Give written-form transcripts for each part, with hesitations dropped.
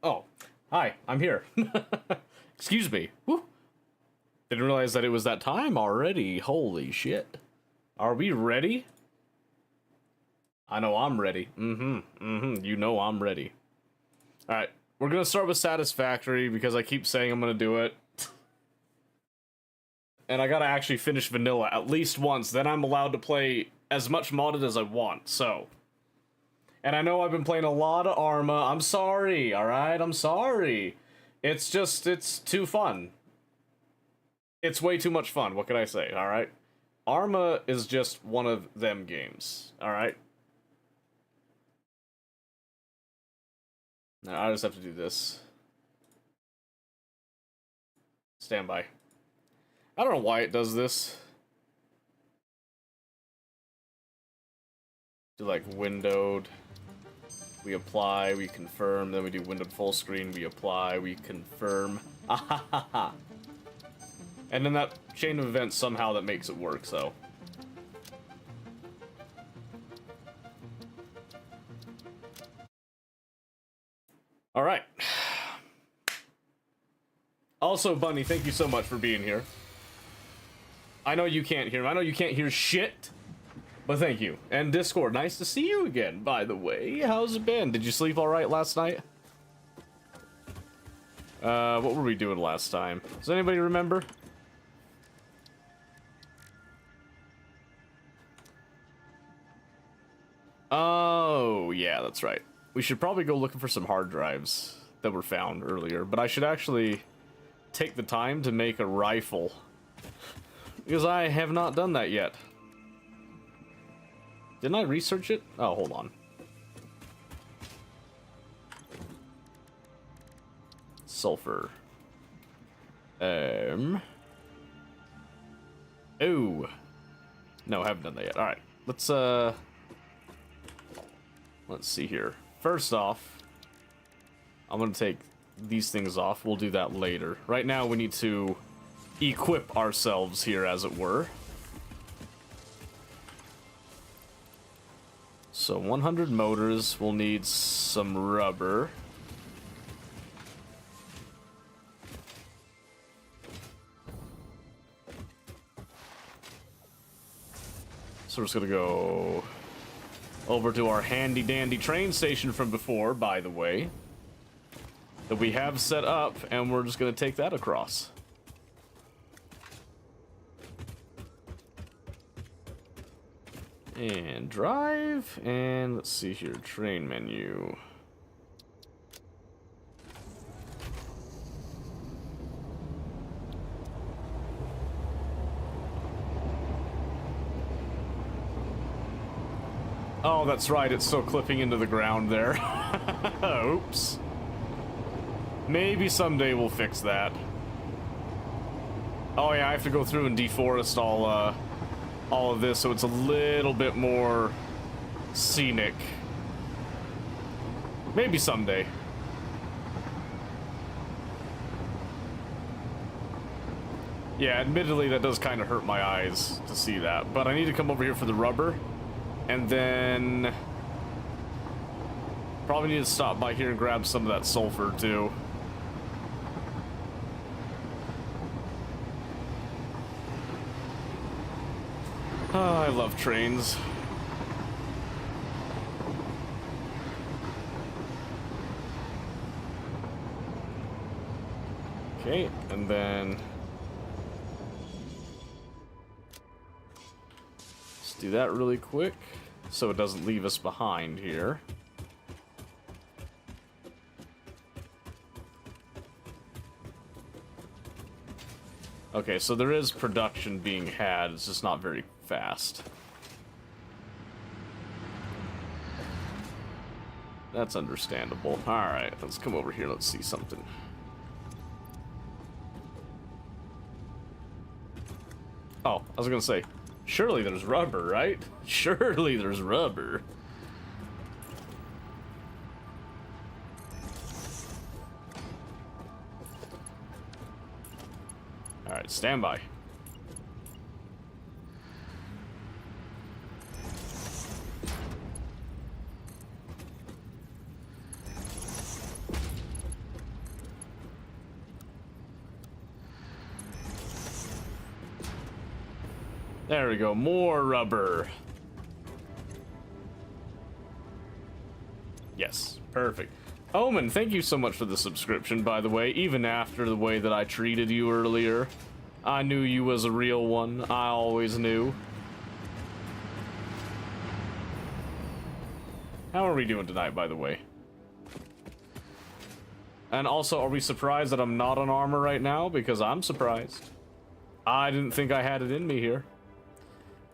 Oh, hi, I'm here. Excuse me. Woo. Didn't realize that it was that time already. Holy shit. Are we ready? I know I'm ready. You know I'm ready. Alright, we're gonna start with Satisfactory because I keep saying I'm gonna do it. And I gotta actually finish vanilla at least once, then I'm allowed to play as much modded as I want, so. And I know I've been playing a lot of Arma. I'm sorry, alright? I'm sorry. It's just, it's too fun. It's way too much fun, what can I say, alright? Arma is just one of them games, alright? Now I just have to do this. Stand by. I don't know why it does this. Do like windowed. We apply, we confirm, then we do windowed full screen, we apply, we confirm. And then that chain of events somehow that makes it work, so. Alright. Also, Bunny, thank you so much for being here. I know you can't hear him. I know you can't hear shit. But thank you. And Discord, nice to see you again, by the way. How's it been? Did you sleep alright last night? What were we doing last time? Does anybody remember? Oh, yeah, that's right. We should probably go looking for some hard drives that were found earlier, but I should actually take the time to make a rifle, because I have not done that yet. Didn't I research it? Oh, hold on. Sulfur. Oh. No, I haven't done that yet. Alright, let's see here. First off, I'm gonna take these things off. We'll do that later. Right now, we need to equip ourselves here, as it were. So 100 motors, we'll need some rubber. So we're just gonna go over to our handy dandy train station from before, by the way, that we have set up, and we're just gonna take that across. And drive, and let's see here, train menu. Oh, that's right, it's still clipping into the ground there. Oops. Maybe someday we'll fix that. Oh yeah, I have to go through and deforest all of this, so it's a little bit more scenic. Maybe someday. Yeah, admittedly, that does kind of hurt my eyes to see that, but I need to come over here for the rubber. And then probably need to stop by here and grab some of that sulfur too. Oh, I love trains. Okay, and then let's do that really quick so it doesn't leave us behind here. Okay, so there is production being had, it's just not very fast. That's understandable. Alright, let's come over here, let's see something. Oh, I was gonna say, surely there's rubber, right? Surely there's rubber. Alright, stand by. There we go, more rubber. Yes, perfect. Omen, thank you so much for the subscription, by the way, even after the way that I treated you earlier. I knew you was a real one. I always knew. How are we doing tonight, by the way? And also, are we surprised that I'm not on armor right now? Because I'm surprised. I didn't think I had it in me here.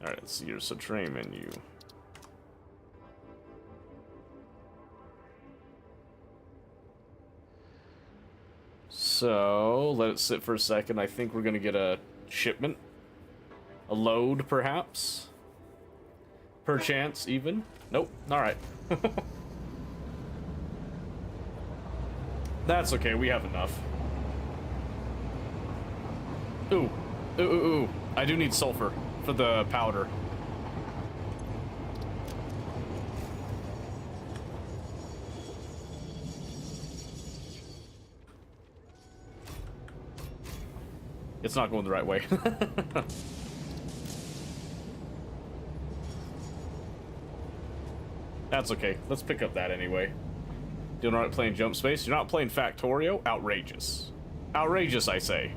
Alright, let's see here. So, train menu. So, let it sit for a second. I think we're gonna get a shipment. A load, perhaps? Perchance, even? Nope. Alright. That's okay, we have enough. Ooh. Ooh, ooh, ooh. I do need sulfur for the powder. It's not going the right way. That's okay. Let's pick up that anyway. Doing alright playing Jump Space? You're not playing Factorio? Outrageous. Outrageous, I say.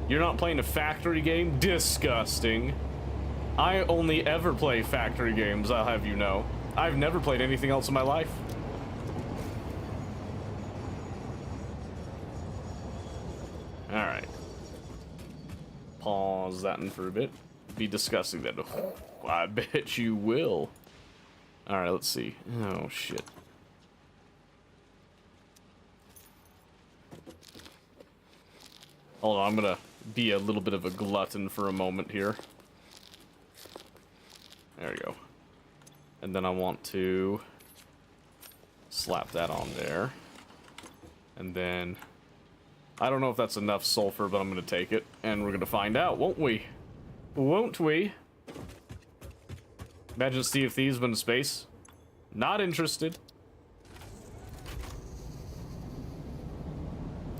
You're not playing a factory game? Disgusting. I only ever play factory games, I'll have you know. I've never played anything else in my life. Alright. Pause that in for a bit. Be discussing that. Oh, I bet you will. Alright, let's see. Oh, shit. Hold on, I'm gonna be a little bit of a glutton for a moment here. There we go. And then I want to slap that on there. And then I don't know if that's enough sulfur, but I'm gonna take it. And we're gonna find out, won't we? Won't we? Imagine Sea of Thieves but in space. Not interested.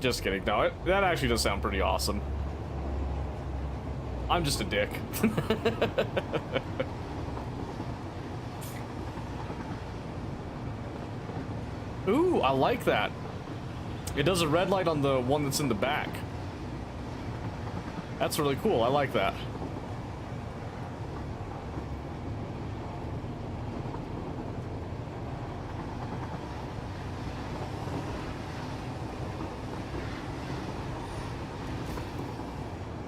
Just kidding. No, that actually does sound pretty awesome. I'm just a dick. Ooh, I like that. It does a red light on the one that's in the back. That's really cool. I like that.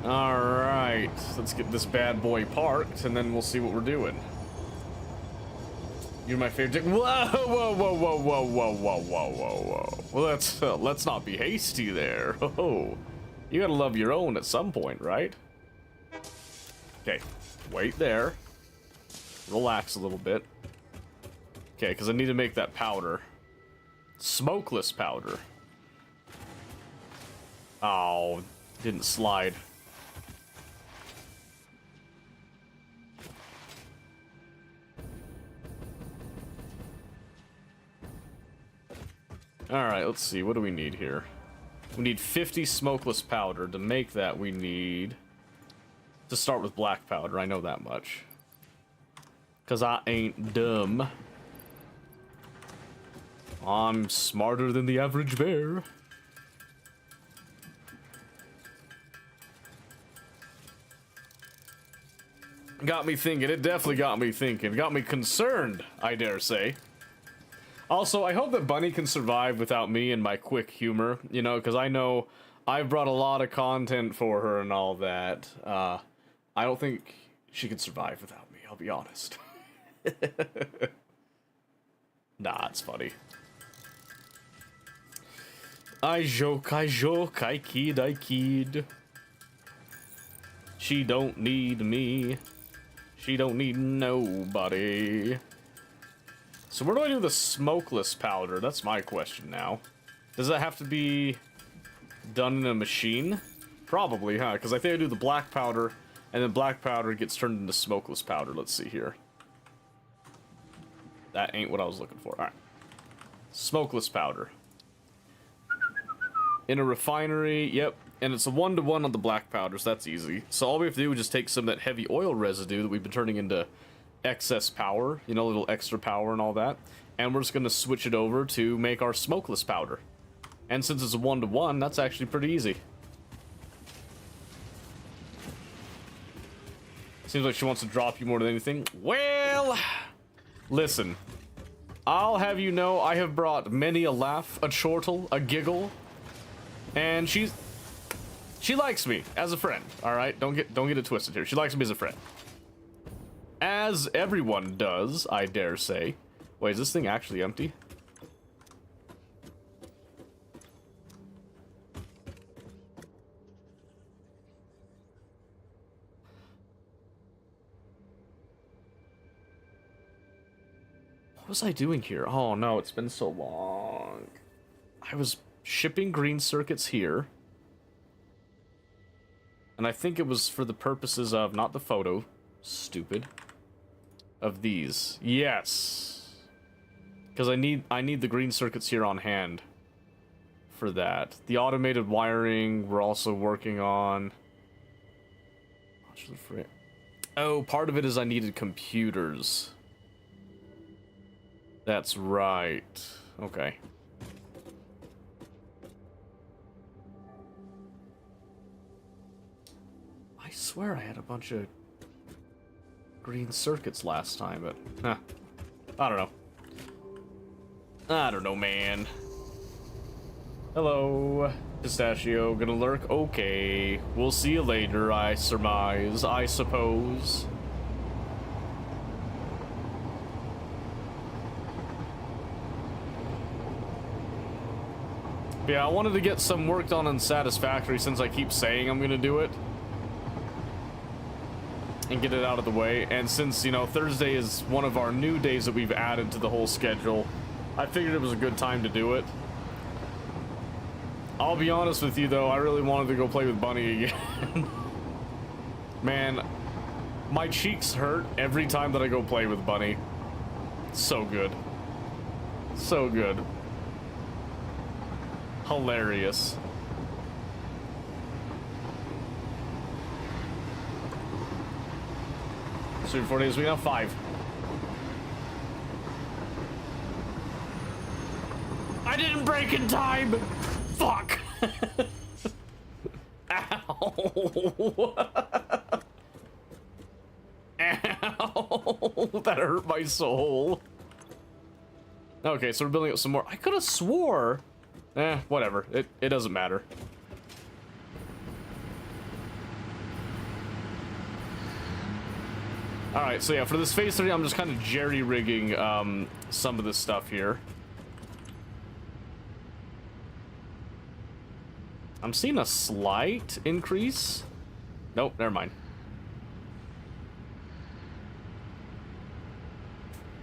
Alright, let's get this bad boy parked, and then we'll see what we're doing. You're my favorite. Whoa, whoa, whoa, whoa, whoa, whoa, whoa, whoa, whoa. Well, let's not be hasty there. Oh, you gotta love your own at some point, right? Okay, wait there. Relax a little bit. Okay, because I need to make that powder. Smokeless powder. Oh, didn't slide. Alright, let's see. What do we need here? We need 50 smokeless powder. To make that, we need to start with black powder. I know that much. Because I ain't dumb. I'm smarter than the average bear. Got me thinking. It definitely got me thinking. Got me concerned, I dare say. Also, I hope that Bunny can survive without me and my quick humor, you know, because I know I've brought a lot of content for her and all that. I don't think she could survive without me, I'll be honest. Nah, it's funny. I joke, I kid, I kid. She don't need me. She don't need nobody. So where do I do the smokeless powder? That's my question now. Does that have to be done in a machine? Probably, huh? Because I think I do the black powder, and then black powder gets turned into smokeless powder. Let's see here. That ain't what I was looking for. Alright. Smokeless powder. In a refinery, yep. And it's a 1-to-1 on the black powder, so that's easy. So all we have to do is just take some of that heavy oil residue that we've been turning into excess power, you know, a little extra power and all that, and we're just going to switch it over to make our smokeless powder. And since it's a 1-to-1, that's actually pretty easy. Seems like she wants to drop you more than anything. Well, listen, I'll have you know I have brought many a laugh, a chortle, a giggle, and she likes me as a friend, all right? Don't get it twisted here. She likes me as a friend. As everyone does, I dare say. Wait, is this thing actually empty? What was I doing here? Oh no, it's been so long. I was shipping green circuits here. And I think it was for the purposes of, not the photo, stupid, of these. Yes. Because I need the green circuits here on hand for that. The automated wiring we're also working on. Oh, part of it is I needed computers. That's right. Okay. I swear I had a bunch of green circuits last time, but huh. I don't know. I don't know, man. Hello, Pistachio. Gonna lurk? Okay. We'll see you later, I surmise, I suppose. Yeah, I wanted to get some work done on Satisfactory since I keep saying I'm gonna do it. And get it out of the way. And since, you know, Thursday is one of our new days that we've added to the whole schedule, I figured it was a good time to do it. I'll be honest with you, though, I really wanted to go play with Bunny again. Man, my cheeks hurt every time that I go play with Bunny. So good. So good. Hilarious. So 4 days, we got 5. I didn't break in time! Fuck! Ow! Ow! That hurt my soul. Okay, so we're building up some more. I could have swore. Whatever. It doesn't matter. Alright, so yeah, for this phase 3, I'm just kind of jerry-rigging some of this stuff here. I'm seeing a slight increase. Nope, never mind.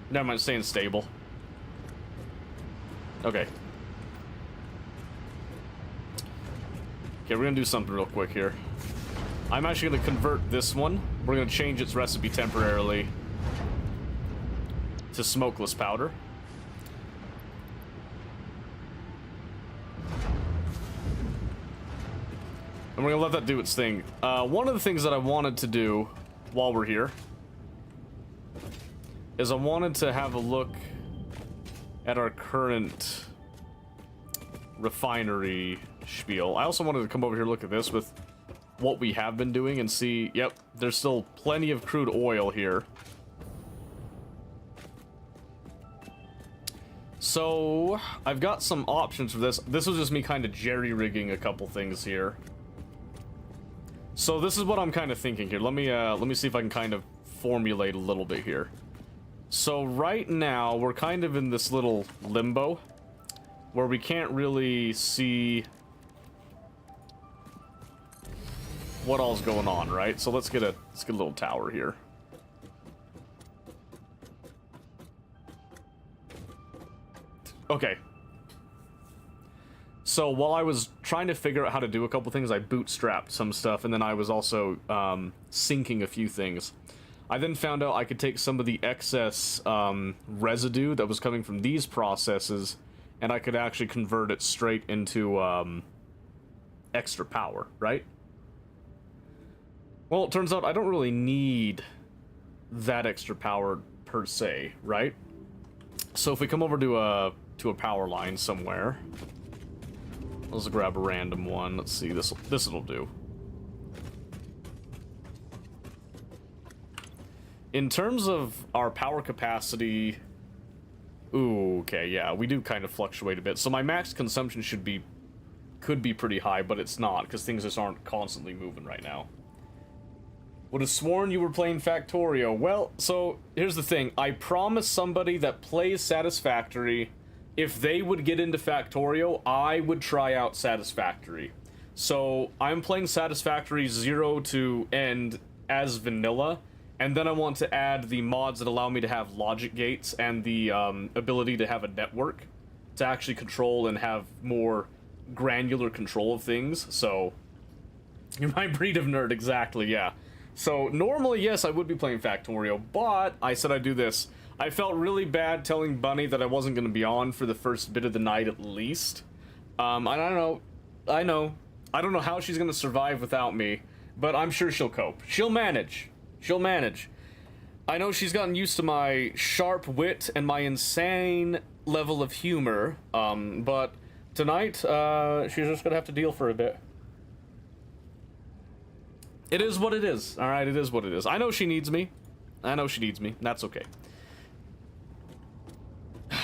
Never mind, staying stable. Okay. Okay, we're gonna do something real quick here. I'm actually gonna convert this one. We're gonna change its recipe temporarily to smokeless powder. And we're gonna let that do its thing. One of the things that I wanted to do while we're here is I wanted to have a look at our current refinery spiel. I also wanted to come over here and look at this with what we have been doing and see, yep, there's still plenty of crude oil here. So, I've got some options for this. This was just me kind of jerry-rigging a couple things here. So this is what I'm kind of thinking here. Let me see if I can kind of formulate a little bit here. So right now, we're kind of in this little limbo where we can't really see what all's going on, right? So let's get a little tower here. Okay. So while I was trying to figure out how to do a couple things, I bootstrapped some stuff, and then I was also syncing a few things. I then found out I could take some of the excess residue that was coming from these processes, and I could actually convert it straight into extra power, right? Well, it turns out I don't really need that extra power per se, right? So if we come over to a power line somewhere, let's grab a random one. Let's see, this'll do. In terms of our power capacity, ooh, okay, yeah, we do kind of fluctuate a bit. So my max consumption could be pretty high, but it's not, because things just aren't constantly moving right now. Would have sworn you were playing Factorio. Well, so here's the thing. I promised somebody that plays Satisfactory, if they would get into Factorio, I would try out Satisfactory. So I'm playing Satisfactory 0 to end as vanilla, and then I want to add the mods that allow me to have logic gates and the ability to have a network to actually control and have more granular control of things. So you're my breed of nerd, exactly, yeah. So normally, yes, I would be playing Factorio, but I said I'd do this. I felt really bad telling Bunny that I wasn't going to be on for the first bit of the night at least. I don't know. I don't know how she's going to survive without me, but I'm sure she'll cope. She'll manage. She'll manage. I know she's gotten used to my sharp wit and my insane level of humor, but tonight, she's just going to have to deal for a bit. It is what it is. Alright, it is what it is. I know she needs me. I know she needs me. That's okay.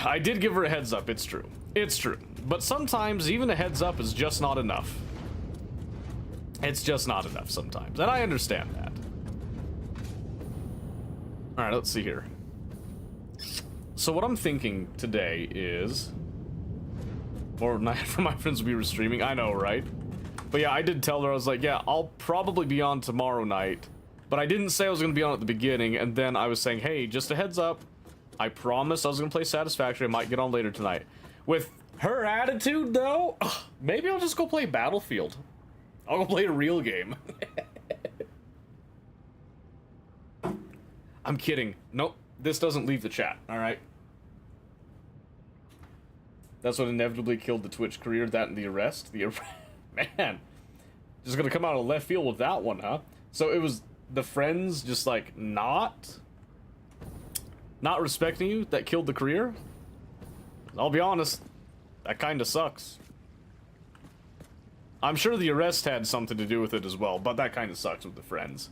I did give her a heads up, it's true. It's true. But sometimes even a heads up is just not enough. It's just not enough sometimes, and I understand that. Alright, let's see here. So what I'm thinking today is... Or night for my friends we were streaming, I know, right? But yeah, I did tell her, I was like, yeah, I'll probably be on tomorrow night. But I didn't say I was going to be on at the beginning, and then I was saying, hey, just a heads up. I promised I was going to play Satisfactory, I might get on later tonight. With her attitude, though, maybe I'll just go play Battlefield. I'll go play a real game. I'm kidding. Nope, this doesn't leave the chat, alright? That's what inevitably killed the Twitch career, that and the arrest. Man, just gonna come out of left field with that one, huh? So it was the friends just, like, not respecting you that killed the career? I'll be honest, that kinda sucks. I'm sure the arrest had something to do with it as well, but that kinda sucks with the friends.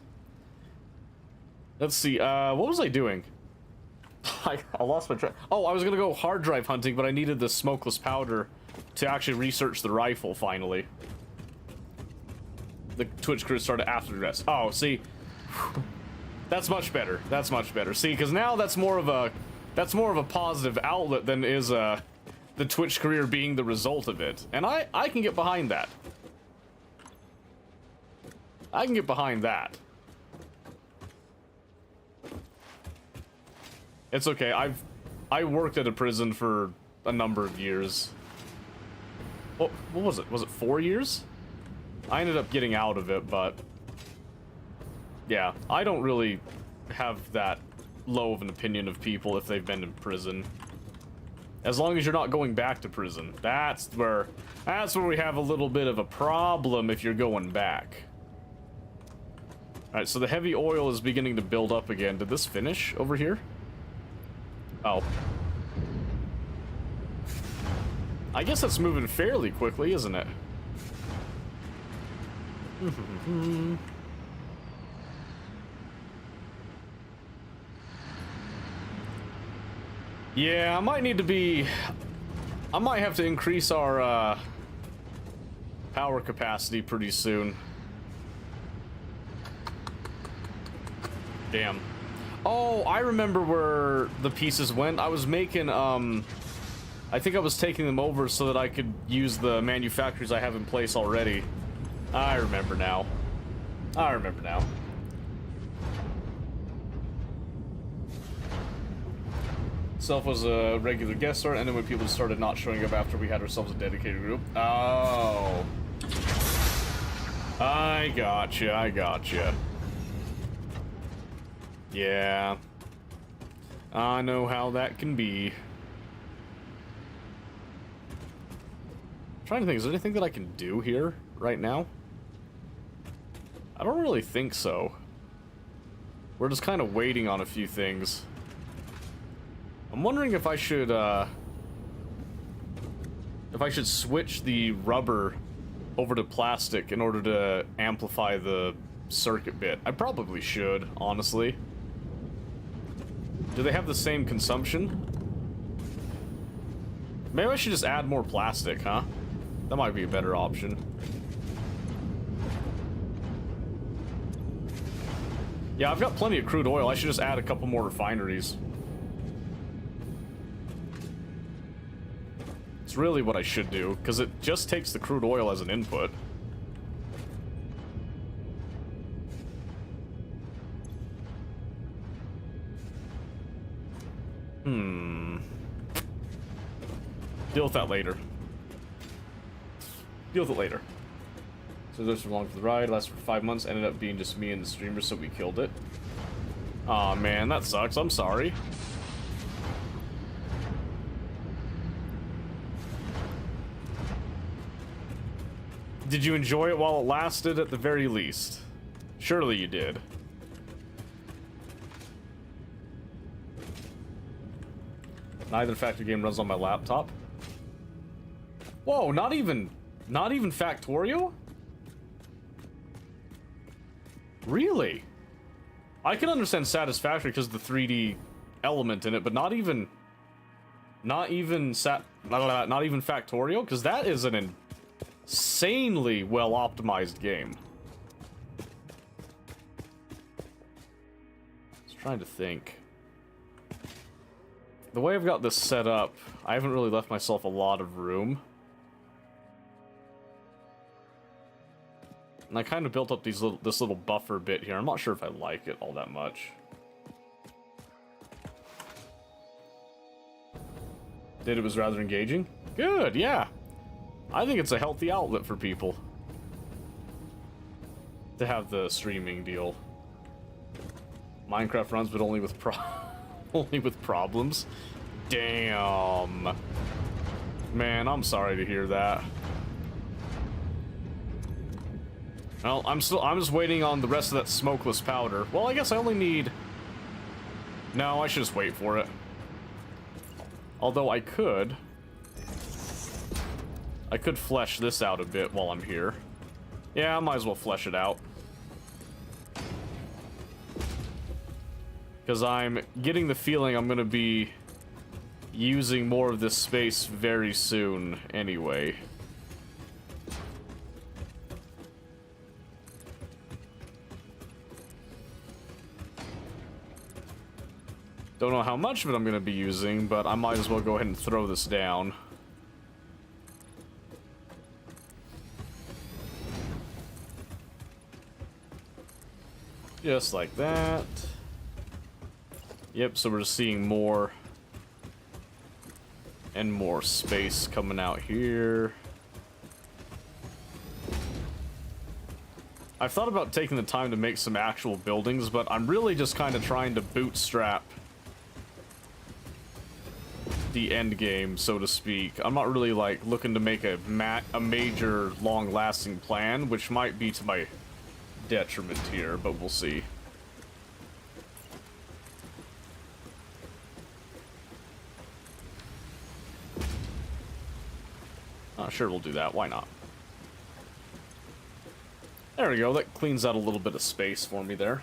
Let's see, what was I doing? I lost my track. Oh, I was gonna go hard drive hunting, but I needed the smokeless powder to actually research the rifle, finally. The Twitch crew started after the rest. Oh, see? That's much better. That's much better. See, because now that's more of a positive outlet than is the Twitch career being the result of it. And I can get behind that. I can get behind that. It's okay. I worked at a prison for a number of years. What was it? Was it 4 years? I ended up getting out of it, but yeah, I don't really have that low of an opinion of people if they've been in prison. As long as you're not going back to prison. That's where we have a little bit of a problem if you're going back. Alright, so the heavy oil is beginning to build up again. Did this finish over here? Oh. I guess that's moving fairly quickly, isn't it? Yeah, I might have to increase our power capacity pretty soon. Damn. Oh, I remember where the pieces went. I was making, I think I was taking them over so that I could use the manufacturers I have in place already. I remember now. I remember now. Self was a regular guest star, and then when people started not showing up after we had ourselves a dedicated group. Oh. I gotcha, I gotcha. Yeah. I know how that can be. I'm trying to think, is there anything that I can do here right now? I don't really think so. We're just kind of waiting on a few things. I'm wondering if I should switch the rubber over to plastic in order to amplify the circuit bit. I probably should, honestly. Do they have the same consumption? Maybe I should just add more plastic, huh? That might be a better option. Yeah, I've got plenty of crude oil. I should just add a couple more refineries. It's really what I should do, because it just takes the crude oil as an input. Deal with that later. Deal with it later. So those were along for the ride, lasted for 5 months, ended up being just me and the streamer, so we killed it. Aw, man, that sucks. I'm sorry. Did you enjoy it while it lasted at the very least? Surely you did. Neither factory game runs on my laptop. Whoa, not even Factorio? Really? I can understand Satisfactory because of the 3D element in it, but not even Factorial, because that is an insanely well optimized game. Just trying to think. The way I've got this set up, I haven't really left myself a lot of room. And I kind of built up this little buffer bit here. I'm not sure if I like it all that much. It was rather engaging? Good, yeah. I think it's a healthy outlet for people to have the streaming deal. Minecraft runs, but only with only with problems. Damn. Man, I'm sorry to hear that. Well, I'm just waiting on the rest of that smokeless powder. Well, I guess I only need... No, I should just wait for it. Although I could flesh this out a bit while I'm here. Yeah, I might as well flesh it out. Because I'm getting the feeling I'm going to be using more of this space very soon anyway. Don't know how much of it I'm going to be using, but I might as well go ahead and throw this down. Just like that. Yep, so we're just seeing more and more space coming out here. I've thought about taking the time to make some actual buildings, but I'm really just kind of trying to bootstrap the end game, so to speak. I'm not really like looking to make a major long-lasting plan, which might be to my detriment here, but we'll see. Sure, we'll do that. Why not? There we go. That cleans out a little bit of space for me there.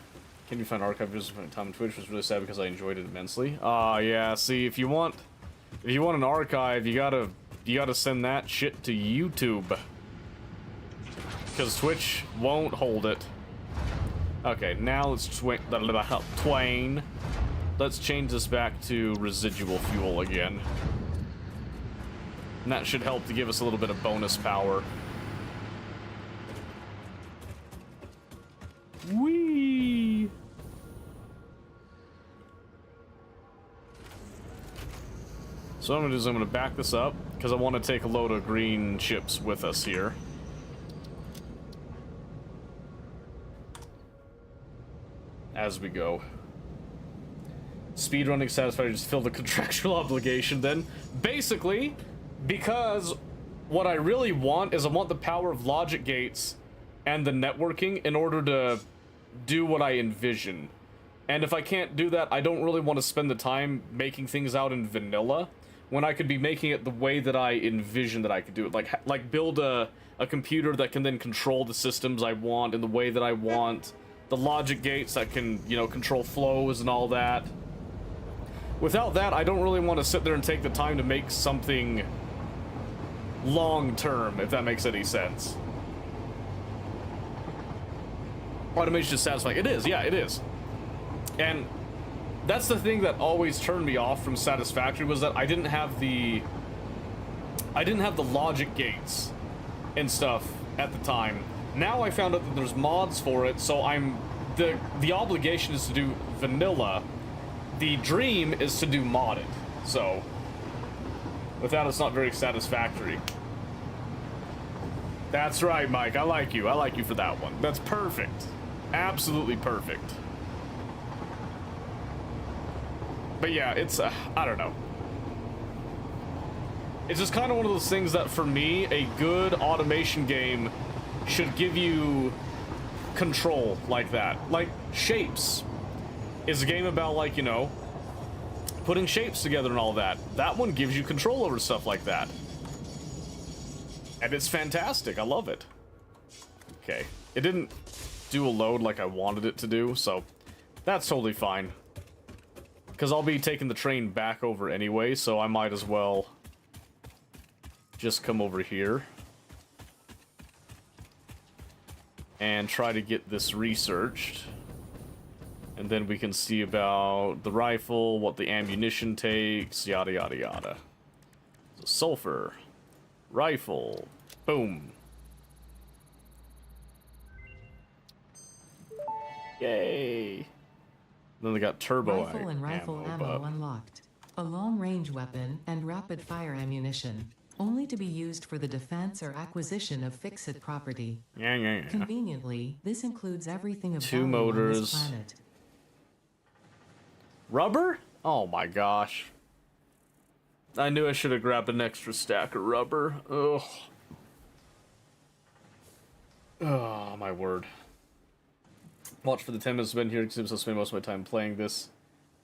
Can you find archive videos from time on Twitch? Was really sad because I enjoyed it immensely. Yeah. See, if you want an archive, you gotta send that shit to YouTube, because Twitch won't hold it. Okay, now let's Twain. Let's change this back to residual fuel again. And that should help to give us a little bit of bonus power. Whee! So what I'm gonna do is I'm gonna back this up, because I want to take a load of green chips with us here. As we go. Speedrunning Satisfactory just filled the contractual obligation then. Basically, because what I really want is I want the power of logic gates and the networking in order to do what I envision. And if I can't do that, I don't really want to spend the time making things out in vanilla when I could be making it the way that I envision that I could do it. Like build a computer that can then control the systems I want in the way that I want. The logic gates that can, you know, control flows and all that. Without that, I don't really want to sit there and take the time to make something long-term, if that makes any sense. Automation is satisfying. It is, yeah, it is. And that's the thing that always turned me off from Satisfactory, was that I didn't have the logic gates and stuff at the time. Now I found out that there's mods for it, so the obligation is to do vanilla. The dream is to do modded. So without, it's not very satisfactory. That's right, Mike. I like you. I like you for that one. That's perfect. Absolutely perfect. But yeah, it's, I don't know. It's just kind of one of those things that, for me, a good automation game should give you control like that. Like, Shapes is a game about, like, you know, putting shapes together and all that. That one gives you control over stuff like that. And it's fantastic. I love it. Okay. It didn't do a load like I wanted it to do, so That's totally fine. Because I'll be taking the train back over anyway, so I might as well just come over here and try to get this researched. And then we can see about the rifle, what the ammunition takes, yada yada yada. So sulfur, rifle, boom. Yay! Then they got turbo Rifle and rifle ammo unlocked. A long-range weapon and rapid-fire ammunition, only to be used for the defense or acquisition of fixed property. Yeah. Conveniently, this includes everything of Two value on motors. this planet. Rubber? Oh my gosh. I knew I should have grabbed an extra stack of rubber. Ugh. Oh, my word. Watch for the 10 minutes I've been here because I'm supposed to spend most of my time playing this.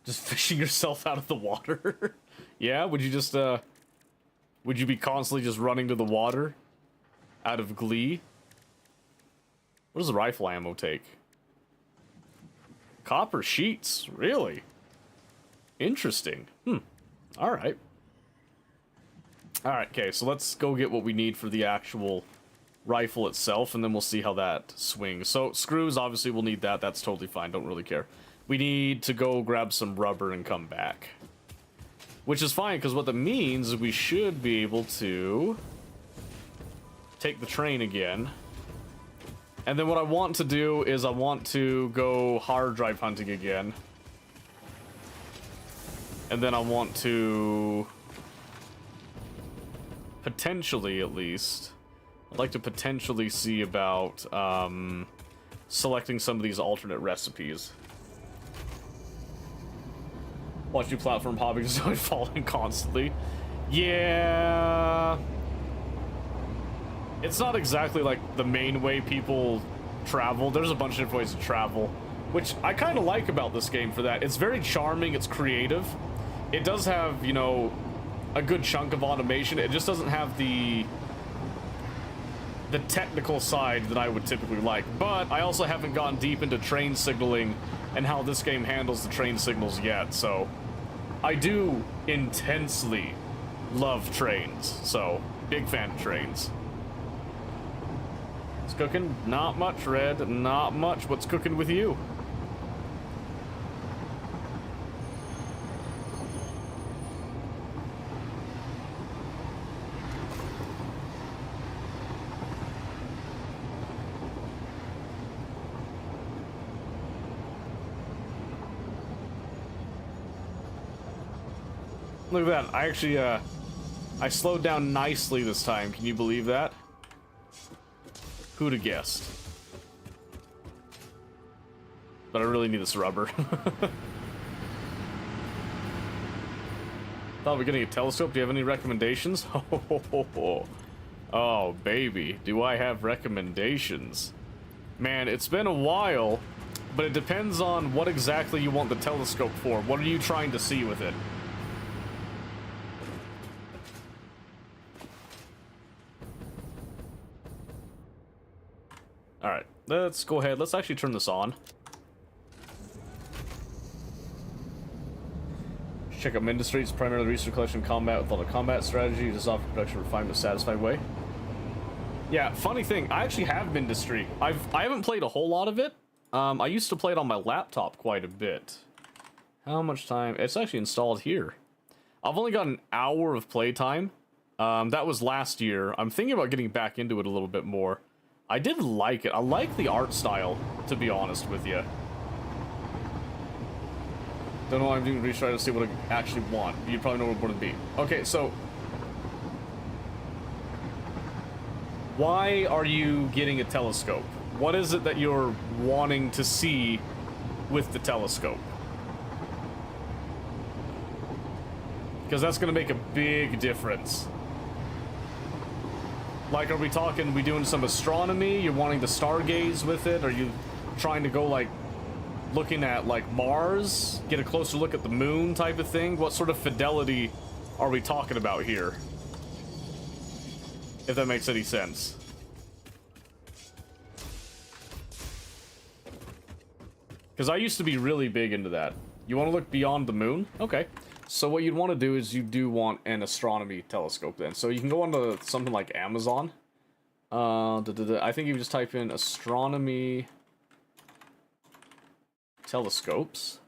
Just fishing yourself out of the water. Yeah? Would you just, would you be constantly just running to the water? Out of glee? What does the rifle ammo take? Copper sheets? Really? Interesting. Alright. Alright, okay, so let's go get what we need for the actual rifle itself, and then we'll see how that swings. So, screws, obviously we'll need that. That's totally fine. Don't really care. We need to go grab some rubber and come back. Which is fine, because what that means is we should be able to take the train again. And then what I want to do is I want to go hard drive hunting again. And then I want to potentially, at least, I'd like to potentially see about selecting some of these alternate recipes. Watch you platform hopping so I'm falling constantly. Yeah. It's not exactly like the main way people travel. There's a bunch of different ways to travel, which I kind of like about this game for that. It's very charming, it's creative. It does have, you know, a good chunk of automation. It just doesn't have the technical side that I would typically like. But I also haven't gone deep into train signaling and how this game handles the train signals yet, so I do intensely love trains, so big fan of trains. What's cooking? Not much, Red. Not much. What's cooking with you? Look at that. I actually, I slowed down nicely this time. Can you believe that? Who'd have guessed? But I really need this rubber. Thought we were getting a telescope. Do you have any recommendations? Oh, baby. Do I have recommendations? Man, it's been a while, but it depends on what exactly you want the telescope for. What are you trying to see with it? Alright, let's go ahead. Let's actually turn this on. Check out Industry. It's primarily research collection combat with all the combat strategy. It is often production refinement satisfied way. Yeah, funny thing, I actually have Industry. I haven't played a whole lot of it. I used to play it on my laptop quite a bit. How much time? It's actually installed here. I've only got an hour of playtime. That was last year. I'm thinking about getting back into it a little bit more. I did like it. I like the art style, to be honest with you. Don't know why I'm doing research to see what I actually want. You probably know what it would be. Okay, so why are you getting a telescope? What is it that you're wanting to see with the telescope? Because that's going to make a big difference. Like, are we doing some astronomy? You're wanting to stargaze with it? Are you trying to go, like, looking at, like, Mars? Get a closer look at the moon type of thing? What sort of fidelity are we talking about here? If that makes any sense. Because I used to be really big into that. You want to look beyond the moon? Okay. So what you'd want to do is you do want an astronomy telescope then. So you can go onto something like Amazon. I think you just type in astronomy telescopes.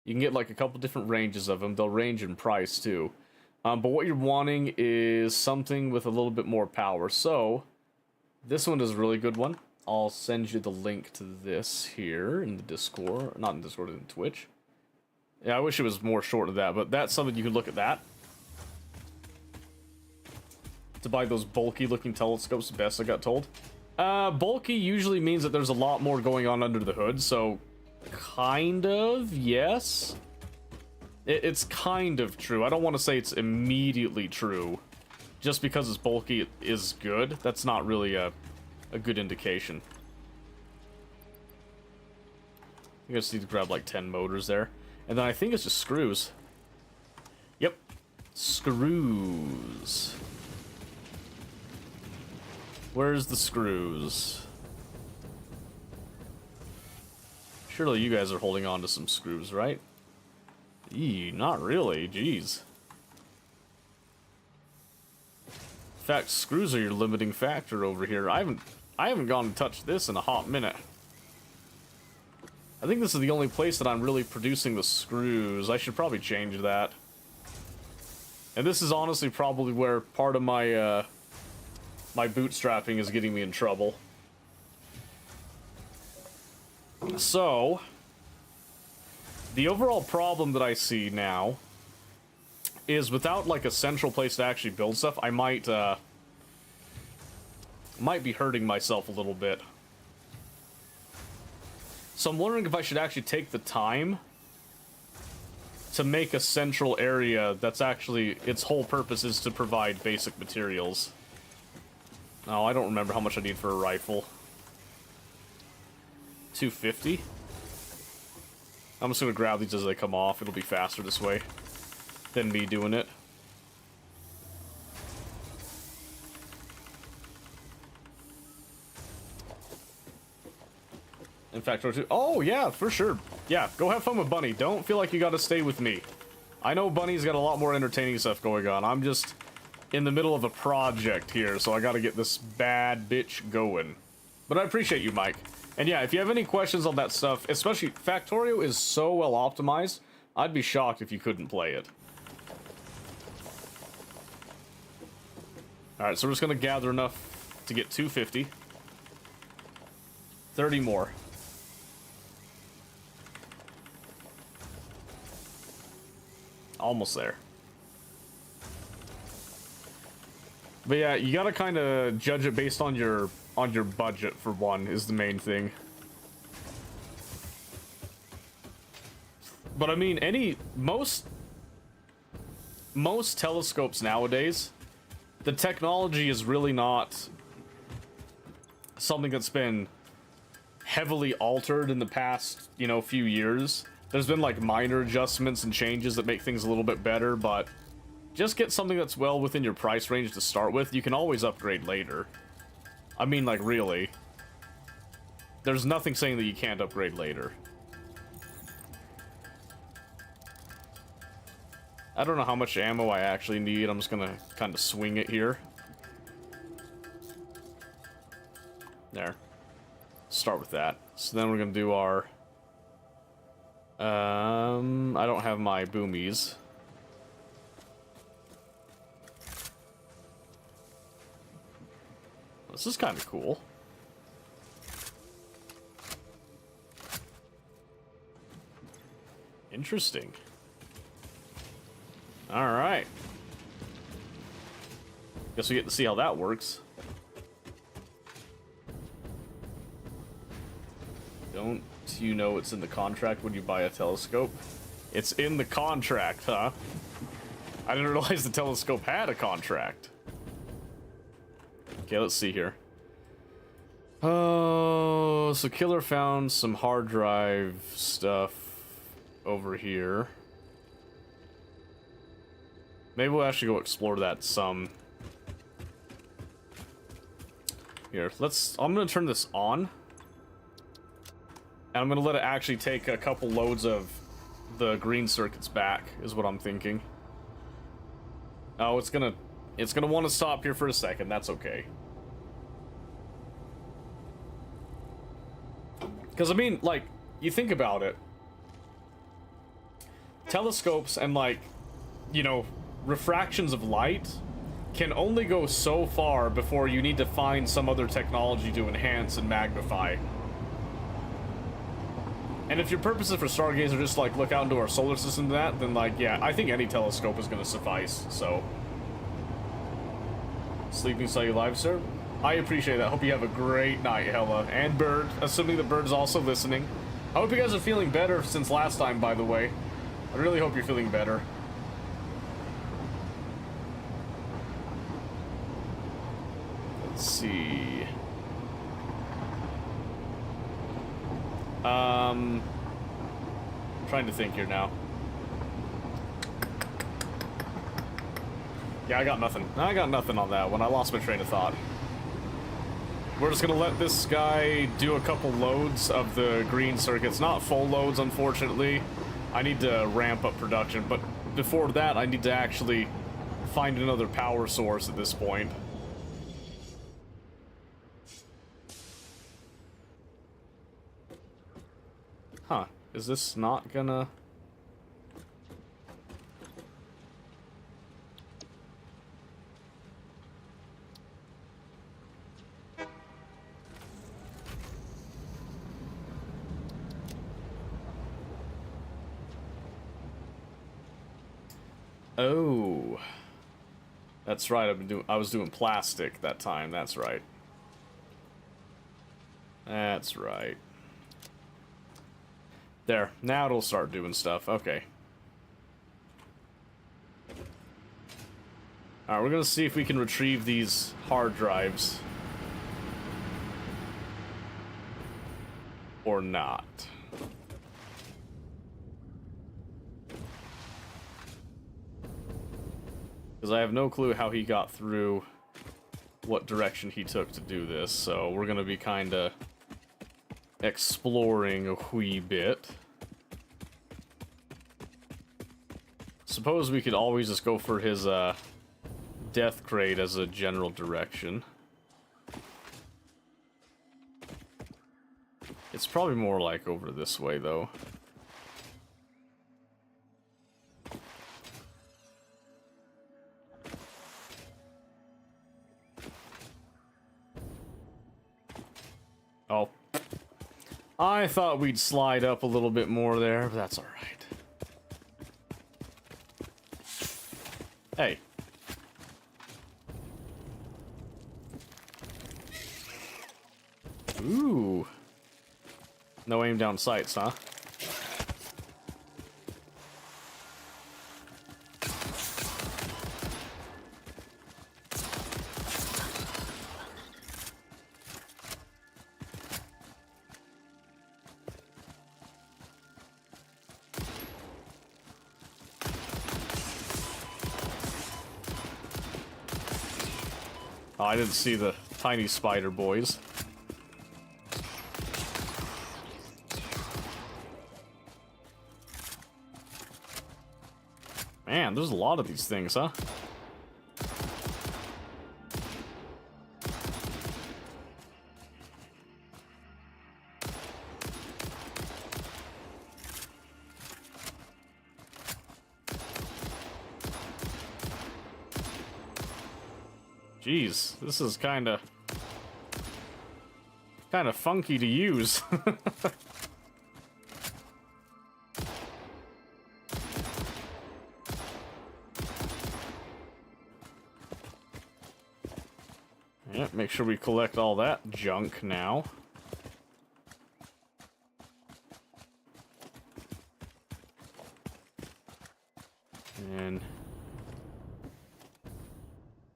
You can get like a couple different ranges of them. They'll range in price too. But what you're wanting is something with a little bit more power. So this one is a really good one. I'll send you the link to this here in the Discord. Not in Discord, in Twitch. Yeah, I wish it was more short of that, but that's something you could look at that. To buy those bulky looking telescopes, the best I got told. Bulky usually means that there's a lot more going on under the hood, so kind of, yes. It's kind of true. I don't want to say it's immediately true. Just because it's bulky, it is good. That's not really a good indication. I just need to grab like 10 motors there. And then I think it's just screws. Yep. Screws. Where's the screws? Surely you guys are holding on to some screws, right? Eee, not really. Jeez. In fact, screws are your limiting factor over here. I haven't gone and touched this in a hot minute. I think this is the only place that I'm really producing the screws. I should probably change that. And this is honestly probably where part of my my bootstrapping is getting me in trouble. So, the overall problem that I see now is without like a central place to actually build stuff, I might be hurting myself a little bit. So I'm wondering if I should actually take the time to make a central area that's actually, its whole purpose is to provide basic materials. Oh, I don't remember how much I need for a rifle. 250? I'm just gonna grab these as they come off. It'll be faster this way than me doing it. In fact, oh yeah, for sure. Yeah, go have fun with Bunny. Don't feel like you gotta stay with me. I know Bunny's got a lot more entertaining stuff going on. I'm just in the middle of a project here, so I gotta get this bad bitch going. But I appreciate you, Mike. And yeah, if you have any questions on that stuff, especially Factorio is so well optimized, I'd be shocked if you couldn't play it. Alright, so we're just gonna gather enough to get 250. 30 more. Almost there. But yeah, you gotta kind of judge it based on your budget, for one, is the main thing. But I mean, most telescopes nowadays, the technology is really not something that's been heavily altered in the past, you know, few years. There's been like minor adjustments and changes that make things a little bit better, but just get something that's well within your price range to start with. You can always upgrade later. I mean, like, really. There's nothing saying that you can't upgrade later. I don't know how much ammo I actually need. I'm just gonna kind of swing it here. There. Start with that. So then we're gonna do our... I don't have my boomies. This is kind of cool. Interesting. Alright. Guess we get to see how that works. Don't you know it's in the contract when you buy a telescope? It's in the contract, huh? I didn't realize the telescope had a contract. Okay, let's see here. Oh, so Killer found some hard drive stuff over here. Maybe we'll actually go explore that some. Here, I'm gonna turn this on. And I'm gonna let it actually take a couple loads of the green circuits back, is what I'm thinking. Oh, it's gonna want to stop here for a second. That's okay. Because, I mean, like, you think about it. Telescopes and, like, you know, refractions of light can only go so far before you need to find some other technology to enhance and magnify. And if your purposes for Stargazer are just, like, look out into our solar system and that, then, like, yeah, I think any telescope is gonna suffice, so. Sleeping saw you live, sir? I appreciate that. Hope you have a great night, Hella. And Bird, assuming the Bird's also listening. I hope you guys are feeling better since last time, by the way. I really hope you're feeling better. Let's see. Trying to think here now. Yeah, I got nothing. I got nothing on that one. I lost my train of thought. We're just gonna let this guy do a couple loads of the green circuits. Not full loads, unfortunately. I need to ramp up production, but before that, I need to actually find another power source at this point. Huh. Is this not gonna... Oh. That's right, I was doing plastic that time, that's right. That's right. There, now it'll start doing stuff, okay. Alright, we're gonna see if we can retrieve these hard drives. Or not. Because I have no clue how he got through, what direction he took to do this, so we're gonna be kinda exploring a wee bit. Suppose we could always just go for his, death crate as a general direction. It's probably more like over this way, though. Oh. I thought we'd slide up a little bit more there, but that's alright. Hey. Ooh. No aim down sights, huh? Oh, I didn't see the tiny spider boys. Man, there's a lot of these things, huh? Jeez, this is kinda funky to use. Yeah, make sure we collect all that junk now. And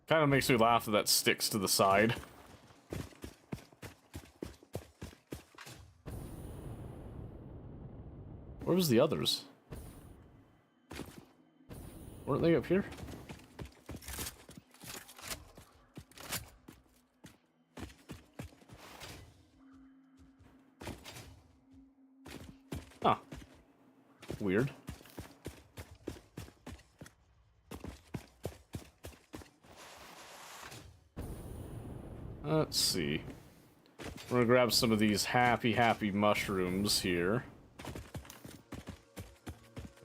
kind of makes me laugh that that sticks to the side. Where was the others? Weren't they up here? Weird. Let's see. We're gonna grab some of these happy mushrooms here.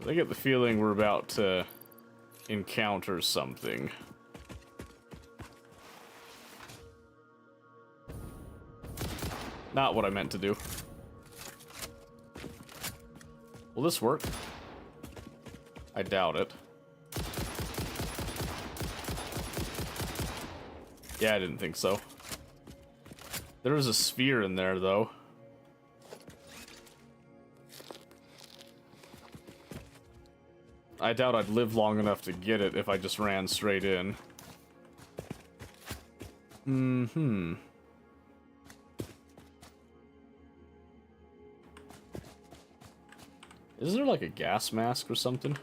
I get the feeling we're about to encounter something. Not what I meant to do. Will this work? I doubt it. Yeah, I didn't think so. There was a sphere in there, though. I doubt I'd live long enough to get it if I just ran straight in. Mm-hmm. Is there like a gas mask or something?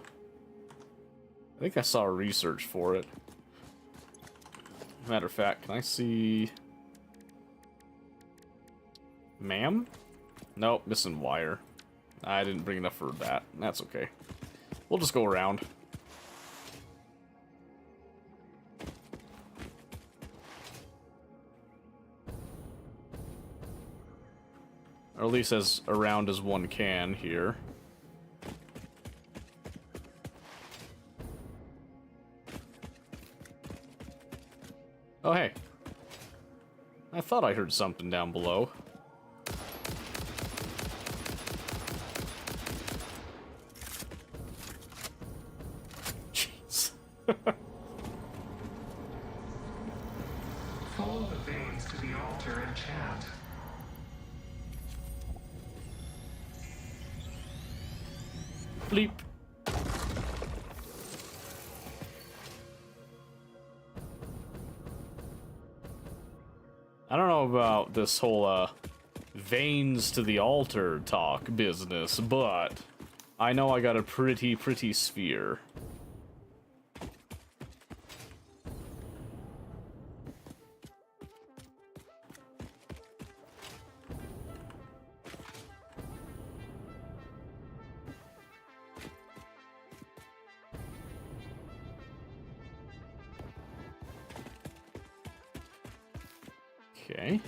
I think I saw a research for it. Matter of fact, can I see... Ma'am? Nope, missing wire. I didn't bring enough for that. That's okay. We'll just go around. Or at least as around as one can here. Oh, hey. I thought I heard something down below. Jeez. Follow the veins to the altar and chant. Bleep. I don't know about this whole, veins to the altar talk business, but I know I got a pretty sphere. Okay.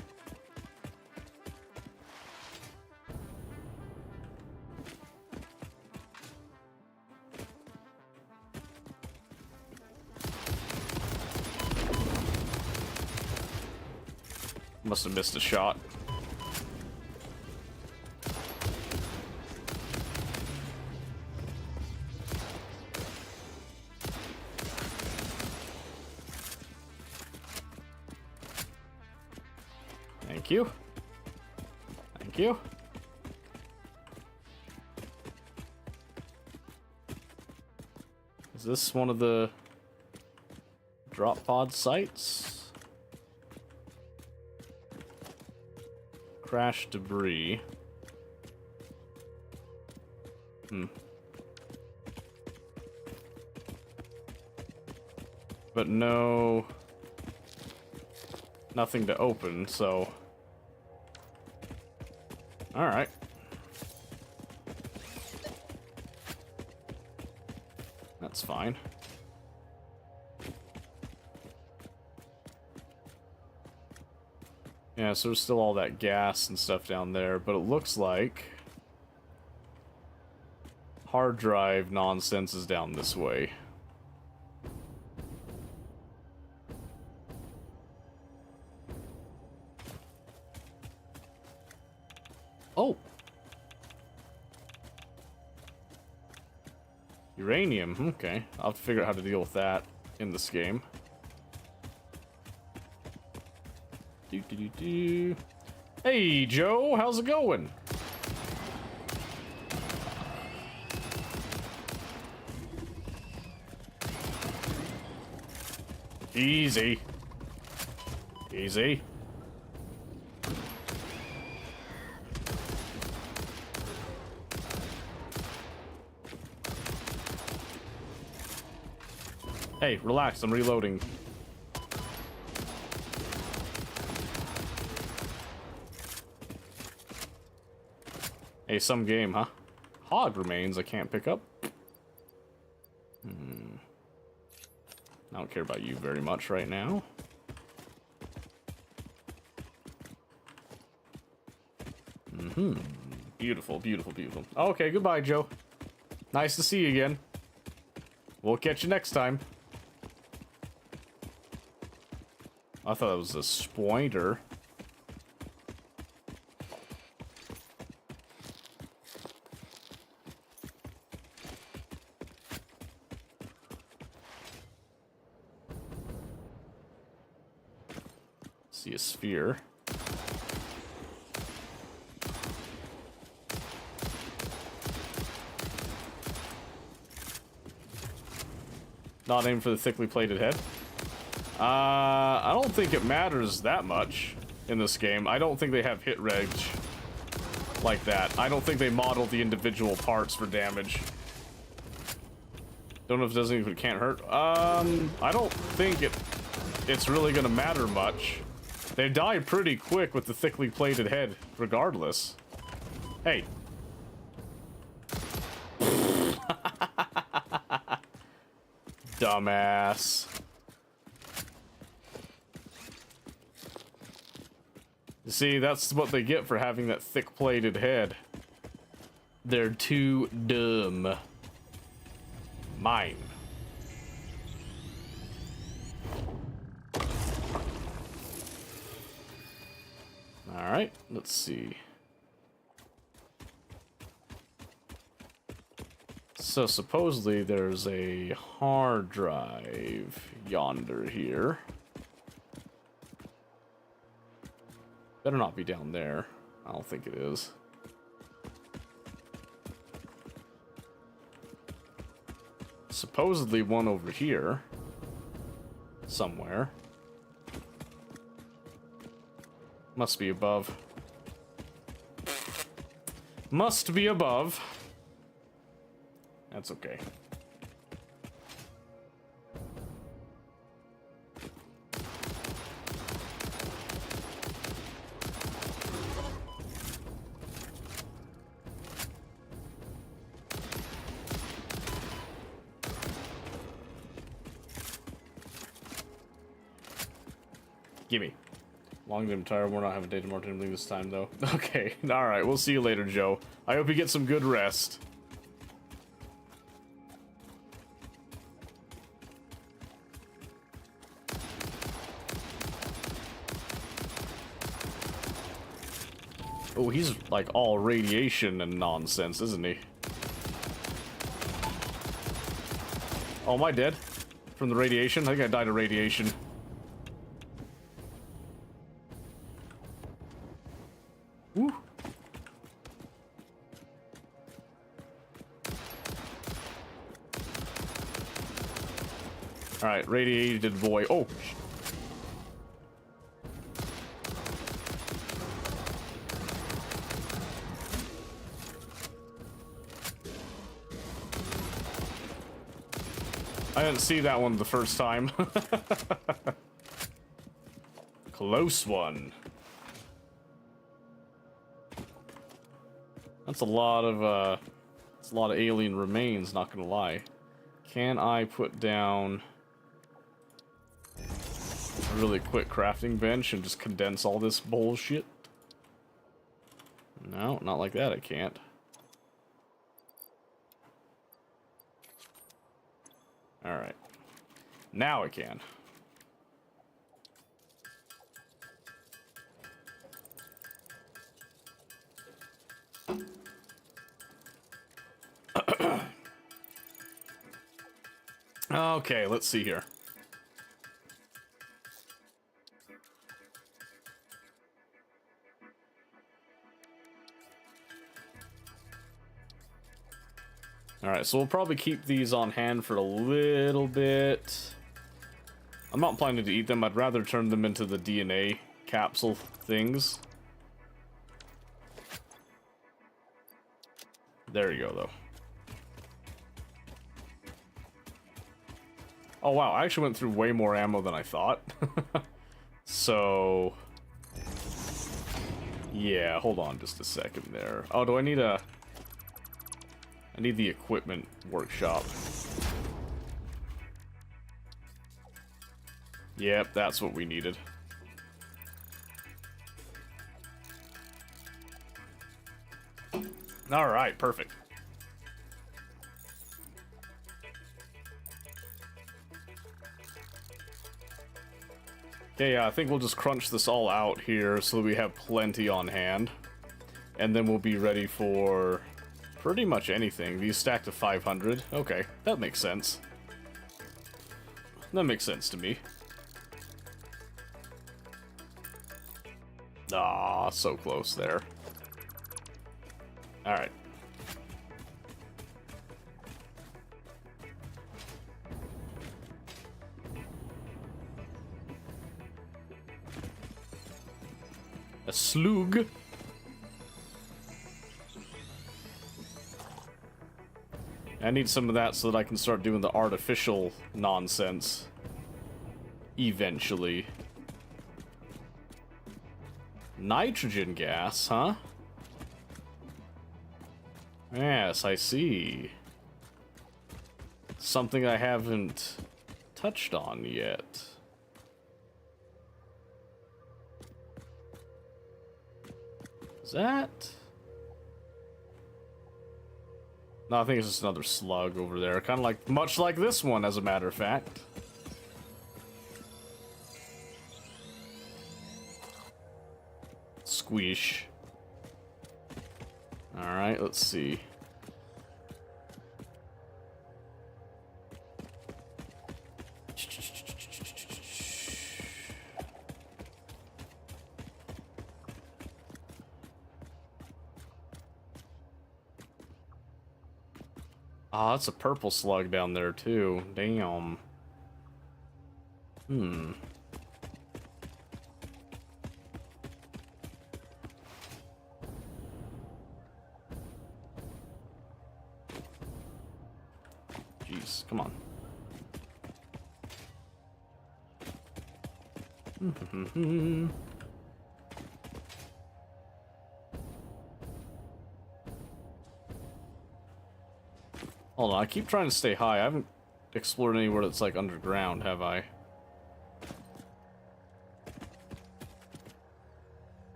Must have missed a shot. Thank you. Thank you. Is this one of the drop pod sites? Crash debris. But no... nothing to open, so... Alright. That's fine. Yeah, so there's still all that gas and stuff down there, but it looks like hard drive nonsense is down this way. Oh! Uranium, okay. I'll have to figure out how to deal with that in this game. Hey, Joe, how's it going? Easy. Easy. Hey, relax, I'm reloading. Hey, some game, huh? Hog remains I can't pick up. I don't care about you very much right now. Beautiful, beautiful, beautiful. Okay, goodbye, Joe. Nice to see you again. We'll catch you next time. I thought it was a spointer. See a sphere. Not aiming for the thickly plated head. I don't think it matters that much in this game. I don't think they have hit reg like that. I don't think they model the individual parts for damage. Don't know if it doesn't even can't hurt. I don't think it's really gonna matter much. They die pretty quick with the thickly plated head, regardless. Hey. Dumbass. You see, that's what they get for having that thick-plated head. They're too dumb. Mine. Alright, let's see. So supposedly there's a hard drive yonder here. Better not be down there. I don't think it is. Supposedly one over here. Somewhere. Must be above. Must be above. That's okay. Gimme. Long-term tired, we're not having data more time this time though. Okay, alright, we'll see you later, Joe. I hope you get some good rest. Oh, he's like all radiation and nonsense, isn't he? Oh, am I dead? From the radiation? I think I died of radiation. Woo. Alright, radiated boy. Oh! I didn't see that one the first time. Close one. That's a lot of alien remains, not gonna lie. Can I put down a really quick crafting bench and just condense all this bullshit? No, not like that, I can't. Alright. Now I can. Okay, let's see here. Alright, so we'll probably keep these on hand for a little bit. I'm not planning to eat them. I'd rather turn them into the DNA capsule things. There you go, though. Oh, wow. I actually went through way more ammo than I thought. So... yeah, hold on just a second there. Oh, do I need a... I need the equipment workshop. Yep, that's what we needed. Alright, perfect. Okay, yeah, I think we'll just crunch this all out here so that we have plenty on hand. And then we'll be ready for pretty much anything. These stack to 500. Okay, that makes sense. That makes sense to me. Ah, so close there. Alright. A slug. I need some of that so that I can start doing the artificial nonsense. Eventually. Nitrogen gas, huh? Yes, I see. Something I haven't touched on yet. Is that? No, I think it's just another slug over there. Kind of like, much like this one, as a matter of fact. Squish. Alright, let's see. Ah, that's a purple slug down there too. Damn. Hmm. Jeez, come on. Hold on, I keep trying to stay high. I haven't explored anywhere that's like underground, have I?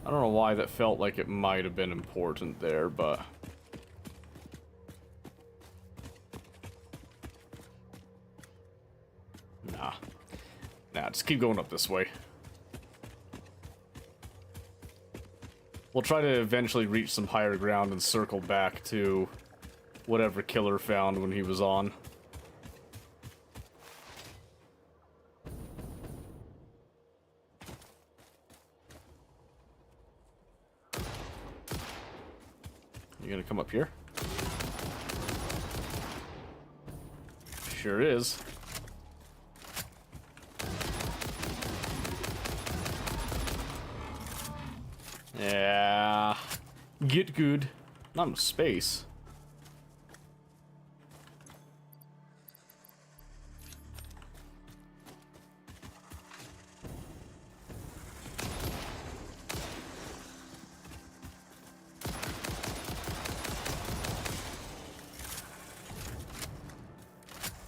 I don't know why that felt like it might have been important there, but... Nah, just keep going up this way. We'll try to eventually reach some higher ground and circle back to whatever Killer found when he was on. You gonna come up here? Sure is. Yeah. Get good. Not in space.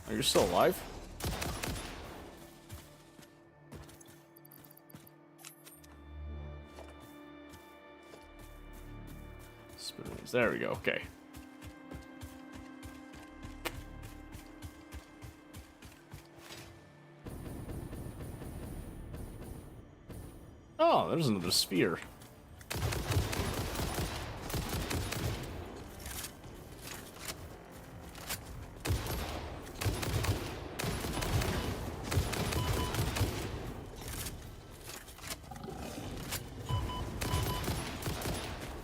Are you still alive? Spoons. There we go. Okay. Oh, there's another sphere.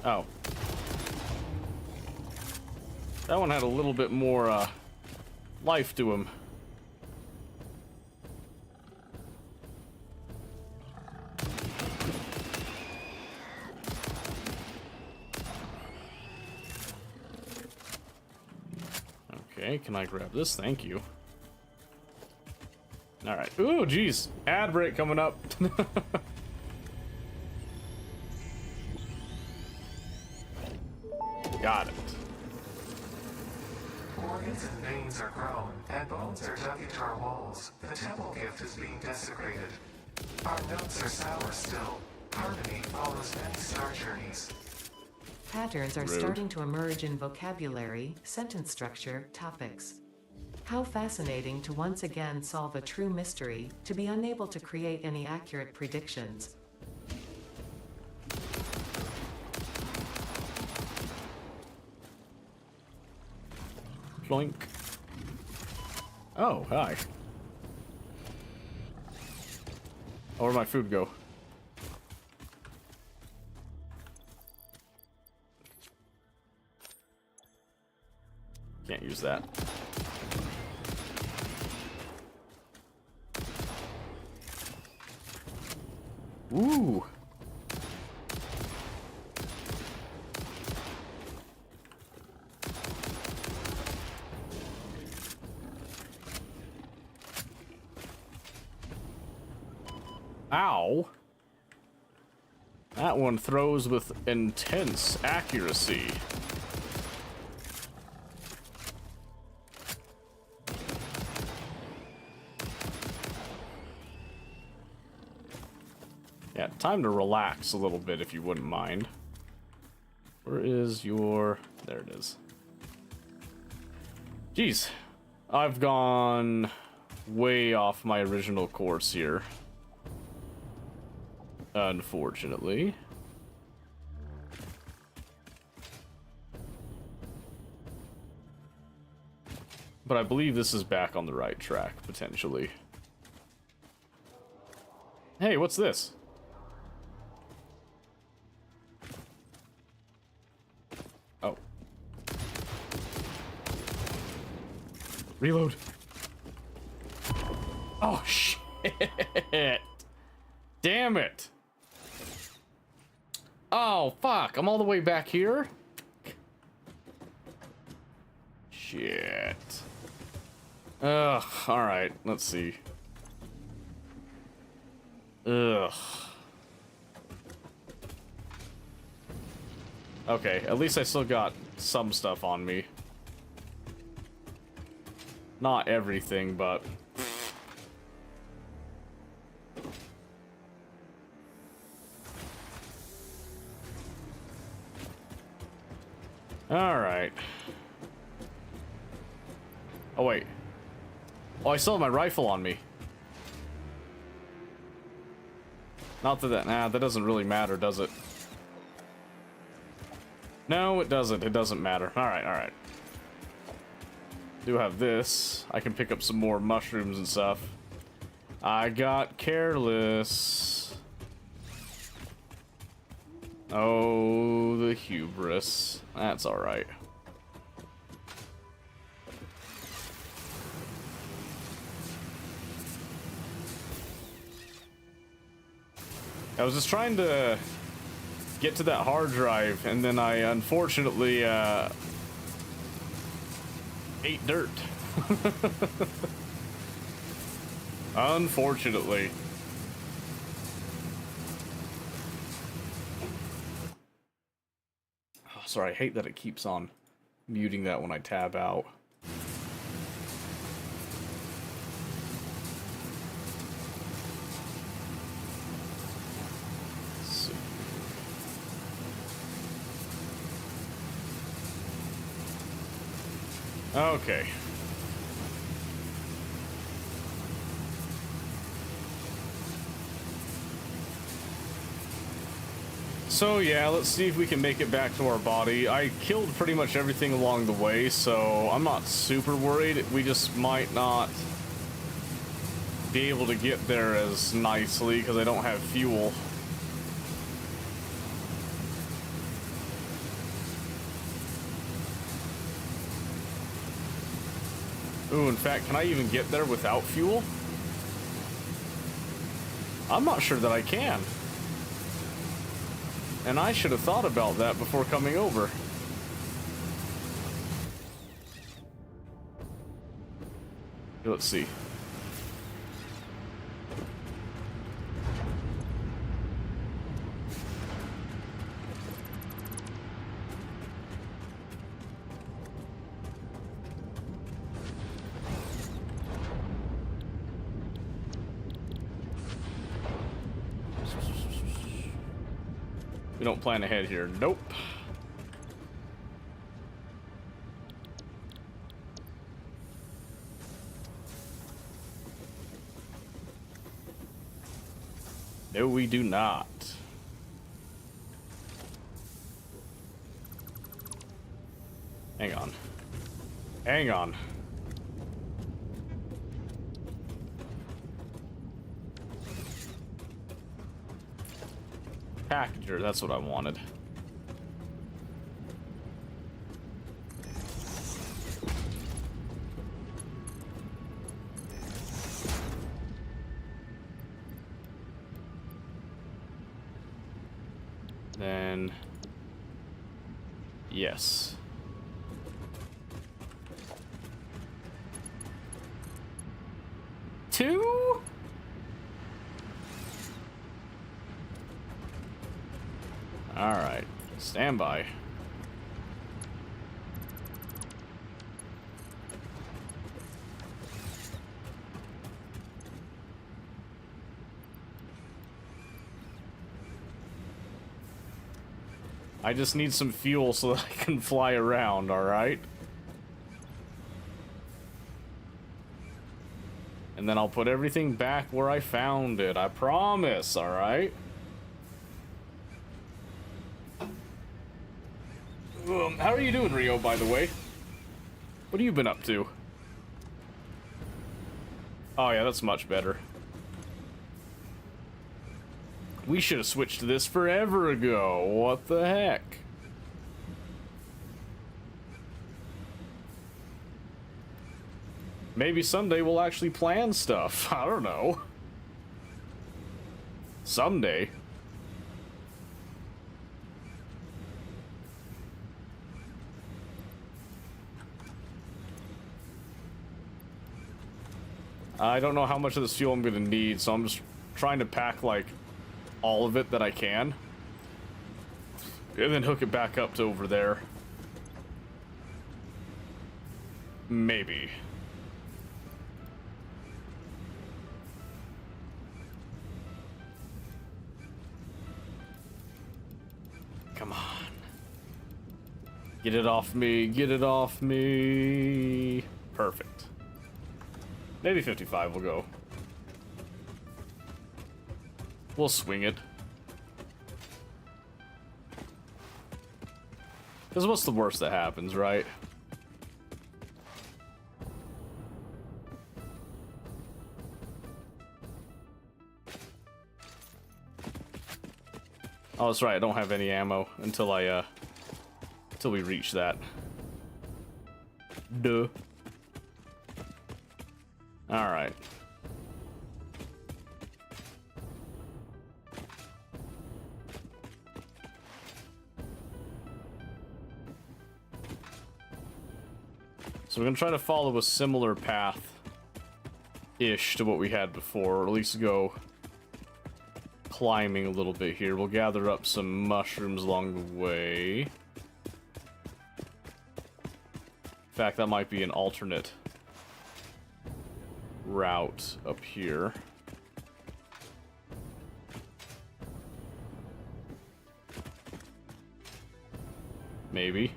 Oh. That one had a little bit more, life to him. Okay, can I grab this? Thank you. Alright. Ooh, jeez. Ad break coming up. Got it. Organs and veins are grown, and bones are dug into our walls. The temple gift is being desecrated. Our notes are sour still. Harmony follows many star journeys. Patterns are Rude. starting to emerge in vocabulary, sentence structure, topics. How fascinating to once again solve a true mystery, to be unable to create any accurate predictions. Ploink. Oh, hi. Oh, where'd my food go? Can't use that. Ooh. Ow. That one throws with intense accuracy. Yeah, time to relax a little bit if you wouldn't mind. Where is your... There it is. Jeez. I've gone way off my original course here. Unfortunately. But I believe this is back on the right track, potentially. Hey, what's this? Oh. Reload. Oh, shit. Damn it. Oh, fuck. I'm all the way back here? Shit. Ugh. Alright, let's see. Ugh. Okay, at least I still got some stuff on me. Not everything, but... Alright. Oh, wait. Oh, I still have my rifle on me. Not that nah, that doesn't really matter, does it? No, it doesn't. It doesn't matter. Alright, alright. Do have this. I can pick up some more mushrooms and stuff. I got careless. Oh, the hubris. That's alright. I was just trying to get to that hard drive, and then I unfortunately ate dirt. Unfortunately. Oh, sorry, I hate that it keeps on muting that when I tab out. Okay. So yeah, let's see if we can make it back to our body. I killed pretty much everything along the way, so I'm not super worried. We just might not be able to get there as nicely because I don't have fuel. Ooh, in fact, can I even get there without fuel? I'm not sure that I can. And I should have thought about that before coming over. Let's see. We don't plan ahead here. Nope. No, we do not. Hang on. Hang on. Packager, that's what I wanted. Then... yes. Two? Alright. Stand by. I just need some fuel so that I can fly around, alright? And then I'll put everything back where I found it. I promise, alright? How are you doing, Rio, by the way? What have you been up to? Oh yeah, that's much better. We should have switched to this forever ago. What the heck? Maybe someday we'll actually plan stuff. I don't know. Someday. I don't know how much of this fuel I'm gonna need, so I'm just trying to pack, like, all of it that I can. And then hook it back up to over there. Maybe. Come on. Get it off me, get it off me. Perfect. Maybe 55 will go. We'll swing it. Because what's the worst that happens, right? Oh, that's right, I don't have any ammo until until we reach that. Duh. Alright. So we're gonna try to follow a similar path-ish to what we had before, or at least go climbing a little bit here. We'll gather up some mushrooms along the way. In fact, that might be an alternate route up here. Maybe.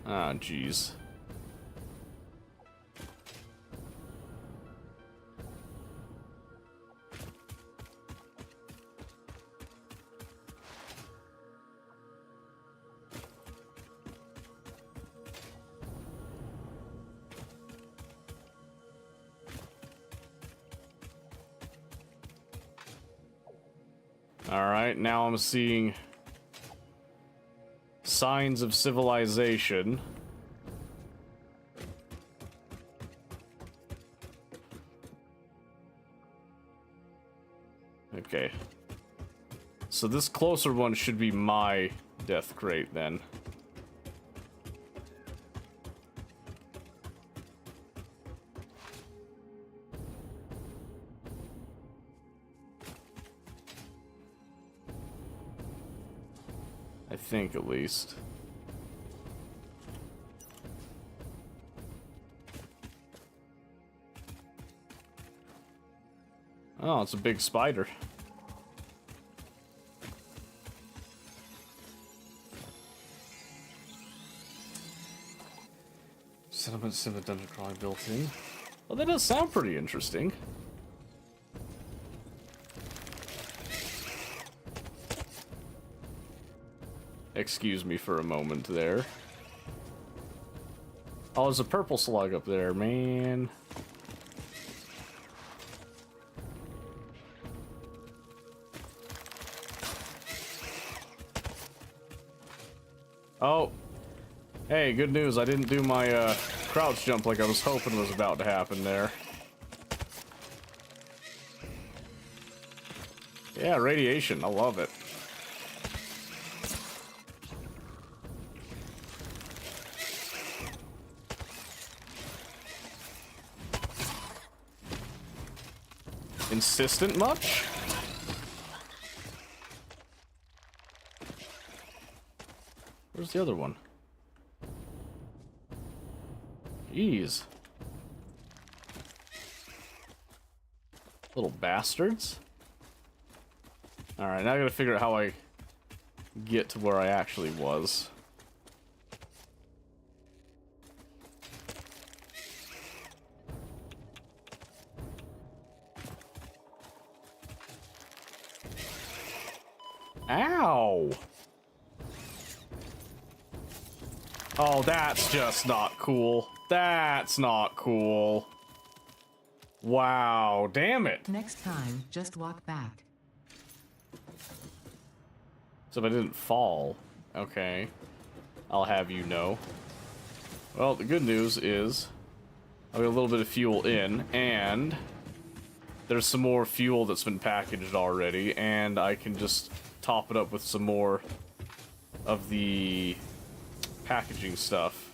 Ah, jeez. Alright, now I'm seeing signs of civilization. Okay. So this closer one should be my death crate then. I think, at least. Oh, it's a big spider. Settlement sim and dungeon crawling built in. Well, that does sound pretty interesting. Excuse me for a moment there. Oh, there's a purple slug up there, man. Oh. Hey, good news. I didn't do my crouch jump like I was hoping was about to happen there. Yeah, radiation. I love it. Insistent much? Where's the other one? Jeez. Little bastards. Alright, now I gotta figure out how I get to where I actually was. Ow! Oh, that's just not cool. That's not cool. Wow, damn it. Next time, just walk back. So if I didn't fall, okay, I'll have you know. Well, the good news is I've got a little bit of fuel in, and there's some more fuel that's been packaged already, and I can just top it up with some more of the packaging stuff.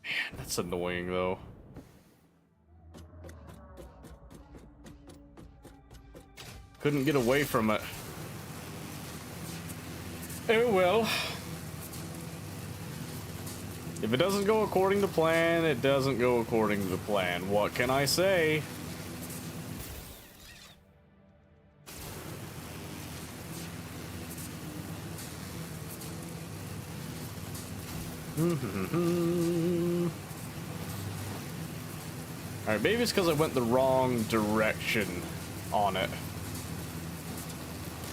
Man, that's annoying, though. Couldn't get away from it. Oh well. If it doesn't go according to plan, it doesn't go according to plan. What can I say? Alright, maybe it's because I went the wrong direction on it.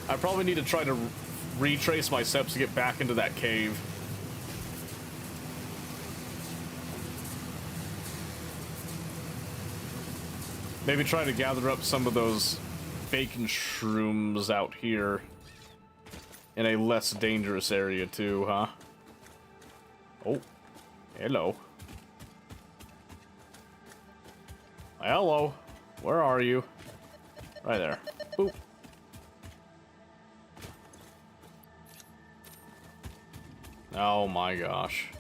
I probably need to try to retrace my steps to get back into that cave. Maybe try to gather up some of those bacon shrooms out here in a less dangerous area too, huh? Oh, hello. Hello, where are you? Right there. Boop. Oh my gosh.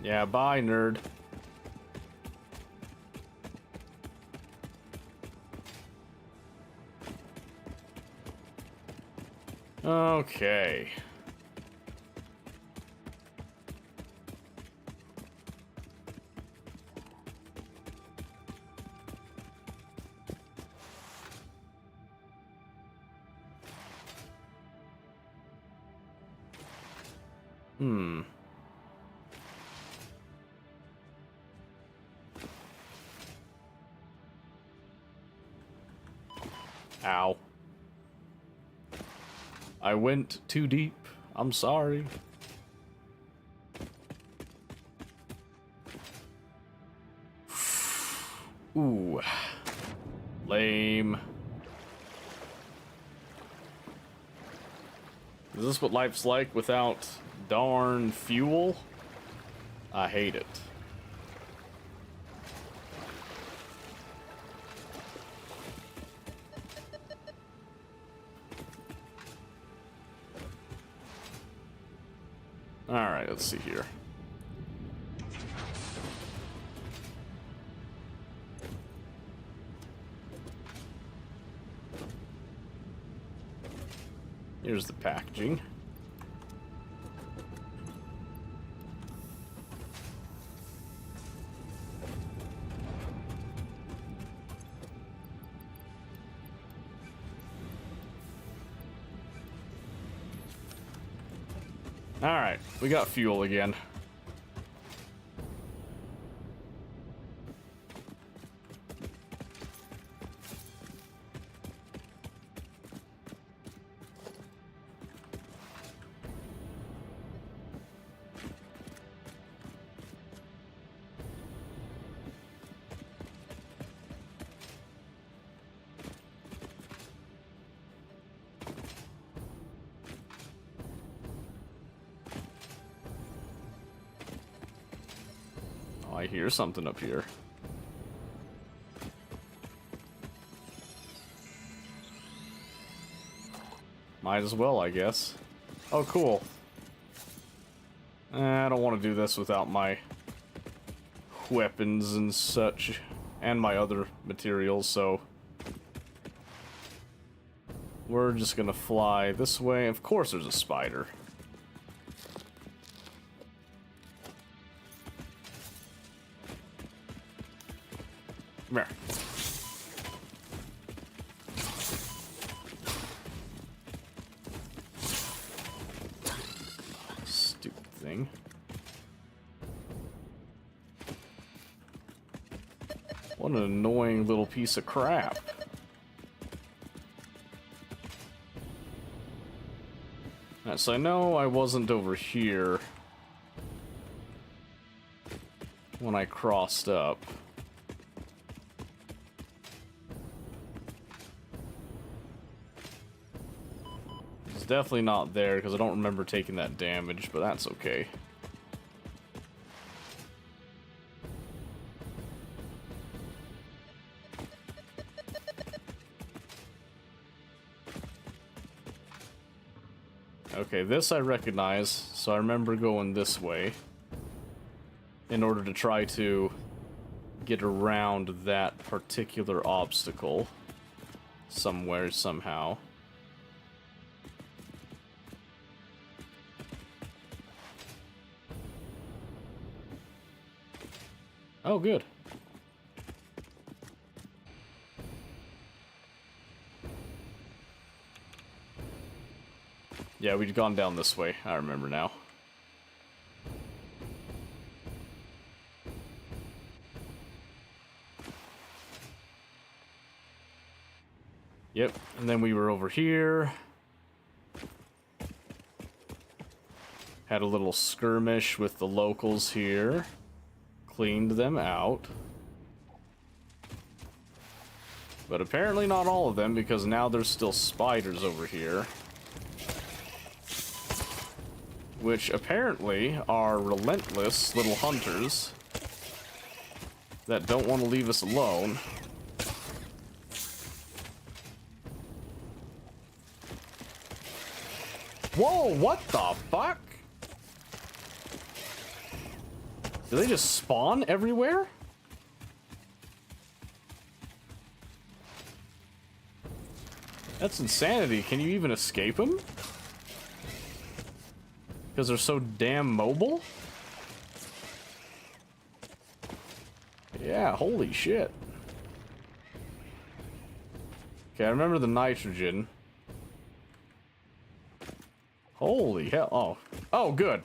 Yeah, bye, nerd. Okay. Ow. I went too deep. I'm sorry. Ooh. Lame. Is this what life's like without darn fuel? I hate it. Alright, let's see here. Here's the packaging. Alright, we got fuel again. I hear something up here. Might as well, I guess. Oh, cool. I don't want to do this without my weapons and such, and my other materials, so we're just gonna fly this way. Of course there's a spider. Come here. Stupid thing. What an annoying little piece of crap. Alright, so I know I wasn't over here when I crossed up. Definitely not there because I don't remember taking that damage, but that's okay. Okay, this I recognize, so I remember going this way in order to try to get around that particular obstacle somewhere, somehow. Oh, good. Yeah, we'd gone down this way. I remember now. Yep, and then we were over here. Had a little skirmish with the locals here. Cleaned them out. But apparently not all of them, because now there's still spiders over here. Which apparently are relentless little hunters that don't want to leave us alone. Whoa, what the fuck? Do they just spawn everywhere? That's insanity. Can you even escape them? Because they're so damn mobile? Yeah, holy shit. Okay, I remember the nitrogen. Holy hell. Oh. Oh, good.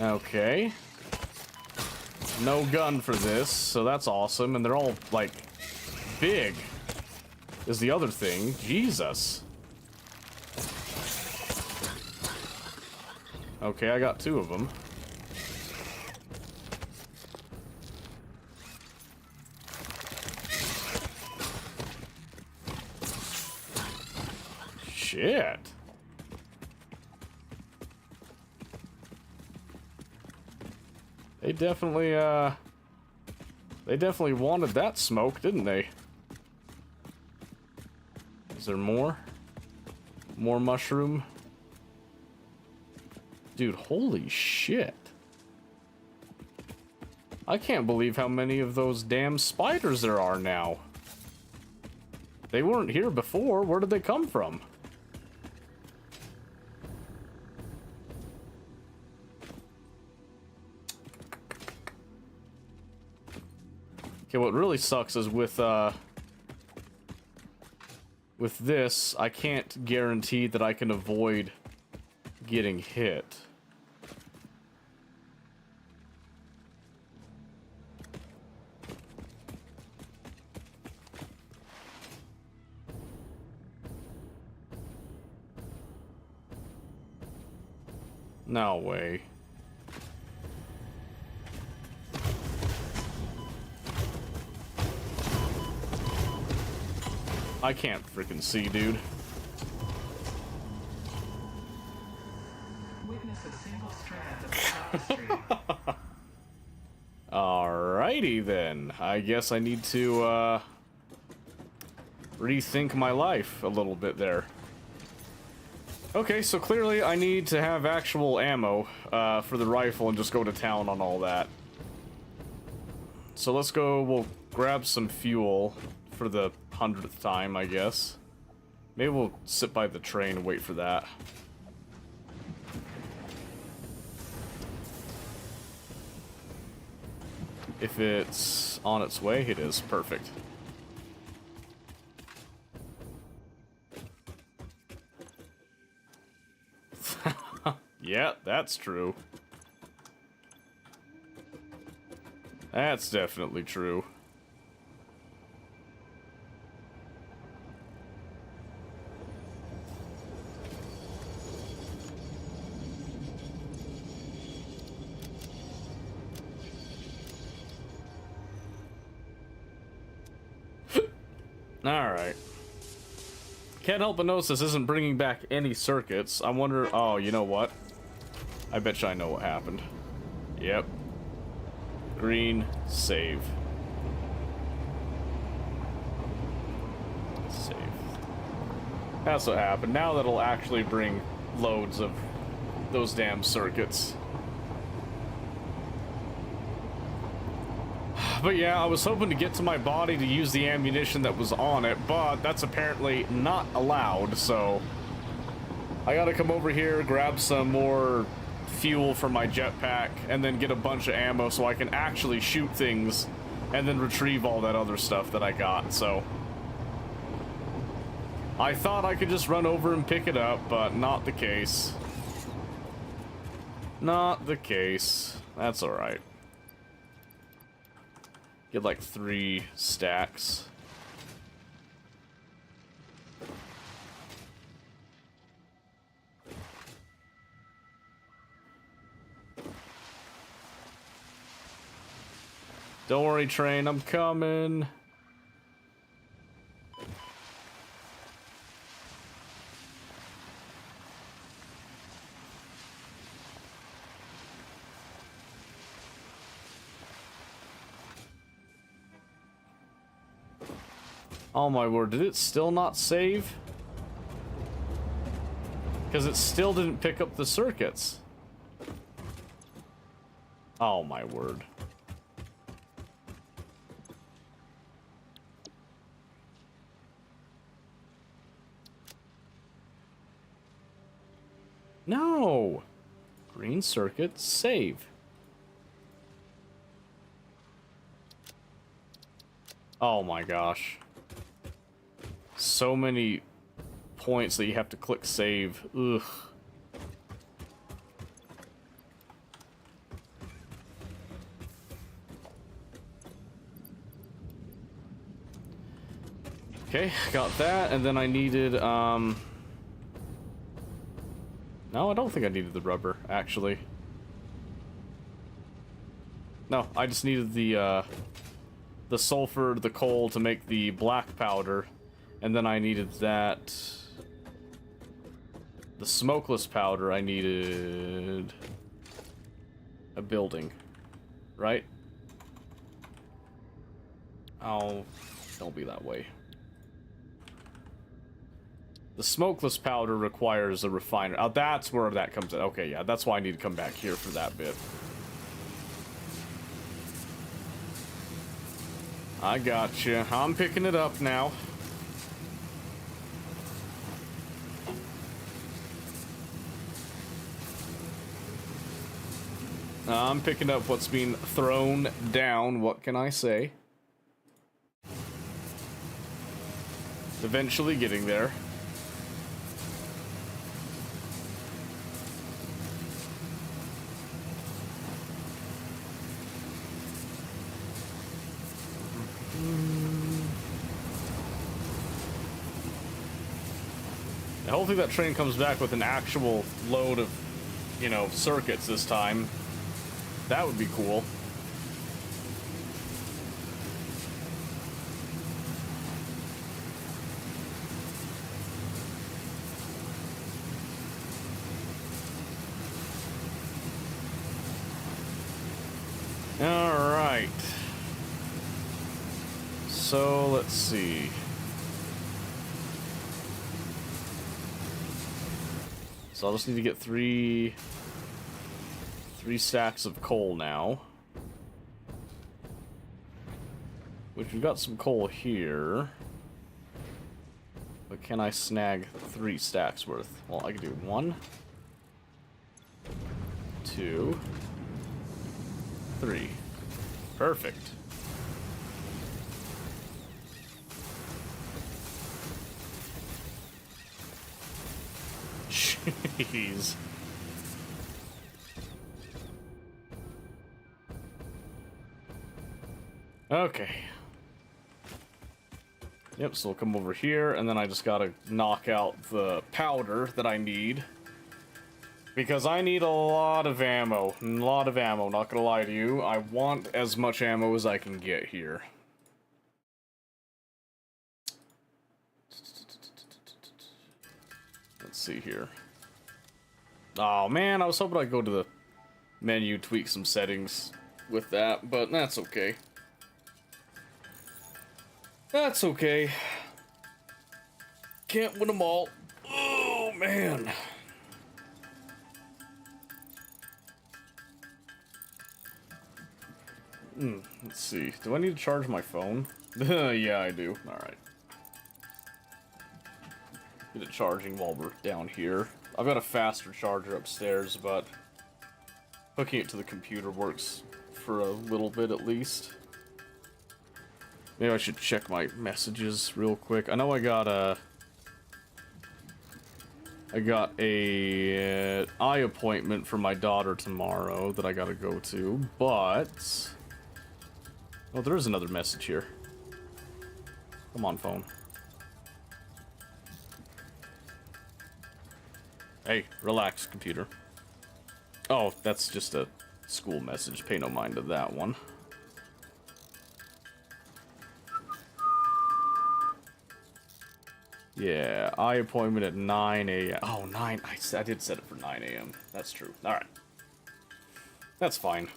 Okay. No gun for this, so that's awesome. And they're all, like, big. Is the other thing. Jesus. Okay, I got 2 of them. Shit. They definitely wanted that smoke, didn't they? Is there more? More mushroom? Dude, holy shit. I can't believe how many of those damn spiders there are now. They weren't here before. Where did they come from? Okay, what really sucks is with this, I can't guarantee that I can avoid getting hit. No way. I can't freaking see, dude. Witness a single strand of tapestry. Alrighty then. I guess I need to rethink my life a little bit there. Okay, so clearly I need to have actual ammo for the rifle and just go to town on all that. So let's go, we'll grab some fuel for the 100th time, I guess. Maybe we'll sit by the train and wait for that. If it's on its way, it is. Perfect. Yeah, that's true. That's definitely true. Alright. Can't help but notice this isn't bringing back any circuits. I wonder... Oh, you know what? I bet you I know what happened. Yep. Green, save. Save. That's what happened. Now that'll actually bring loads of those damn circuits. But yeah, I was hoping to get to my body to use the ammunition that was on it, but that's apparently not allowed, so... I gotta come over here, grab some more fuel for my jetpack, and then get a bunch of ammo so I can actually shoot things, and then retrieve all that other stuff that I got, so... I thought I could just run over and pick it up, but not the case. Not the case. That's alright. Get like 3 stacks. Don't worry, train, I'm coming. Oh my word, did it still not save? Because it still didn't pick up the circuits. Oh my word. No! Green circuit, save. Oh my gosh. So many points that you have to click save. Ugh. Okay, got that, and then I needed, no, I don't think I needed the rubber, actually. No, I just needed the sulfur, the coal to make the black powder. And then I needed that. The smokeless powder, I needed a building, right? Oh, don't be that way. The smokeless powder requires a refiner. Oh, that's where that comes in. Okay, yeah, that's why I need to come back here for that bit. I got you. I'm picking it up now. I'm picking up what's being thrown down. What can I say? Eventually getting there. And hopefully that train comes back with an actual load of, you know, circuits this time. That would be cool. Alright. So, let's see. So I'll just need to get three stacks of coal now. Which we've got some coal here. But can I snag 3 stacks worth? Well, I can do 1, 2, 3. Perfect. Jeez. Okay. Yep, so we'll come over here, and then I just gotta knock out the powder that I need. Because I need a lot of ammo. A lot of ammo, not gonna lie to you. I want as much ammo as I can get here. Let's see here. Oh man, I was hoping I'd go to the menu, tweak some settings with that, but that's okay. That's okay. Can't win them all. Oh man. Let's see. Do I need to charge my phone? Yeah, I do. Alright. Get it charging while we're down here. I've got a faster charger upstairs, but hooking it to the computer works for a little bit at least. Maybe I should check my messages real quick. I know I got a eye appointment for my daughter tomorrow that I gotta go to, but oh, there is another message here. Come on, phone. Hey, relax, computer. Oh, that's just a school message. Pay no mind to that one. Yeah, eye appointment at 9 a.m. Oh, 9. I did set it for 9 a.m. That's true. Alright. That's fine.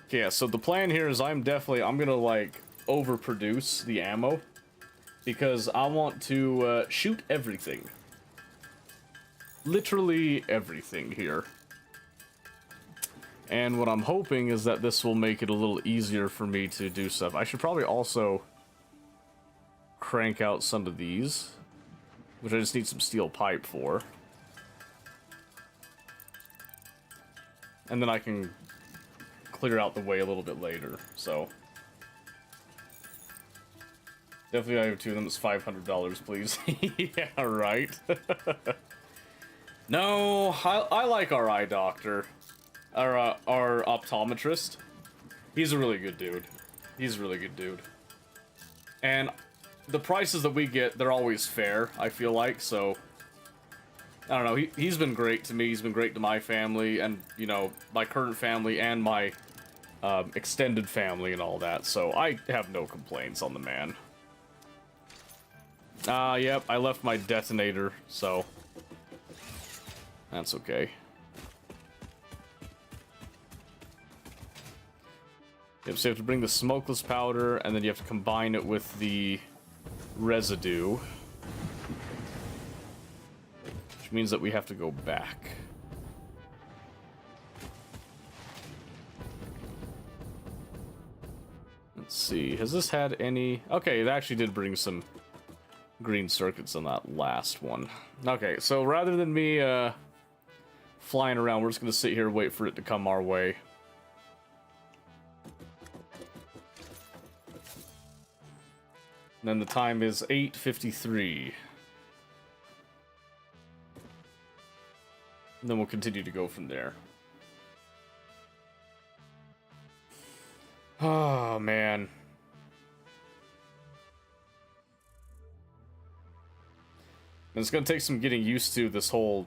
Okay, yeah, so the plan here is I'm gonna, like, overproduce the ammo. Because I want to shoot everything. Literally everything here. And what I'm hoping is that this will make it a little easier for me to do stuff. I should probably also crank out some of these, which I just need some steel pipe for. And then I can clear out the way a little bit later, so. Definitely I have 2 of them, it's $500, please. Yeah, right. No, I like our eye doctor. Our optometrist. He's a really good dude. He's a really good dude. And the prices that we get, they're always fair, I feel like, so. I don't know, he's been great to me, he's been great to my family, and, you know, my current family, and my extended family and all that, so I have no complaints on the man. Yep, I left my detonator, so. That's okay. Yep, so you have to bring the smokeless powder, and then you have to combine it with the residue. Which means that we have to go back. Let's see, has this had any... Okay, it actually did bring some green circuits on that last one. Okay, so rather than me, flying around. We're just gonna sit here and wait for it to come our way. And then the time is 8:53. And then we'll continue to go from there. Oh, man. And it's gonna take some getting used to this whole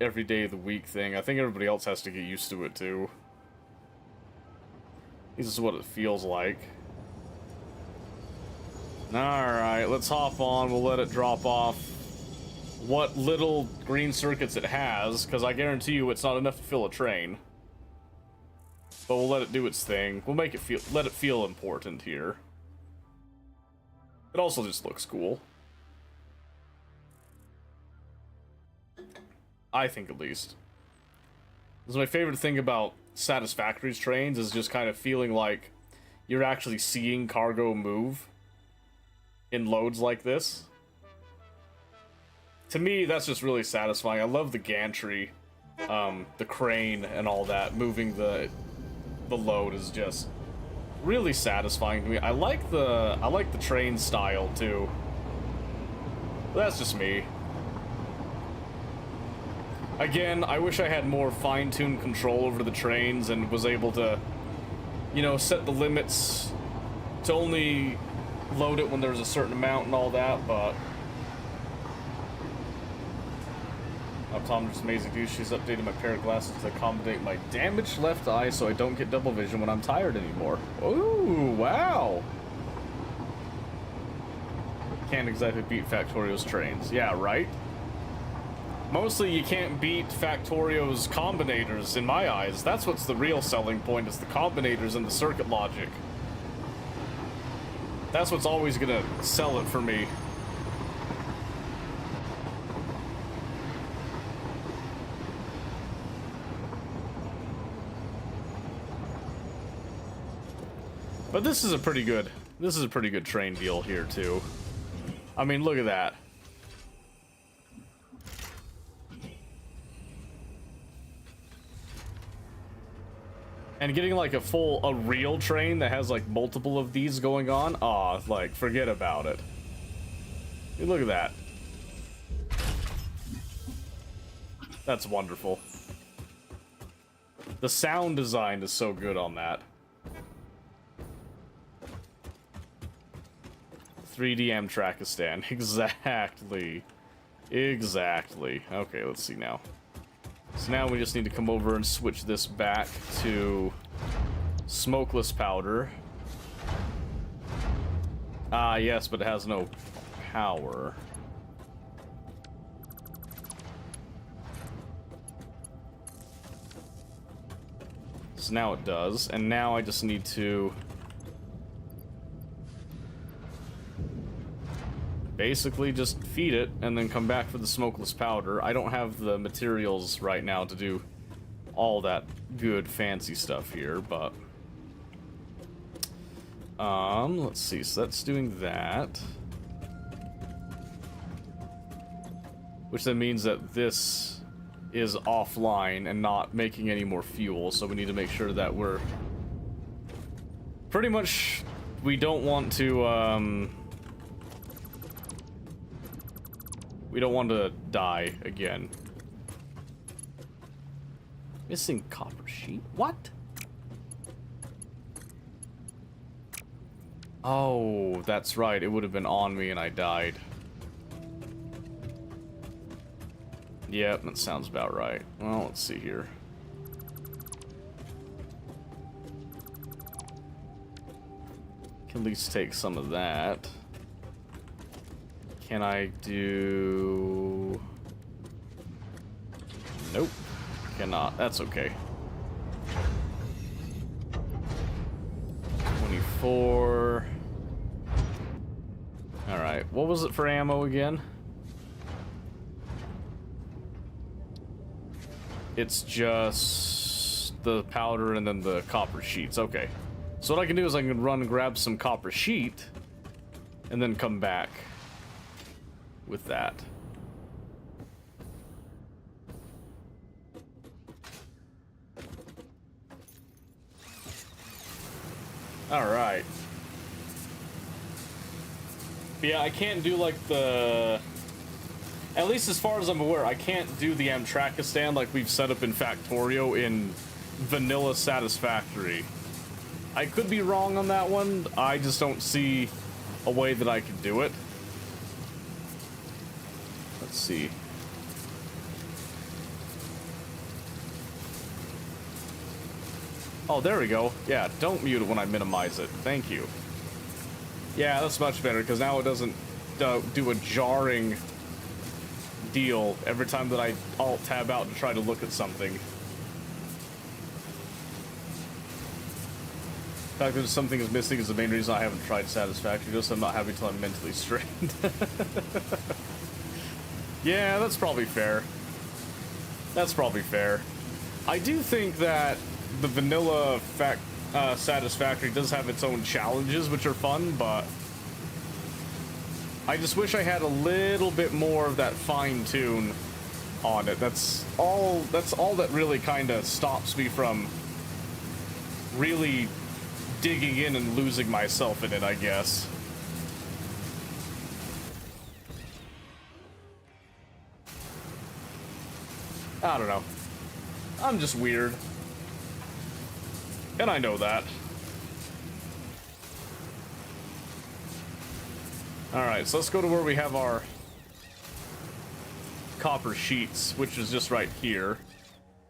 every day of the week thing. I think everybody else has to get used to it too. This is what it feels like. Alright, let's hop on. We'll let it drop off what little green circuits it has, because I guarantee you it's not enough to fill a train. But we'll let it do its thing. We'll make it let it feel important here. It also just looks cool. I think, at least. This is my favorite thing about Satisfactory's trains, is just kind of feeling like you're actually seeing cargo move in loads like this. To me, that's just really satisfying. I love the gantry, the crane and all that. Moving the load is just really satisfying to me. I like the train style too. But that's just me. Again, I wish I had more fine-tuned control over the trains and was able to, you know, set the limits to only load it when there's a certain amount and all that, but... Optometrist amazing dude, she's updated my pair of glasses to accommodate my damaged left eye so I don't get double vision when I'm tired anymore. Ooh, wow! Can't exactly beat Factorio's trains. Yeah, right? Mostly you can't beat Factorio's combinators, in my eyes. That's what's the real selling point, is the combinators and the circuit logic. That's what's always gonna sell it for me. But this is a pretty good train deal here too. I mean, look at that. And getting like a real train that has like multiple of these going on, like forget about it. Hey, look at that. That's wonderful. The sound design is so good on that. 3D Amtrakistan. Exactly. Exactly. Okay, let's see now. So now we just need to come over and switch this back to smokeless powder. Ah, yes, but it has no power. So now it does, and now I just need to basically just feed it and then come back for the smokeless powder. I don't have the materials right now to do all that good fancy stuff here, but let's see. So that's doing that, which then means that this is offline and not making any more fuel, so we need to make sure that we're pretty much, we don't want to die again. Missing copper sheet? What? Oh, that's right. It would have been on me and I died. Yep, that sounds about right. Well, let's see here. Can at least take some of that. Can I do... Nope. Cannot. That's okay. 24. Alright, what was it for ammo again? It's just the powder and then the copper sheets. Okay. So what I can do is I can run and grab some copper sheet and then come back with that. Alright. Yeah, I can't do like the... At least as far as I'm aware, I can't do the Amtrakistan like we've set up in Factorio in vanilla Satisfactory. I could be wrong on that one. I just don't see a way that I can do it. Let's see. Oh, there we go. Yeah, don't mute it when I minimize it. Thank you. Yeah, that's much better, because now it doesn't do a jarring deal every time that I alt-tab out to try to look at something. The fact that something is missing is the main reason I haven't tried Satisfactory, just I'm not happy until I'm mentally strained. Yeah, that's probably fair. That's probably fair. I do think that the vanilla Satisfactory does have its own challenges, which are fun, but I just wish I had a little bit more of that fine-tune on it. That's all that really kind of stops me from really digging in and losing myself in it, I guess. I don't know. I'm just weird. And I know that. Alright, so let's go to where we have our copper sheets, which is just right here.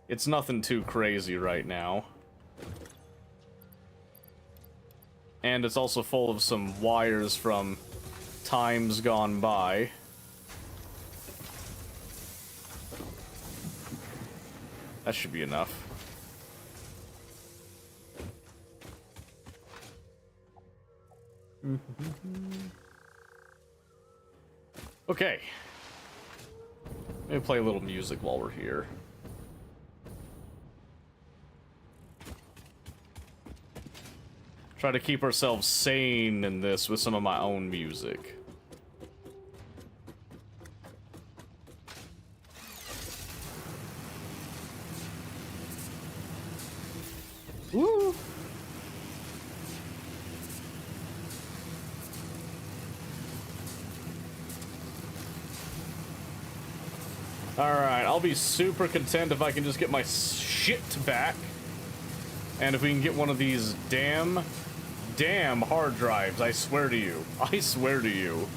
It's nothing too crazy right now. And it's also full of some wires from times gone by. That should be enough. Okay. Maybe play a little music while we're here. Try to keep ourselves sane in this with some of my own music. Woo! Alright, I'll be super content if I can just get my shit back. And if we can get one of these damn hard drives, I swear to you. I swear to you.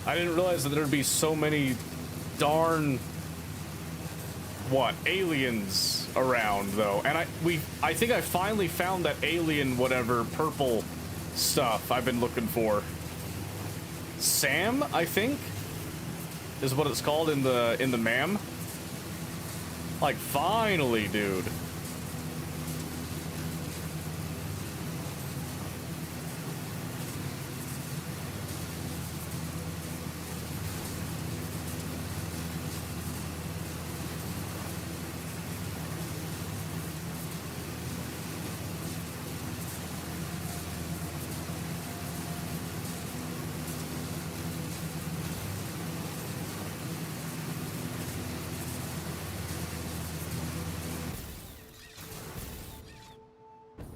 I didn't realize that there'd be so many darn... aliens around, though. And I think I finally found that alien whatever purple stuff I've been looking for. Sam, I think, is what it's called in the MAM. Like, finally, dude.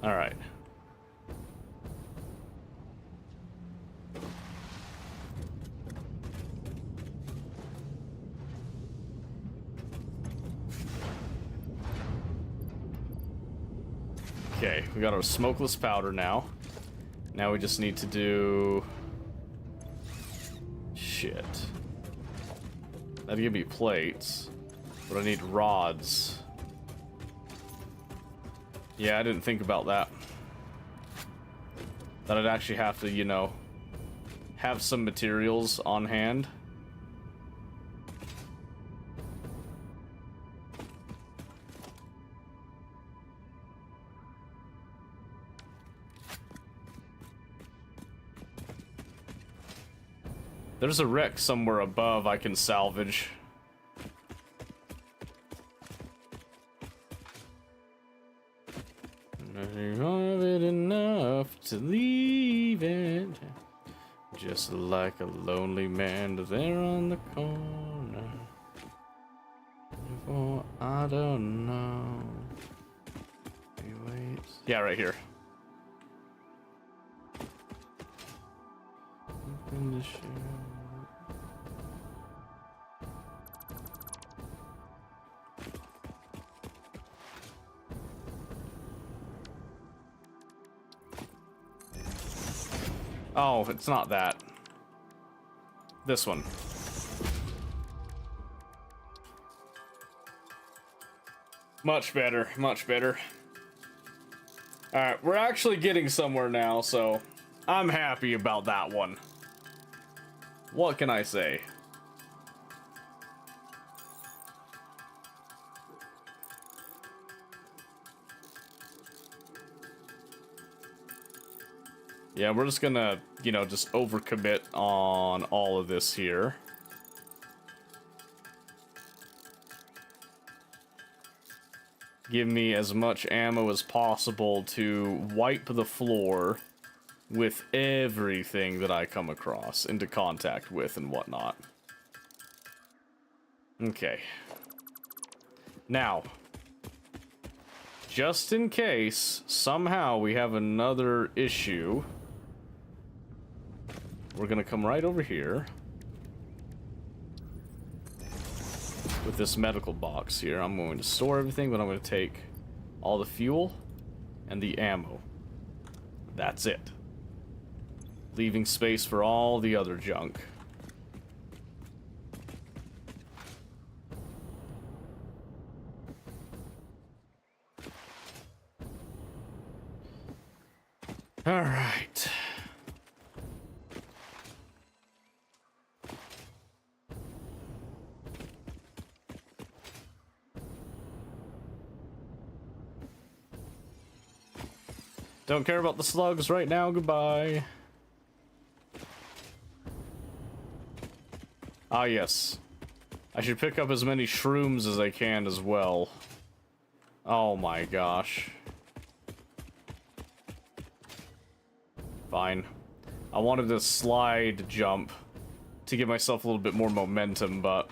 All right. Okay, we got our smokeless powder now. Now we just need to do... Shit. That'd give me plates, but I need rods. Yeah, I didn't think about that. That I'd actually have to, you know, have some materials on hand. There's a wreck somewhere above I can salvage. Love it enough to leave it, just like a lonely man there on the corner. Oh, I don't know. Wait. Yeah, right here. Open the shoe. Oh, it's not that. This one. Much better, much better. Alright, we're actually getting somewhere now, so I'm happy about that one. What can I say? Yeah, we're just gonna, you know, just overcommit on all of this here. Give me as much ammo as possible to wipe the floor with everything that I come across into contact with and whatnot. Okay. Now, just in case somehow we have another issue, we're gonna come right over here with this medical box here. I'm going to store everything, but I'm going to take all the fuel and the ammo. That's it. Leaving space for all the other junk. All right. Don't care about the slugs right now, goodbye. Ah, yes. I should pick up as many shrooms as I can as well. Oh my gosh. Fine. I wanted to slide jump to give myself a little bit more momentum, but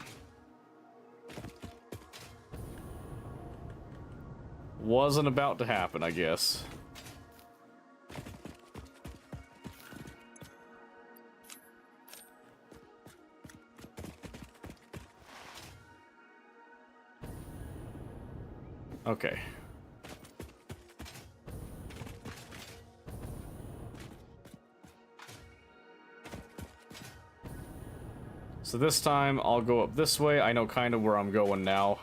wasn't about to happen, I guess. Okay. So this time I'll go up this way. I know kind of where I'm going now.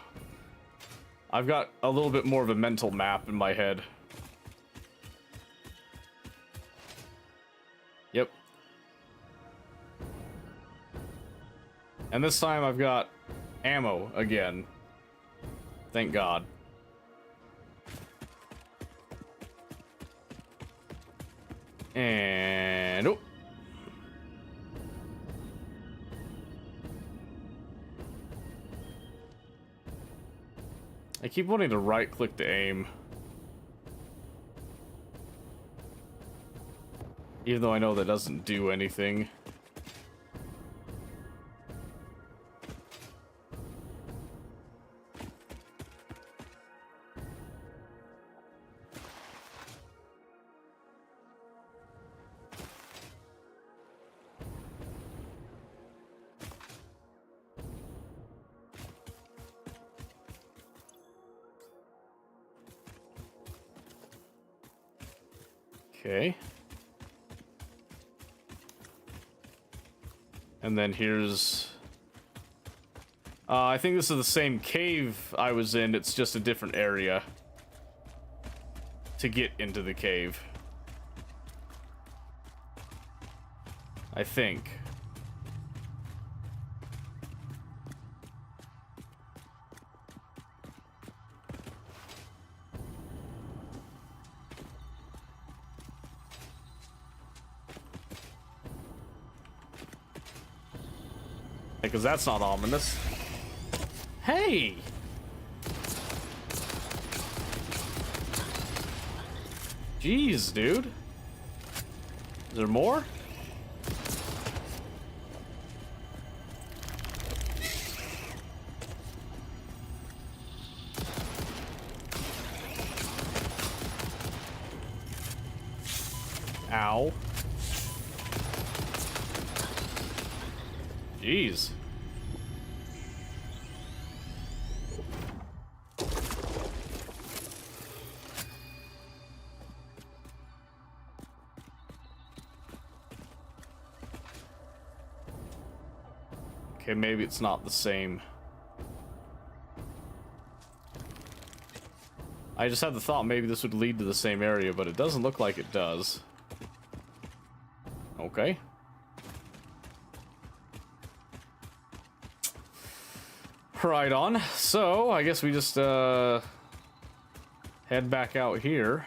I've got a little bit more of a mental map in my head. Yep. And this time I've got ammo again. Thank God. And oh. I keep wanting to right click to aim. Even though I know that doesn't do anything. Okay. And then here's... I think this is the same cave I was in, it's just a different area to get into the cave. I think. Because that's not ominous. Hey! Jeez, dude. Is there more? Ow. Jeez. Okay, maybe it's not the same. I just had the thought maybe this would lead to the same area, but it doesn't look like it does. Okay. Right on. So, I guess we just, head back out here.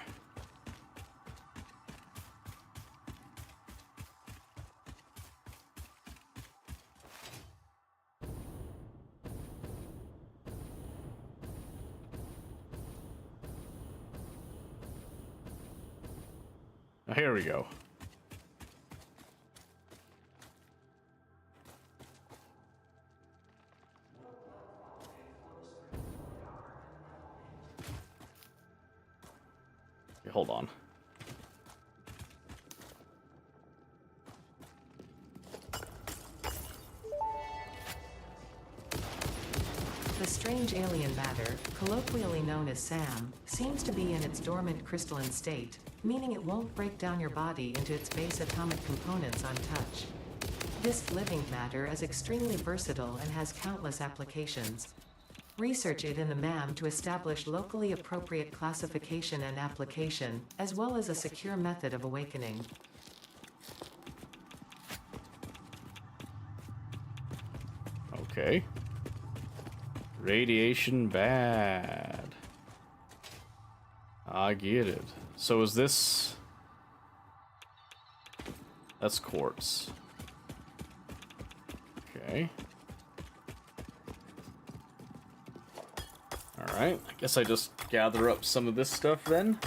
Here we go. Okay, hold on. The strange alien matter, colloquially known as SAM, seems to be in its dormant crystalline state, meaning it won't break down your body into its base atomic components on touch. This living matter is extremely versatile and has countless applications. Research it in the MAM to establish locally appropriate classification and application, as well as a secure method of awakening. Okay. Radiation bad. I get it. So is this... That's quartz. Okay. Alright, I guess I just gather up some of this stuff then.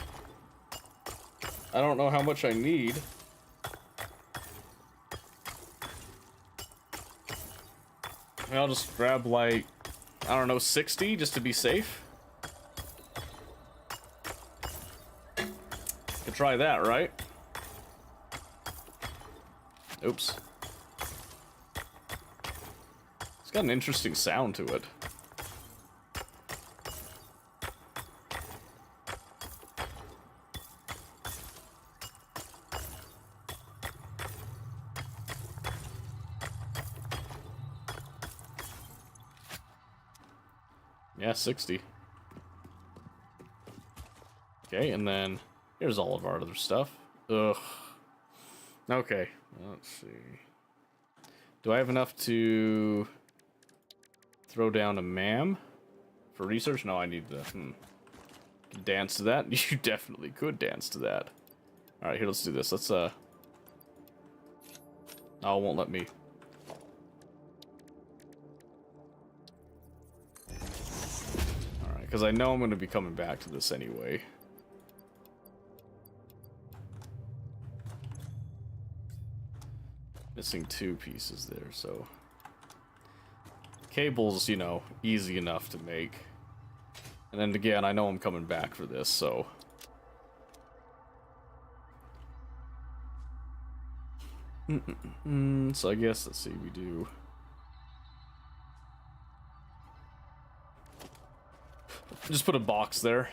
I don't know how much I need. I'll just grab like, I don't know, 60 just to be safe. Could try that, right? Oops. It's got an interesting sound to it. Yeah, 60. Okay, and then here's all of our other stuff. Ugh. Okay, let's see. Do I have enough to throw down a MAM for research? No, I need the... Dance to that? You definitely could dance to that. Alright, here, let's do this. Let's, Oh, it won't let me. Alright, because I know I'm going to be coming back to this anyway. Missing 2 pieces there, so... Cable's, you know, easy enough to make. And then again, I know I'm coming back for this, so... So I guess, let's see, we do... Just put a box there.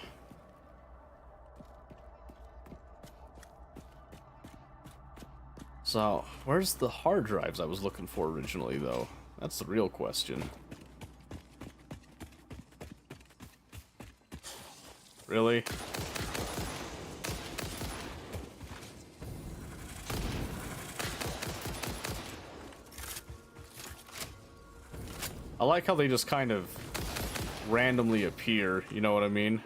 So, where's the hard drives I was looking for originally, though? That's the real question. Really? I like how they just kind of randomly appear, you know what I mean?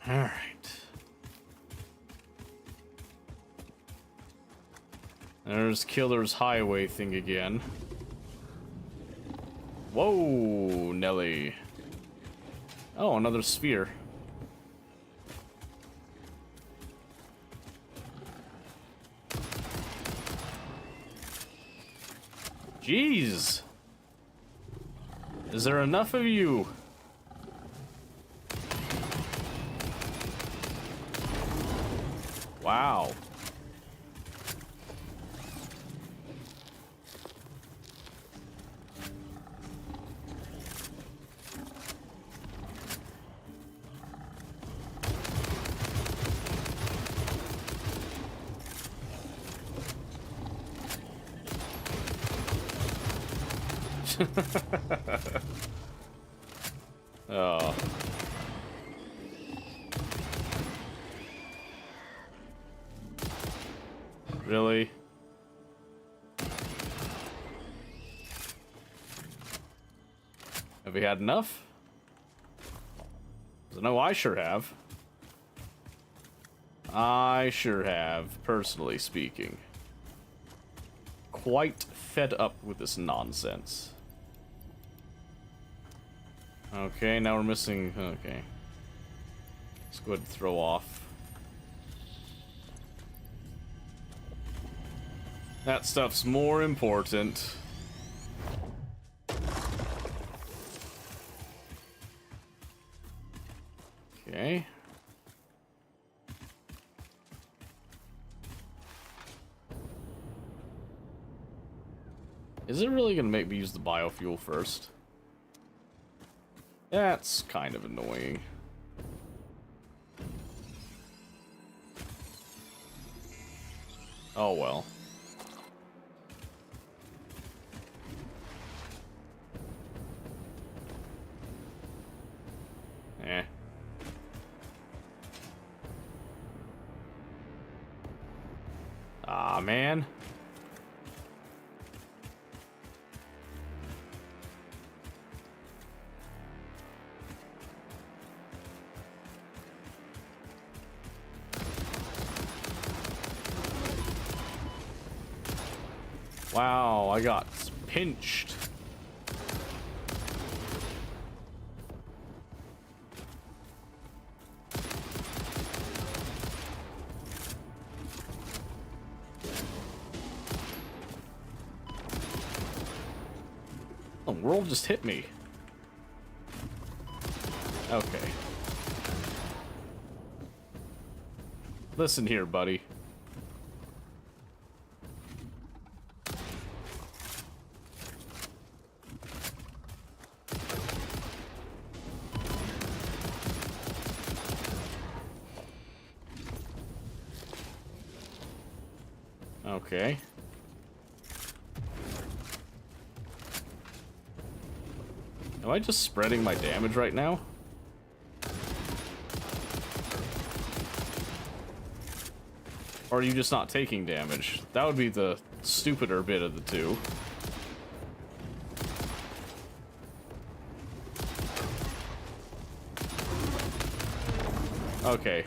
Alright. There's Killer's Highway thing again. Whoa, Nelly. Oh, another sphere. Jeez. Is there enough of you? Wow. Oh. Really? Have we had enough? 'Cause I know I sure have. I sure have, personally speaking. Quite fed up with this nonsense. Okay, now we're missing... Okay. Let's go ahead and throw off. That stuff's more important. Okay. Is it really gonna make me use the biofuel first? That's kind of annoying. Oh well. Eh. Ah, man. Wow, I got pinched. The world just hit me. Okay. Listen here, buddy. Okay. Am I just spreading my damage right now? Or are you just not taking damage? That would be the stupider bit of the two. Okay.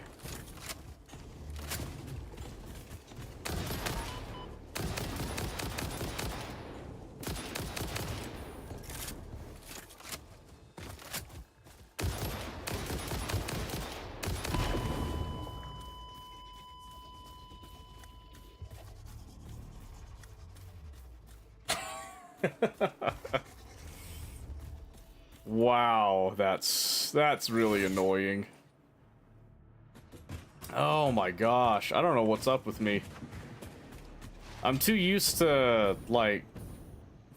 Wow, that's really annoying. Oh my gosh, I don't know what's up with me. I'm too used to, like,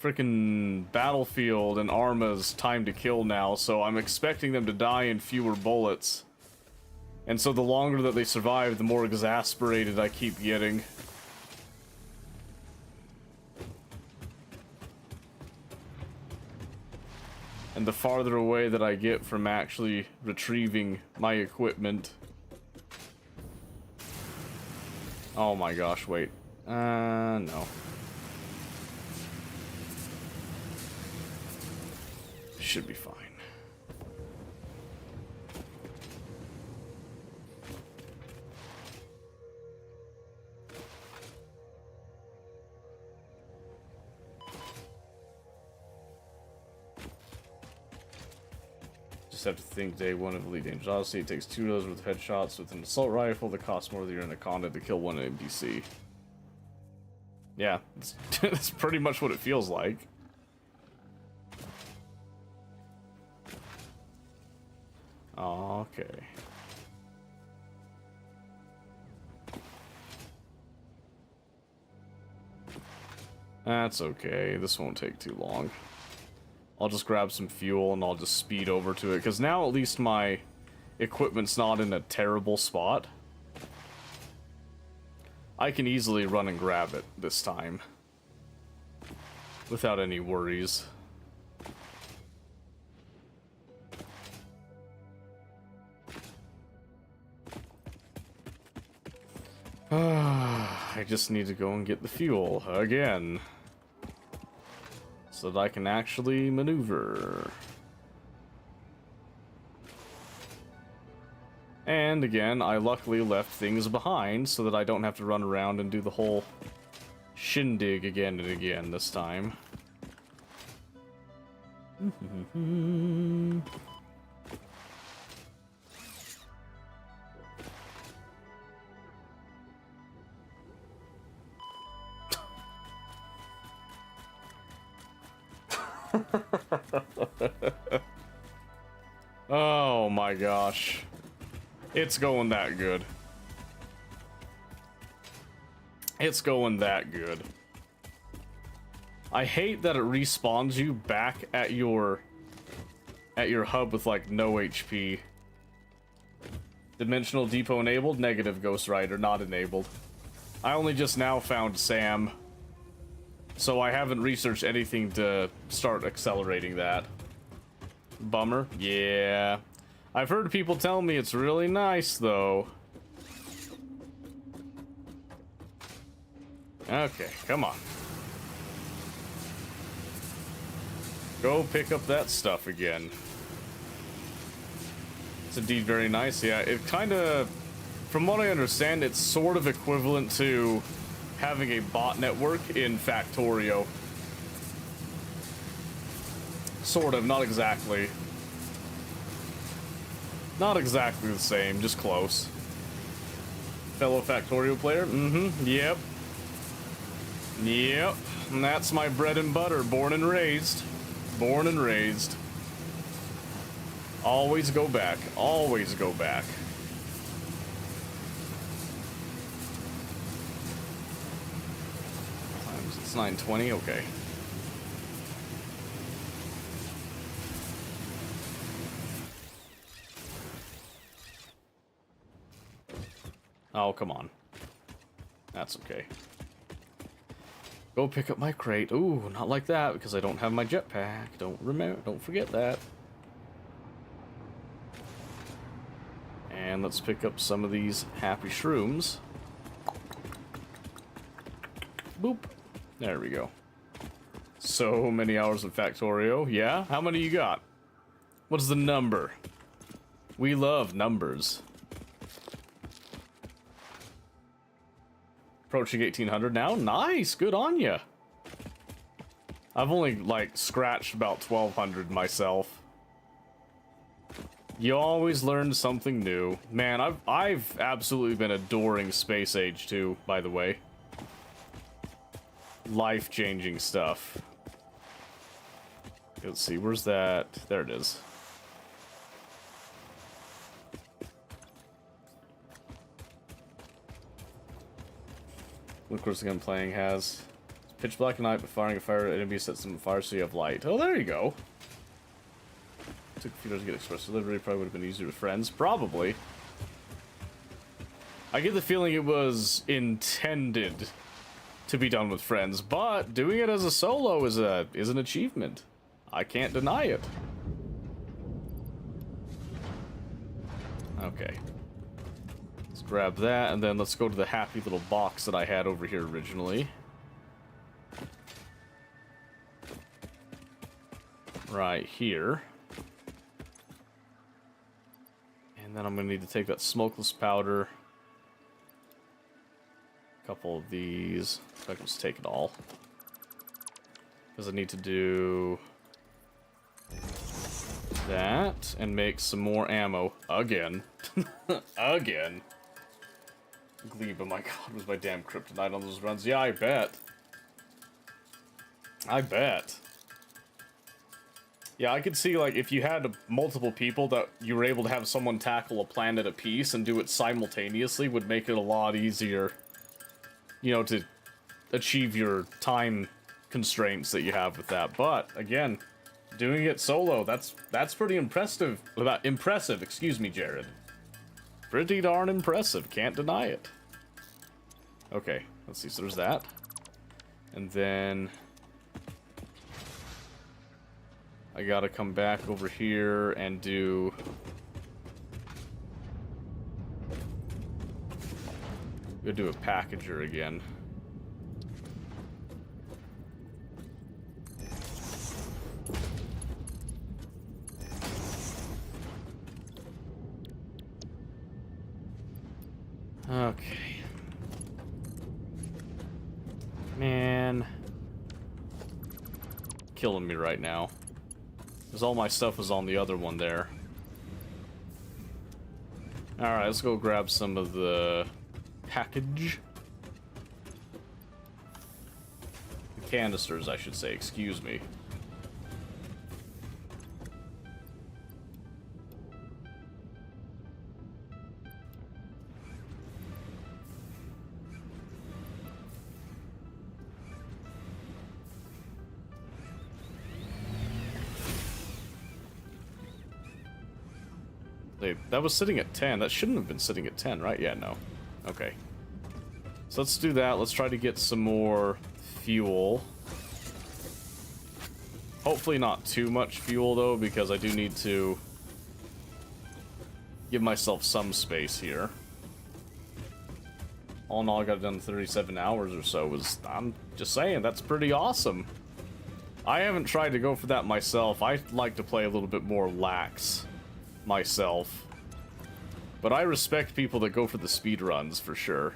freaking Battlefield and Arma's time to kill now, so I'm expecting them to die in fewer bullets. And so the longer that they survive, the more exasperated I keep getting. And the farther away that I get from actually retrieving my equipment. Oh my gosh, wait. No. Should be fine. just have to think day one of Elite Dangerous Odyssey. It takes 2 of those with headshots with an assault rifle that costs more than your Anaconda to kill one NPC. Yeah, that's pretty much what it feels like. Okay. That's okay. This won't take too long. I'll just grab some fuel and I'll just speed over to it, because now at least my equipment's not in a terrible spot. I can easily run and grab it this time without any worries. I just need to go and get the fuel again so that I can actually maneuver. And again, I luckily left things behind so that I don't have to run around and do the whole shindig again and again this time. Oh my gosh. It's going that good. It's going that good. I hate that it respawns you back at your hub with like no HP. Dimensional Depot enabled? Negative, Ghost Rider, not enabled. I only just now found Sam, so I haven't researched anything to start accelerating that. Bummer. Yeah. I've heard people tell me it's really nice, though. Okay, come on. Go pick up that stuff again. It's indeed very nice. Yeah, it kind of, from what I understand, it's sort of equivalent to having a bot network in Factorio. Sort of, not exactly. Not exactly the same, just close. Fellow Factorio player? Mm-hmm, yep. Yep, and that's my bread and butter, born and raised. Born and raised. Always go back, always go back. It's 9:20, okay. Oh, come on. That's okay. Go pick up my crate. Ooh, not like that, because I don't have my jetpack. Don't forget that. And let's pick up some of these happy shrooms. Boop. There we go. So many hours of Factorio. Yeah? How many you got? What is the number? We love numbers. Approaching 1800 now. Nice, good on ya. I've only like scratched about 1200 myself. You always learn something new, man. I've absolutely been adoring Space Age 2, by the way. Life-changing stuff. Let's see, where's that? There it is. What course the gun playing has. It's pitch black at night, but firing a fire at enemy sets them on fire so you have light. Oh, there you go. Took a few days to get express delivery. Probably would have been easier with friends. Probably. I get the feeling it was intended to be done with friends, but doing it as a solo is an achievement. I can't deny it. Okay. Let's grab that, and then let's go to the happy little box that I had over here originally. Right here. And then I'm going to need to take that smokeless powder. A couple of these. If I can just take it all. Because I need to do that and make some more ammo again. Again. Glebe, oh my god, was my damn kryptonite on those runs? Yeah, I bet. I bet. Yeah, I could see, like, if you had multiple people that you were able to have someone tackle a planet apiece and do it simultaneously would make it a lot easier, you know, to achieve your time constraints that you have with that. But, again, doing it solo, that's pretty impressive. Impressive, excuse me, Jared. Pretty darn impressive, can't deny it. Okay, let's see, so there's that. And then I gotta come back over here and do... Go do a packager again. Okay. Man. Killing me right now. Because all my stuff was on the other one there. Alright, let's go grab some of the package. The canisters, I should say, excuse me. That was sitting at 10. That shouldn't have been sitting at 10, right? Yeah, no. Okay. So let's do that. Let's try to get some more fuel. Hopefully not too much fuel, though, because I do need to give myself some space here. All in all, I got done 37 hours or so. I'm just saying, that's pretty awesome. I haven't tried to go for that myself. I like to play a little bit more lax myself. But I respect people that go for the speed runs for sure.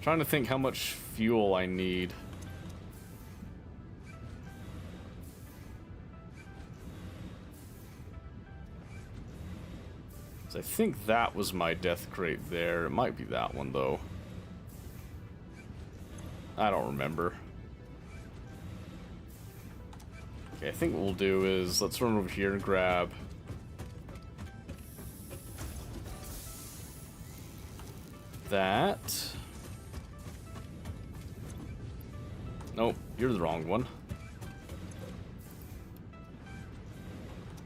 Trying to think how much fuel I need. So I think that was my death crate there. It might be that one though. I don't remember. Okay, I think what we'll do is let's run over here and grab that. Nope, you're the wrong one.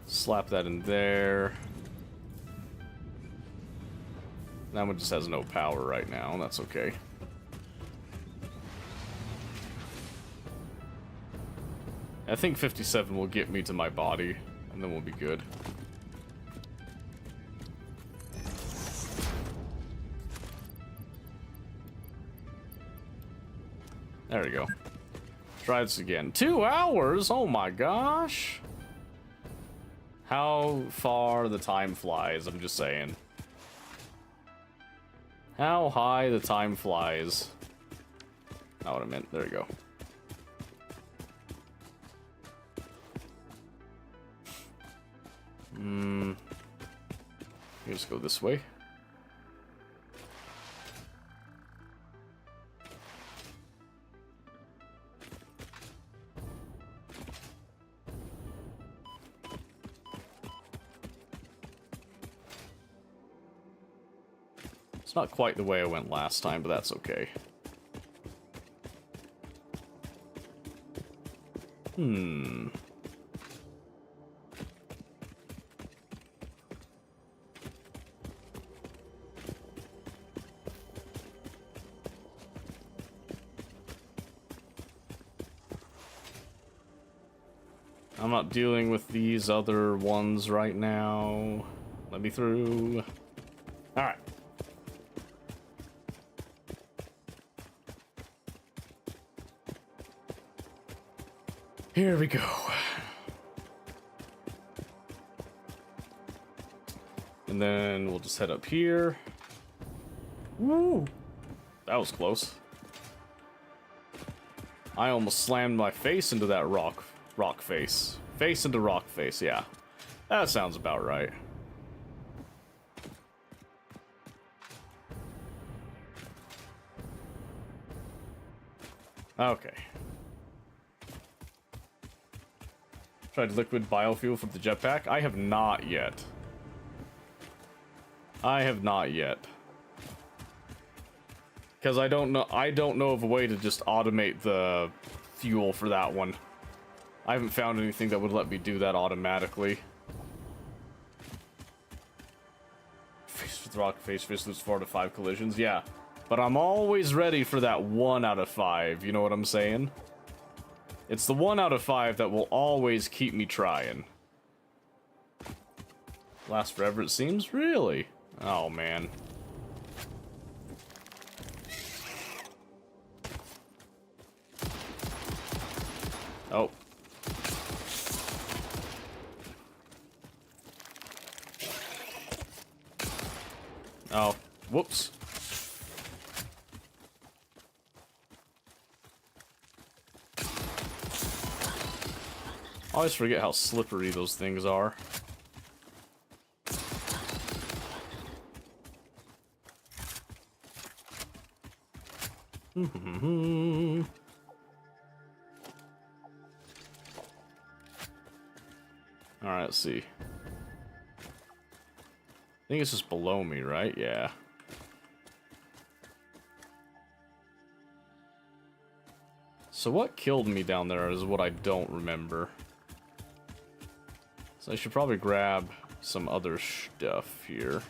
Slap that in there. That one just has no power right now, that's okay. I think 57 will get me to my body, and then we'll be good. There we go. Try this again. 2 hours? Oh my gosh! How far the time flies, I'm just saying. How high the time flies. Not what I meant. There we go. Let's go this way. It's not quite the way I went last time, but that's okay. I'm not dealing with these other ones right now. Let me through. Alright. Here we go. And then we'll just head up here. Woo! That was close. I almost slammed my face into that rock face. Face into rock face, yeah. That sounds about right. Okay. Tried liquid biofuel from the jetpack? I have not yet. I have not yet. Because I don't know of a way to just automate the fuel for that one. I haven't found anything that would let me do that automatically. Face with rock, face fist lose 4 to 5 collisions, yeah. But I'm always ready for that 1 out of 5, you know what I'm saying? It's the 1 out of 5 that will always keep me trying. Last forever it seems? Really? Oh man. Oh. Oh, whoops. I always forget how slippery those things are. Alright, let's see. I think it's just below me, right? Yeah. So what killed me down there is what I don't remember. So I should probably grab some other stuff here.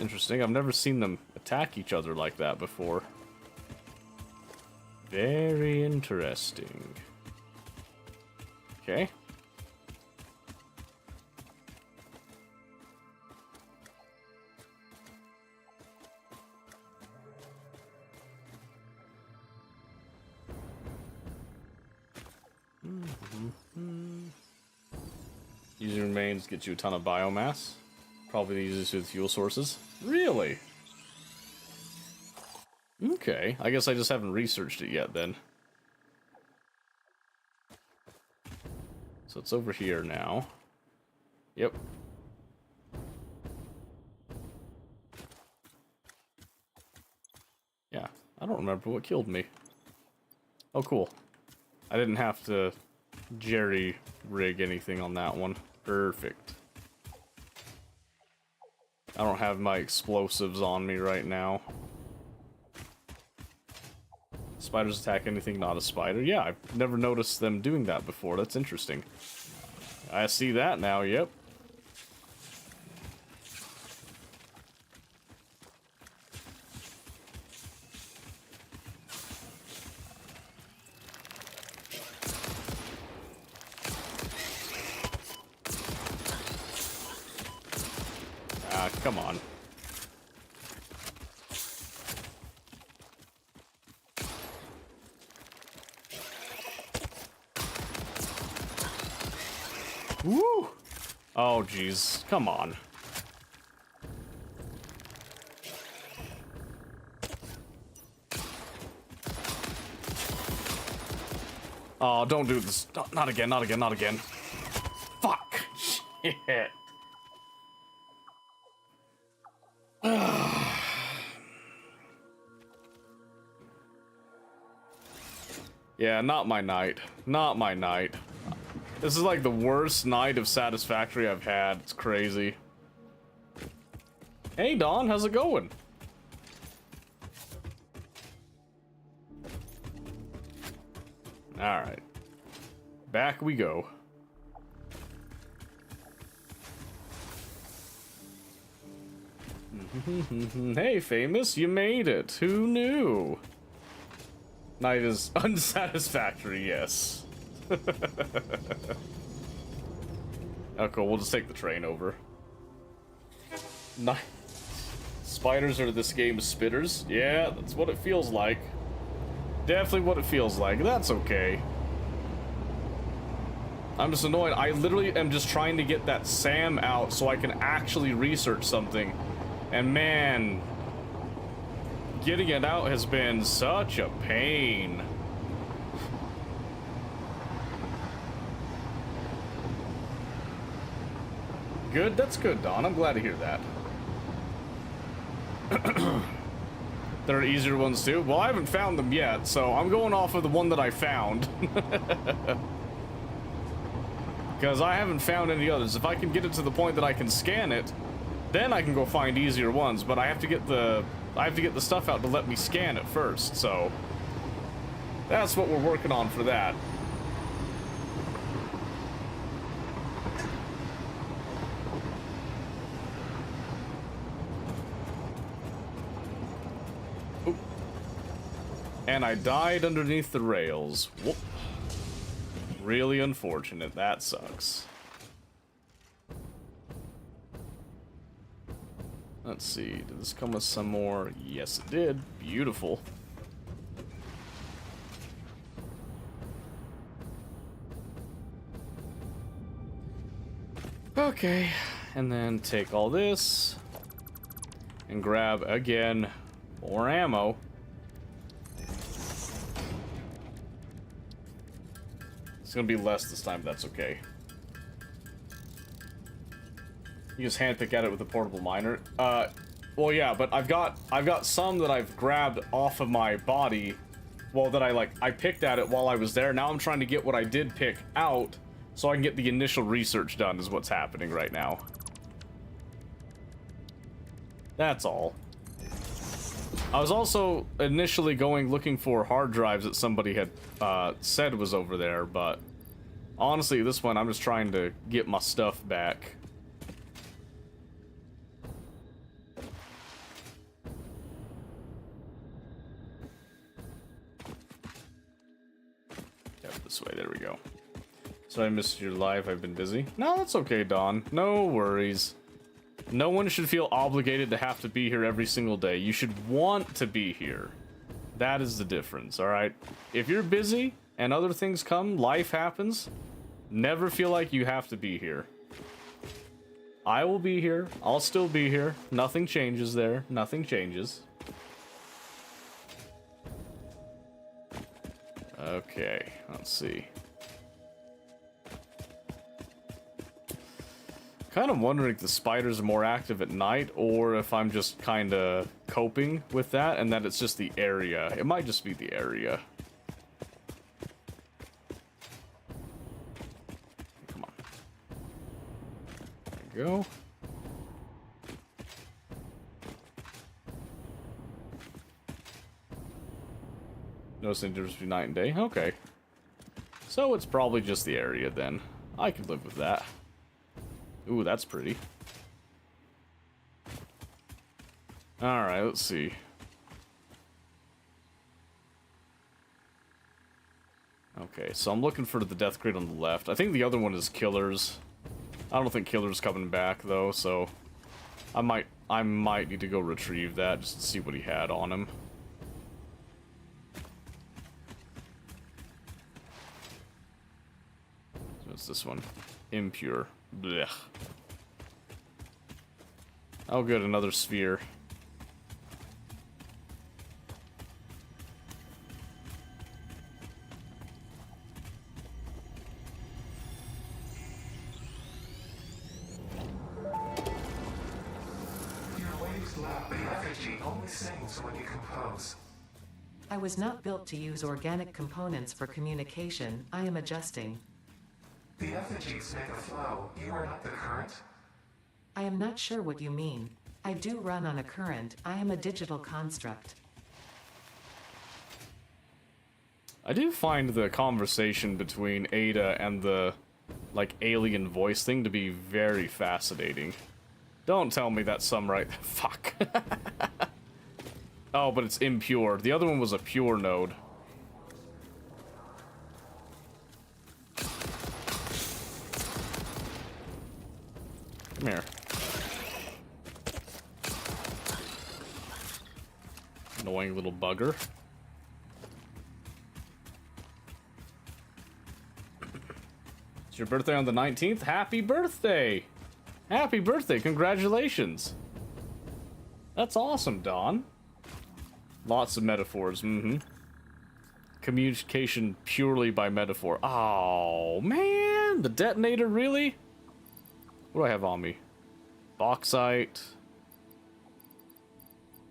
Interesting. I've never seen them attack each other like that before. Very interesting. Okay. Using remains gets you a ton of biomass. Probably the easiest with fuel sources. Really? Okay, I guess I just haven't researched it yet then. So it's over here now. Yep. Yeah, I don't remember what killed me. Oh, cool. I didn't have to jerry-rig anything on that one. Perfect. I don't have my explosives on me right now. Spiders attack anything not a spider? Yeah, I've never noticed them doing that before. That's interesting. I see that now, yep. Ah, come on. Woo! Oh, jeez. Come on. Oh, don't do this. Not again, not again, not again. Fuck. Shit. Yeah, not my night. Not my night. This is like the worst night of Satisfactory I've had. It's crazy. Hey, Dawn, how's it going? Alright. Back we go. Hey, Famous, you made it. Who knew? Night is unsatisfactory, yes. Oh, cool. We'll just take the train over. Ni Spiders are this game's spitters. Yeah, that's what it feels like. Definitely what it feels like. That's okay. I'm just annoyed. I literally am just trying to get that SAM out so I can actually research something. And man, getting it out has been such a pain. Good, that's good, Don. I'm glad to hear that. There are easier ones too. Well, I haven't found them yet, so I'm going off of the one that I found. Because I haven't found any others. If I can get it to the point that I can scan it, then I can go find easier ones. But I have to get the stuff out to let me scan it first. So that's what we're working on for that. Oop. And I died underneath the rails. Whoop. Really unfortunate. That sucks. Let's see. Did this come with some more? Yes, it did. Beautiful. Okay. And then take all this and grab, again, more ammo. It's gonna be less this time, but that's okay. You just handpick at it with a portable miner. Well, yeah, but I've got some that I've grabbed off of my body. Well, that I picked at it while I was there. Now I'm trying to get what I did pick out so I can get the initial research done is what's happening right now. That's all. I was also initially looking for hard drives that somebody had said was over there, but honestly, this one, I'm just trying to get my stuff back. Yep, this way, there we go. So I missed your live, I've been busy. No, that's okay, Dawn. No worries. No one should feel obligated to have to be here every single day. You should want to be here. That is the difference, alright? If you're busy and other things come, life happens, never feel like you have to be here. I will be here. I'll still be here. Nothing changes there. Nothing changes. Okay, let's see. Kind of wondering if the spiders are more active at night or if I'm just kind of coping with that and that it's just the area. It might just be the area. Come on. There we go. Noticing the difference between night and day? Okay. So it's probably just the area then. I can live with that. Ooh, that's pretty. Alright, let's see. Okay, so I'm looking for the death crate on the left. I think the other one is Killer's. I don't think Killer's coming back, though, so I might need to go retrieve that just to see what he had on him. So it's this one. Impure. Blech. Oh good, another sphere. Your waves lack the effigy only sings when you compose. I was not built to use organic components for communication. I am adjusting. The effigies make a flow. You are not the current. I am not sure what you mean. I do run on a current. I am a digital construct. I do find the conversation between Ada and the, like, alien voice thing to be very fascinating. Don't tell me that's some right... Fuck. Oh, but it's impure. The other one was a pure node. Come here. annoying little bugger. It's your birthday on the 19th? Happy birthday! Happy birthday, congratulations! That's awesome, Dawn. Lots of metaphors, Communication purely by metaphor. Oh, man! The detonator, really? What do I have on me? Bauxite.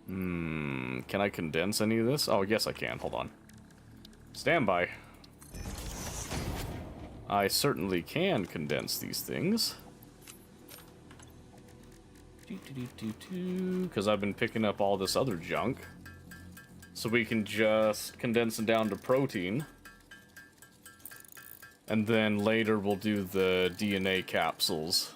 Can I condense any of this? Oh, yes I can. Hold on. Stand by. I certainly can condense these things. Because I've been picking up all this other junk. So we can just condense it down to protein. And then later we'll do the DNA capsules.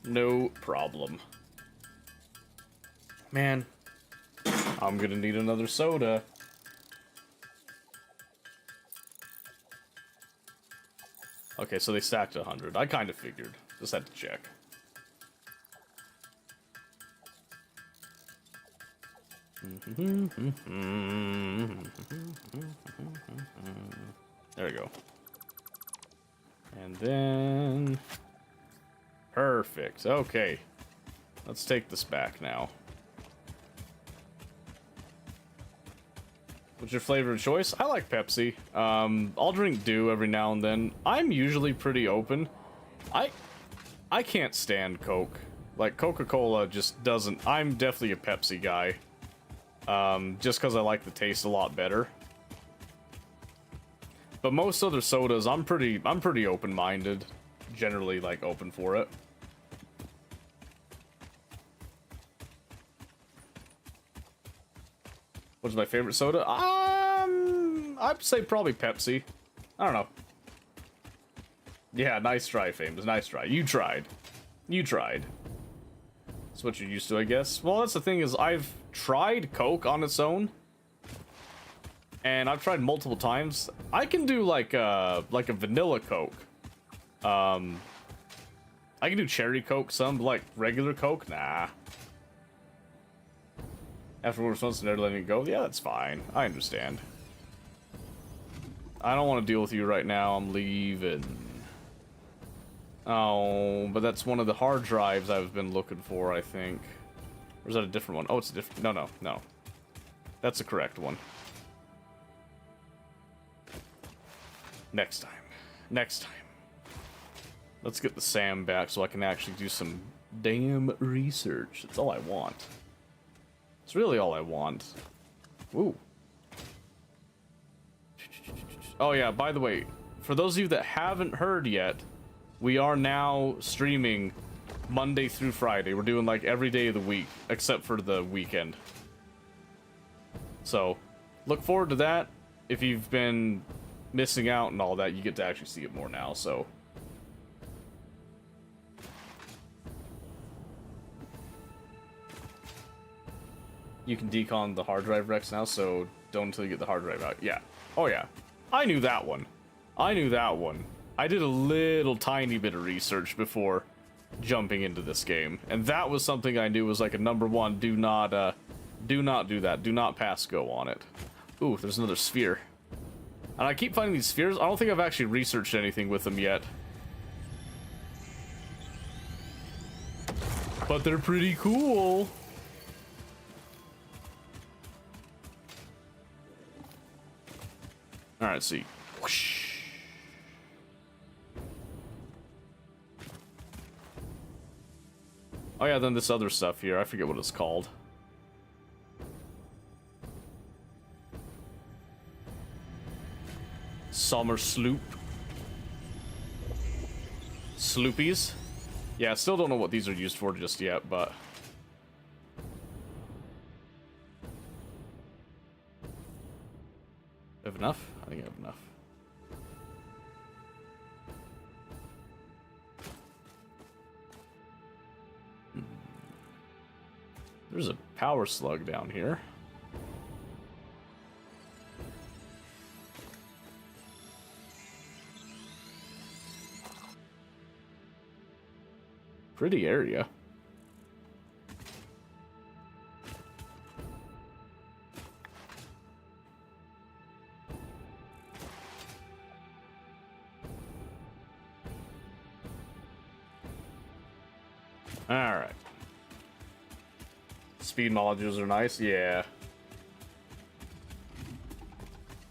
No problem. Man, I'm gonna need another soda. Okay, so they stacked 100. I kind of figured. Just had to check. There we go. And then... Perfect. Okay. Let's take this back now. What's your flavor of choice? I like Pepsi. I'll drink Dew every now and then. I'm usually pretty open. I can't stand Coke. Like, Coca-Cola just doesn't... I'm definitely a Pepsi guy. Just because I like the taste a lot better. But most other sodas, I'm pretty open-minded. Generally, like, open for it. What's my favorite soda? I'd say probably Pepsi. I don't know. Yeah, nice try, Famous. Nice try. You tried. You tried. That's what you're used to, I guess. Well, that's the thing is, I've tried Coke on its own. And I've tried multiple times. I can do like a vanilla Coke. I can do cherry Coke some, but like regular Coke, nah. After we're supposed to never letting it go, yeah, that's fine. I understand. I don't want to deal with you right now. I'm leaving. Oh, but that's one of the hard drives I've been looking for, I think. Or is that a different one? Oh, it's a different... No. That's the correct one. Next time. Next time. Let's get the SAM back so I can actually do some damn research. That's all I want. It's really all I want. Ooh. Oh yeah, by the way, for those of you that haven't heard yet, we are now streaming Monday through Friday. We're doing like every day of the week, except for the weekend. So, look forward to that. If you've been missing out and all that, you get to actually see it more now, so... You can decon the hard drive Rex now, so don't until you get the hard drive out. Yeah. Oh, yeah. I knew that one. I knew that one. I did a little tiny bit of research before jumping into this game. And that was something I knew was like a #1. Do not do that. Do not pass go on it. Ooh, there's another sphere. And I keep finding these spheres. I don't think I've actually researched anything with them yet. But they're pretty cool. Alright, see. Whoosh. Oh yeah, then this other stuff here. I forget what it's called. Summer sloop. Sloopies. Yeah, I still don't know what these are used for just yet, but... Have enough? I think I have enough. There's a power slug down here. Pretty area. Alright. Speed modules are nice, yeah.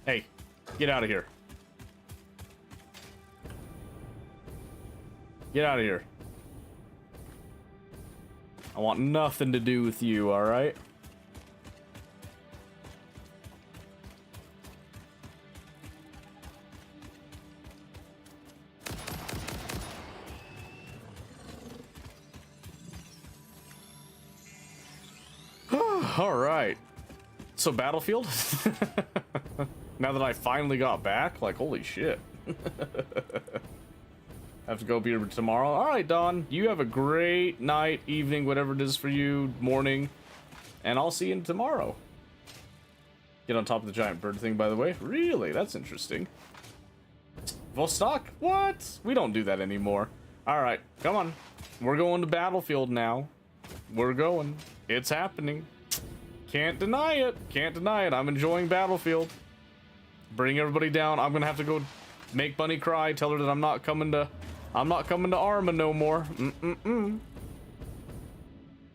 Hey, get out of here. Get out of here. I want nothing to do with you, alright? Alright. So, Battlefield? Now that I finally got back, like, holy shit. Have to go be here tomorrow. Alright, Dawn. You have a great night, evening, whatever it is for you, morning. And I'll see you tomorrow. Get on top of the giant bird thing, by the way. Really? That's interesting. Vostok? What? We don't do that anymore. Alright, come on. We're going to Battlefield now. We're going. It's happening. Can't deny it. Can't deny it. I'm enjoying Battlefield. Bring everybody down. I'm gonna have to go make Bunny cry. Tell her that I'm not coming to Arma no more.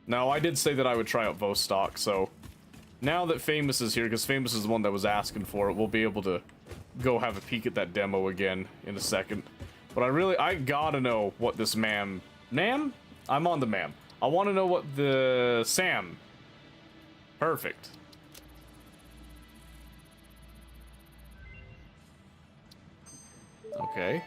No, I did say that I would try out Vostok, so now that Famous is here, because Famous is the one that was asking for it, we'll be able to go have a peek at that demo again in a second. But I gotta know what this ma'am? I'm on the ma'am. I want to know what the Sam. Perfect. Okay.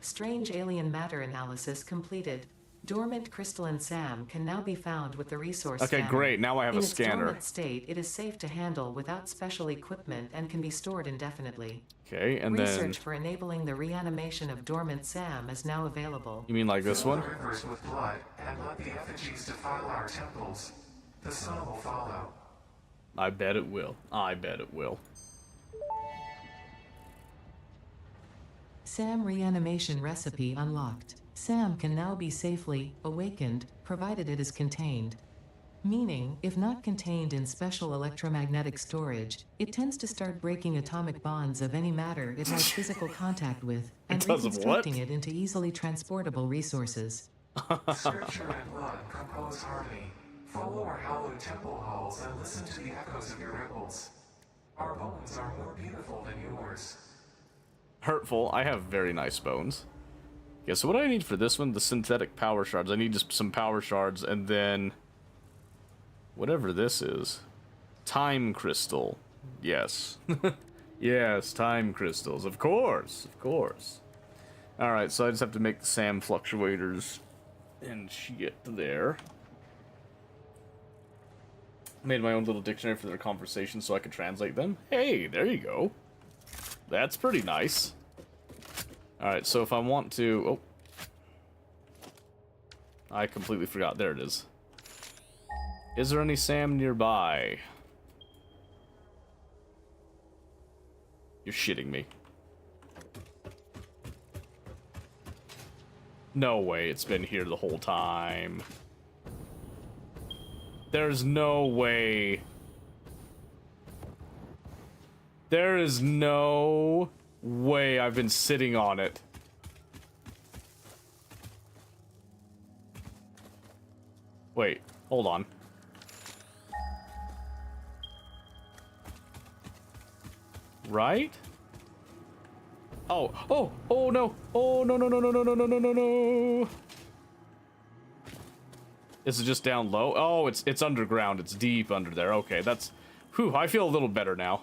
Strange alien matter analysis completed. Dormant crystalline SAM can now be found with the resource Okay, scanner. great. Now I have In a its scanner. dormant state, it is safe to handle without special equipment and can be stored indefinitely. Okay, and then Research for enabling the reanimation of dormant SAM is now available. you mean like this Fill one? the rivers with blood and let the effigies defile our temples. The sun will follow. I bet it will. I bet it will. SAM reanimation recipe unlocked. SAM can now be safely awakened, provided it is contained. Meaning, if not contained in special electromagnetic storage, it tends to start breaking atomic bonds of any matter it has physical contact with, and does of what? reconstructing it into easily transportable resources. Scripture and blood compose harmony. Follow our hallowed temple halls and listen to the echoes of your ripples. Our bones are more beautiful than yours. Hurtful. I have very nice bones. Yeah, so what do I need for this one? The synthetic power shards. I need just some power shards, and then whatever this is. Time crystal. Yes. Yes, time crystals. Of course. Of course. Alright, so I just have to make the SAM fluctuators and shit there. Made my own little dictionary for their conversation so I could translate them. Hey, there you go. That's pretty nice. Alright, so if I want to... Oh. I completely forgot. There it is. Is there any SAM nearby? You're shitting me. No way, it's been here the whole time. There's no way. There is no way I've been sitting on it. Wait, hold on. Right? Oh, no. Oh, no, no, no, no, no, no, no, no, no, no. Is it just down low? Oh, it's underground. It's deep under there. Okay, that's... Whew, I feel a little better now.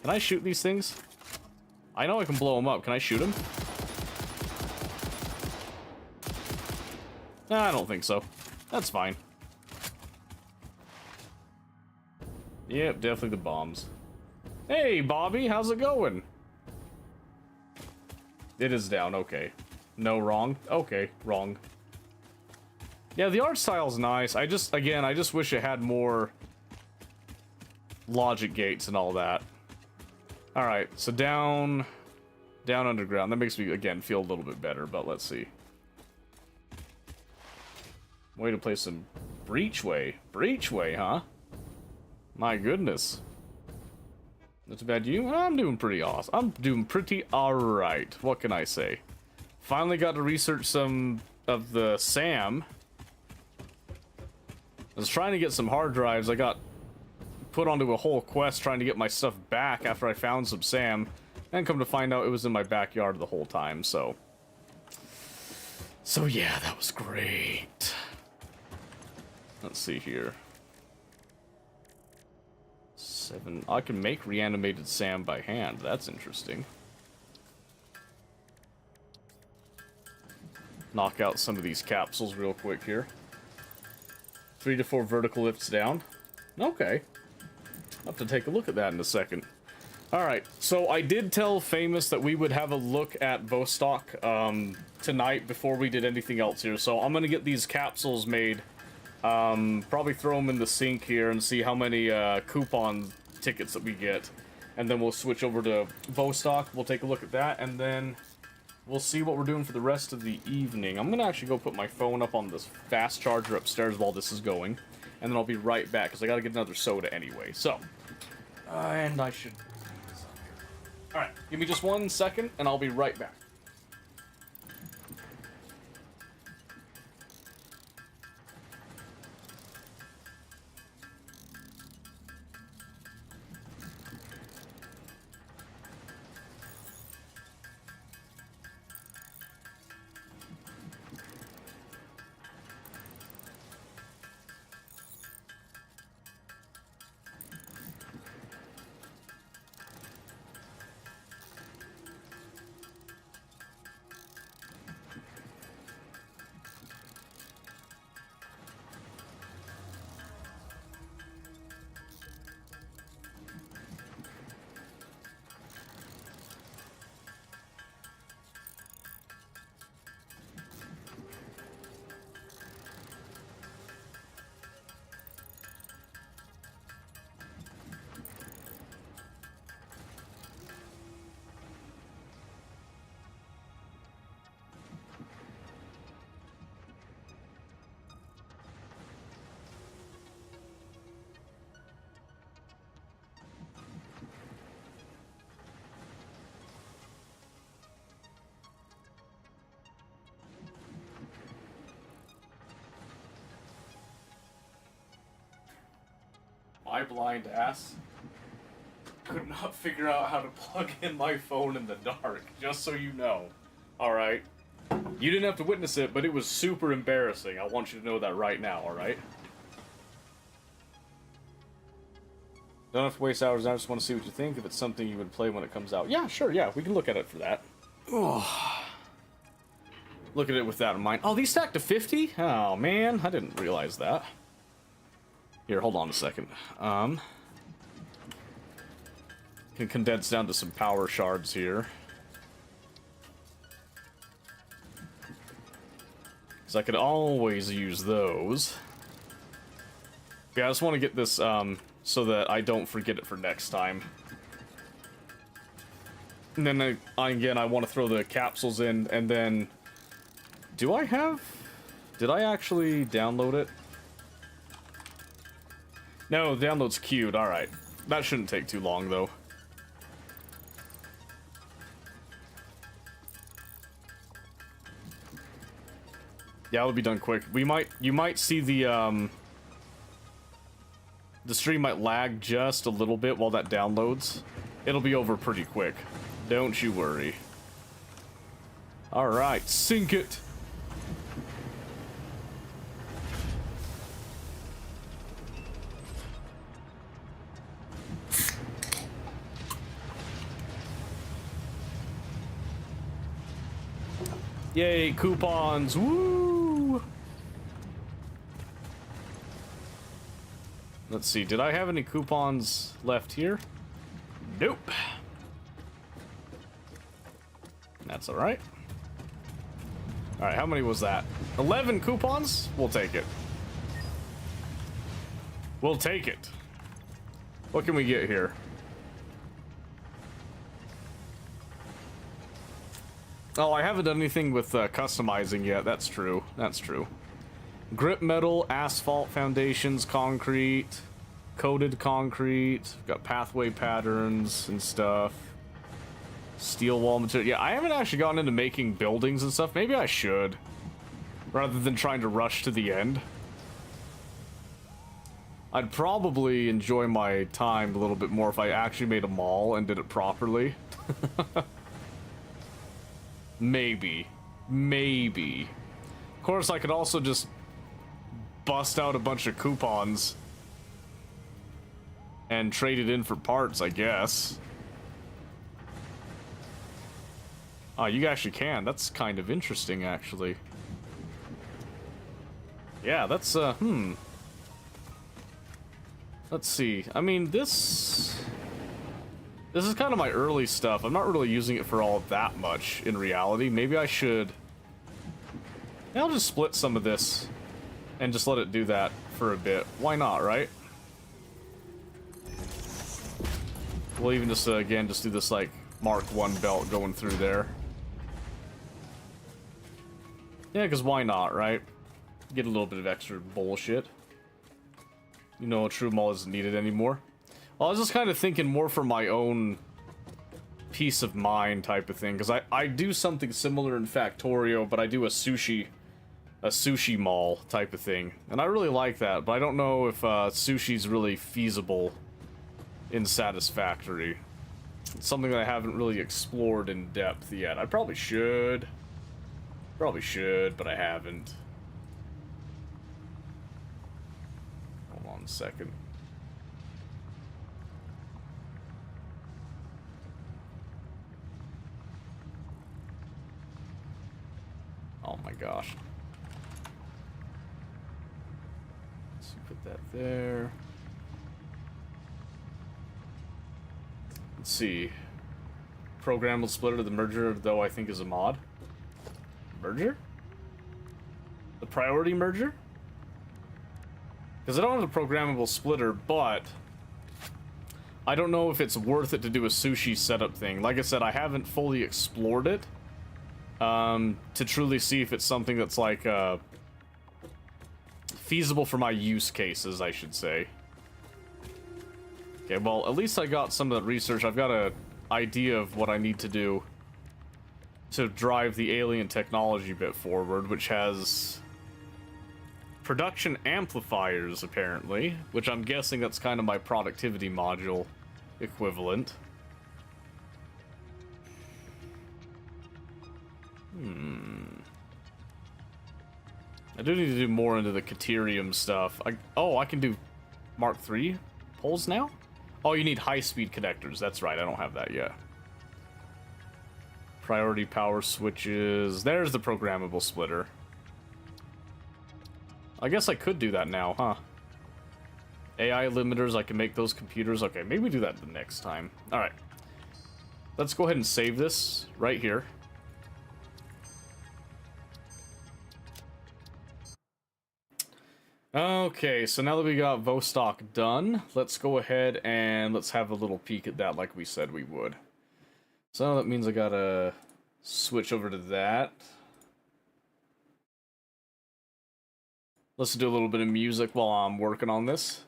Can I shoot these things? I know I can blow them up. Can I shoot them? Nah, I don't think so. That's fine. Yep, definitely the bombs. Hey, Bobby, how's it going? It is down, okay. No, wrong? Okay, wrong. Yeah, the art style's nice. I just wish it had more logic gates and all that. Alright, so down underground. That makes me, again, feel a little bit better, but let's see. Way to play some Breachway. Breachway, huh? My goodness. That's bad. You? I'm doing pretty awesome. I'm doing pretty alright. What can I say? Finally got to research some of the SAM. I was trying to get some hard drives. I got put onto a whole quest trying to get my stuff back after I found some SAM. And come to find out it was in my backyard the whole time, so... So yeah, that was great. Let's see here. 7... I can make reanimated SAM by hand. That's interesting. Knock out some of these capsules real quick here. 3 to 4 vertical lifts down. Okay. I'll have to take a look at that in a second. Alright, so I did tell Famous that we would have a look at Vostok tonight before we did anything else here. So I'm going to get these capsules made. Probably throw them in the sink here and see how many coupon tickets that we get. And then we'll switch over to Vostok. We'll take a look at that, and then we'll see what we're doing for the rest of the evening. I'm going to actually go put my phone up on this fast charger upstairs while this is going. And then I'll be right back, because I got to get another soda anyway. So, and I should... Alright, give me just 1 second, and I'll be right back. My blind ass could not figure out how to plug in my phone in the dark, just so you know. Alright? You didn't have to witness it, but it was super embarrassing. I want you to know that right now, alright? Don't have to waste hours, I just want to see what you think, if it's something you would play when it comes out. Yeah, sure, yeah, we can look at it for that. Oh. Look at it with that in mind. Oh, these stacked to 50? Oh, man, I didn't realize that. Here, hold on a second. Can condense down to some power shards here. Because I could always use those. Yeah, I just want to get this so that I don't forget it for next time. And then again, I want to throw the capsules in, and then... Do I have... Did I actually download it? No, the download's queued. Alright. That shouldn't take too long, though. Yeah, it'll be done quick. You might see the stream might lag just a little bit while that downloads. It'll be over pretty quick. Don't you worry. Alright, sink it! Yay, coupons! Woo! Let's see, did I have any coupons left here? Nope. That's alright. Alright, how many was that? 11 coupons? We'll take it. We'll take it. What can we get here? Oh, I haven't done anything with customizing yet. That's true. That's true. Grip metal, asphalt foundations, concrete. Coated concrete. We've got pathway patterns and stuff. Steel wall material. Yeah, I haven't actually gotten into making buildings and stuff. Maybe I should. Rather than trying to rush to the end. I'd probably enjoy my time a little bit more if I actually made a mall and did it properly. Maybe. Maybe. Of course, I could also just bust out a bunch of coupons and trade it in for parts, I guess. Oh, you actually can. That's kind of interesting, actually. Yeah, that's, Let's see. I mean, this is kind of my early stuff. I'm not really using it for all that much, in reality. Maybe I should... I'll just split some of this and just let it do that for a bit. Why not, right? We'll even just, again, just do this, like, Mark 1 belt going through there. Yeah, because why not, right? Get a little bit of extra bullshit. You know, a true mall isn't needed anymore. Well, I was just kind of thinking more for my own peace of mind type of thing, because I do something similar in Factorio, but I do a sushi mall type of thing, and I really like that, but I don't know if sushi's really feasible in Satisfactory. It's something that I haven't really explored in depth yet. I probably should. Probably should, but I haven't. Hold on a second. Oh my gosh. Let's put that there. Let's see. Programmable splitter, the merger, though, I think is a mod. Merger? The priority merger? Because I don't have the programmable splitter, but I don't know if it's worth it to do a sushi setup thing. Like I said, I haven't fully explored it to truly see if it's something that's like feasible for my use cases, I should say. Okay, well, at least I got some of the research. I've got an idea of what I need to do to drive the alien technology bit forward, which has production amplifiers, apparently, which I'm guessing that's kind of my productivity module equivalent. I do need to do more into the Caterium stuff. I can do Mark III poles now? Oh, you need high-speed connectors. That's right, I don't have that yet. Priority power switches. There's the programmable splitter. I guess I could do that now, huh? AI limiters, I can make those computers. Okay, maybe do that the next time. Alright. Let's go ahead and save this right here. Okay, so now that we got Vostok done, let's go ahead and let's have a little peek at that like we said we would. So that means I gotta switch over to that. Let's do a little bit of music while I'm working on this.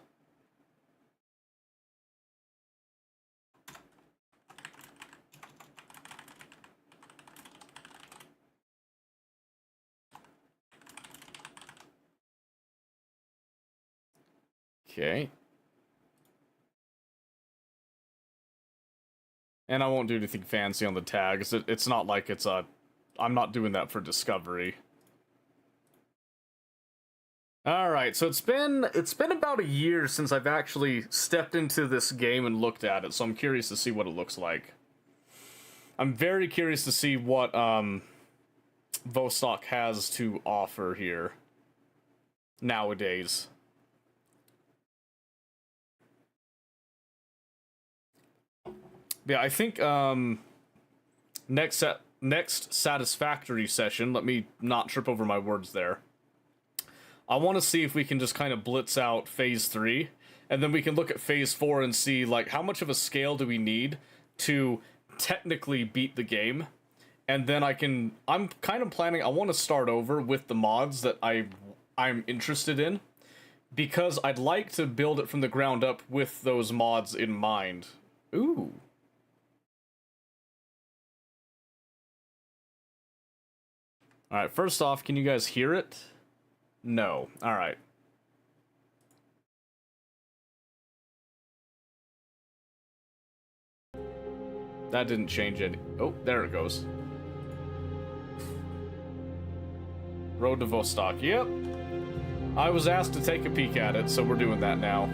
Okay. And I won't do anything fancy on the tags. It's not like it's a... I'm not doing that for discovery. Alright, so it's been about a year since I've actually stepped into this game and looked at it, so I'm curious to see what it looks like. I'm very curious to see what Vostok has to offer here nowadays. Yeah, I think next Satisfactory session, let me not trip over my words there. I want to see if we can just kind of blitz out Phase 3, and then we can look at Phase 4 and see, like, how much of a scale do we need to technically beat the game. And then I'm kind of planning, I want to start over with the mods that I'm interested in, because I'd like to build it from the ground up with those mods in mind. Ooh. Alright, first off, can you guys hear it? No. Alright. That didn't change any. Oh, there it goes. Road to Vostok. Yep. I was asked to take a peek at it, so we're doing that now.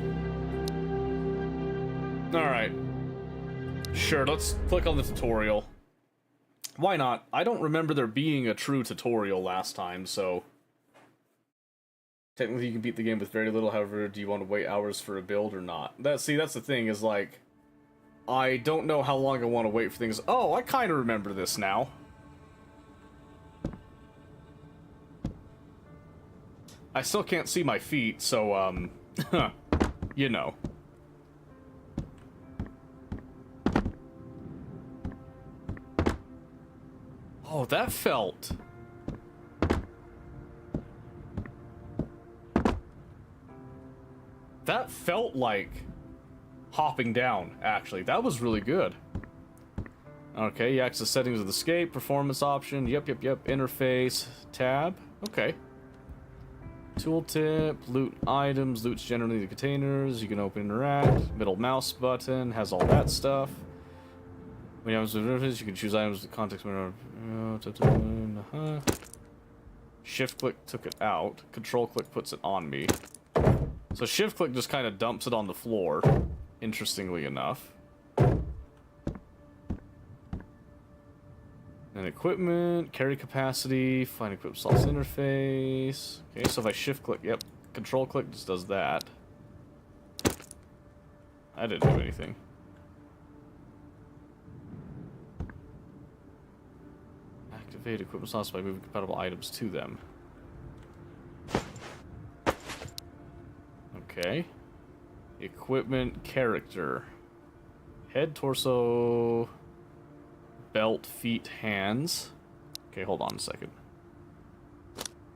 Alright. Sure, let's click on the tutorial. Why not? I don't remember there being a true tutorial last time, so... Technically you can beat the game with very little, however, do you want to wait hours for a build or not? That's the thing, is like... I don't know how long I want to wait for things. Oh, I kind of remember this now. I still can't see my feet, so, you know. Oh, that felt... That felt like hopping down, actually. That was really good. Okay, you access settings of the escape, performance option, yep, interface, tab, okay. Tooltip, loot items, loot's generally the containers, you can open interact, middle mouse button, has all that stuff. When you have interface, you can choose items with context. Shift click took it out, control click puts it on me. So shift click just kind of dumps it on the floor, interestingly enough. And equipment, carry capacity, find equip slots interface. Okay, so if I shift click, yep, control click just does that. I didn't do anything. Activate equipment slots by moving compatible items to them. Okay. Equipment character. Head, torso, belt, feet, hands. Okay, hold on a second.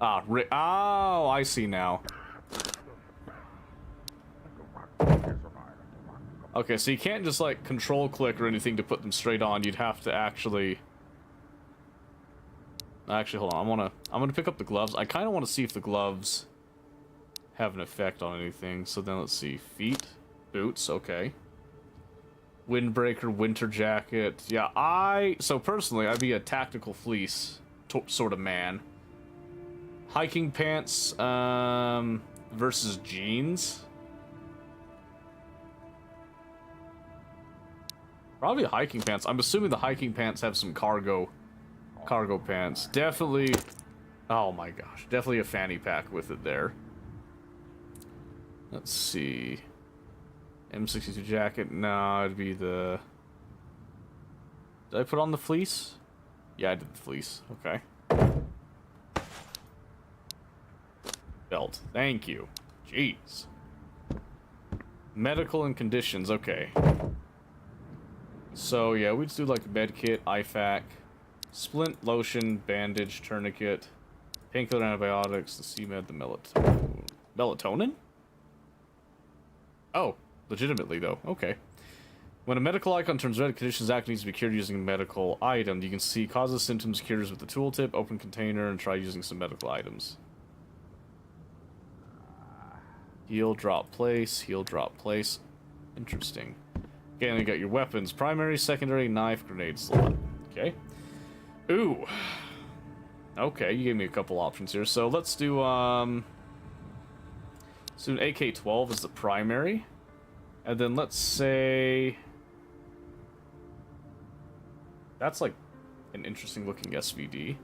Oh, I see now. Okay, so you can't just like control click or anything to put them straight on. You'd have to actually... Actually, hold on. I'm gonna pick up the gloves. I kind of want to see if the gloves have an effect on anything. So then let's see. Feet, boots, okay. Windbreaker, winter jacket. Yeah, so personally, I'd be a tactical fleece sort of man. Hiking pants, versus jeans. Probably hiking pants. I'm assuming the hiking pants have some cargo pants. Definitely, oh my gosh, definitely a fanny pack with it there. Let's see. M62 jacket, no, it'd be the... Did I put on the fleece? Yeah, I did the fleece, okay. Belt, thank you. Jeez. Medical and conditions, okay. So, yeah, we just do like a med kit, IFAC, splint, lotion, bandage, tourniquet, painkiller, antibiotics, the CMed, the melatonin? Oh, legitimately though, okay. When a medical icon turns red, conditions act needs to be cured using a medical item. You can see causes, symptoms, cures with the tooltip, open container, and try using some medical items. Heal, drop, place, heal, drop, place. Interesting. Okay, and you got your weapons. Primary, secondary, knife, grenade slot. Okay. Ooh. Okay, you gave me a couple options here. So let's do, so an AK-12 is the primary. And then let's say... That's like an interesting looking SVD.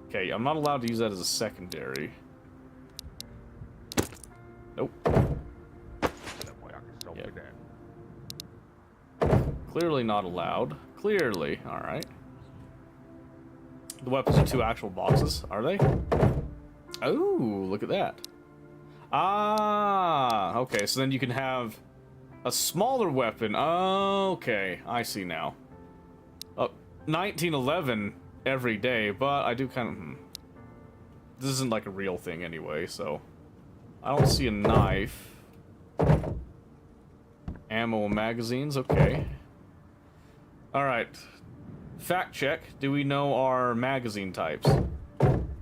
Okay, I'm not allowed to use that as a secondary. Nope. Yep. Clearly not allowed. Clearly. Alright. The weapons are 2 actual boxes, are they? Oh, look at that. Ah, okay, so then you can have a smaller weapon. Okay, I see now. 1911 every day, but I do kind of... This isn't like a real thing anyway, so... I don't see a knife. Ammo and magazines, okay. Alright. Fact check. Do we know our magazine types?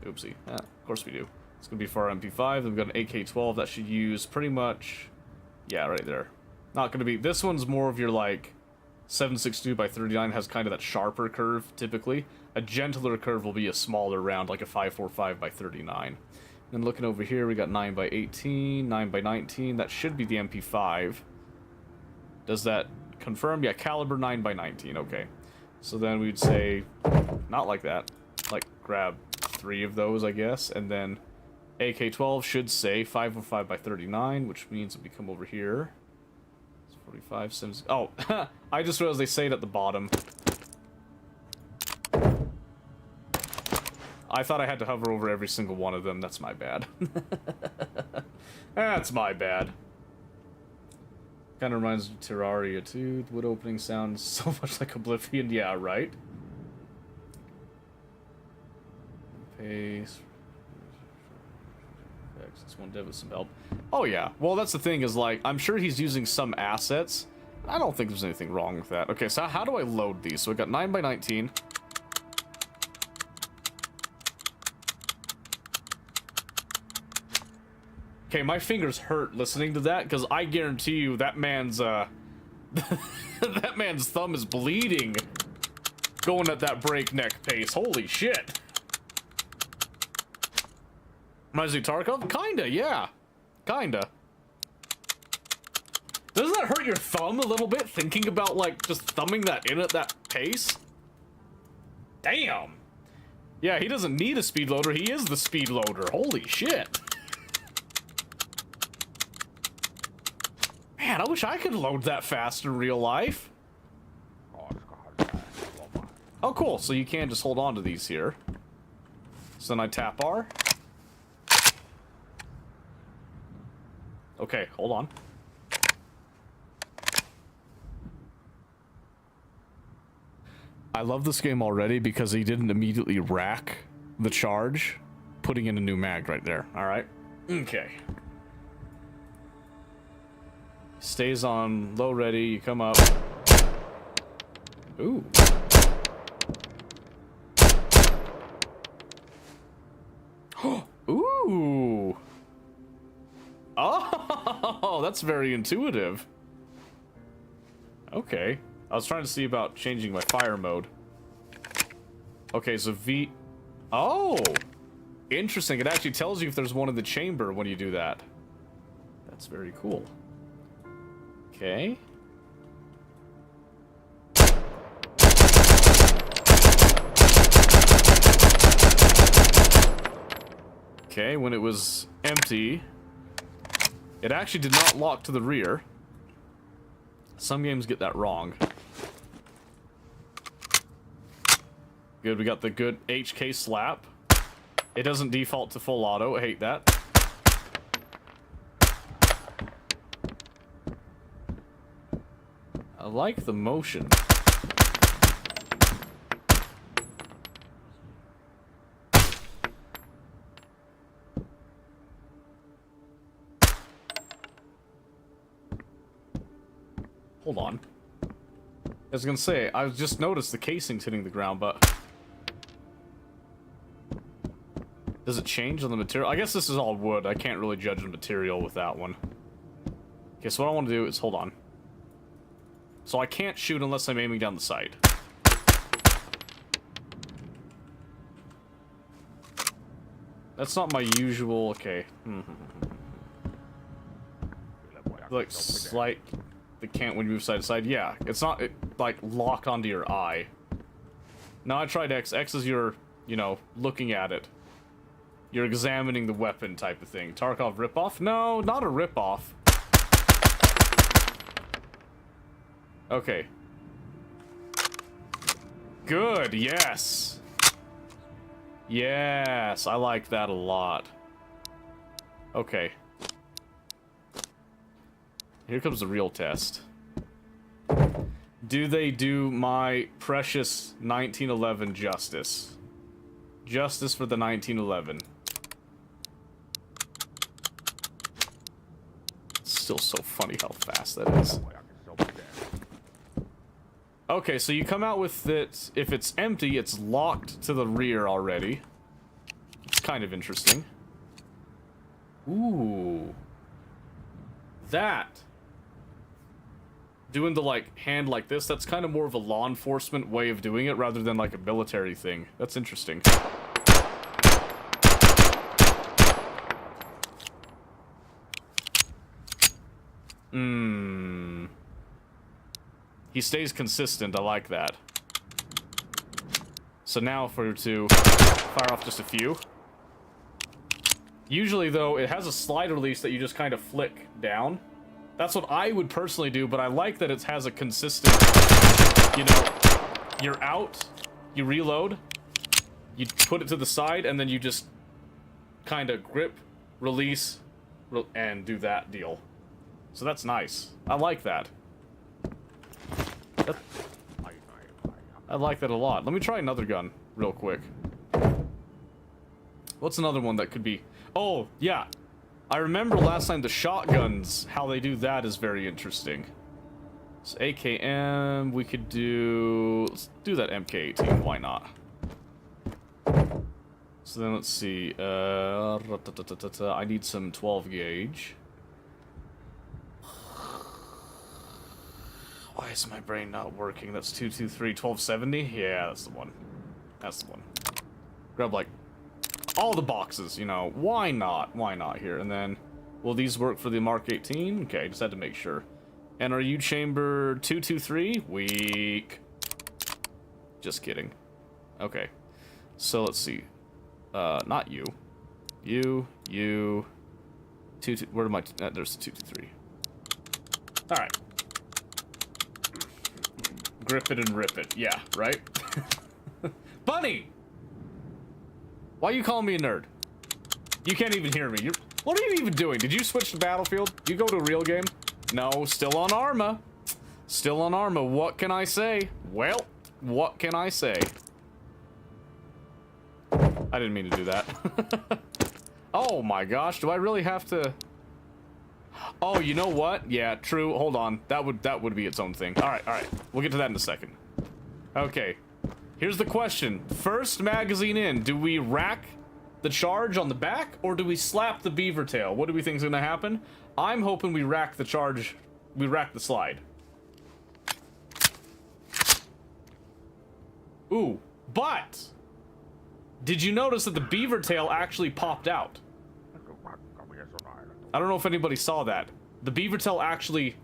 Oopsie. Yeah, of course we do. It's gonna be for our MP5. Then we've got an AK-12 that should use pretty much... Yeah, right there. Not gonna be... This one's more of your, like... 7.62 by 39 has kind of that sharper curve, typically. A gentler curve will be a smaller round, like a 5.45 by 39. And looking over here, we got 9 by 18, 9 by 19. That should be the MP5. Does that confirm? Yeah, caliber 9 by 19. Okay. So then we'd say, not like that. Like, grab 3 of those, I guess. And then AK-12 should say 5.05 by 39, which means if we come over here... 45, 70... Oh, I just realized they say it at the bottom. I thought I had to hover over every single one of them. That's my bad. That's my bad. Kind of reminds me of Terraria, too. The wood opening sounds so much like Oblivion. Yeah, right? Paste. This one dev with some help. Oh, yeah. Well, that's the thing is, like, I'm sure he's using some assets. I don't think there's anything wrong with that. Okay, so how do I load these? So we got 9 by 19. Okay, my fingers hurt listening to that, because I guarantee you that man's, that man's thumb is bleeding going at that breakneck pace. Holy shit. Reminds me of Tarkov? Kinda, yeah. Kinda. Doesn't that hurt your thumb a little bit, thinking about, like, just thumbing that in at that pace? Damn. Yeah, he doesn't need a speed loader, he is the speed loader. Holy shit. Man, I wish I could load that fast in real life. Oh, cool. So you can just hold on to these here. So then I tap R. Okay, hold on. I love this game already because he didn't immediately rack the charge, putting in a new mag right there. All right. Okay. Stays on low ready, you come up. Ooh. Ooh. Oh, that's very intuitive. Okay. I was trying to see about changing my fire mode. Okay, so V... Oh! Interesting. It actually tells you if there's one in the chamber when you do that. That's very cool. Okay. Okay, when it was empty, it actually did not lock to the rear. Some games get that wrong. Good, we got the good HK slap. It doesn't default to full auto, I hate that. I like the motion. Hold on. I was gonna say, I just noticed the casing's hitting the ground, but... Does it change on the material? I guess this is all wood. I can't really judge the material with that one. Okay, so what I want to do is... Hold on. So I can't shoot unless I'm aiming down the sight. That's not my usual... Okay. Like, slight... The can't when you move side to side. Yeah, it's not, like, locked onto your eye. Now I tried X. X is your, you know, looking at it. You're examining the weapon type of thing. Tarkov ripoff? No, not a ripoff. Okay. Good, yes. Yes, I like that a lot. Okay. Here comes the real test. Do they do my precious 1911 justice? Justice for the 1911. still so funny how fast that is. Okay, so you come out with it. If it's empty, it's locked to the rear already. It's kind of interesting. Ooh. That. Doing the, like, hand like this, that's kind of more of a law enforcement way of doing it rather than, like, a military thing. That's interesting. He stays consistent, I like that. So now if we were to fire off just a few. Usually, though, it has a slide release that you just kind of flick down. That's what I would personally do, but I like that it has a consistent, you know, you're out, you reload, you put it to the side, and then you just kind of grip, release, and do that deal. So that's nice. I like that. I like that a lot. Let me try another gun real quick. What's another one that could be... Oh, yeah. I remember last time the shotguns, how they do that is very interesting. So AKM, we could do... Let's do that MK18, why not? So then let's see. I need some 12 gauge. Why is my brain not working? That's 223, 1270? Yeah, that's the one. That's the one. Grab, like, all the boxes, you know. Why not? Why not here? And then, will these work for the Mark 18? Okay, just had to make sure. And are you chamber 223? Weak. Just kidding. Okay. So, let's see. Not you. You. Where am I? There's 223. Alright. Grip it and rip it. Yeah, right? Bunny! Why are you calling me a nerd? You can't even hear me. What are you even doing? Did you switch to Battlefield? You go to a real game? No, still on Arma. Still on Arma. What can I say? Well, what can I say? I didn't mean to do that. Oh my gosh, do I really have to... Oh, you know what? Yeah, true. Hold on. That would be its own thing. Alright. We'll get to that in a second. Okay. Here's the question. First magazine in, do we rack the charge on the back, or do we slap the beaver tail? What do we think is gonna happen? I'm hoping we rack the charge, we rack the slide. Ooh, but did you notice that the beaver tail actually popped out? I don't know if anybody saw that. The beaver tail actually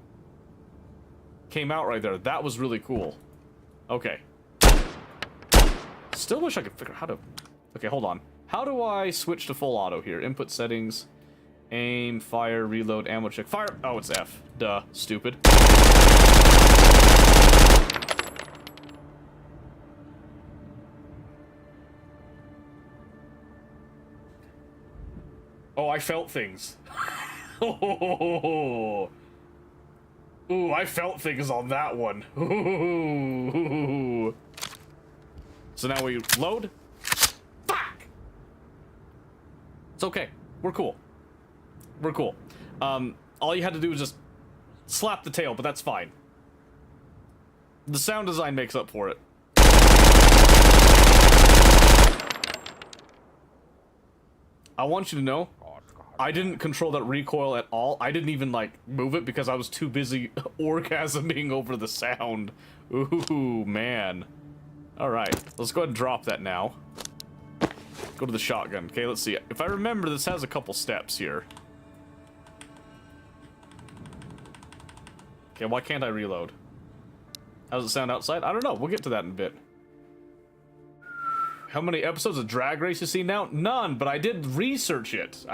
came out right there. That was really cool. Okay. Still wish I could figure out how to... Okay, hold on. How do I switch to full auto here? Input settings. Aim, fire, reload, ammo check. Fire! Oh, it's F. Duh. Stupid. Oh, I felt things. Oh. Ooh, I felt things on that one. Ooh. So now we load. Fuck! It's okay. We're cool. We're cool. All you had to do was just slap the tail, but that's fine. The sound design makes up for it. I want you to know, I didn't control that recoil at all. I didn't even, like, move it because I was too busy orgasming over the sound. Ooh, man. Alright, let's go ahead and drop that now. Go to the shotgun. Okay, let's see. If I remember, this has a couple steps here. Okay, why can't I reload? How does it sound outside? I don't know. We'll get to that in a bit. How many episodes of Drag Race you see now? None, but I did research it.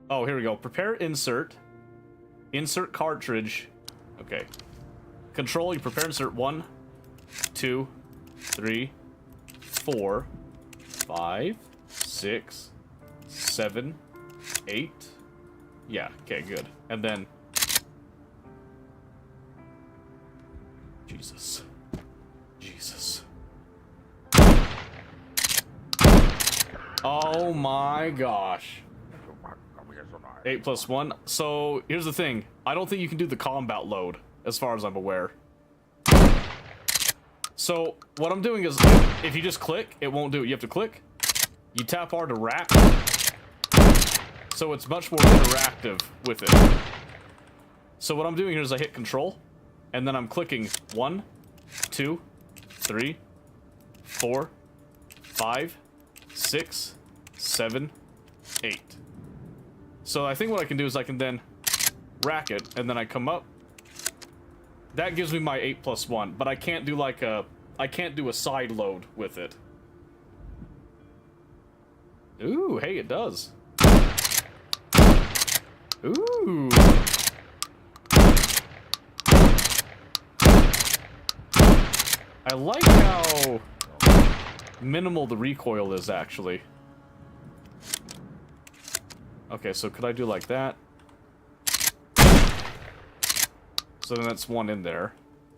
Oh, here we go. Prepare insert. Insert cartridge. Okay. Control, you prepare insert 1, 2, 3, 4, 5, 6, 7, 8. Yeah, okay, good. And then... Jesus. Oh my gosh. 8 plus 1. So, here's the thing. I don't think you can do the combat load, as far as I'm aware. So, what I'm doing is, if you just click, it won't do it. You have to click, you tap R to rack. So it's much more interactive with it. So what I'm doing here is I hit control, and then I'm clicking 1, 2, 3, 4, 5, 6, 7, 8. So I think what I can do is I can then rack it, and then I come up. That gives me my 8 plus 1, but I can't do like I can't do a side load with it. Ooh, hey, it does. Ooh. I like how minimal the recoil is, actually. Okay, so could I do like that? So then that's one in there.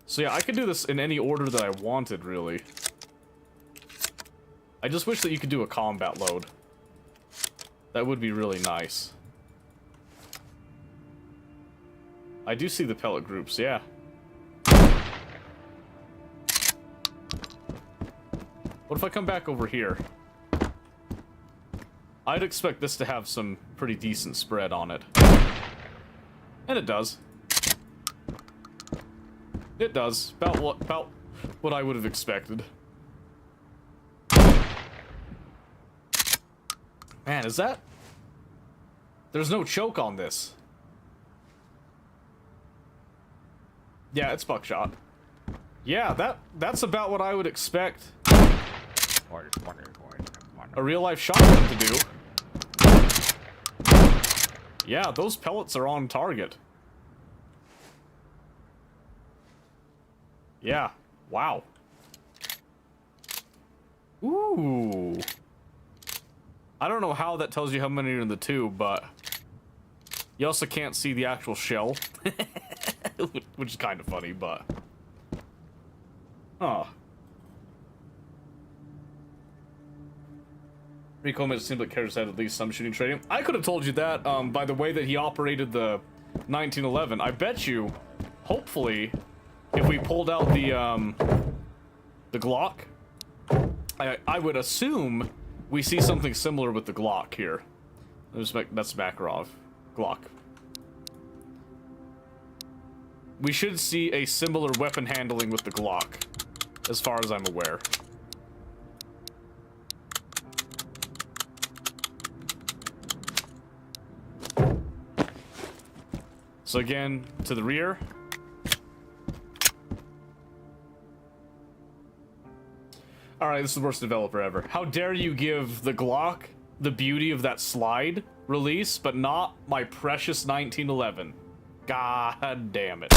So yeah, I could do this in any order that I wanted, really. I just wish that you could do a combat load. That would be really nice. I do see the pellet groups, yeah. What if I come back over here? I'd expect this to have some pretty decent spread on it. And it does. It does. About what I would have expected. Man, is that... There's no choke on this. Yeah, it's buckshot. Yeah, that's about what I would expect a real-life shotgun to do. Yeah, those pellets are on target. Yeah, wow. Ooh. I don't know how that tells you how many are in the tube, but you also can't see the actual shell. Which is kind of funny, but... Huh. Rico makes it seem like Carriers had at least some shooting training. I could have told you that by the way that he operated the 1911. I bet you, hopefully, if we pulled out the Glock, I would assume we see something similar with the Glock here. That's Makarov. Glock. We should see a similar weapon handling with the Glock, as far as I'm aware. So again, to the rear. Alright, this is the worst developer ever. How dare you give the Glock the beauty of that slide release, but not my precious 1911. God damn it.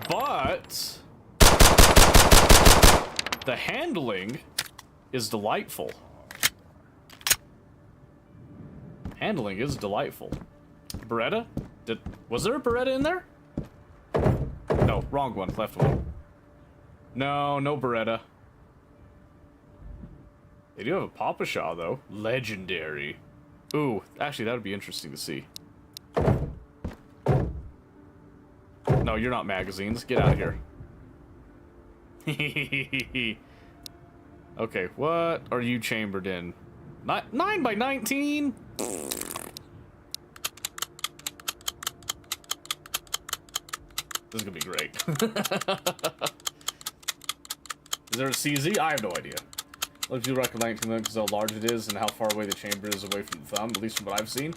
But the handling is delightful. Handling is delightful. Beretta? Was there a Beretta in there? No, wrong one, left one. No, no Beretta. They do have a Papa-Shaw, though. Legendary. Ooh, actually, that would be interesting to see. No, you're not magazines. Get out of here. Okay, what are you chambered in? 9 by 19? This is gonna be great. Is there a CZ? I have no idea. Let you reckon 19 because how large it is and how far away the chamber is away from the thumb, at least from what I've seen.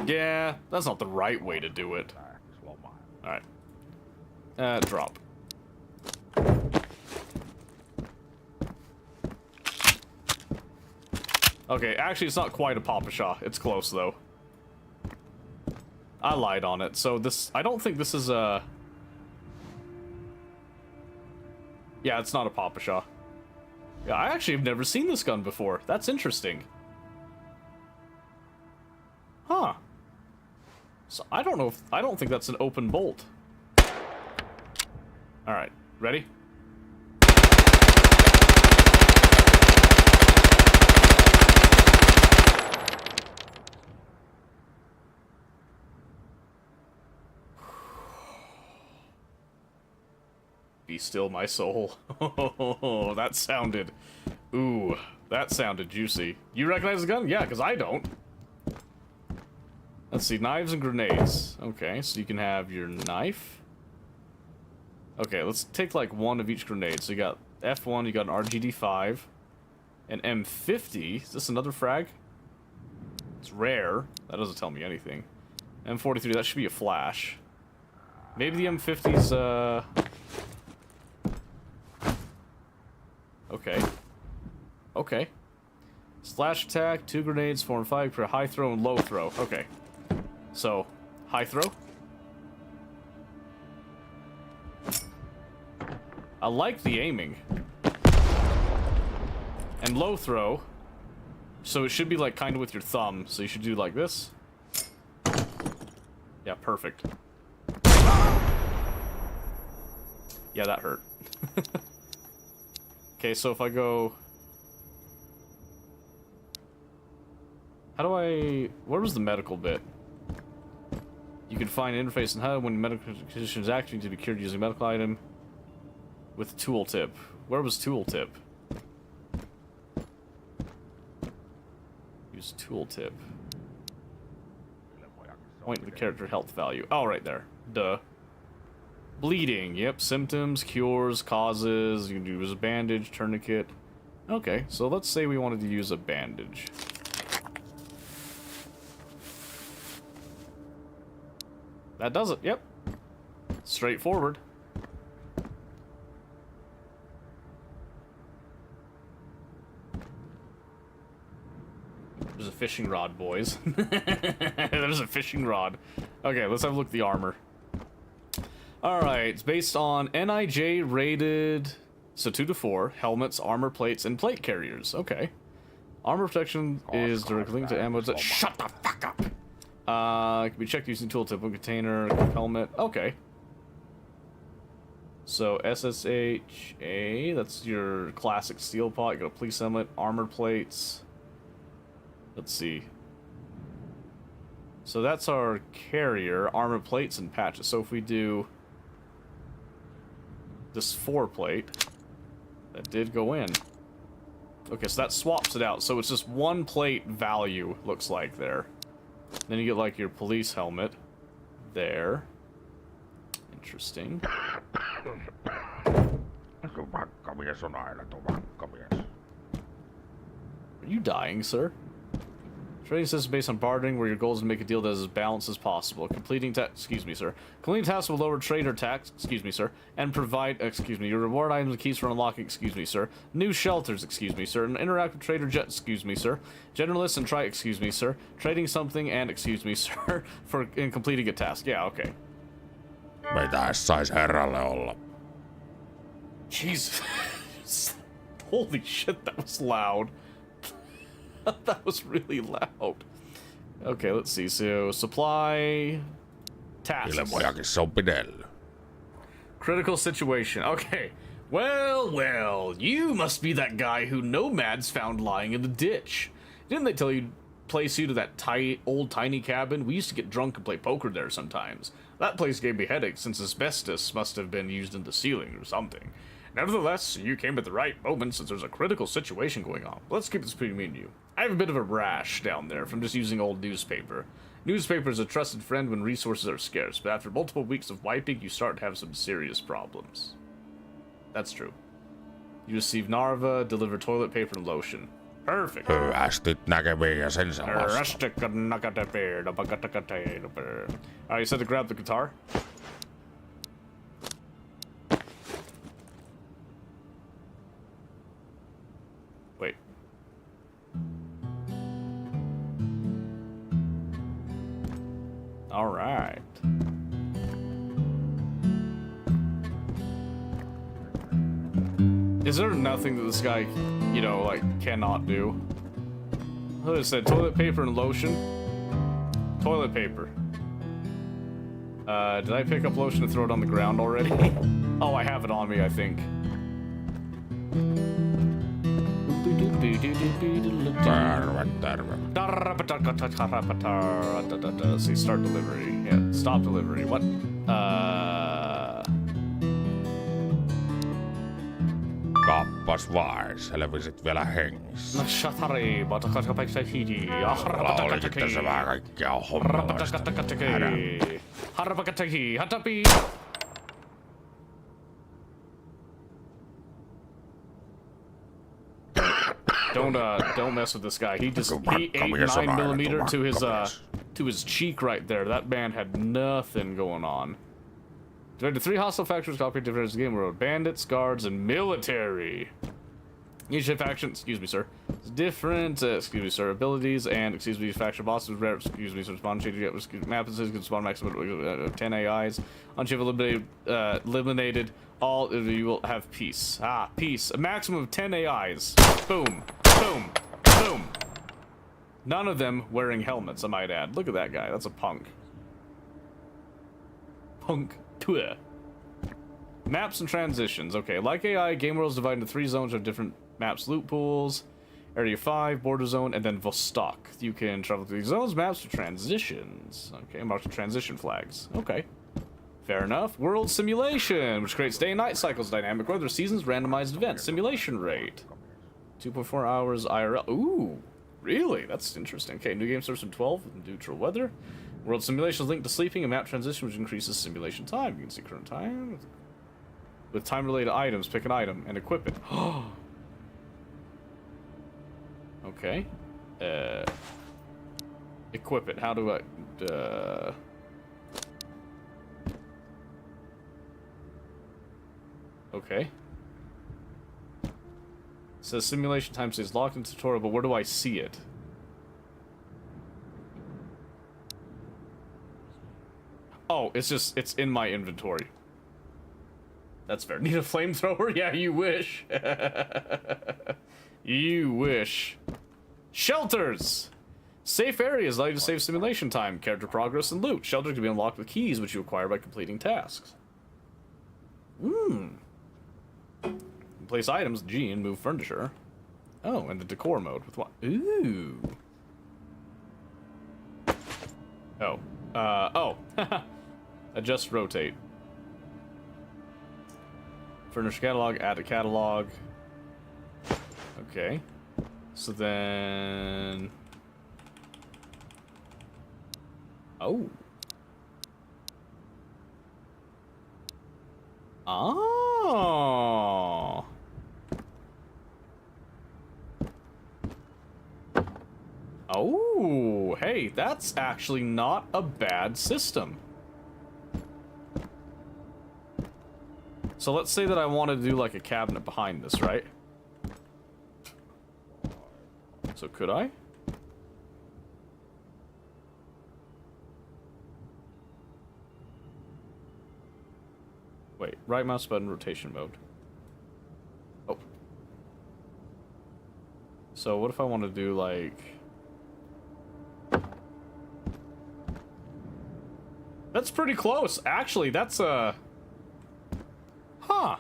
Yeah, that's not the right way to do it. Alright. Drop. Okay, actually it's not quite a Papa-Shaw. It's close though. I lied on it. So this, I don't think this is a... Yeah, it's not a Papa-Shaw. Yeah, I actually have never seen this gun before. That's interesting. Huh. So I don't know if... I don't think that's an open bolt. Alright, ready? Still my soul. Oh, that sounded... Ooh, that sounded juicy. You recognize the gun? Yeah, because I don't. Let's see, knives and grenades. Okay, so you can have your knife. Okay, let's take like one of each grenade. So you got F1, you got an RGD5, an M50. Is this another frag? It's rare. That doesn't tell me anything. M43, that should be a flash. Maybe the M50's, Okay. Okay. Slash attack, 2 grenades, 4 and 5 per high throw and low throw. Okay. So, high throw. I like the aiming. And low throw. So it should be like kind of with your thumb. So you should do like this. Yeah, perfect. Yeah, that hurt. Okay, so if I go... How do I... Where was the medical bit? You can find an interface in HUD when medical condition is acting to be cured using a medical item with tooltip. Where was tooltip? Use tooltip. Point to the character health value. Oh, right there. Duh. Bleeding. Yep. Symptoms, cures, causes. You can use a bandage, tourniquet. Okay, so let's say we wanted to use a bandage. That does it. Yep. Straightforward. There's a fishing rod, boys. There's a fishing rod. Okay, let's have a look at the armor. Alright, it's based on NIJ rated, so 2 to 4, helmets, armor plates, and plate carriers. Okay. Armor protection is directly linked to ammo. Shut the fuck up! It can be checked using tooltip, one container, helmet. Okay. So SSHA, that's your classic steel pot. You got a police helmet, armor plates. Let's see. So that's our carrier, armor plates and patches. So if we do this 4 plate, that did go in. Okay, so that swaps it out. So it's just 1 plate value, looks like there. Then you get like your police helmet there. Interesting. Are you dying, sir? Trading system based on bartering, where your goal is to make a deal that is as balanced as possible. Completing tasks will lower trader tax, excuse me, sir, and provide, excuse me, your reward items and keys for unlocking, excuse me, sir. New shelters, excuse me, sir. An interactive trader jet, excuse me, sir. Generalist and try, excuse me, sir. Trading something and, excuse me, sir, in completing a task. Yeah, okay. Mitäs sais herralle olla? Jesus. Holy shit, that was loud. That was really loud. Okay, let's see. So, supply... tasks. Ilmojakin se on pidellyt. Critical situation. Okay. Well, you must be that guy who nomads found lying in the ditch. Didn't they tell you to place you to that old tiny cabin? We used to get drunk and play poker there sometimes. That place gave me headaches since asbestos must have been used in the ceiling or something. Nevertheless, you came at the right moment since there's a critical situation going on. Let's keep this between me and you. I have a bit of a rash down there from just using old newspaper. Newspaper is a trusted friend when resources are scarce, but after multiple weeks of wiping, you start to have some serious problems. That's true. You receive Narva, deliver toilet paper and lotion. Perfect. Hyvästit näkemiin ja sen sellaista. Alright, you said to grab the guitar? Wait. Alright. Is there nothing that this guy, you know, like, cannot do? What it said, toilet paper and lotion? Toilet paper. Did I pick up lotion and throw it on the ground already? Oh, I have it on me, I think. Let's see, start delivery. Yeah, stop delivery. What? Kappas vaan, selvisit vielä hengissä. No shatari, batakatakatakiki, Olikin tässä vähän kaikkea hommalaista. Harapakataki, hatapi. Don't mess with this guy. He ate 9mm to his cheek right there. That man had nothing going on. Divided to 3 hostile factions, copied different game world: bandits, guards, and military. Each faction, excuse me, sir, is different. Excuse me, sir, abilities and faction bosses. Rare, excuse me, sir, spawn change. Map and can spawn maximum 10 AIs. Once you have eliminated all, you will have peace. Ah, peace. A maximum of 10 AIs. Boom, boom, boom. None of them wearing helmets, I might add. Look at that guy. That's a punk. Punk. Tuh. Maps and transitions. Okay, like AI, game world is divided into 3 zones of different maps, loot pools, Area 5, Border Zone, and then Vostok. You can travel through these zones, maps, or transitions. Okay, mark the transition flags. Okay. Fair enough. World simulation, which creates day and night cycles, dynamic weather, seasons, randomized events, simulation rate. 2.4 hours IRL. Ooh, really? That's interesting. Okay, new game starts from 12 with neutral weather. World simulation is linked to sleeping and map transition, which increases simulation time. You can see current time. With time-related items, pick an item and equip it. Okay. Equip it. How do I... Okay. It says simulation time stays locked in tutorial, but where do I see it? Oh, it's in my inventory. That's fair. Need a flamethrower? Yeah, you wish. You wish. Shelters! Safe areas allow you to save simulation time, character progress, and loot. Shelters can be unlocked with keys, which you acquire by completing tasks. Place items, G, and move furniture. Oh, and the decor mode with what? Ooh. Oh. Oh. Adjust rotate. Furniture catalog, add a catalog. Okay. So then... Oh. Oh. Oh, hey, that's actually not a bad system. So let's say that I want to do like a cabinet behind this, right? So could I? Wait, right mouse button, rotation mode. Oh. So what if I want to do like... That's pretty close. Actually, that's a... Huh.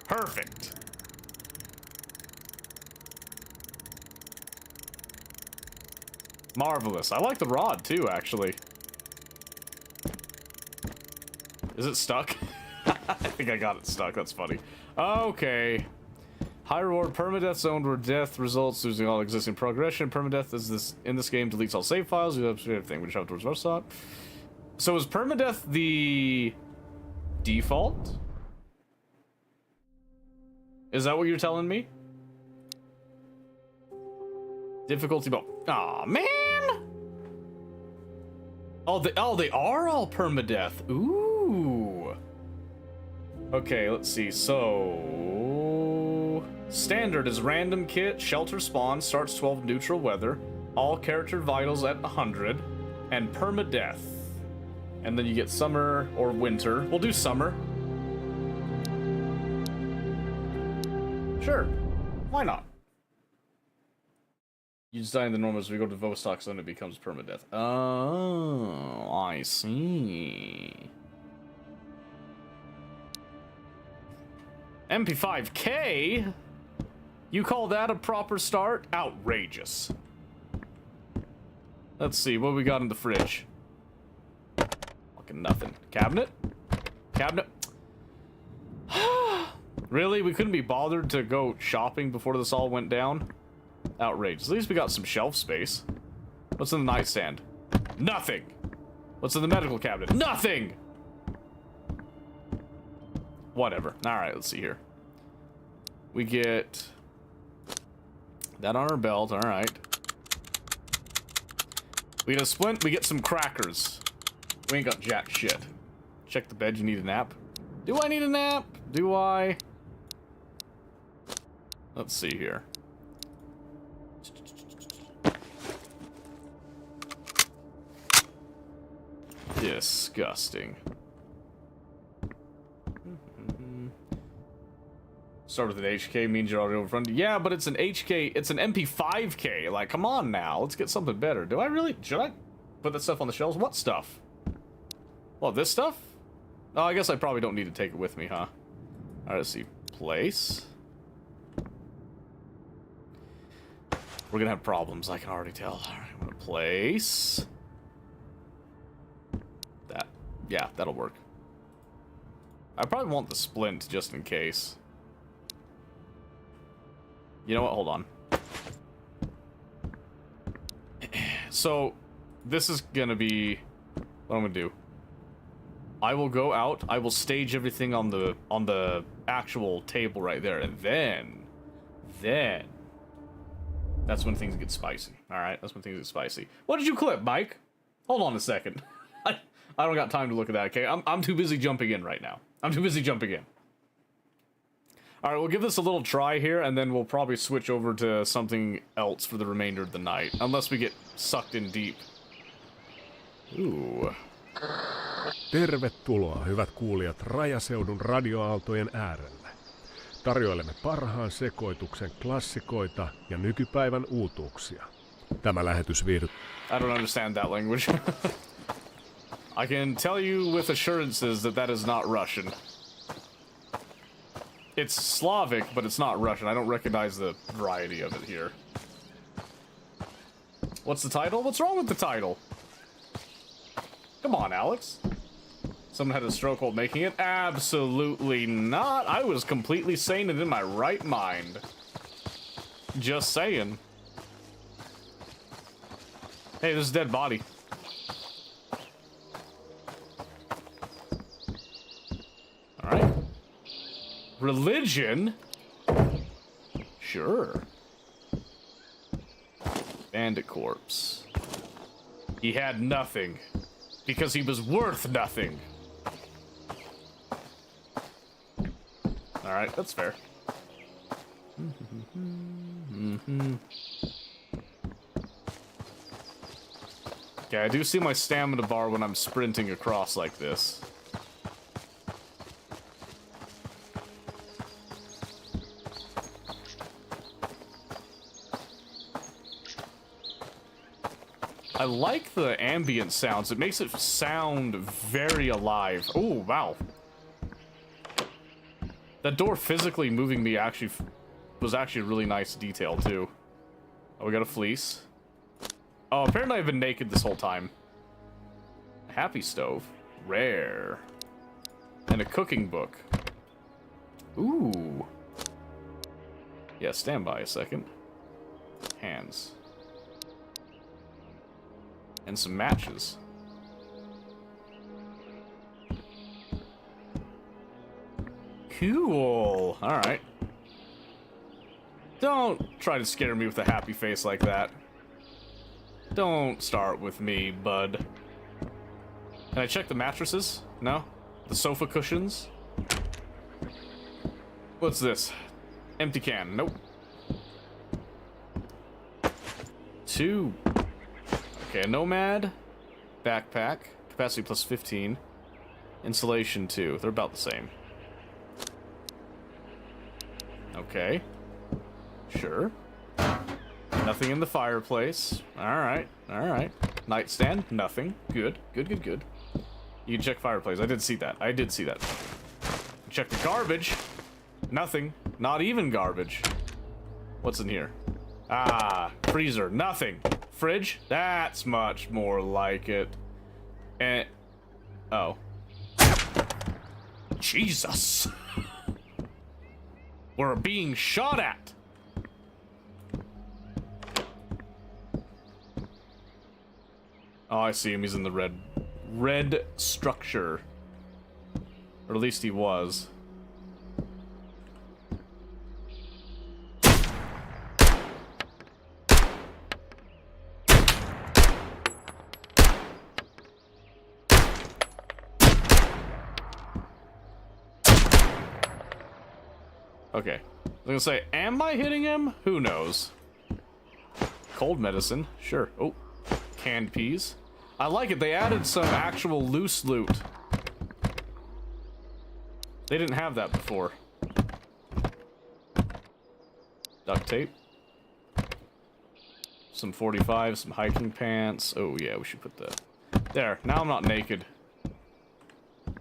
Perfect. Marvelous. I like the rod too, actually. Is it stuck? I think I got it stuck. That's funny. Okay. High reward permadeath zone where death results losing all existing progression. Permadeath is this in this game deletes all save files. You have everything. We travel towards Rosot. So is permadeath the default? Is that what you're telling me? Difficulty mode. Aw, man! Oh, they are all permadeath. Ooh. Okay, let's see. So... Standard is random kit, shelter spawn, starts 12 neutral weather, all character vitals at 100, and permadeath. And then you get summer or winter. We'll do summer. Sure. Why not? You just die in the normals. We go to Vostok, then it becomes permadeath. Oh, I see. MP5K? You call that a proper start? Outrageous. Let's see, what we got in the fridge? Fucking nothing. Cabinet? Cabinet? Really? We couldn't be bothered to go shopping before this all went down? Outrageous. At least we got some shelf space. What's in the nightstand? Nothing! What's in the medical cabinet? Nothing! Whatever. Alright, let's see here. We get that on our belt, alright. We get a splint, we get some crackers. We ain't got jack shit. Check the bed, you need a nap? Do I need a nap? Do I? Let's see here. Disgusting. Start with an HK means you're already overfunded. Yeah, but it's an HK, it's an MP5K. Like, come on now, let's get something better. Do I really, should I put that stuff on the shelves? What stuff? Well, this stuff? Oh, I guess I probably don't need to take it with me, huh? Alright, let's see. Place. We're gonna have problems, I can already tell. Alright, I'm gonna place. That. Yeah, that'll work. I probably want the splint just in case. You know what? Hold on. So, this is gonna be what I'm gonna do. I will go out, I will stage everything on the actual table right there, and then that's when things get spicy. Alright, that's when things get spicy. What did you clip, Mike? Hold on a second. I don't got time to look at that, okay? I'm too busy jumping in right now. I'm too busy jumping in. Alright, we'll give this a little try here, and then we'll probably switch over to something else for the remainder of the night. Unless we get sucked in deep. Ooh. Tervetuloa, hyvät kuulijat, Rajaseudun radioaaltojen äärelle. Tarjoilemme parhaan sekoituksen klassikoita ja nykypäivän uutuuksia. Tämä lähetys I don't understand that language. I can tell you with assurances that is not Russian. It's Slavic, but it's not Russian. I don't recognize the variety of it here. What's the title? What's wrong with the title? Come on, Alex. Someone had a stroke while making it? Absolutely not. I was completely sane and in my right mind. Just saying. Hey, there's a dead body. Alright. Religion? Sure. Bandit corpse. He had nothing. Because he was worth nothing. Alright, that's fair. Okay, I do see my stamina bar when I'm sprinting across like this. I like the ambient sounds. It makes it sound very alive. Oh, wow. That door physically moving me actually was actually a really nice detail, too. Oh, we got a fleece. Oh, apparently I've been naked this whole time. A happy stove. Rare. And a cooking book. Ooh. Yeah, stand by a second. Hands. And some matches. Cool. Alright. Don't try to scare me with a happy face like that. Don't start with me, bud. Can I check the mattresses? No? The sofa cushions? What's this? Empty can. Nope. 2. Okay, Nomad. Backpack. Capacity plus 15. Insulation 2. They're about the same. Okay. Sure. Nothing in the fireplace. Alright, alright. Nightstand, nothing. Good, good, good, good. You can check fireplace. I did see that. I did see that. Check the garbage. Nothing. Not even garbage. What's in here? Ah, freezer. Nothing. Fridge? That's much more like it. And... oh. Jesus! We're being shot at! Oh, I see him. He's in the red structure. Or at least he was. Okay. I was gonna say, am I hitting him? Who knows? Cold medicine. Sure. Oh. Canned peas. I like it. They added some actual loose loot. They didn't have that before. Duct tape. Some 45, some hiking pants. Oh yeah, we should put that. There. Now I'm not naked.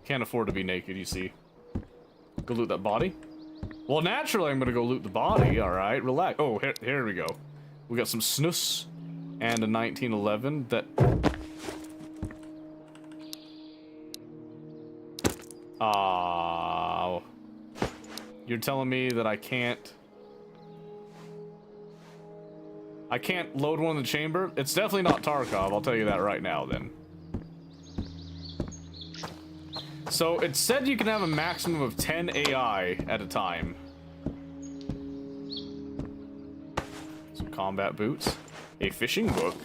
Can't afford to be naked, you see. Go loot that body. Well, naturally I'm gonna go loot the body. Alright, relax. Oh, here we go. We got some snus and a 1911 that... oh. You're telling me that I can't load one in the chamber? It's definitely not Tarkov, I'll tell you that right now then. So it said you can have a maximum of 10 AI at a time. Some combat boots. A fishing book.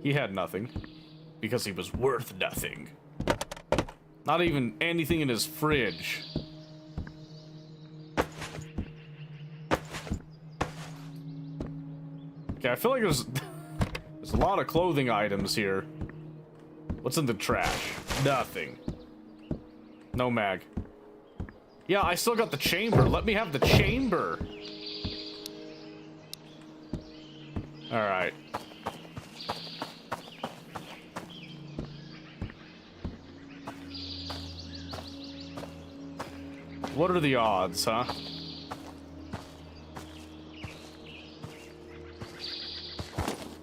He had nothing. Because he was worth nothing. Not even anything in his fridge. Okay, I feel like there's a lot of clothing items here. What's in the trash? Nothing. No mag. Yeah, I still got the chamber. Let me have the chamber. Alright. What are the odds, huh?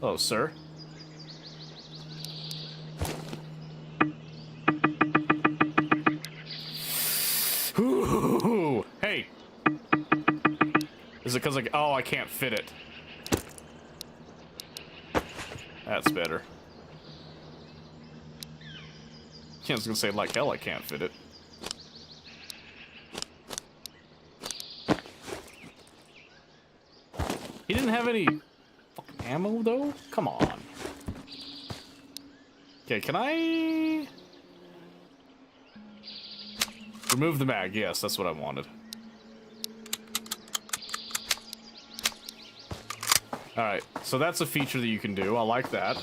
Hello, sir. Ooh, hey. Is it because oh, I can't fit it. That's better. I was gonna say like hell I can't fit it. He didn't have any fucking ammo though? Come on. Okay, can I remove the mag? Yes, that's what I wanted. Alright, so that's a feature that you can do. I like that.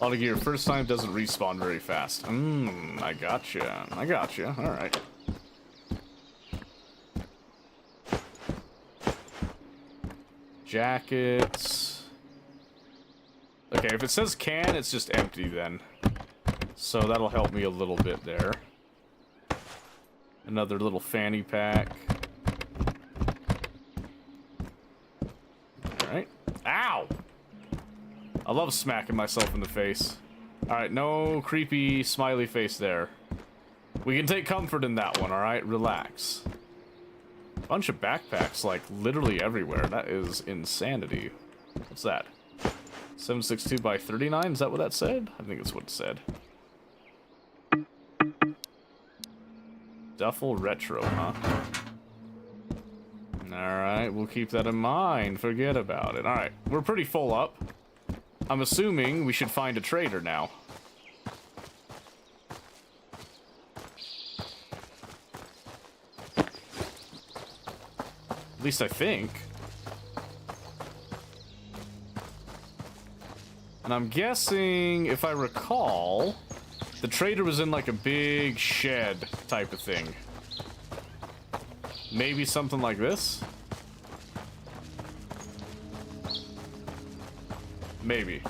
Auto gear, first time doesn't respawn very fast. I gotcha. I gotcha. Alright. Jackets. Okay, if it says can, it's just empty then. So that'll help me a little bit there. Another little fanny pack. Alright. Ow! I love smacking myself in the face. Alright, no creepy smiley face there. We can take comfort in that one, alright? Relax. Bunch of backpacks, like, literally everywhere. That is insanity. What's that? 762 by 39? Is that what that said? I think that's what it said. Duffel Retro, huh? Alright, we'll keep that in mind. Forget about it. Alright, we're pretty full up. I'm assuming we should find a trader now. At least I think. And I'm guessing, if I recall, the trader was in like a big shed type of thing. Maybe something like this? Maybe.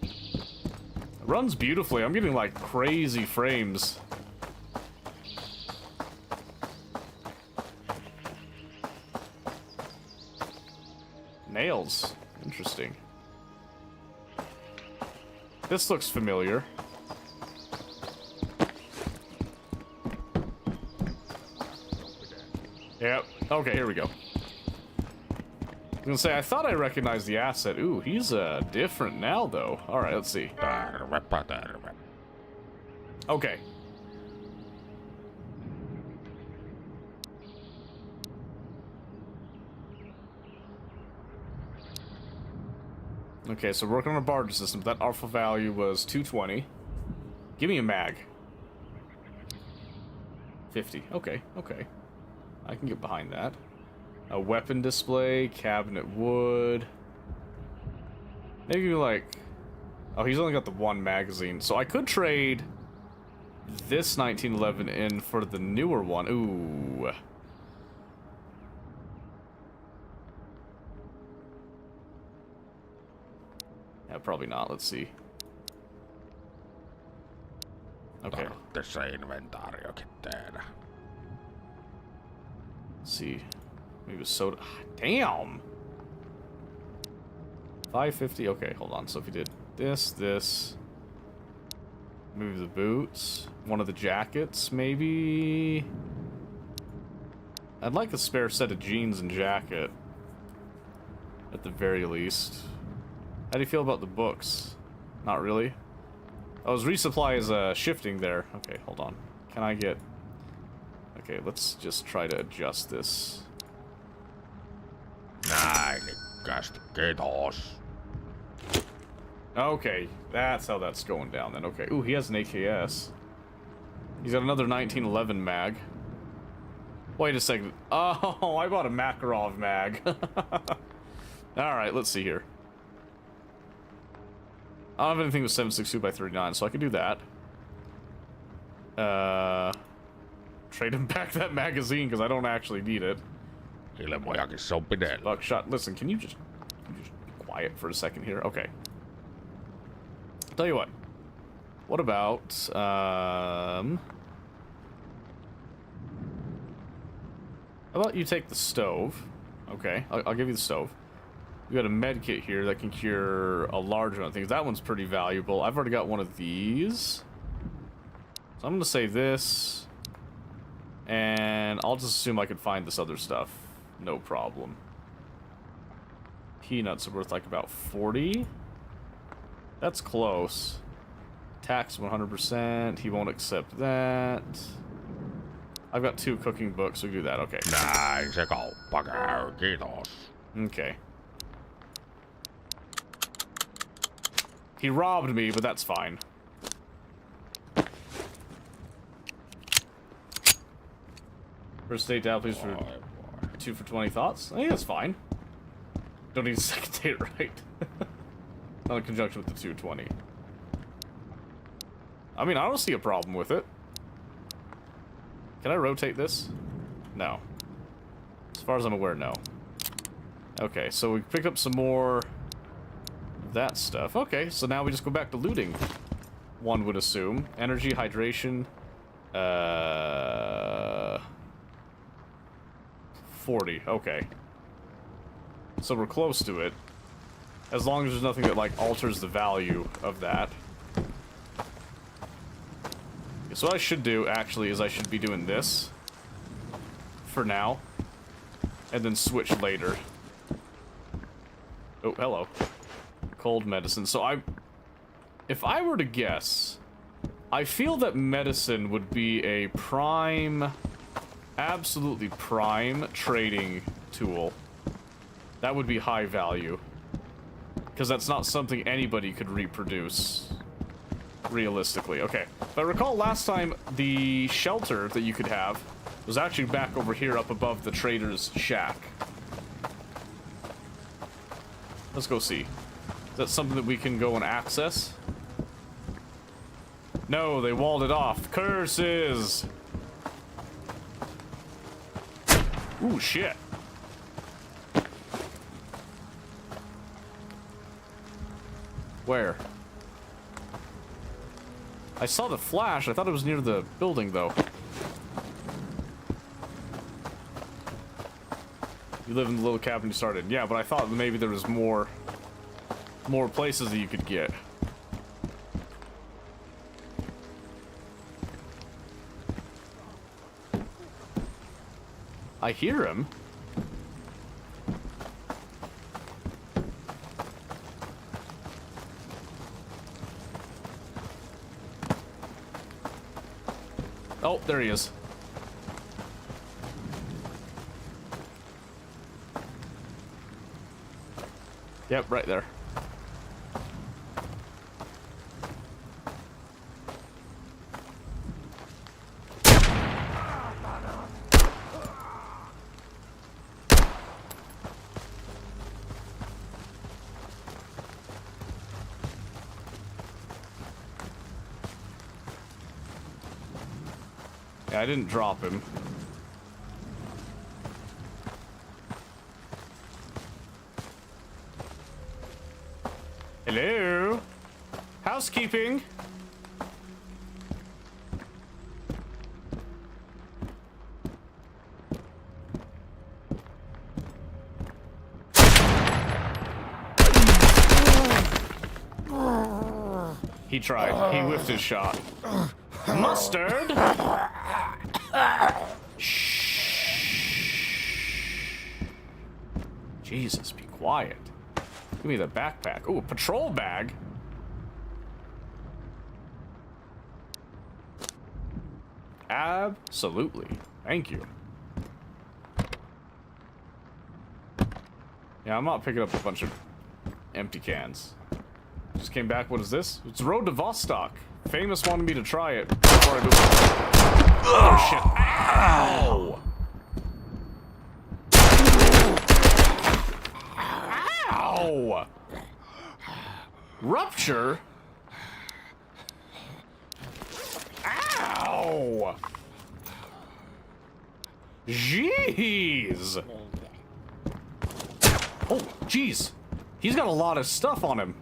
It runs beautifully. I'm getting like crazy frames. Nails. Interesting. This looks familiar. Yep. Okay, here we go. I was gonna say, I thought I recognized the asset. Ooh, he's different now, though. Alright, let's see. Okay. Okay, so working on a barter system. That alpha value was 220. Give me a mag. 50. Okay, okay. I can get behind that. A weapon display, cabinet wood. Maybe like... Oh, he's only got the one magazine. So I could trade this 1911 in for the newer one. Ooh. Yeah, probably not. Let's see. Okay. Tässä inventaariokin tehdä. Let's see. Maybe soda. Damn! 550. Okay, hold on. So if you did this. Move the boots. One of the jackets, maybe. I'd like a spare set of jeans and jacket. At the very least. How do you feel about the books? Not really. Oh, his resupply is shifting there. Okay, hold on. Can I get... Okay, let's just try to adjust this. Näin, ikkästi. Kiitos. Okay, that's how that's going down then. Okay. Ooh, he has an AKS. He's got another 1911 mag. Wait a second. Oh, I bought a Makarov mag. Alright, let's see here. I don't have anything with 7.62 by 39, so I can do that. Trade him back that magazine, because I don't actually need it. Ilmojakin se on pidellä. Buckshot. Listen, can you just be quiet for a second here? Okay. Tell you what. What about, how about you take the stove? Okay, I'll give you the stove. We got a med kit here that can cure a large amount of things. That one's pretty valuable. I've already got one of these. So I'm gonna say this. And I'll just assume I could find this other stuff. No problem. Peanuts are worth like about 40. That's close. Tax 100%. He won't accept that. I've got 2 cooking books, so we do that. Okay. Näin se kauppa käy. Kiitos. Okay. He robbed me, but that's fine. First date down, please, for 2 for 20 thoughts. I think that's fine. Don't need a second date, right? Not in conjunction with the 220. I mean, I don't see a problem with it. Can I rotate this? No. As far as I'm aware, no. Okay, so we picked up some more of that stuff. Okay, so now we just go back to looting. One would assume. Energy, hydration. 40. Okay. So we're close to it. As long as there's nothing that, like, alters the value of that. So what I should do, actually, is I should be doing this. For now. And then switch later. Oh, hello. Cold medicine. So if I were to guess, I feel that medicine would be a prime, absolutely prime trading tool. That would be high value. Because that's not something anybody could reproduce. Realistically. Okay. If I recall last time, the shelter that you could have was actually back over here up above the trader's shack. Let's go see. Is that something that we can go and access? No, they walled it off. Curses! Ooh, shit. Where? I saw the flash. I thought it was near the building, though. You live in the little cabin you started. Yeah, but I thought maybe there was more places that you could get. I hear him. Oh, there he is. Yep, right there. Yeah, I didn't drop him. Hello? Housekeeping? He tried. He whiffed his shot. Mustard? Shh. Jesus, be quiet. Give me the backpack. Ooh, a patrol bag. Absolutely. Thank you. Yeah, I'm not picking up a bunch of empty cans. Just came back. What is this? It's Road to Vostok. Famous wanted me to try it before I do. Oh shit! Ow! Ow! Rupture? Ow! Jeez! Oh, jeez. He's got a lot of stuff on him.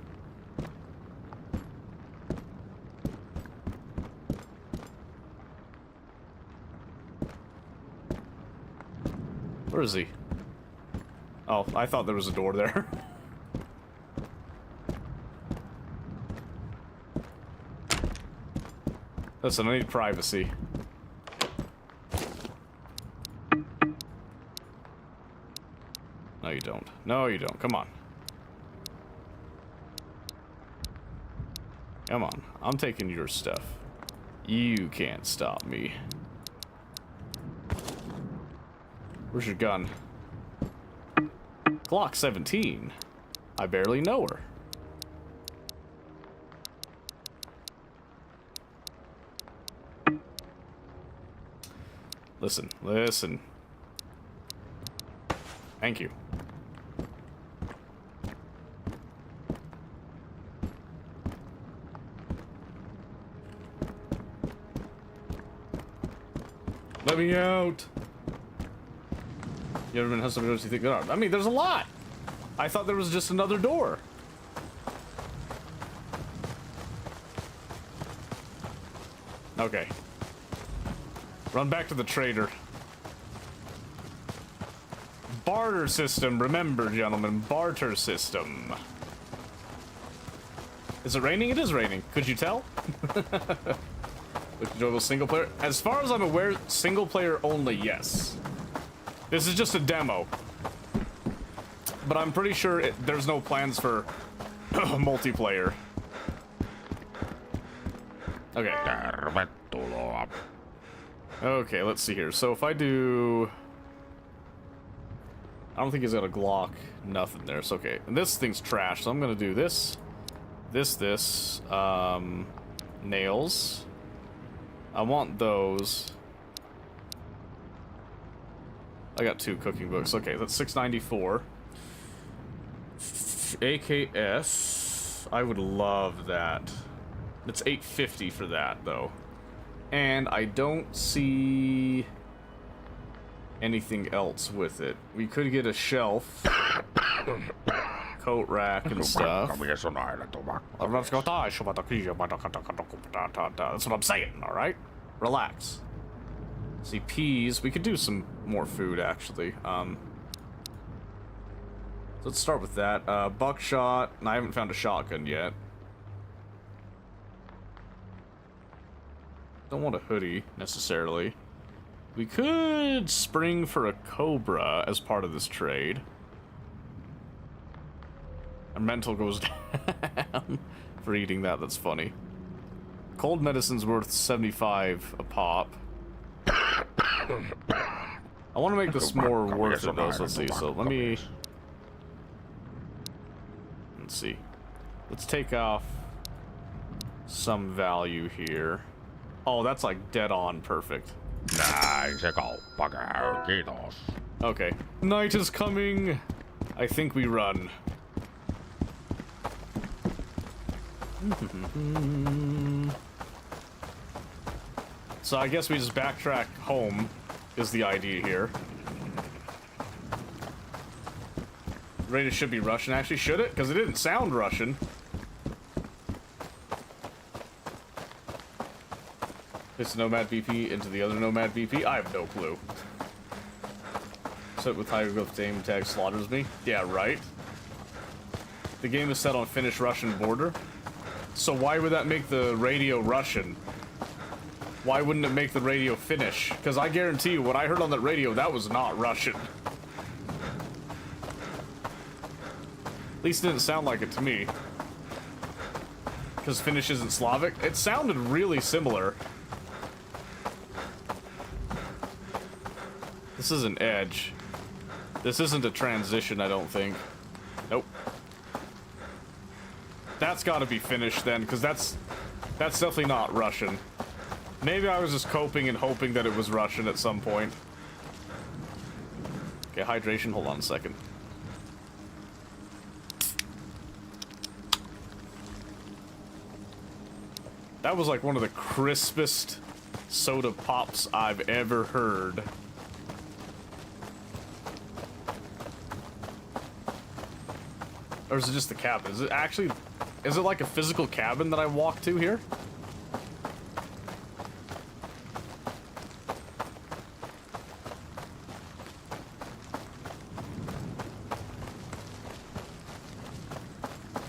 Where is he? Oh, I thought there was a door there. Listen, I need privacy. No, you don't. No, you don't. Come on. Come on. I'm taking your stuff. You can't stop me. Where's your gun? Glock 17. I barely know her. Listen, listen. Thank you. Let me out. You ever been hustling doors you think there are? I mean, there's a lot. I thought there was just another door. Okay. Run back to the trader. Barter system. Remember, gentlemen, barter system. Is it raining? It is raining. Could you tell? Enjoyable single player. As far as I'm aware, single player only, yes. This is just a demo. But I'm pretty sure there's no plans for multiplayer. Okay. Tervetuloa. Okay, let's see here. So if I do... I don't think he's got a Glock. Nothing there. So okay. And this thing's trash, so I'm gonna do this. This. Nails. I want those. I got 2 cooking books. Okay, that's $6.94. AKS. I would love that. It's $8.50 for that, though. And I don't see... anything else with it. We could get a shelf, coat rack, and stuff. Mies on aina tupakka. That's what I'm saying, alright? Relax. See, peas. We could do some more food, actually. Let's start with that. Buckshot. And I haven't found a shotgun yet. Don't want a hoodie, necessarily. We could spring for a cobra as part of this trade. Our mental goes down for eating that. That's funny. Cold medicine's worth 75 a pop. I want to make this more worth it, though, so let's see. So let me... Let's see. Let's take off some value here. Oh, that's like dead on perfect. Näin se kauppa käy, kiitos. Okay. Night is coming. I think we run. So I guess we just backtrack home is the idea here. Radio should be Russian, actually. Should it? Because it didn't sound Russian. This Nomad BP into the other Nomad BP? I have no clue. Set with hieroglyph aim tag slaughters me? Yeah, right. The game is set on Finnish Russian border. So why would that make the radio Russian? Why wouldn't it make the radio Finnish? Because I guarantee you, what I heard on that radio, that was not Russian. At least it didn't sound like it to me. Because Finnish isn't Slavic. It sounded really similar. This is an edge. This isn't a transition, I don't think. Nope. That's gotta be Finnish then, because that's definitely not Russian. Maybe I was just coping and hoping that it was Russian at some point. Okay, hydration, hold on a second. That was like one of the crispest soda pops I've ever heard. Or is it just the cabin? Is it actually... Is it like a physical cabin that I walk to here?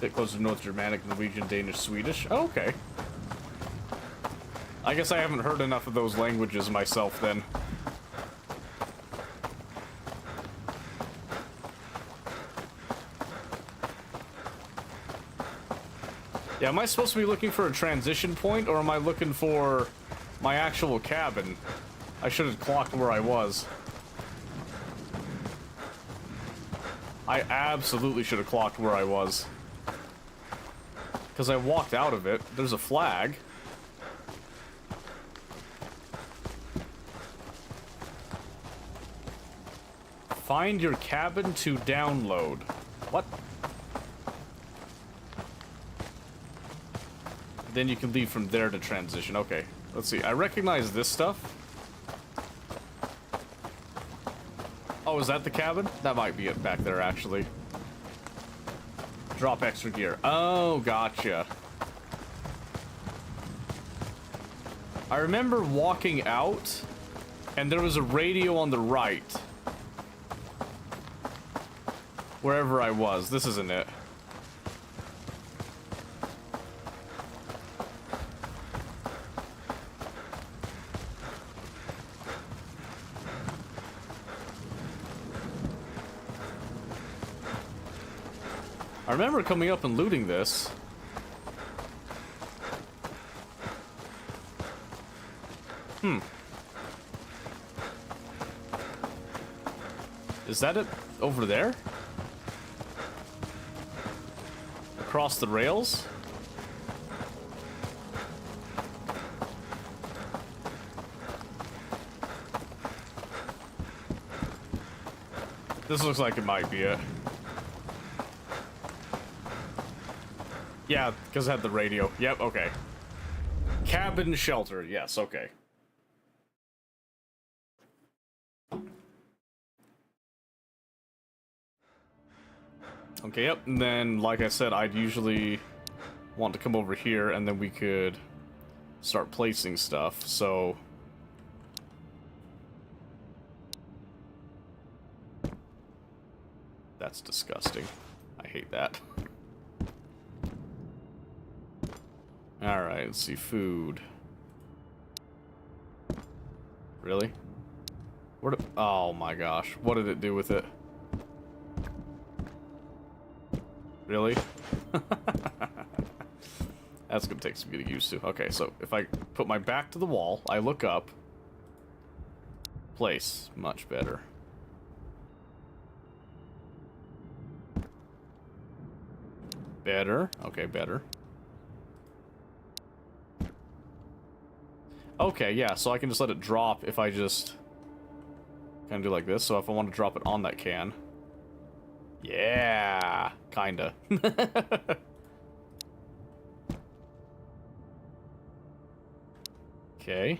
Bit closer to North Germanic, Norwegian, Danish, Swedish. Oh, okay. I guess I haven't heard enough of those languages myself then. Yeah, am I supposed to be looking for a transition point, or am I looking for my actual cabin? I should have clocked where I was. I absolutely should have clocked where I was. Because I walked out of it. There's a flag. Find your cabin to download. What? Then you can leave from there to transition. Okay, let's see. I recognize this stuff. Oh, is that the cabin? That might be it back there, actually. Drop extra gear. Oh, gotcha. I remember walking out, and there was a radio on the right. Wherever I was. This isn't it. I remember coming up and looting this. Is that it over there? Across the rails? This looks like it might be it. Yeah, because it had the radio. Yep, okay. Cabin shelter. Yes, okay. Okay, yep, and then, like I said, I'd usually want to come over here, and then we could start placing stuff, so... That's disgusting. I hate that. Alright, let's see, food. Really? Where did... Oh my gosh, what did it do with it? Really? That's gonna take some getting used to. Okay, so if I put my back to the wall, I look up. Place. Much better. Better. Okay, better. Okay, yeah, so I can just let it drop if I just kind of do like this. So if I want to drop it on that can. Yeah, kinda. Okay.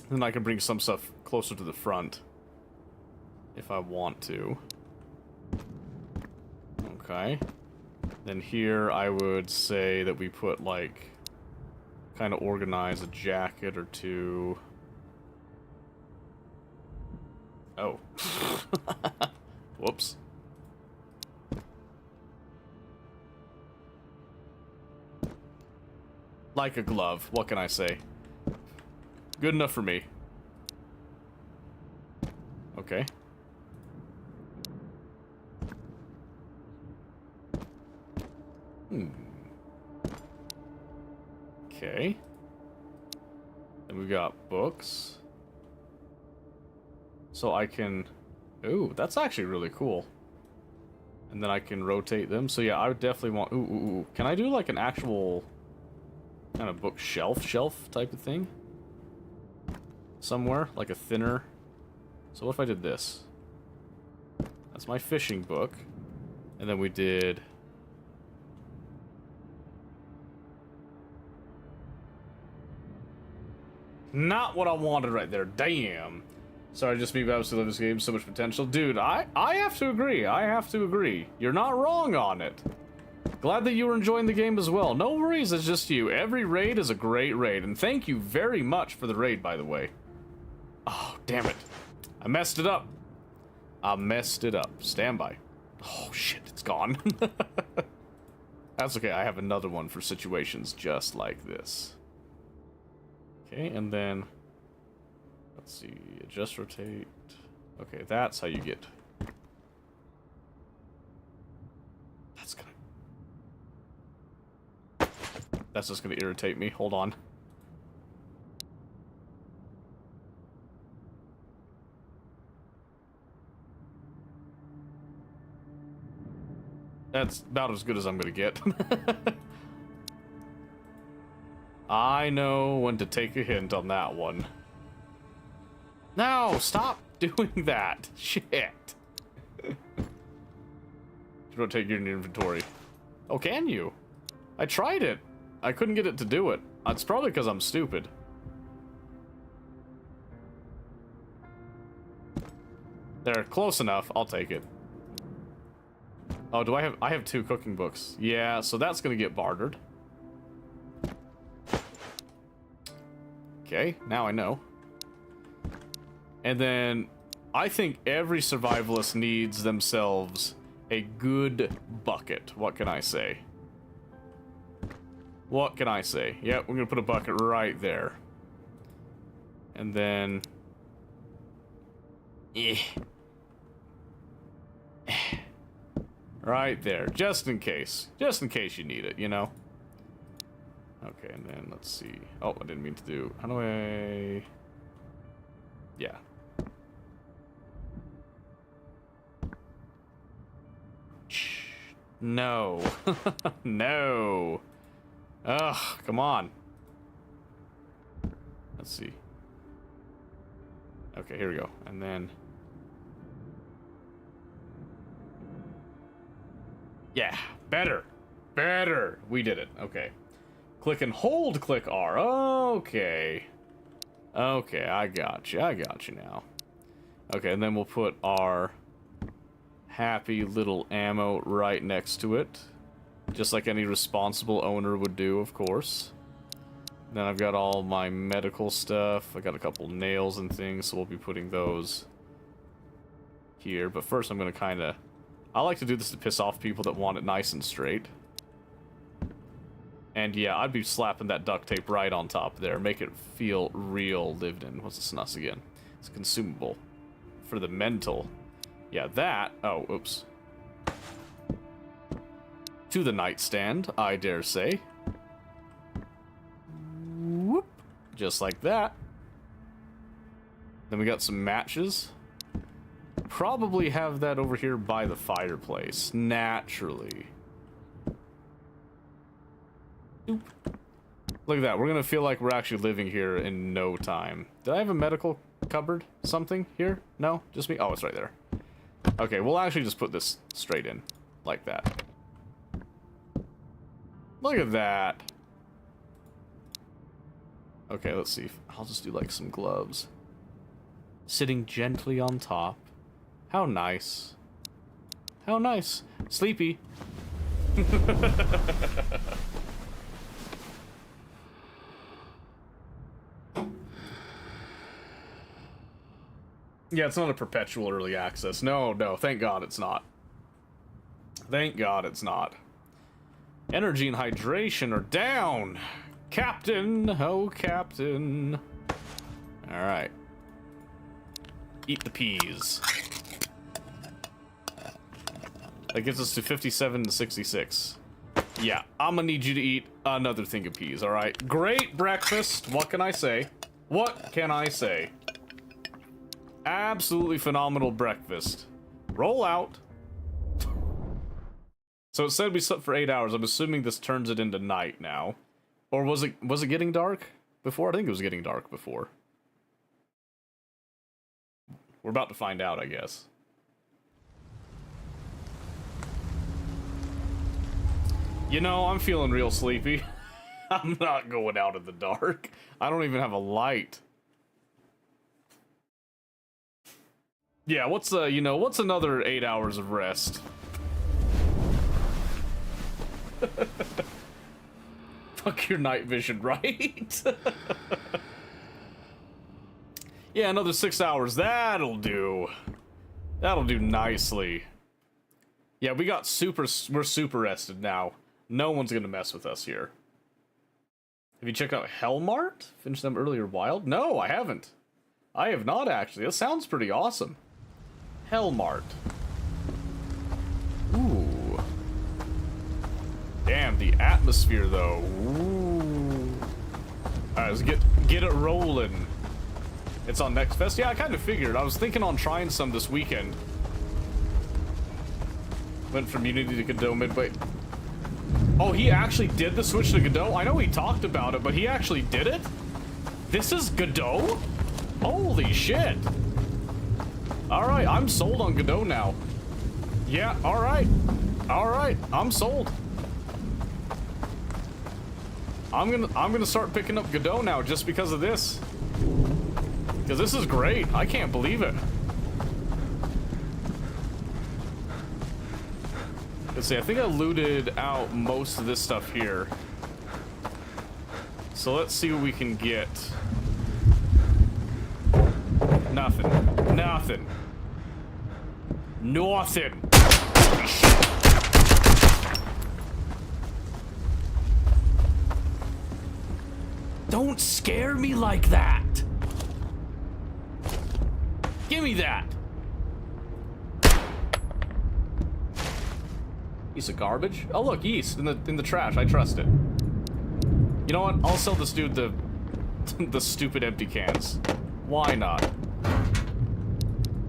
Then I can bring some stuff closer to the front if I want to. Okay. Then here I would say that we put, like, kind of organize a jacket or two. Oh. Whoops. Like a glove, what can I say? Good enough for me. Okay. Okay. Then we got books. So I can... Ooh, that's actually really cool. And then I can rotate them. So yeah, I would definitely want... Ooh. Can I do like an actual kind of bookshelf type of thing? Somewhere? Like a thinner... So what if I did this? That's my fishing book. And then we did... Not what I wanted right there. Damn. Sorry, just me, but I absolutely love this game. So much potential. Dude, I have to agree. I have to agree. You're not wrong on it. Glad that you were enjoying the game as well. No worries, it's just you. Every raid is a great raid. And thank you very much for the raid, by the way. Oh, damn it. I messed it up. I messed it up. Stand by. Oh, shit, it's gone. That's okay. I have another one for situations just like this. Okay, and then... Let's see. Adjust, rotate. Okay, that's how you get... That's gonna... That's just gonna irritate me. Hold on. That's about as good as I'm gonna get. I know when to take a hint on that one. No, stop doing that. Shit. Rotate your inventory. Oh, can you? I tried it. I couldn't get it to do it. It's probably because I'm stupid. There, close enough. I'll take it. Oh, do I have 2 cooking books. Yeah, so that's gonna get bartered. Okay, now I know. And then I think every survivalist needs themselves a good bucket. What can I say? What can I say? Yep, we're gonna put a bucket right there. And then... Right there, just in case. Just in case you need it, you know? Okay, and then let's see. Oh, I didn't mean to do... How do I... Yeah. No. No. Ugh, come on. Let's see. Okay, here we go. And then... Yeah, better. Better. We did it. Okay. Click and hold, click R. Okay. Okay, I got you. I got you now. Okay, and then we'll put our happy little ammo right next to it. Just like any responsible owner would do, of course. Then I've got all my medical stuff. I got a couple nails and things, so we'll be putting those here. But first I'm going to kind of... I like to do this to piss off people that want it nice and straight. And yeah, I'd be slapping that duct tape right on top there. Make it feel real lived in. What's the snus again? It's consumable. For the mental. Yeah, that... Oh, oops. To the nightstand, I dare say. Whoop. Just like that. Then we got some matches. Probably have that over here by the fireplace. Naturally. Oop. Look at that. We're gonna feel like we're actually living here in no time. Did I have a medical cupboard? Something here? No? Just me? Oh, it's right there. Okay, we'll actually just put this straight in. Like that. Look at that. Okay, let's see. I'll just do like some gloves. Sitting gently on top. How nice. How nice. Sleepy. Yeah, it's not a perpetual early access. No, no, thank God it's not. Thank God it's not. Energy and hydration are down. Captain, oh Captain. Alright. Eat the peas. That gets us to 57 to 66. Yeah, I'm gonna need you to eat another thing of peas, alright? Great breakfast, what can I say? What can I say? Absolutely phenomenal breakfast. Roll out. So it said we slept for 8 hours. I'm assuming this turns it into night now. Or was it getting dark before? I think it was getting dark before. We're about to find out, I guess. You know, I'm feeling real sleepy. I'm not going out in the dark. I don't even have a light. Yeah, what's what's another 8 hours of rest? Fuck your night vision, right? Yeah, another 6 hours. That'll do. That'll do nicely. Yeah, we're super rested now. No one's gonna mess with us here. Have you checked out Hellmart? Finished them earlier wild? No, I haven't. I have not, actually. That sounds pretty awesome. Hellmart. Ooh. Damn, the atmosphere, though. Ooh. Alright, let's get it rolling. It's on Next Fest? Yeah, I kind of figured. I was thinking on trying some this weekend. Went from Unity to Godot midway. Oh, he actually did the switch to Godot? I know he talked about it, but he actually did it? This is Godot? Holy shit. Alright, I'm sold on Godot now. Yeah, alright. Alright, I'm sold. I'm gonna start picking up Godot now just because of this. Because this is great. I can't believe it. Let's see, I think I looted out most of this stuff here. So let's see what we can get. Nothing. Nothing. Nothing. Don't scare me like that. Give me that. Piece of garbage. Oh look, yeast in the trash. I trust it. You know what? I'll sell this dude the the stupid empty cans. Why not?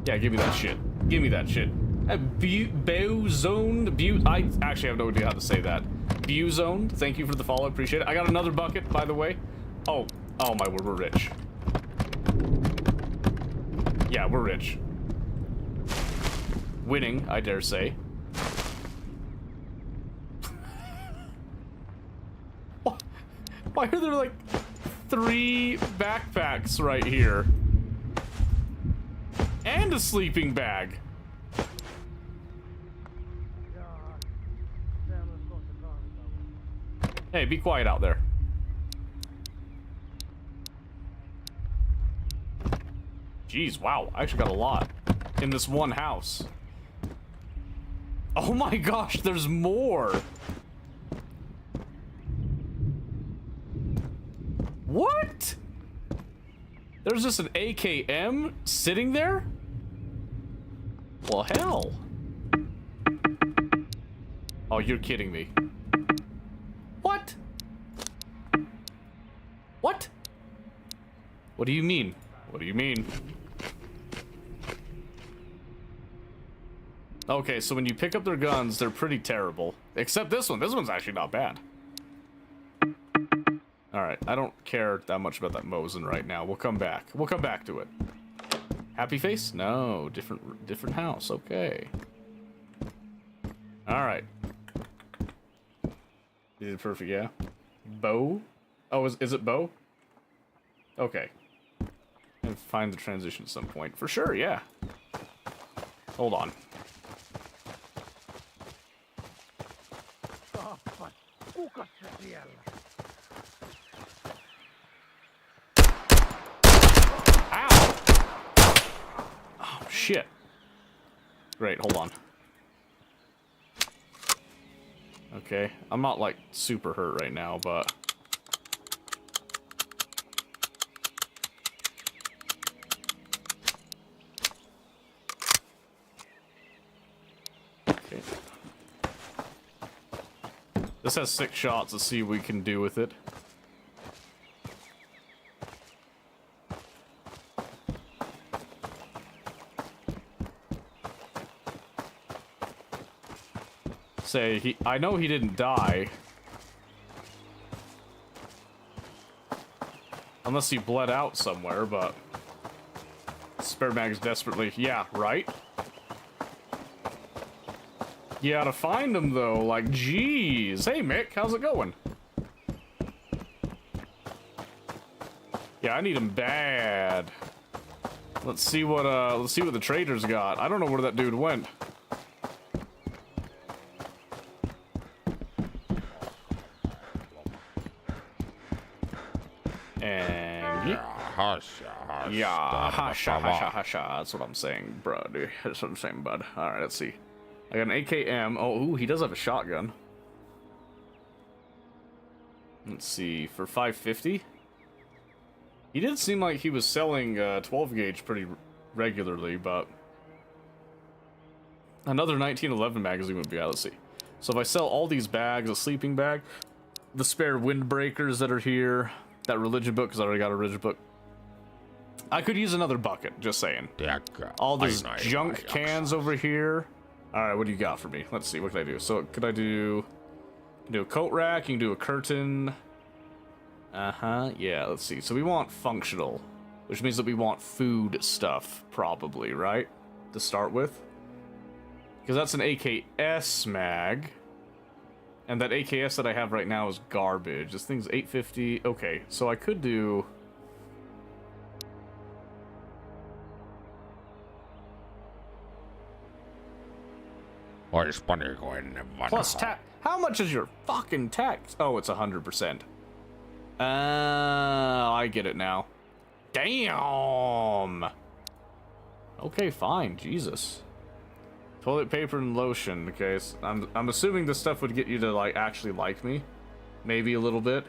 Yeah, give me that shit. Give me that shit. Buzoned. I actually have no idea how to say that. Buzoned. Thank you for the follow. Appreciate it. I got another bucket, by the way. Oh my word, we're rich. Yeah, we're rich. Winning, I dare say. Why are there like 3 backpacks right here? And the sleeping bag. Hey, be quiet out there. Jeez, wow, I actually got a lot in this one house. Oh my gosh, there's more. What? There's just an AKM sitting there? Well, hell. Oh, you're kidding me. What? What? What do you mean? What do you mean? Okay, so when you pick up their guns, they're pretty terrible. Except this one. This one's actually not bad. Alright, I don't care that much about that Mosin right now. We'll come back. We'll come back to it. Happy face? No, different house. Okay. Alright. You did perfect, yeah. Bow? Oh, is it bow? Okay. And find the transition at some point. For sure, yeah. Hold on. Ow! Oh, shit. Great, hold on. Okay, I'm not, like, super hurt right now, but... Okay. This has 6 shots. Let's see what we can do with it. Say, I know he didn't die. Unless he bled out somewhere, but... Spare mags desperately. Yeah, right? You gotta find him, though. Like, jeez. Hey, Mick, how's it going? Yeah, I need him bad. Let's see what the trader's got. I don't know where that dude went. And yeah, hasha. That's what I'm saying, bud. That's what I'm saying, bud. All right, let's see. I got an AKM. Oh, ooh, he does have a shotgun. Let's see, for 550. He did seem like he was selling 12 gauge pretty regularly, but another 1911 magazine would be out. Let's see. So if I sell all these bags, a sleeping bag, the spare windbreakers that are here, that religion book, because I already got a religion book. I could use another bucket, just saying. All these junk cans over here. Alright, what do you got for me? Let's see, what can I do? So, could I do a coat rack? You can do a curtain. Uh-huh, yeah, let's see. So we want functional, which means that we want food stuff, probably, right? To start with. Because that's an AKS mag. And that AKS that I have right now is garbage. This thing's 850. Okay, so I could do... Plus tax. How much is your fucking tax? Oh, it's 100%. I get it now. Damn. Okay, fine. Jesus. Toilet paper and lotion. Okay, so I'm assuming this stuff would get you to like actually like me, maybe a little bit.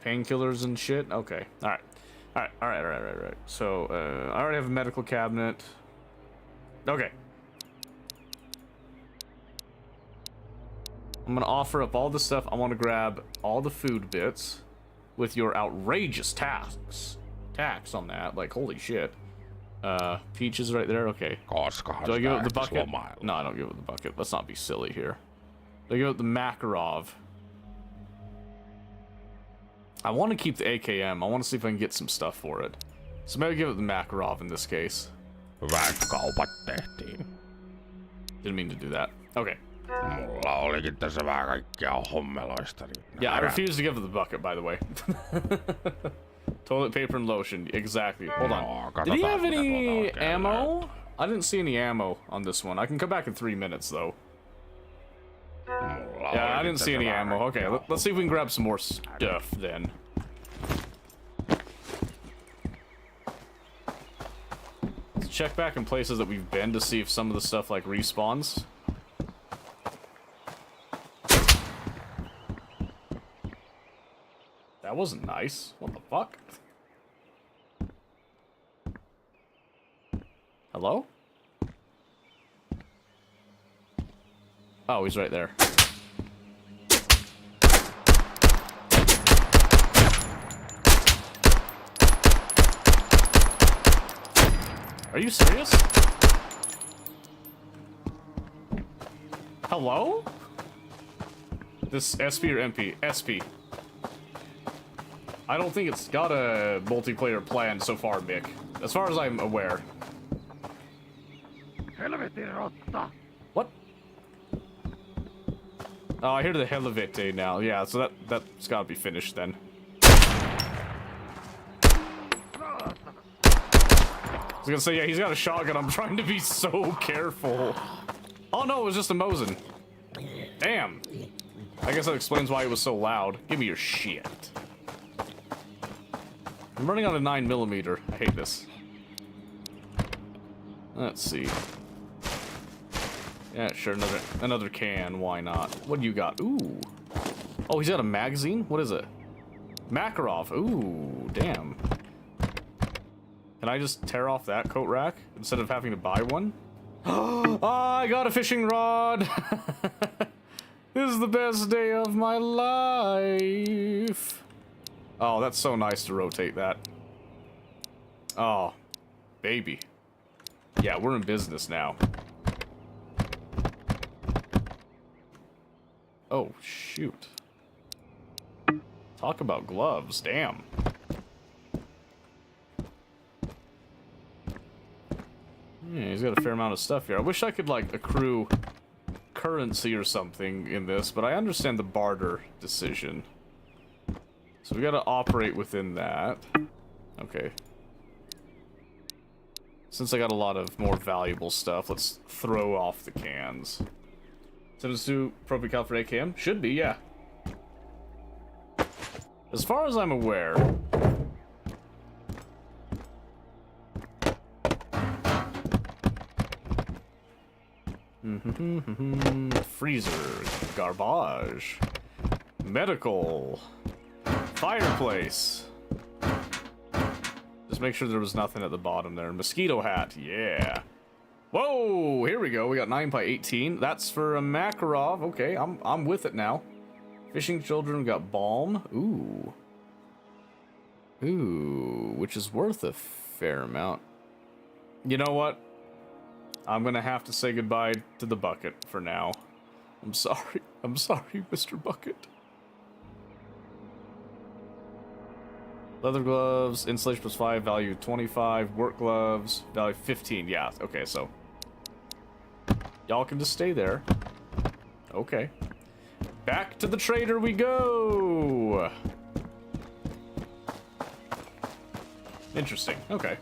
Painkillers and shit. Okay. All right. So I already have a medical cabinet. Okay. I'm gonna offer up all the stuff. I want to grab all the food bits with your outrageous tax on that. Like, holy shit. Peaches right there. Okay. Do I give up the bucket? No, I don't give up the bucket. Let's not be silly here. Do I give up the Makarov? I want to keep the AKM. I want to see if I can get some stuff for it. So maybe give it the Makarov in this case. Didn't mean to do that. Okay. Yeah, I refuse to give it the bucket, by the way. Toilet paper and lotion. Exactly. Hold on. Did he have any ammo? I didn't see any ammo on this one. I can come back in 3 minutes, though. Yeah, I didn't see any ammo. Okay, let's see if we can grab some more stuff, then. Let's check back in places that we've been to see if some of the stuff, like, respawns. That wasn't nice. What the fuck? Hello? Oh, he's right there. Are you serious? Hello? This SP or MP? SP. I don't think it's got a multiplayer plan so far, Mick. As far as I'm aware. What? Oh, I hear the Helvete now. Yeah, so that's gotta be finished then. I was gonna say, yeah, he's got a shotgun. I'm trying to be so careful. Oh no, it was just a Mosin. Damn. I guess that explains why it was so loud. Give me your shit. I'm running on a 9mm. I hate this. Let's see. Yeah, sure, another can. Why not? What do you got? Ooh. Oh, he's got a magazine? What is it? Makarov. Ooh, damn. Can I just tear off that coat rack instead of having to buy one? Oh, I got a fishing rod! This is the best day of my life! Oh, that's so nice to rotate that. Oh, baby. Yeah, we're in business now. Oh, shoot. Talk about gloves, damn. Yeah, he's got a fair amount of stuff here. I wish I could, like, accrue currency or something in this, but I understand the barter decision. So we gotta operate within that. Okay. Since I got a lot of more valuable stuff, let's throw off the cans. 72 appropriate cal for AKM? Should be, yeah. As far as I'm aware... Freezer, garbage, medical, fireplace. Just make sure there was nothing at the bottom there. Mosquito hat, yeah. Whoa, here we go. We got 9x18. That's for a Makarov. Okay, I'm with it now. Fishing children, we got balm. Ooh. Ooh, which is worth a fair amount. You know what? I'm gonna have to say goodbye to the bucket for now. I'm sorry. I'm sorry, Mr. Bucket. Leather gloves, insulation +5, value 25. Work gloves, value 15. Yeah, okay, so... y'all can just stay there. Okay. Back to the trader we go! Interesting, okay.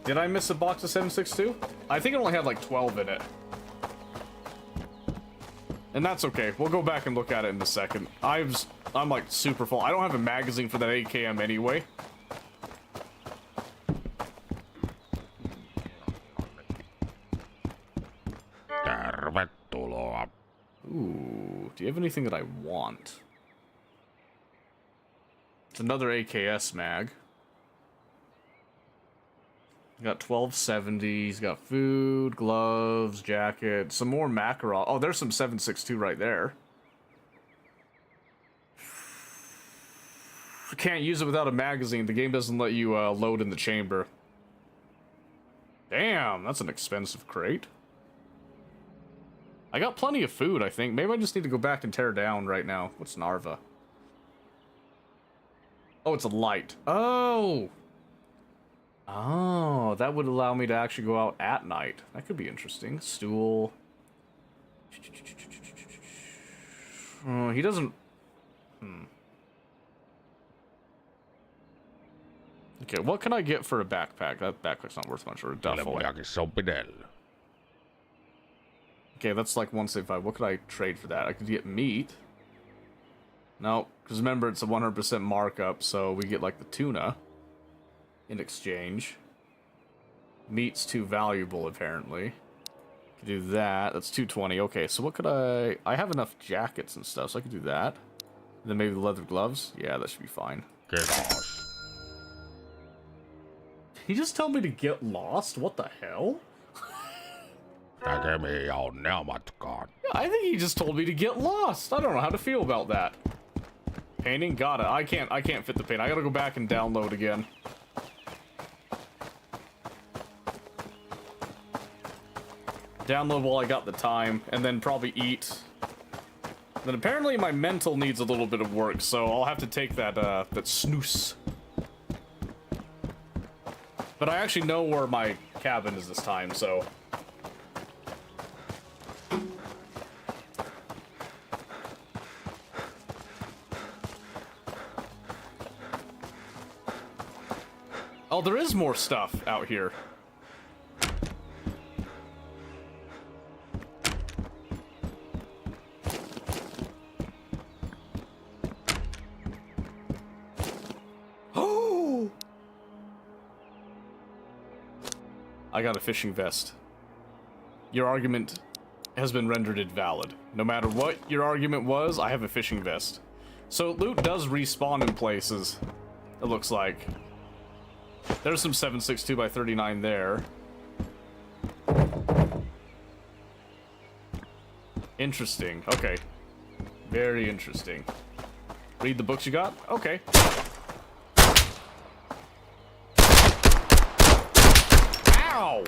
Did I miss a box of 7.62? I think it only had like 12 in it. And that's okay. We'll go back and look at it in a second. I'm like super full. I don't have a magazine for that AKM anyway. Tervetuloa. Ooh, do you have anything that I want? It's another AKS mag. Got 1270. He's got food, gloves, jacket, some more Makarov. Oh, there's some 7.62 right there. Can't use it without a magazine. The game doesn't let you load in the chamber. Damn, that's an expensive crate. I got plenty of food, I think. Maybe I just need to go back and tear down right now. What's Narva? Oh, it's a light. Oh! Oh, that would allow me to actually go out at night. That could be interesting. Stool. He doesn't... Okay, what can I get for a backpack? That backpack's not worth much, or a duffel. Okay, that's like 175. What could I trade for that? I could get meat. No, because remember, it's a 100% markup, so we get like the tuna in exchange. Meat's too valuable, apparently. Could do that. That's 220. Okay, so what could I have enough jackets and stuff, so I could do that. And then maybe the leather gloves. Yeah, that should be fine. Get lost. He just told me to get lost? What the hell? Take me on now, God. I think he just told me to get lost. I don't know how to feel about that. Painting? Got it. I can't fit the paint. I gotta go back and download again. Download while I got the time, and then probably eat. Then apparently my mental needs a little bit of work, so I'll have to take that, that snooze. But I actually know where my cabin is this time, so... Oh, there is more stuff out here. Oh! I got a fishing vest. Your argument has been rendered invalid. No matter what your argument was, I have a fishing vest. So loot does respawn in places, it looks like. There's some 7.62 by 39 there. Interesting. Okay. Very interesting. Read the books you got? Okay. Ow!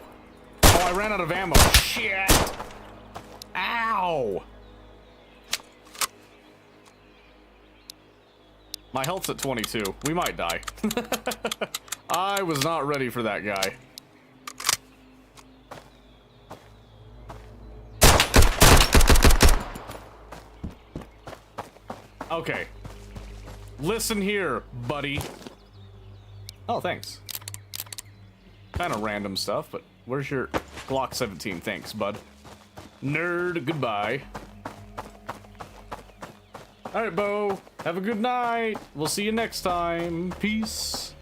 Oh, I ran out of ammo. Shit! Ow! My health's at 22. We might die. I was not ready for that guy. Okay. Listen here, buddy. Oh, thanks. Kind of random stuff, but where's your Glock 17? Thanks, bud. Nerd, goodbye. Alright, Bo. Have a good night. We'll see you next time. Peace.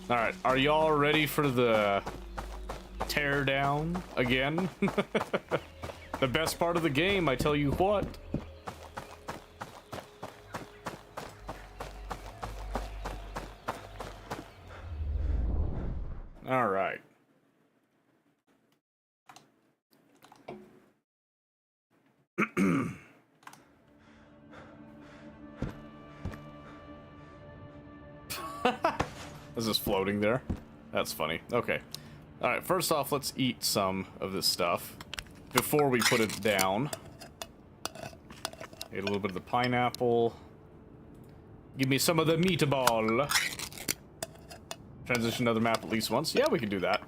Alright, are y'all ready for the tear down again? The best part of the game, I tell you what. Alright. Is this floating there? That's funny. Okay. Alright, first off, let's eat some of this stuff before we put it down. Eat a little bit of the pineapple. Give me some of the meatball. Transition another map at least once. Yeah, we can do that.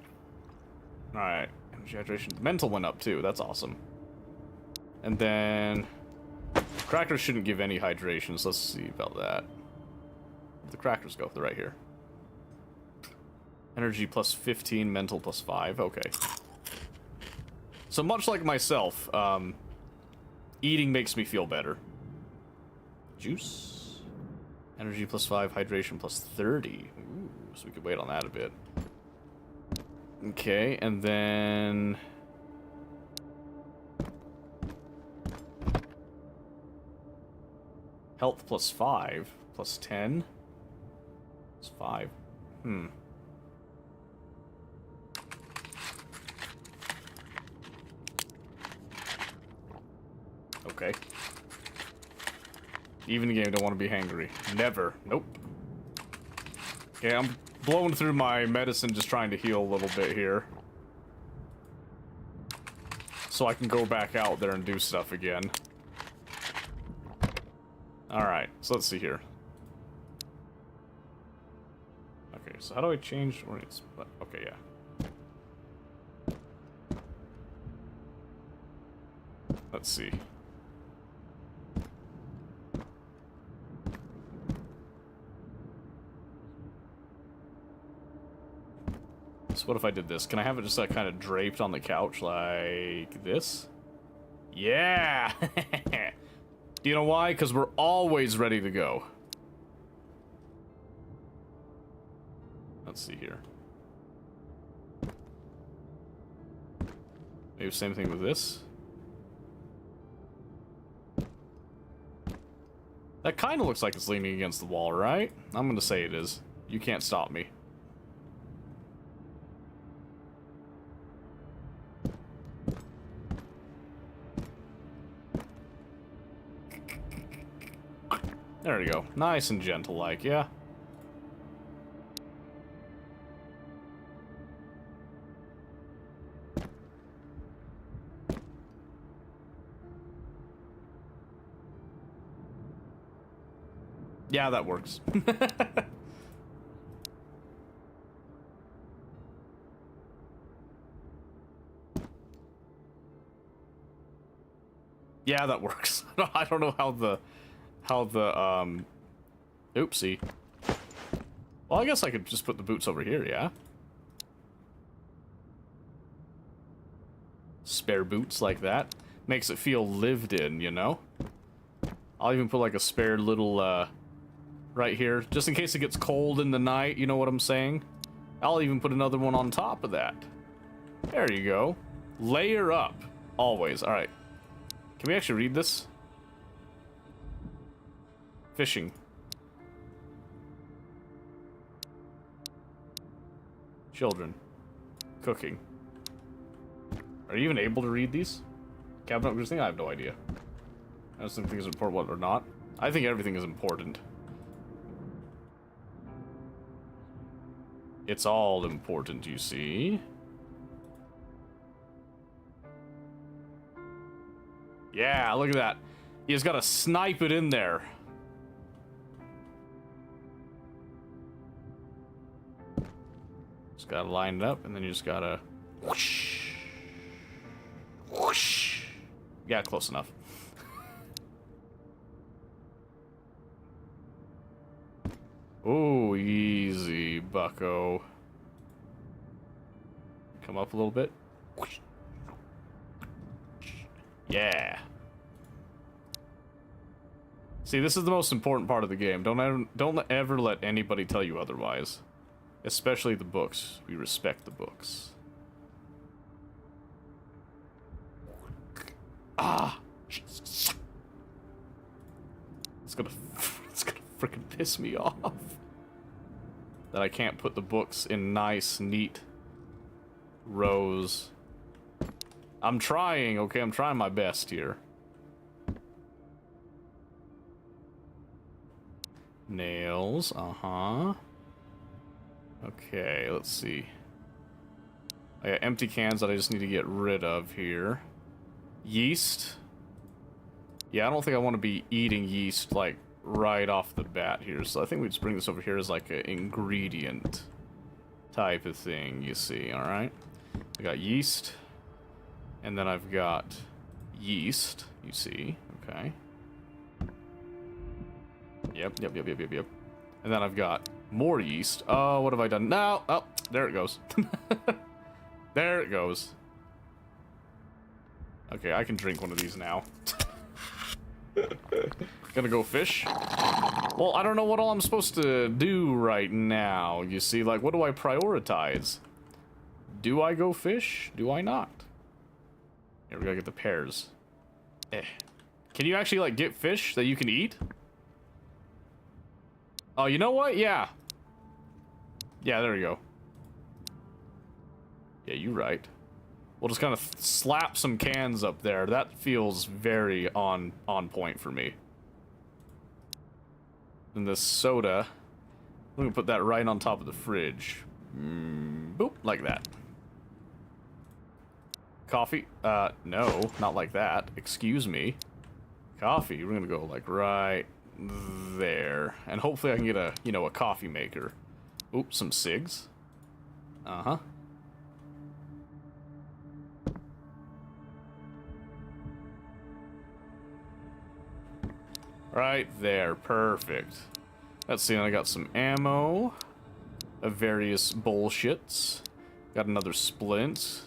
Alright. Energy hydration. Mental went up too. That's awesome. And then... Crackers shouldn't give any hydration, so let's see about that. Where'd the crackers go? They're right here. Energy plus 15, mental plus 5. Okay. So much like myself, eating makes me feel better. Juice. Energy plus 5, hydration plus 30. Ooh, so we could wait on that a bit. Okay, and then... Health plus 5, plus 10. Plus 5. Okay. Even the game don't want to be hangry. Never. Nope. Okay, I'm blowing through my medicine just trying to heal a little bit here. So I can go back out there and do stuff again. Alright, so let's see here. Okay, so how do I change... Okay, yeah. Let's see. boots. What if I did this? Can I have it just like kind of draped on the couch like this? Yeah! Do you know why? Because we're always ready to go. Let's see here. Maybe same thing with this. That kind of looks like it's leaning against the wall, right? I'm gonna say it is. You can't stop me. There we go. Nice and gentle like, yeah. Yeah, that works. Yeah, that works. I don't know how the oopsie. Well, I guess I could just put the boots over here, yeah? Spare boots like that. Makes it feel lived in, you know? I'll even put like a spare little, right here, just in case it gets cold in the night, you know what I'm saying? I'll even put another one on top of that. There you go. Layer up. Always. Alright. Can we actually read this? Fishing. Children. Cooking. Are you even able to read these? Cabinet upgrades thing? I have no idea. I just think it's important or not. I think everything is important. It's all important, you see. Yeah, look at that. You just gotta snipe it in there. Just gotta line it up, and then you just gotta whoosh. Whoosh. Yeah, close enough. Oh, easy, bucko. Come up a little bit. Yeah. See, this is the most important part of the game. Don't ever let anybody tell you otherwise. Especially the books. We respect the books. Ah! Jesus. It's gonna freaking piss me off. That I can't put the books in nice, neat rows. I'm trying, okay? I'm trying my best here. Nails, uh-huh. Okay, let's see. I got empty cans that I just need to get rid of here. Yeast. Yeah, I don't think I want to be eating yeast, like, right off the bat here. So I think we just bring this over here as, like, an ingredient type of thing, you see, alright? I got yeast. And then I've got yeast, you see, okay. Yep. And then I've got more yeast. Oh, what have I done? No, oh, there it goes. There it goes. Okay, I can drink one of these now. Gonna go fish? Well, I don't know what all I'm supposed to do right now, you see. Like, what do I prioritize? Do I go fish? Do I not? Here, we gotta get the pears. Can you actually, like, get fish that you can eat? Oh, you know what? Yeah. Yeah, there we go. Yeah, you're right. We'll just kind of slap some cans up there. That feels very on point for me. And this soda, I'm gonna put that right on top of the fridge. Boop, like that. Coffee? No, not like that. Excuse me. Coffee, we're gonna go like right there. And hopefully I can get a, you know, a coffee maker. Oops, some cigs. Uh-huh. Right there, perfect. Let's see, I got some ammo of various bullshits. Got another splint.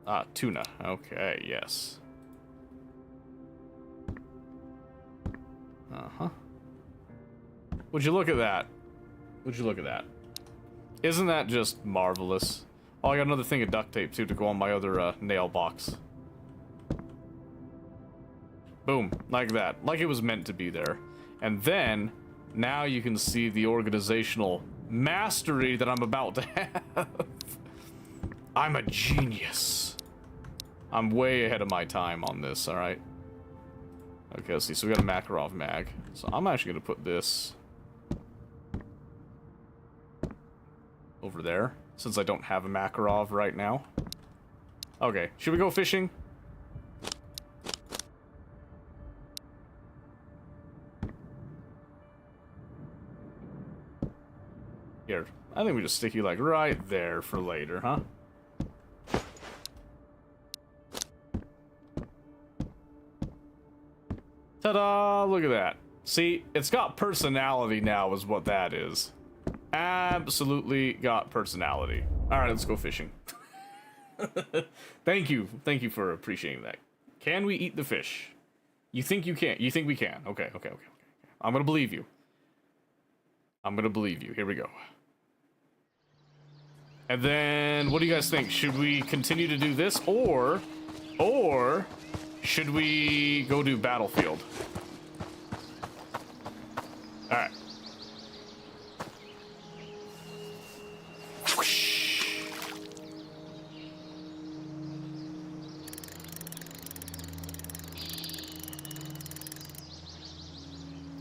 Ah, tuna. Okay, yes. Uh-huh. Would you look at that? Would you look at that? Isn't that just marvelous? Oh, I got another thing of duct tape, too, to go on my other nail box. Boom. Like that. Like it was meant to be there. And then, now you can see the organizational mastery that I'm about to have. I'm a genius. I'm way ahead of my time on this, alright? Okay, let's see. So we got a Makarov mag. So I'm actually going to put this over there, since I don't have a Makarov right now. Okay, should we go fishing? Here, I think we just stick you like right there for later, huh? Ta-da! Look at that. See, it's got personality now is what that is. Absolutely got personality. Alright, let's go fishing. Thank you. Thank you for appreciating that. Can we eat the fish? You think you can? You think we can? Okay. I'm gonna believe you. I'm gonna believe you. Here we go. And then, what do you guys think? Should we continue to do this, or should we go do Battlefield? Alright.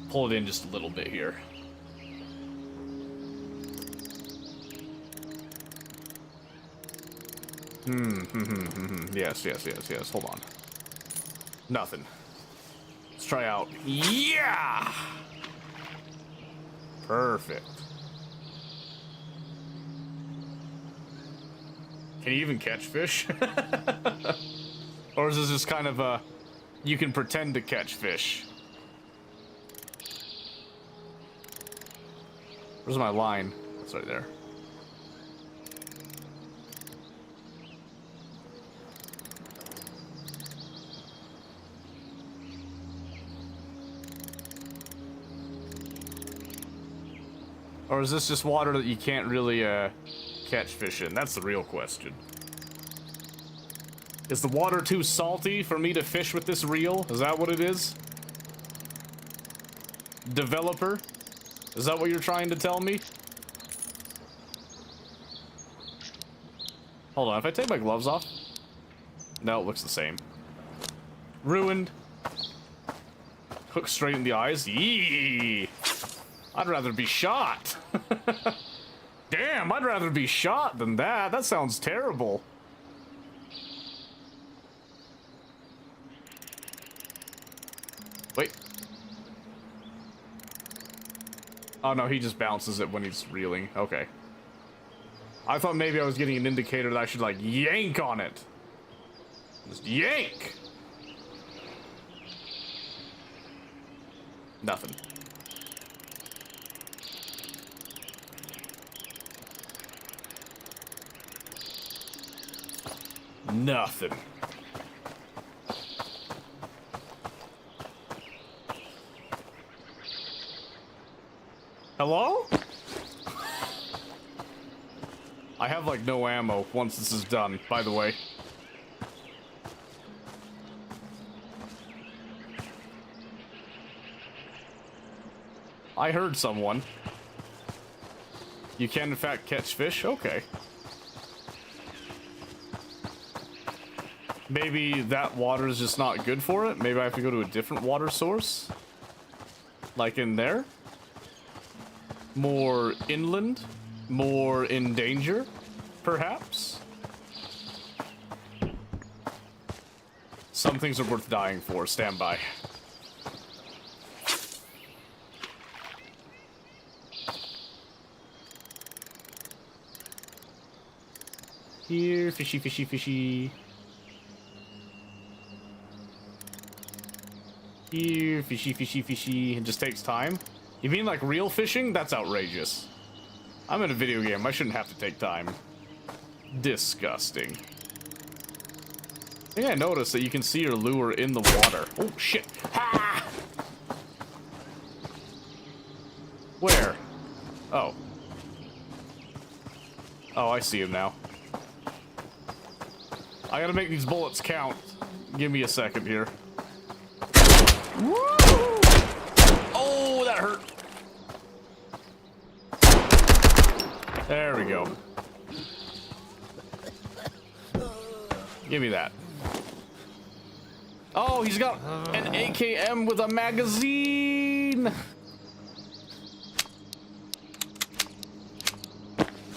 Pull it in just a little bit here. Yes. Hold on. Nothing. Let's try out. Yeah! Perfect. Can you even catch fish? Or is this just kind of a... you can pretend to catch fish? Where's my line? It's right there. Or is this just water that you can't really catch fish in? That's the real question. Is the water too salty for me to fish with this reel? Is that what it is? Developer? Is that what you're trying to tell me? Hold on, if I take my gloves off... no, it looks the same. Ruined. Hook straight in the eyes. Yee! I'd rather be shot. Damn, I'd rather be shot than that. That sounds terrible. Wait. Oh no, he just bounces it when he's reeling. Okay. I thought maybe I was getting an indicator that I should like yank on it. Just yank! Nothing. Nothing. Hello? I have like no ammo once this is done, by the way. I heard someone. You can in fact catch fish? Okay. Maybe that water is just not good for it. Maybe I have to go to a different water source. Like in there. More inland. More in danger, perhaps. Some things are worth dying for. Stand by. Here, fishy, fishy, fishy. Here, fishy, fishy, fishy. It just takes time. You mean like real fishing? That's outrageous. I'm in a video game. I shouldn't have to take time. Disgusting. I think I noticed that you can see your lure in the water. Oh, shit. Ha! Where? Oh. Oh, I see him now. I gotta make these bullets count. Give me a second here. Woo! Oh, that hurt. There we go. Give me that. Oh, he's got an AKM with a magazine.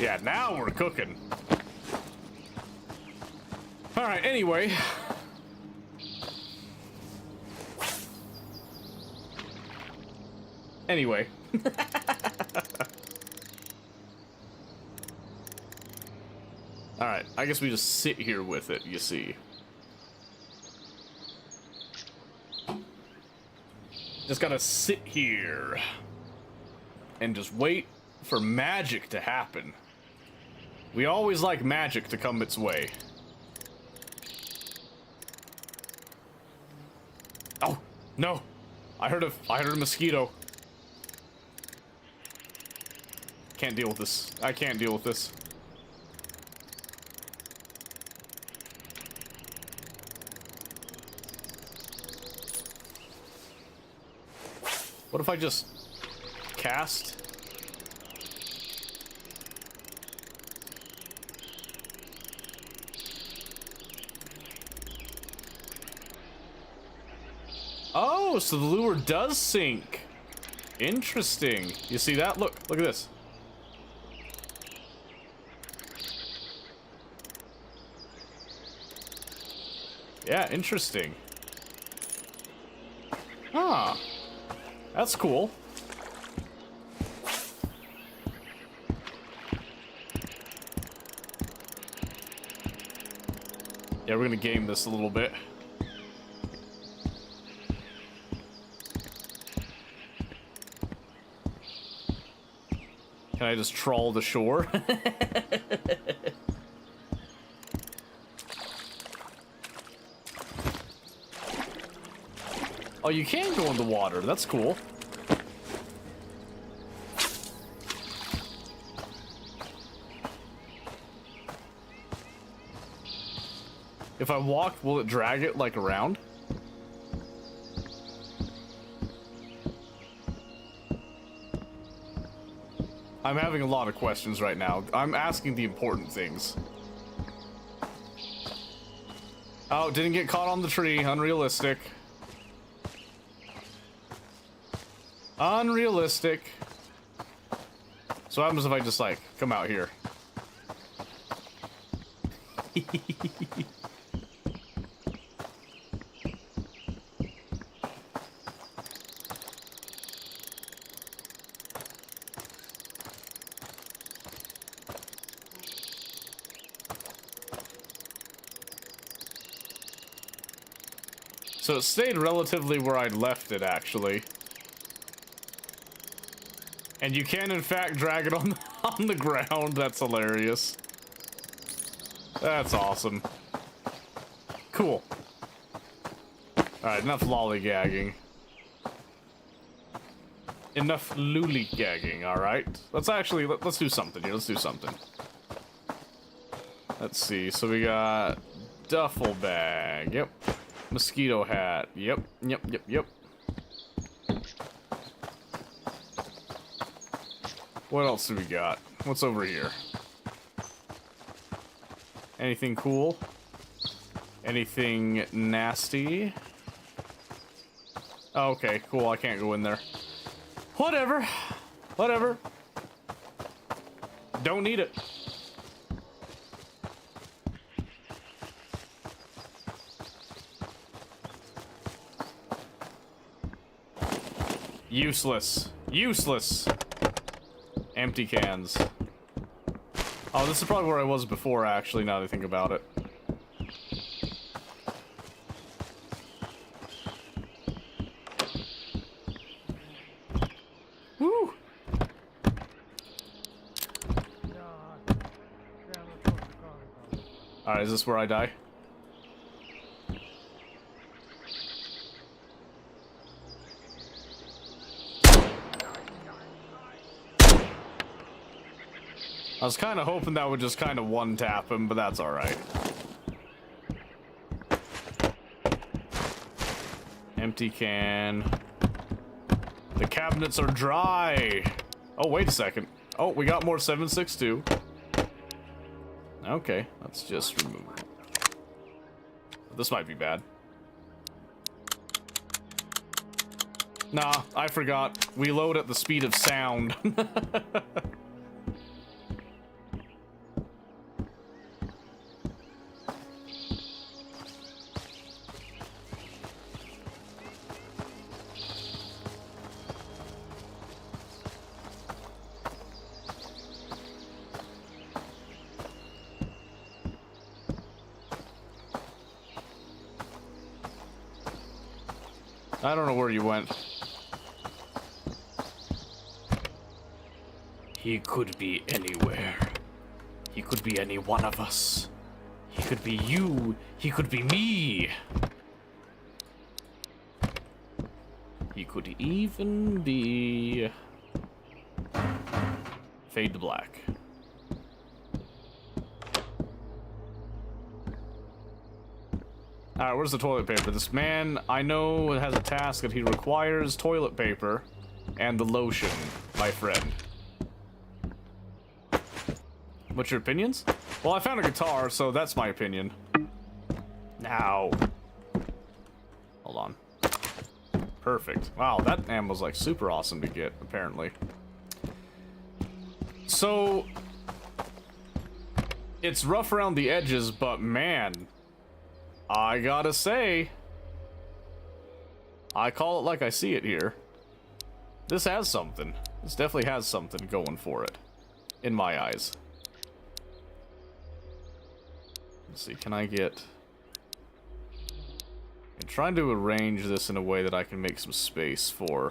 Yeah, now we're cooking. All right, anyway. Anyway. All right, I guess we just sit here with it, you see. Just gotta sit here and just wait for magic to happen. We always like magic to come its way. Oh, no. I heard a mosquito. Can't deal with this. I can't deal with this. What if I just cast? Oh, so the lure does sink. Interesting. You see that? Look at this. Yeah, interesting. Huh. That's cool. Yeah, we're gonna game this a little bit. Can I just trawl the shore? Oh, you can go in the water. That's cool. If I walk, will it drag it, like, around? I'm having a lot of questions right now. I'm asking the important things. Oh, didn't get caught on the tree. Unrealistic. Unrealistic. So what happens if I just, like, come out here? So it stayed relatively where I'd left it, actually. And you can, in fact, drag it on the ground. That's hilarious. That's awesome. Cool. Alright, enough lollygagging. Enough lollygagging, alright? Let's do something here. Let's do something. Let's see. So we got duffel bag. Yep. Mosquito hat. Yep. What else do we got? What's over here? Anything cool? Anything nasty? Oh, okay, cool. I can't go in there. Whatever. Don't need it. Useless. Empty cans. Oh, this is probably where I was before, actually, now that I think about it. Woo! Alright, is this where I die? I was kind of hoping that would just kind of one-tap him, but that's alright. Empty can. The cabinets are dry. Oh, wait a second. Oh, we got more 7.62. Okay, let's just remove it. This might be bad. Nah, I forgot. We load at the speed of sound. I don't know where you went. He could be anywhere. He could be any one of us. He could be you. He could be me. He could even be... Fade to black. Alright, where's the toilet paper? This man, I know, has a task that he requires toilet paper and the lotion, my friend. What's your opinions? Well, I found a guitar, so that's my opinion. Now. Hold on. Perfect. Wow, that ammo's like super awesome to get, apparently. So, it's rough around the edges, but man, I gotta say, I call it like I see it here. This has something. This definitely has something going for it, in my eyes. Let's see, can I get... I'm trying to arrange this in a way that I can make some space for...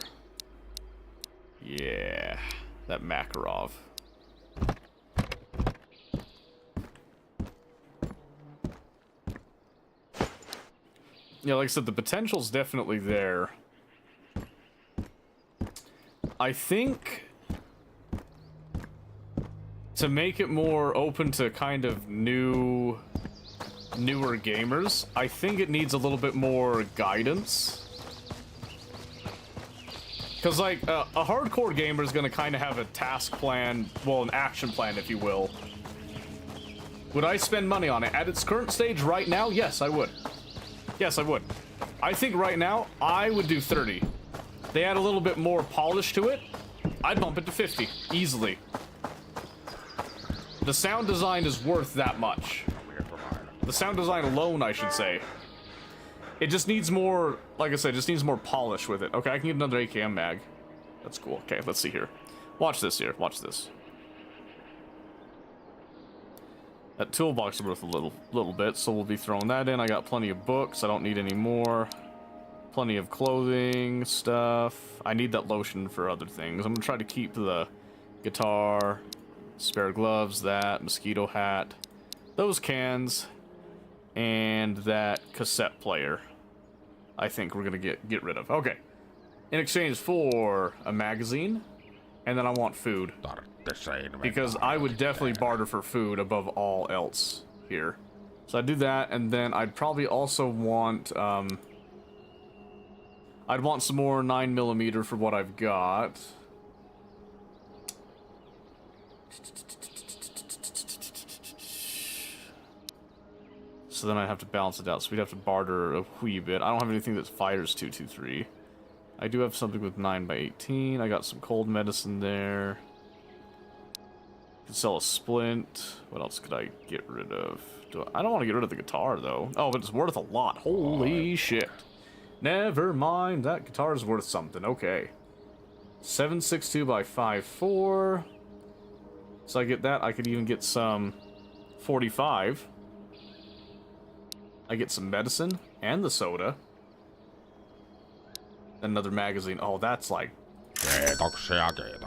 Yeah, that Makarov. Yeah, like I said, the potential's definitely there. I think... to make it more open to kind of newer gamers, I think it needs a little bit more guidance. Because, like, a hardcore gamer is going to kind of have a task plan, well, an action plan, if you will. Would I spend money on it? At its current stage right now, yes, I would. Yes, I would. I think right now, I would do 30. They add a little bit more polish to it, I'd bump it to 50, easily. The sound design is worth that much. The sound design alone, I should say. It just needs more, like I said, just needs more polish with it. Okay, I can get another AKM mag. That's cool. Okay, let's see here. Watch this here. Watch this. That toolbox is worth a little bit, so we'll be throwing that in. I got plenty of books. I don't need any more. Plenty of clothing stuff. I need that lotion for other things. I'm gonna try to keep the guitar, spare gloves, that mosquito hat, those cans, and that cassette player. I think we're gonna get rid of. Okay. In exchange for a magazine, and then I want food. Because I would definitely barter for food above all else here. So I'd do that, and then I'd probably also want, I'd want some more 9mm for what I've got. So then I'd have to balance it out, so we'd have to barter a wee bit. I don't have anything that fires 223. I do have something with 9x18. I got some cold medicine there. Could sell a splint. What else could I get rid of? I don't want to get rid of the guitar, though. Oh, but it's worth a lot. Holy shit. Never mind. That guitar is worth something. Okay. 7.62 by 5.4. So I get that. I could even get some 45. I get some medicine and the soda. Another magazine. Oh, that's like...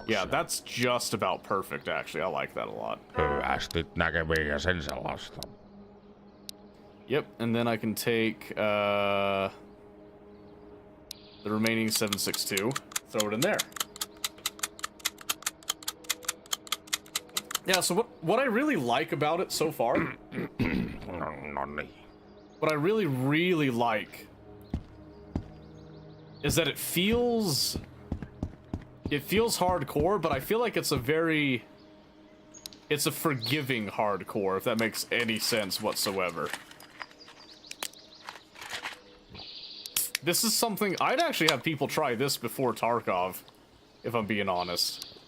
Yeah, that's just about perfect, actually. I like that a lot. Hyvästit näkemiin ja sen sellaista. Yep, and then I can take the remaining 762, throw it in there. Yeah, so what I really like about it so far, what I really, really like is that it feels hardcore, but I feel like it's a forgiving hardcore, if that makes any sense whatsoever. This is something, I'd actually have people try this before Tarkov, if I'm being honest.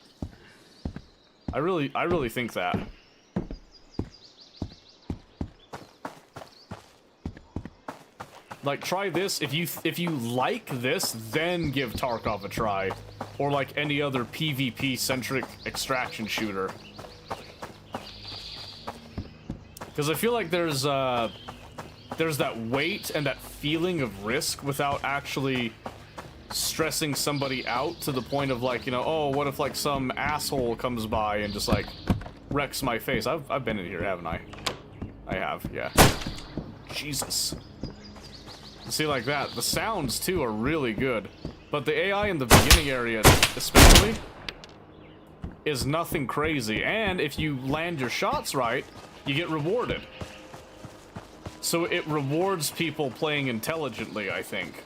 I really think that. Like, try this. If you like this, then give Tarkov a try. Or like any other PvP-centric extraction shooter. Because I feel like there's that weight and that feeling of risk without actually stressing somebody out to the point of like, you know, oh, what if like some asshole comes by and just like wrecks my face? I've been in here, haven't I? I have, yeah. Jesus. See, like that, the sounds too are really good, but the AI in the beginning area especially is nothing crazy, and if you land your shots right, you get rewarded. So it rewards people playing intelligently, I think.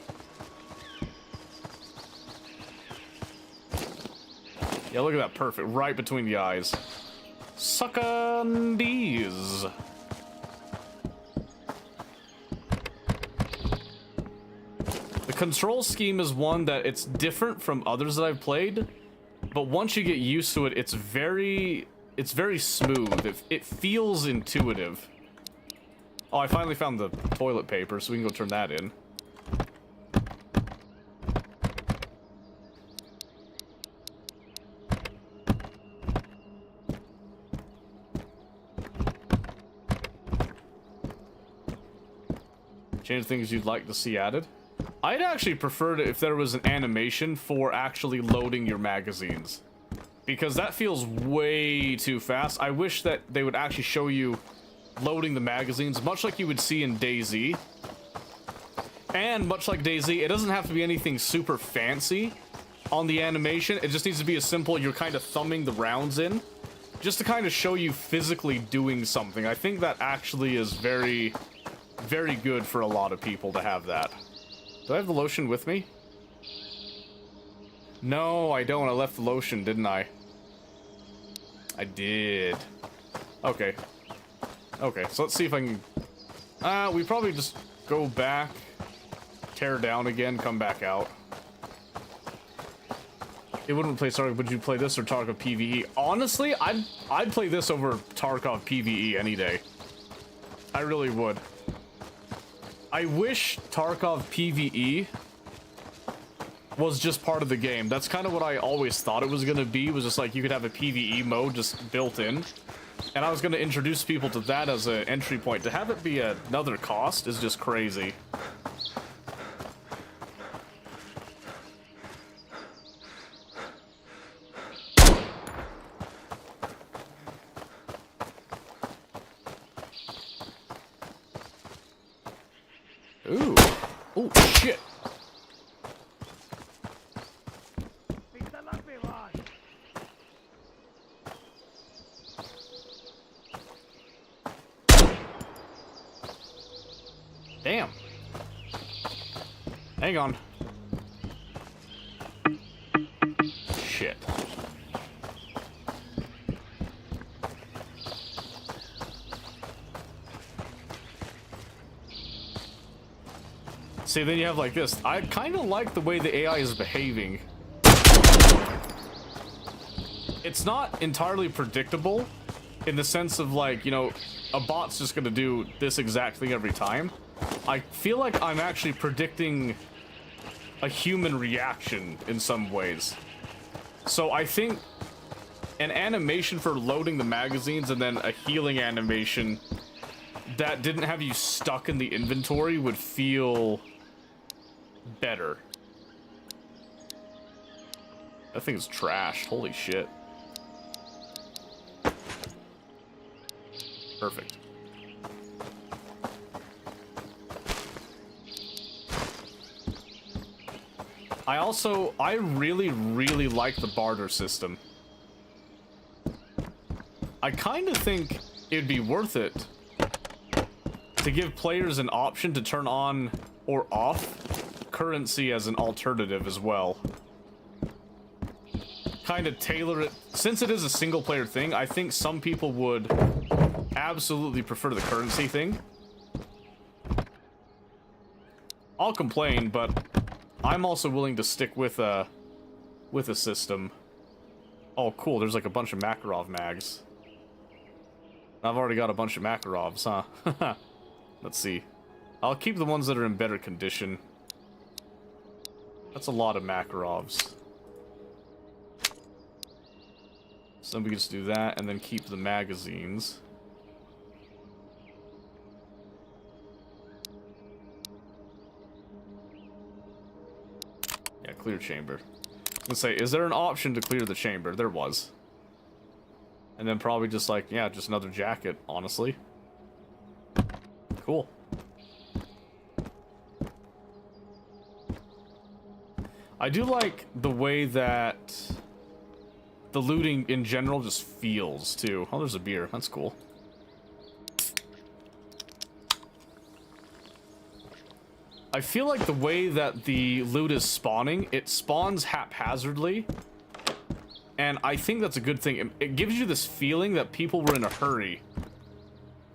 Yeah, look at that, perfect, right between the eyes. Suck on these. The control scheme is one that it's different from others that I've played, but once you get used to it, it's very smooth. It feels intuitive. Oh, I finally found the toilet paper, so we can go turn that in. Change things you'd like to see added. I'd actually prefer it if there was an animation for actually loading your magazines, because that feels way too fast. I wish that they would actually show you loading the magazines, much like you would see in DayZ. And much like DayZ, it doesn't have to be anything super fancy on the animation. It just needs to be as simple, you're kind of thumbing the rounds in, just to kind of show you physically doing something. I think that actually is very, very good for a lot of people to have that. Do I have the lotion with me? No, I don't. I left the lotion, didn't I? I did. Okay. Okay, so let's see if I can... we probably just go back, tear down again, come back out. It wouldn't play Tarkov, would you play this or Tarkov PvE? Honestly, I'd play this over Tarkov PvE any day. I really would. I wish Tarkov PvE was just part of the game. That's kind of what I always thought it was going to be, was just like you could have a PvE mode just built in. And I was going to introduce people to that as an entry point. To have it be another cost is just crazy. Ooh. Oh, shit. Damn. Hang on. Shit. See, then you have like this. I kind of like the way the AI is behaving. It's not entirely predictable in the sense of like, you know, a bot's just gonna do this exact thing every time. I feel like I'm actually predicting a human reaction in some ways. So I think an animation for loading the magazines and then a healing animation that didn't have you stuck in the inventory would feel better. That thing's trashed. Holy shit. Perfect. I really, really like the barter system. I kind of think it'd be worth it to give players an option to turn on or off currency as an alternative as well. Kind of tailor it. Since it is a single player thing, I think some people would absolutely prefer the currency thing. I'll complain, but I'm also willing to stick with a system. Oh, cool. There's like a bunch of Makarov mags. I've already got a bunch of Makarovs, huh? Let's see. I'll keep the ones that are in better condition. That's a lot of Makarovs. So then we can just do that and then keep the magazines. Yeah, clear chamber. I was gonna say, is there an option to clear the chamber? There was. And then probably just like, yeah, just another jacket, honestly. Cool. I do like the way that the looting in general just feels, too. Oh, there's a beer. That's cool. I feel like the way that the loot is spawning, it spawns haphazardly. And I think that's a good thing. It gives you this feeling that people were in a hurry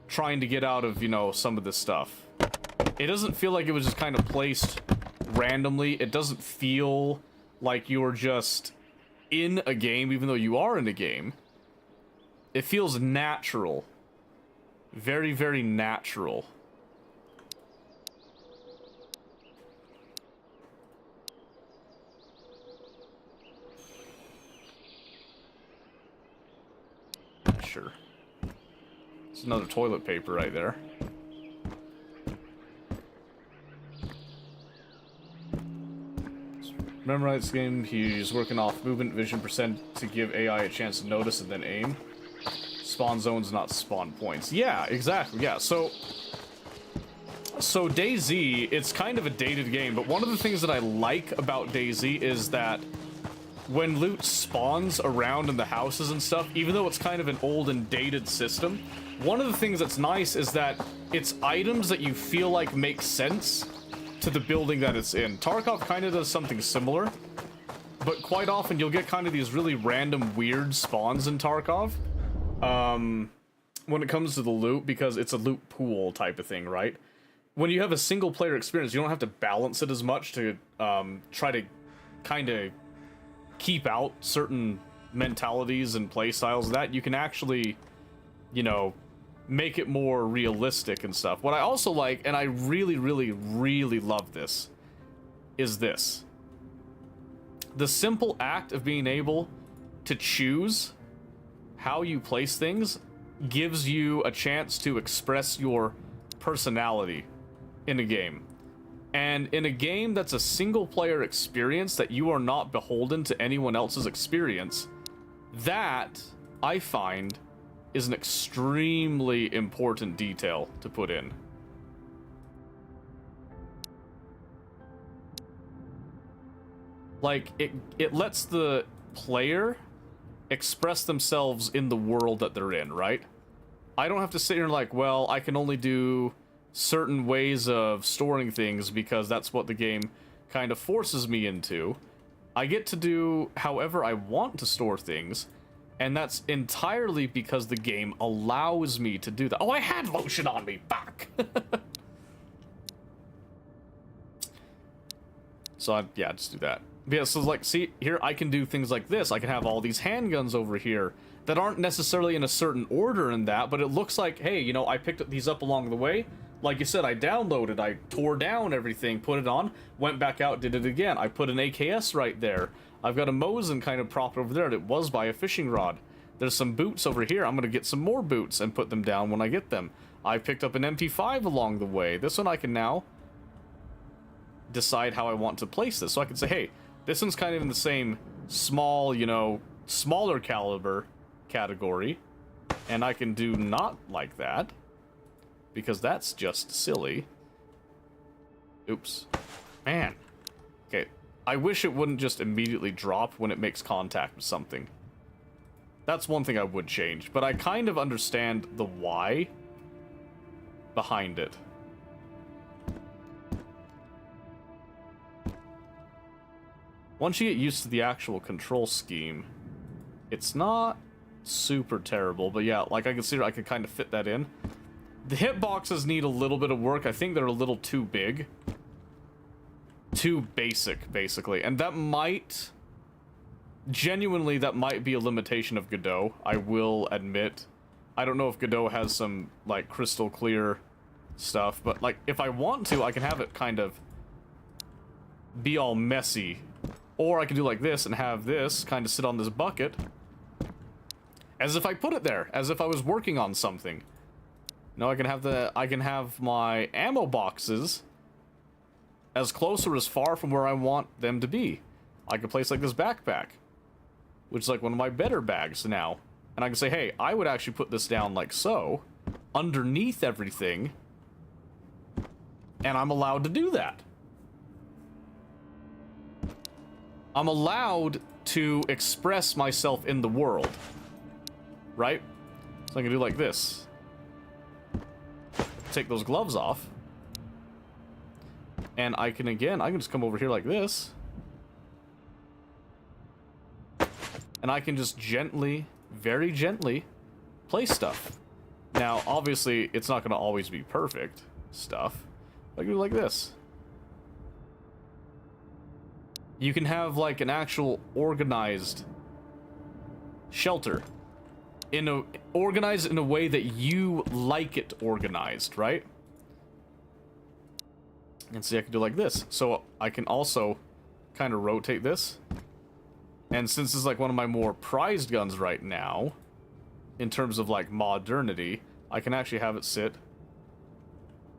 trying to get out of, you know, some of this stuff. It doesn't feel like it was just kind of placed randomly. It doesn't feel like you're just in a game, even though you are in a game. It feels natural. Very, very natural. Sure. It's another toilet paper right there. Memorize this game. He's working off movement vision percent to give AI a chance to notice and then aim. Spawn zones, not spawn points. Yeah, exactly. Yeah, so DayZ, it's kind of a dated game, but one of the things that I like about DayZ is that when loot spawns around in the houses and stuff, even though it's kind of an old and dated system, one of the things that's nice is that it's items that you feel like make sense to the building that it's in. Tarkov kind of does something similar, but quite often you'll get kind of these really random weird spawns in Tarkov when it comes to the loot, because it's a loot pool type of thing, right? When you have a single player experience, you don't have to balance it as much to try to kind of keep out certain mentalities and play styles that you can actually, you know, make it more realistic and stuff. What I also like, and I really, really, really love this, is this. The simple act of being able to choose how you place things gives you a chance to express your personality in a game. And in a game that's a single-player experience that you are not beholden to anyone else's experience, that, I find, is an extremely important detail to put in. Like, it lets the player express themselves in the world that they're in, right? I don't have to sit here and like, well, I can only do certain ways of storing things because that's what the game kind of forces me into. I get to do however I want to store things, and that's entirely because the game allows me to do that. Oh, I had lotion on me! Back! So, yeah, just do that. Yeah, so, like, see, here I can do things like this. I can have all these handguns over here that aren't necessarily in a certain order in that, but it looks like, hey, you know, I picked these up along the way. Like you said, I downloaded, I tore down everything, put it on, went back out, did it again. I put an AKS right there. I've got a Mosin kind of propped over there, and it was by a fishing rod. There's some boots over here. I'm going to get some more boots and put them down when I get them. I picked up an MP5 along the way. This one I can now decide how I want to place this. So I can say, hey, this one's kind of in the same small, you know, smaller caliber category. And I can do not like that, because that's just silly. Oops. Man. Okay. I wish it wouldn't just immediately drop when it makes contact with something. That's one thing I would change, but I kind of understand the why behind it. Once you get used to the actual control scheme, it's not super terrible, but yeah, like I consider I could kind of fit that in. The hitboxes need a little bit of work. I think they're a little too big. Too basic, basically. And that might... Genuinely, that might be a limitation of Godot, I will admit. I don't know if Godot has some, like, crystal clear stuff, but, like, if I want to, I can have it kind of be all messy. Or I can do like this and have this kind of sit on this bucket as if I put it there, as if I was working on something. No, I can have my ammo boxes as close or as far from where I want them to be. I can place like this backpack, which is like one of my better bags now. And I can say, hey, I would actually put this down like so, underneath everything, and I'm allowed to do that. I'm allowed to express myself in the world, right? So I can do like this. Take those gloves off. And I can just come over here like this. And I can just gently, very gently, place stuff. Now, obviously, it's not going to always be perfect stuff. I can do like this. You can have, like, an actual organized shelter. Organized in a way that you like it organized, right? And see, I can do like this. So I can also kind of rotate this. And since this is like one of my more prized guns right now, in terms of like modernity, I can actually have it sit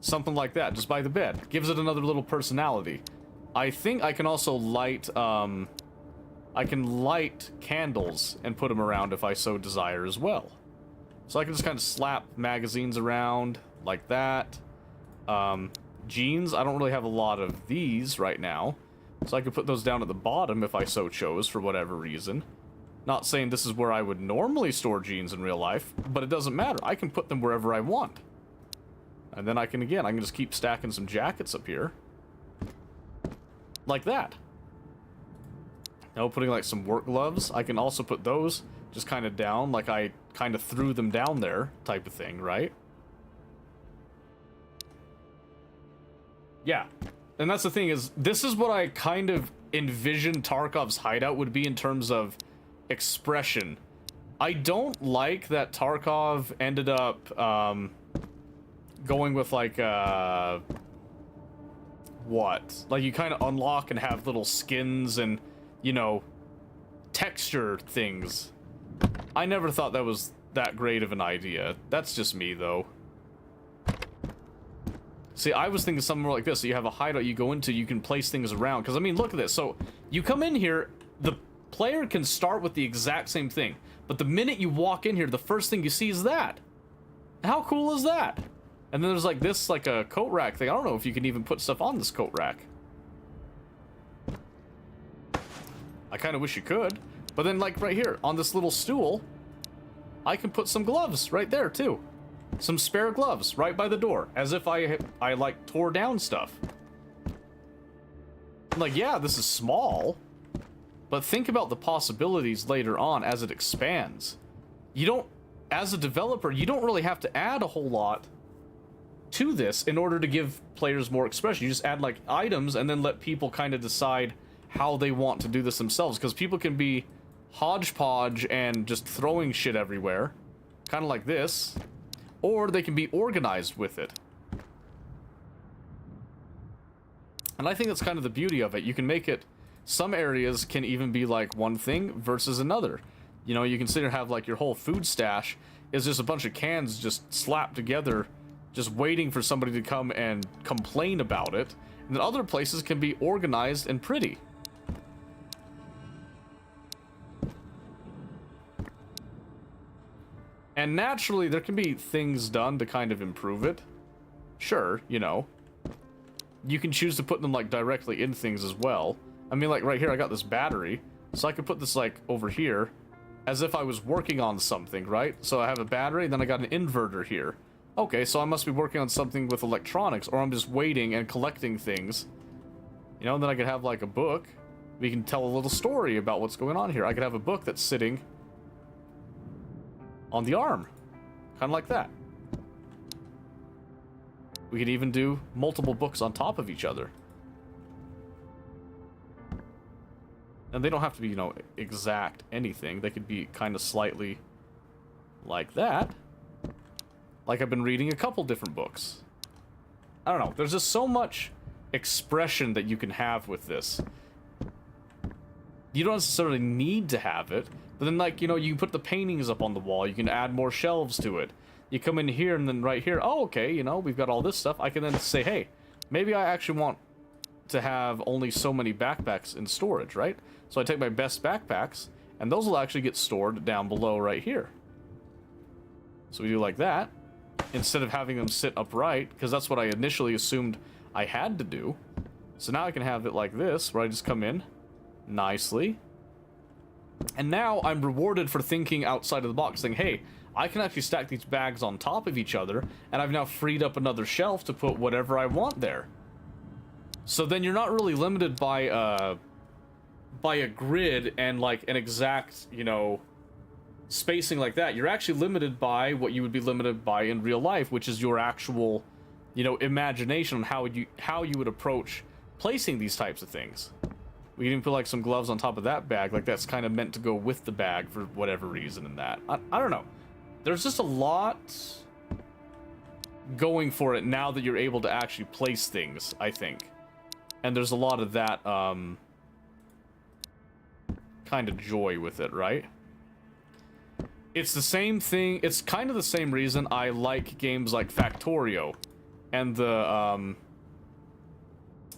something like that, just by the bed. Gives it another little personality. I think I can also light, I can light candles and put them around if I so desire as well. So I can just kind of slap magazines around like that. Jeans, I don't really have a lot of these right now. So I could put those down at the bottom if I so chose for whatever reason. Not saying this is where I would normally store jeans in real life, but it doesn't matter. I can put them wherever I want. And then I can just keep stacking some jackets up here. Like that. Now putting like some work gloves, I can also put those just kind of down, like I kind of threw them down there type of thing, right? Yeah. And that's the thing is, this is what I kind of envisioned Tarkov's hideout would be in terms of expression. I don't like that Tarkov ended up going with like what? Like you kind of unlock and have little skins and, you know, texture things. I never thought that was that great of an idea. That's just me though. See, I was thinking something more like this. So you have a hideout you go into, you can place things around. Because, I mean, look at this. So, you come in here, the player can start with the exact same thing. But the minute you walk in here, the first thing you see is that. How cool is that? And then there's, like, this, like, a coat rack thing. I don't know if you can even put stuff on this coat rack. I kind of wish you could. But then, like, right here, on this little stool, I can put some gloves right there, too. Some spare gloves right by the door, as if I like tore down stuff. Like, yeah, this is small, but think about the possibilities later on as it expands. You don't, as a developer, you don't really have to add a whole lot to this in order to give players more expression. You just add like items and then let people kind of decide how they want to do this themselves, because people can be hodgepodge and just throwing shit everywhere, kind of like this. Or they can be organized with it. And I think that's kind of the beauty of it. You can make it, some areas can even be like one thing versus another. You know, you consider have like your whole food stash is just a bunch of cans just slapped together, just waiting for somebody to come and complain about it. And then other places can be organized and pretty. And naturally, there can be things done to kind of improve it. Sure, you know. You can choose to put them, like, directly in things as well. I mean, like, right here, I got this battery. So I could put this, like, over here as if I was working on something, right? So I have a battery, then I got an inverter here. Okay, so I must be working on something with electronics, or I'm just waiting and collecting things. You know, and then I could have, like, a book. We can tell a little story about what's going on here. I could have a book that's sitting on the arm. Kind of like that. We could even do multiple books on top of each other. And they don't have to be, you know, exact anything. They could be kind of slightly like that. Like I've been reading a couple different books. I don't know. There's just so much expression that you can have with this. You don't necessarily need to have it. But then, like, you know, you can put the paintings up on the wall. You can add more shelves to it. You come in here and then right here, oh, okay, you know, we've got all this stuff. I can then say, hey, maybe I actually want to have only so many backpacks in storage, right? So I take my best backpacks, and those will actually get stored down below right here. So we do like that, instead of having them sit upright, because that's what I initially assumed I had to do. So now I can have it like this, where I just come in nicely. And now I'm rewarded for thinking outside of the box, saying, hey, I can actually stack these bags on top of each other, and I've now freed up another shelf to put whatever I want there. So then you're not really limited by a grid and, like, an exact, you know, spacing like that. You're actually limited by what you would be limited by in real life, which is your actual, you know, imagination on how you would approach placing these types of things. We can even put, like, some gloves on top of that bag, like that's kind of meant to go with the bag for whatever reason in that. I don't know. There's just a lot going for it now that you're able to actually place things, I think. And there's a lot of that, kind of joy with it, right? It's the same thing, it's kind of the same reason I like games like Factorio and the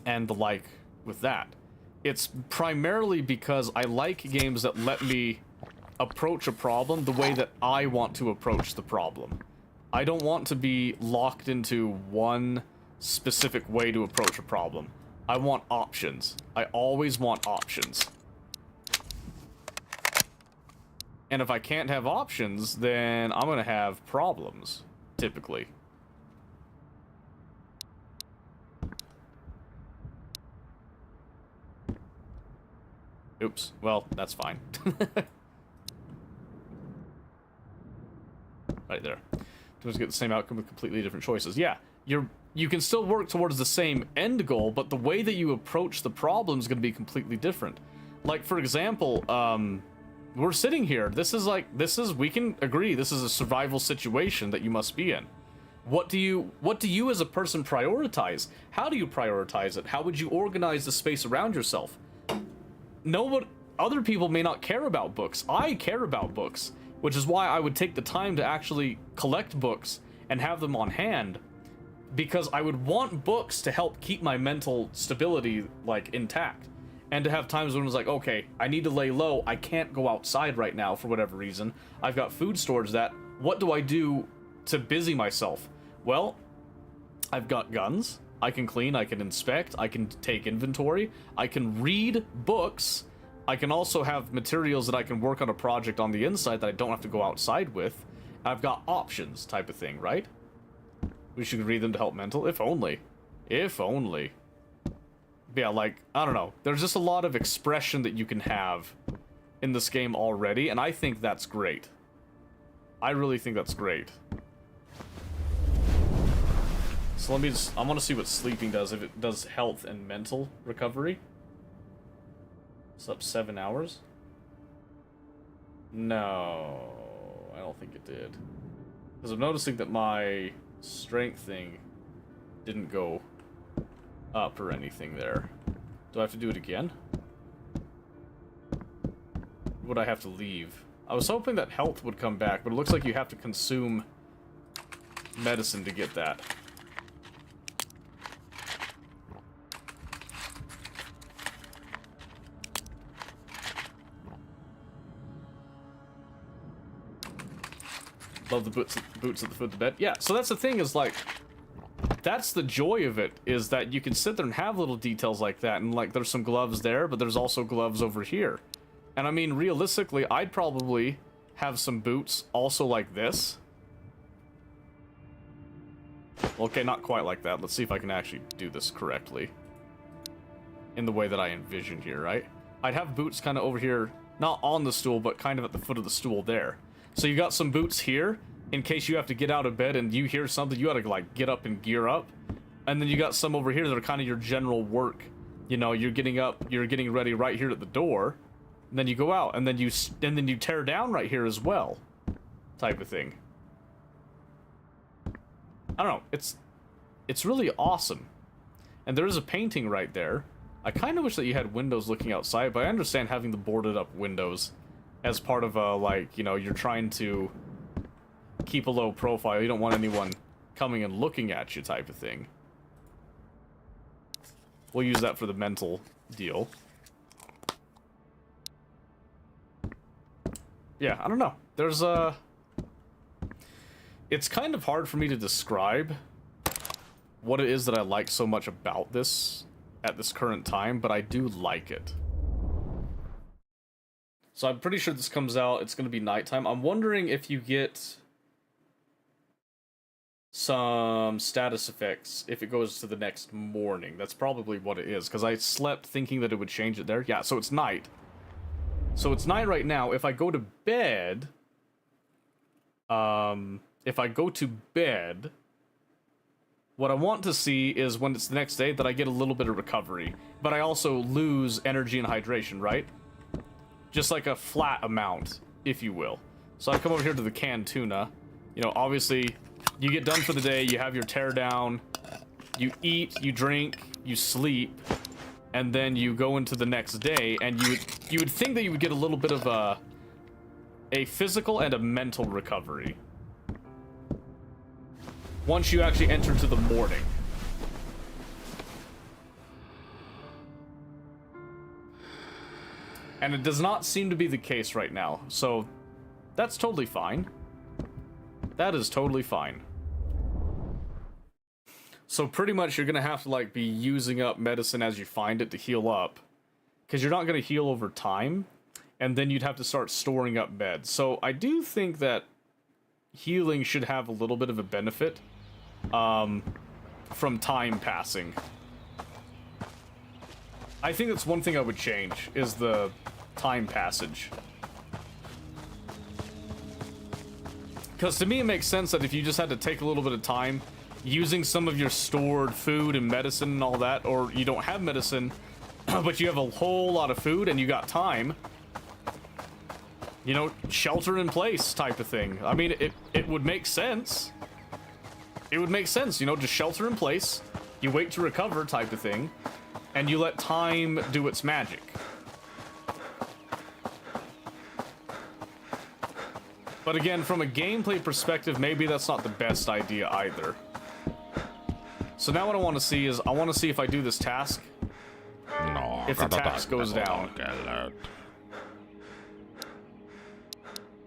like with that. It's primarily because I like games that let me approach a problem the way that I want to approach the problem. I don't want to be locked into one specific way to approach a problem. I want options. I always want options. And if I can't have options, then I'm gonna have problems, typically. Oops. Well, that's fine. Right there. Just get the same outcome with completely different choices. Yeah, you can still work towards the same end goal, but the way that you approach the problem is going to be completely different. Like, for example, we're sitting here. We can agree this is a survival situation that you must be in. What do you as a person prioritize? How do you prioritize it? How would you organize the space around yourself? Other people may not care about books. I care about books, which is why I would take the time to actually collect books and have them on hand, because I would want books to help keep my mental stability, like, intact. And to have times when it was like, okay, I need to lay low, I can't go outside right now for whatever reason. I've got food storage that, what do I do to busy myself? Well, I've got guns. I can clean, I can inspect, I can take inventory, I can read books, I can also have materials that I can work on a project on the inside that I don't have to go outside with. I've got options type of thing, right? We should read them to help mental, if only. If only. Yeah, like, I don't know. There's just a lot of expression that you can have in this game already, and I think that's great. I really think that's great. So I want to see what sleeping does, if it does health and mental recovery. Slept 7 hours? No, I don't think it did. Because I'm noticing that my strength thing didn't go up or anything there. Do I have to do it again? Would I have to leave? I was hoping that health would come back, but it looks like you have to consume medicine to get that. Love the boots at the foot of the bed. Yeah, so that's the thing, is like, that's the joy of it, is that you can sit there and have little details like that, and like there's some gloves there, but there's also gloves over here. And I mean, realistically, I'd probably have some boots also like this. Okay, not quite like that. Let's see if I can actually do this correctly. In the way that I envision here, right? I'd have boots kind of over here, not on the stool, but kind of at the foot of the stool there. So you got some boots here, in case you have to get out of bed and you hear something, you gotta like get up and gear up. And then you got some over here that are kind of your general work. You know, you're getting up, you're getting ready right here at the door. And then you go out, and then you tear down right here as well. Type of thing. I don't know, it's really awesome. And there is a painting right there. I kind of wish that you had windows looking outside, but I understand having the boarded up windows as part of a, like, you know, you're trying to keep a low profile. You don't want anyone coming and looking at you type of thing. We'll use that for the mental deal. Yeah, I don't know. There's a... It's kind of hard for me to describe what it is that I like so much about this at this current time, but I do like it. So I'm pretty sure this comes out, it's going to be nighttime. I'm wondering if you get some status effects if it goes to the next morning. That's probably what it is, because I slept thinking that it would change it there. Yeah, so it's night. So it's night right now. If I go to bed... If I go to bed... What I want to see is when it's the next day that I get a little bit of recovery. But I also lose energy and hydration, right? Just like a flat amount, if you will. So I come over here to the canned tuna. You know, obviously, you get done for the day, you have your tear down, you eat, you drink, you sleep, and then you go into the next day, and you would think that you would get a little bit of a physical and a mental recovery. Once you actually enter to the morning. And it does not seem to be the case right now, so that's totally fine. That is totally fine. So pretty much you're gonna have to like be using up medicine as you find it to heal up, because you're not gonna heal over time, and then you'd have to start storing up meds. So I do think that healing should have a little bit of a benefit from time passing. I think that's one thing I would change, is the time passage. Because to me it makes sense that if you just had to take a little bit of time using some of your stored food and medicine and all that, or you don't have medicine, but you have a whole lot of food and you got time, you know, shelter in place type of thing. I mean, it would make sense. It would make sense, you know, just shelter in place, you wait to recover type of thing, and you let time do its magic. But again, from a gameplay perspective, maybe that's not the best idea either. So now what I want to see is, I want to see if I do this task, No, if the katsotaan task goes sitten, down. oikein löytyy.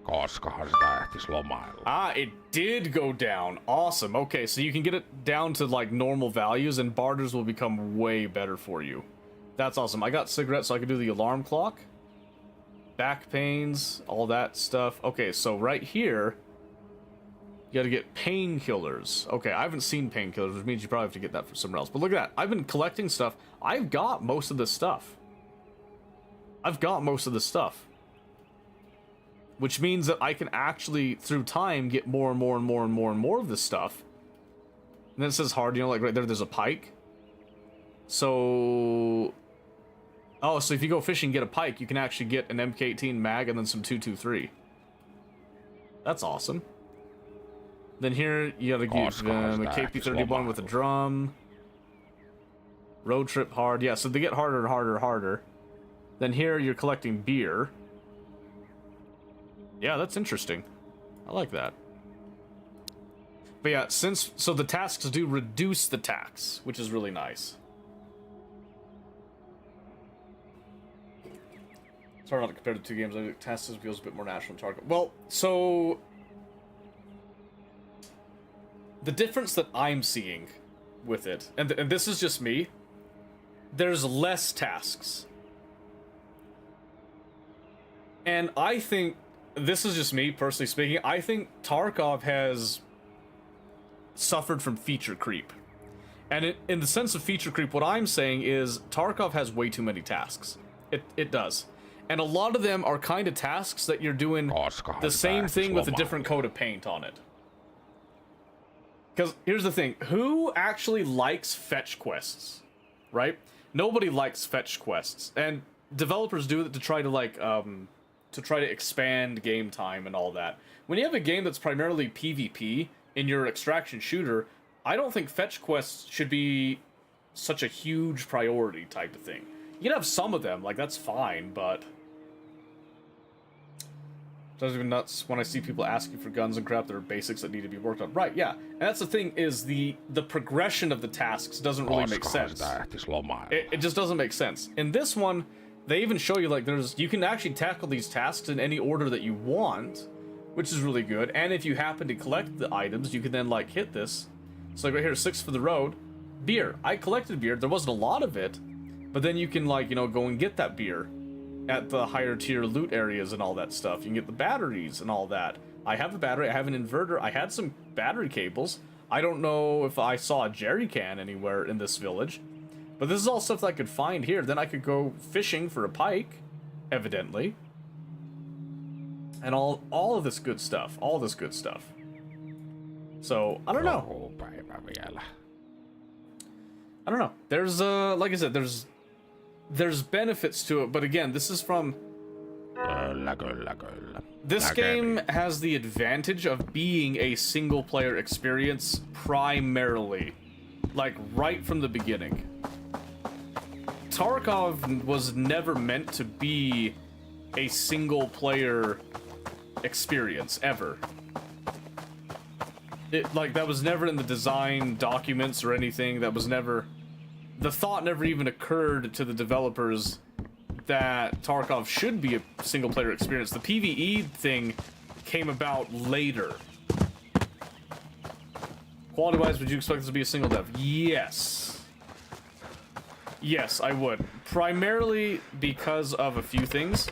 Koskahan sitä ehtis lomailla. Ah, it did go down. Awesome. Okay, so you can get it down to like normal values, and barters will become way better for you. That's awesome. I got cigarettes, so I can do the alarm clock. Back pains, all that stuff. Okay, so right here, you gotta get painkillers. Okay, I haven't seen painkillers, which means you probably have to get that from somewhere else. But look at that. I've been collecting stuff. I've got most of this stuff. I've got most of this stuff. Which means that I can actually, through time, get more and more and more and more and more of this stuff. And then it says hard, you know, like right there's a pike. So... Oh, so if you go fishing and get a pike, you can actually get an MK18 mag and then some 223. That's awesome. Then here, you gotta get a KP31 with a drum. Road trip hard. Yeah, so they get harder and harder and harder. Then here, you're collecting beer. Yeah, that's interesting. I like that. But yeah, so the tasks do reduce the tax, which is really nice. Sorry not to compare the two games. I think tasks feels a bit more natural and target. Well, so... The difference that I'm seeing with it, and this is just me, there's less tasks. And I think, this is just me personally speaking, I think Tarkov has suffered from feature creep. And in the sense of feature creep, what I'm saying is Tarkov has way too many tasks. It does. And a lot of them are kind of tasks that you're doing the same thing with a different coat of paint on it. Because here's the thing, who actually likes fetch quests, right? Nobody likes fetch quests, and developers do it to try to like expand game time and all that. When you have a game that's primarily PvP in your extraction shooter, I don't think fetch quests should be such a huge priority type of thing. You can have some of them, like that's fine, but it drives me nuts when I see people asking for guns and crap that are basics that need to be worked on. Right, yeah. And that's the thing, is the progression of the tasks doesn't really make sense. It just doesn't make sense. In this one, they even show you like you can actually tackle these tasks in any order that you want, which is really good. And if you happen to collect the items, you can then like hit this. So like right here, 6 for the road, beer. I collected beer. There wasn't a lot of it, but then you can like, you know, go and get that beer at the higher tier loot areas and all that stuff. You can get the batteries and all that. I have a battery, I have an inverter, I had some battery cables. I don't know if I saw a jerry can anywhere in this village, but this is all stuff that I could find here. Then I could go fishing for a pike, evidently. And all of this good stuff, So, I don't know. I don't know. There's, like I said, there's benefits to it, but again, this is from... This game has the advantage of being a single-player experience primarily. Like, right from the beginning. Tarkov was never meant to be a single-player experience, ever. That was never in the design documents or anything. That was never... The thought never even occurred to the developers that Tarkov should be a single-player experience. The PvE thing came about later. Quality-wise, would you expect this to be a single dev? Yes. Yes, I would. Primarily because of a few things.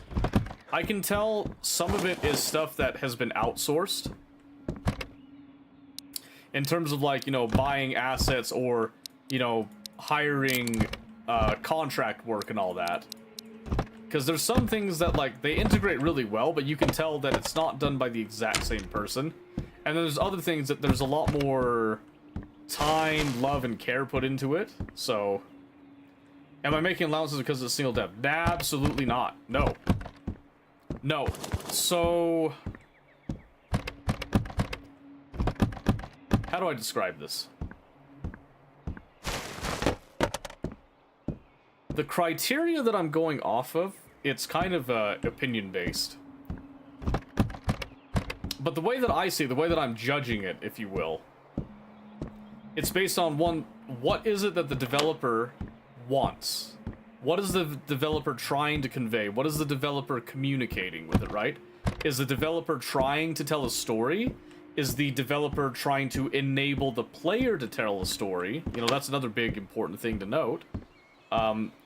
I can tell some of it is stuff that has been outsourced. In terms of, like, you know, buying assets or, you know, hiring contract work and all that. Because there's some things that, like, they integrate really well, but you can tell that it's not done by the exact same person. And then there's other things that there's a lot more time, love, and care put into it. So, am I making allowances because it's single dev? Absolutely not. No. No. So... How do I describe this? The criteria that I'm going off of, it's kind of opinion-based. But the way that I see it, the way that I'm judging it, if you will, it's based on, one, what is it that the developer wants? What is the developer trying to convey? What is the developer communicating with it, right? Is the developer trying to tell a story? Is the developer trying to enable the player to tell a story? You know, that's another big important thing to note.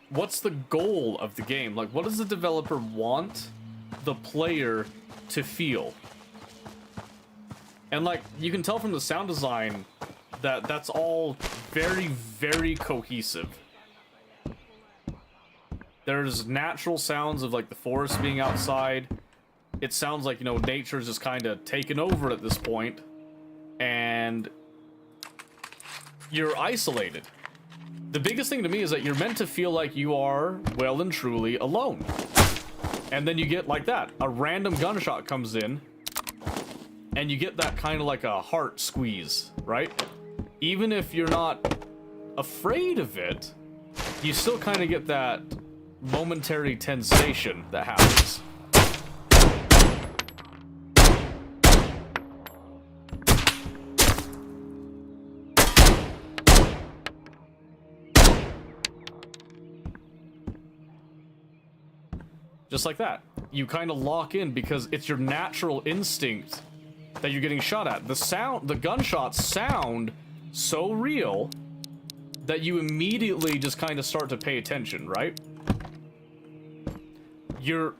What's the goal of the game? Like, what does the developer want the player to feel? And, like, you can tell from the sound design that that's all very, very cohesive. There's natural sounds of, like, the forest being outside. It sounds like, you know, nature's just kind of taken over at this point, and you're isolated. The biggest thing to me is that you're meant to feel like you are well and truly alone. And then you get like that. A random gunshot comes in, and you get that kind of like a heart squeeze, right? Even if you're not afraid of it, you still kind of get that momentary tensation that happens. Just like that. You kind of lock in because it's your natural instinct that you're getting shot at. The gunshots sound so real that you immediately just kind of start to pay attention, right? You're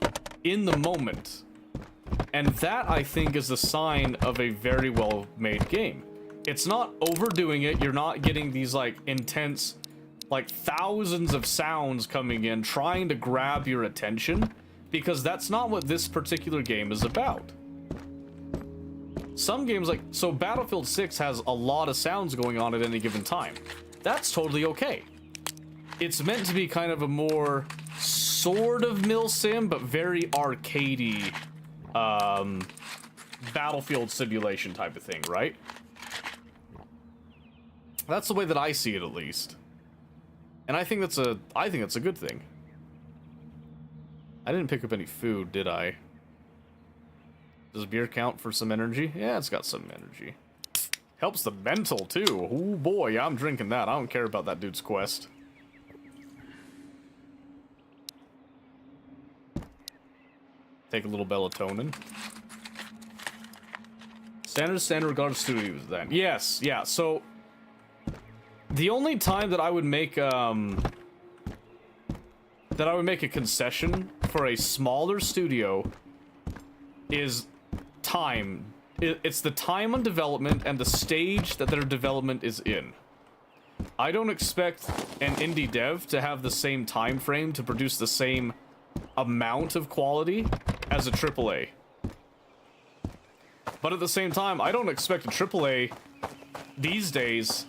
in the moment. And that, I think, is the sign of a very well-made game. It's not overdoing it. You're not getting these, like, intense, like, thousands of sounds coming in trying to grab your attention, because that's not what this particular game is about. Some games, like, so Battlefield 6 has a lot of sounds going on at any given time. That's totally okay. It's meant to be kind of a more sort of milsim, but very arcadey, Battlefield simulation type of thing, right? That's the way that I see it, at least. And I think that's a good thing. I didn't pick up any food, did I? Does beer count for some energy? Yeah, it's got some energy. Helps the mental, too. Oh boy, I'm drinking that. I don't care about that dude's quest. Take a little melatonin. Standard regard studios then. Yes, yeah, so the only time that I would make a concession for a smaller studio is time. It's the time on development and the stage that their development is in. I don't expect an indie dev to have the same time frame to produce the same amount of quality as a AAA. But at the same time, I don't expect a AAA these days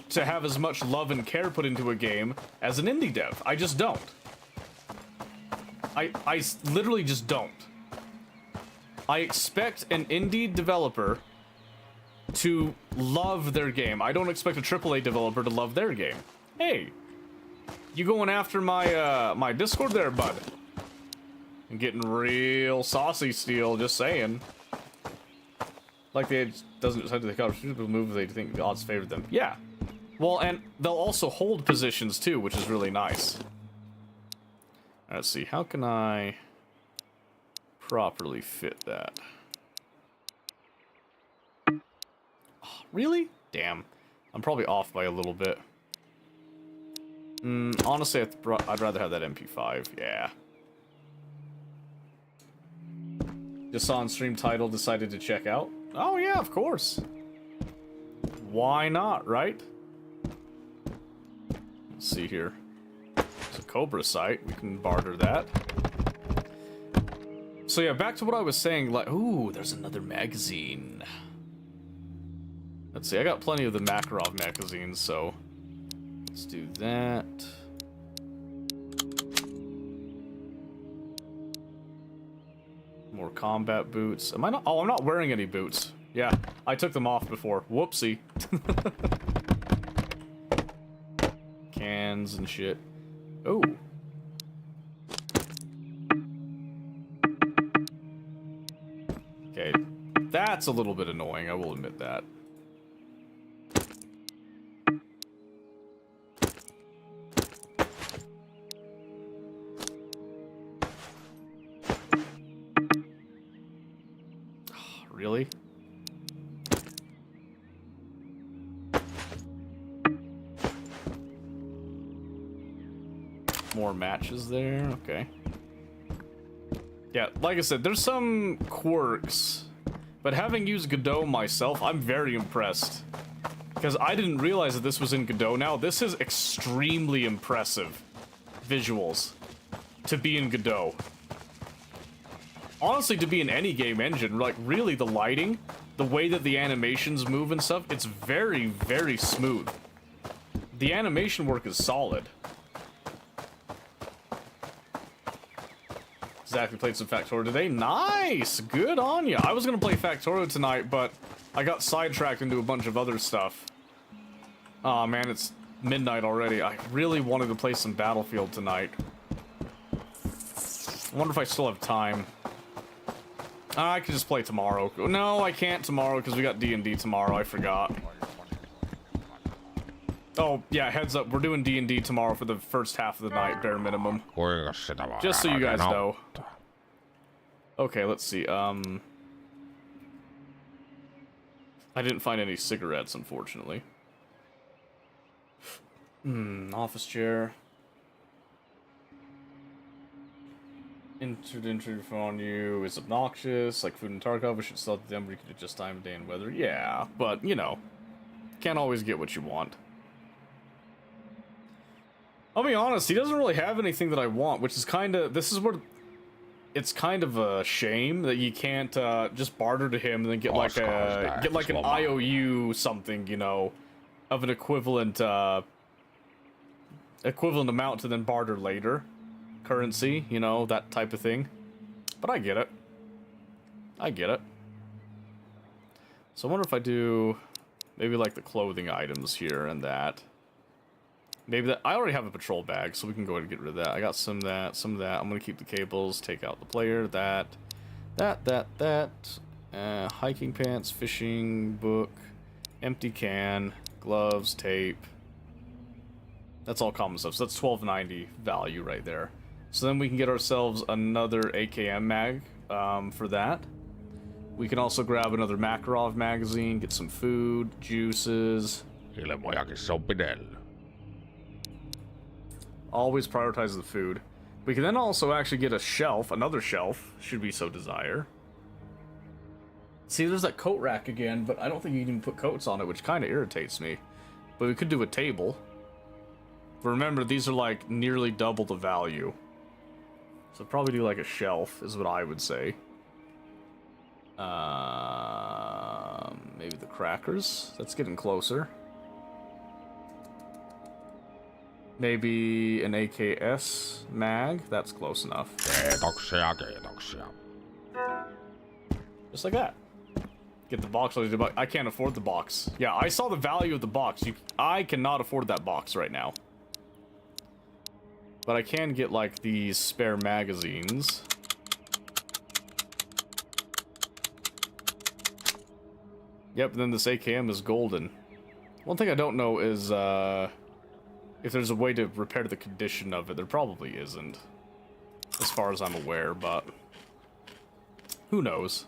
to have as much love and care put into a game as an indie dev. I just don't. I literally just don't. I expect an indie developer to love their game. I don't expect a AAA developer to love their game. Hey, you going after my my Discord there, bud? I'm getting real saucy still, just saying. Like they doesn't decide to take move if they think the odds favor them. Yeah. Well, and they'll also hold positions too, which is really nice. Let's see, how can I properly fit that? Oh, really? Damn. I'm probably off by a little bit. Honestly, I'd rather have that MP5. Yeah. Just saw on stream title, decided to check out. Oh yeah, of course. Why not, right? Let's see here. It's a Cobra site. We can barter that. So yeah, back to what I was saying. Like, ooh, there's another magazine. Let's see. I got plenty of the Makarov magazines, so let's do that. More combat boots. Am I not? Oh, I'm not wearing any boots. Yeah, I took them off before. Whoopsie. Cans and shit. Oh. Okay, that's a little bit annoying, I will admit that. Really? More matches there, okay. Yeah, like I said, there's some quirks, but having used Godot myself, I'm very impressed. Because I didn't realize that this was in Godot. Now, this is extremely impressive visuals to be in Godot. Honestly, to be in any game engine, like, really, the lighting, the way that the animations move and stuff, it's very, very smooth. The animation work is solid. Exactly, played some Factorio today. Nice! Good on ya! I was gonna play Factorio tonight, but I got sidetracked into a bunch of other stuff. Aw, man, it's midnight already. I really wanted to play some Battlefield tonight. I wonder if I still have time. I could just play tomorrow. No, I can't tomorrow because we got D&D tomorrow. I forgot. Oh, yeah, heads up. We're doing D&D tomorrow for the first half of the night, bare minimum. Just so you guys know. Okay, let's see. I didn't find any cigarettes, unfortunately. Office chair. Intrude on you is obnoxious. Like food in Tarkov, we should sell to them. We could adjust time, day, and weather. Yeah, but you know, can't always get what you want. I'll be honest, he doesn't really have anything that I want, which is kind of, this is where it's kind of a shame that you can't just barter to him and then get like an IOU something, you know, of an equivalent amount to then barter later. Currency, you know, that type of thing. But I get it. I get it. So I wonder if I do maybe like the clothing items here and that. Maybe that, I already have a patrol bag, so we can go ahead and get rid of that. I got some of that, some of that. I'm gonna keep the cables, take out the player, hiking pants, fishing book, empty can, gloves, tape. That's all common stuff. So that's 1290 value right there. So then we can get ourselves another AKM mag for that. We can also grab another Makarov magazine, get some food, juices. Ilmojakin se on pidellä. Always prioritize the food. We can then also actually get a shelf, another shelf, should we so desire. See, there's that coat rack again, but I don't think you can put coats on it, which kind of irritates me. But we could do a table. But remember, these are like nearly double the value. So probably do like a shelf, is what I would say. Maybe the crackers. That's getting closer. Maybe an AKS mag. That's close enough. Kiitoksia. Just like that. Get the box. I can't afford the box. Yeah, I saw the value of the box. I cannot afford that box right now. But I can get, like, these spare magazines. Yep, then this AKM is golden. One thing I don't know is, if there's a way to repair the condition of it. There probably isn't. As far as I'm aware, but... who knows?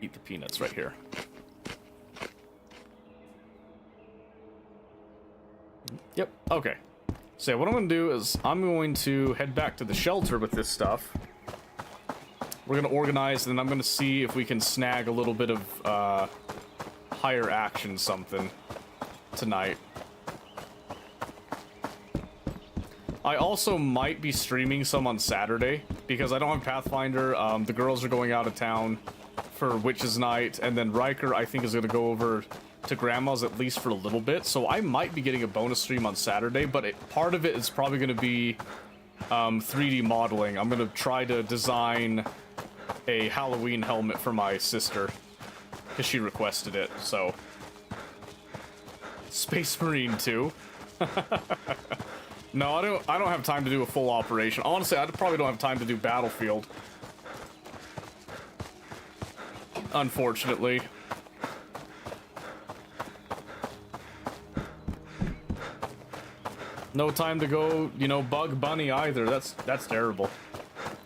Eat the peanuts right here. Yep, okay. So yeah, what I'm going to do is I'm going to head back to the shelter with this stuff. We're going to organize, and then I'm going to see if we can snag a little bit of higher action something tonight. I also might be streaming some on Saturday, because I don't have Pathfinder. The girls are going out of town for Witches Night, and then Riker, I think, is going to go over to Grandma's at least for a little bit, so I might be getting a bonus stream on Saturday, but part of it is probably going to be 3D modeling. I'm going to try to design a Halloween helmet for my sister, because she requested it, so... Space Marine 2. No, I don't have time to do a full operation. Honestly, I probably don't have time to do Battlefield. Unfortunately. No time to go, you know, Bug Bunny either. That's terrible.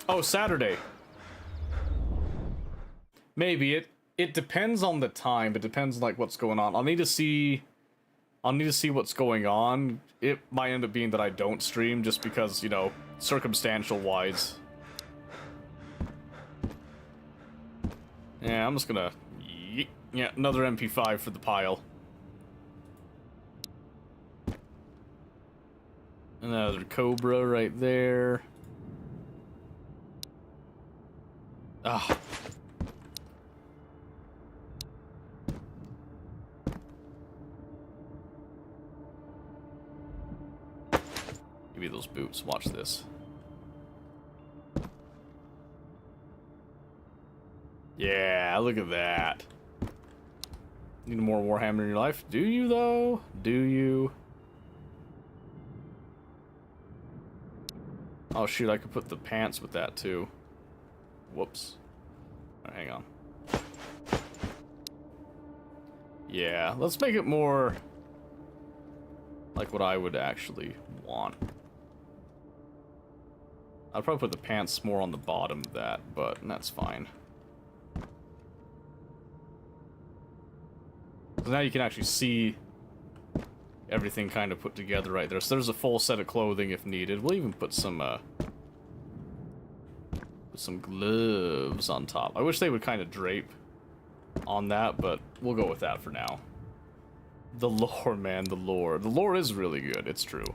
Oh, Saturday. Maybe it depends on the time. It depends like what's going on. I'll need to see what's going on. It might end up being that I don't stream just because, you know, circumstantial wise. Yeah, I'm just gonna... yeah, another MP5 for the pile. Another Cobra right there. Ah. Give me those boots. Watch this. Yeah, look at that. Need more Warhammer in your life? Do you, though? Do you? Oh, shoot, I could put the pants with that, too. Whoops. All right, hang on. Yeah, let's make it more like what I would actually want. I'd probably put the pants more on the bottom of that, but that's fine. So now you can actually see everything kind of put together right there. So there's a full set of clothing if needed. We'll even put some gloves on top. I wish they would kind of drape on that, but we'll go with that for now. The lore, man, the lore. The lore is really good, it's true.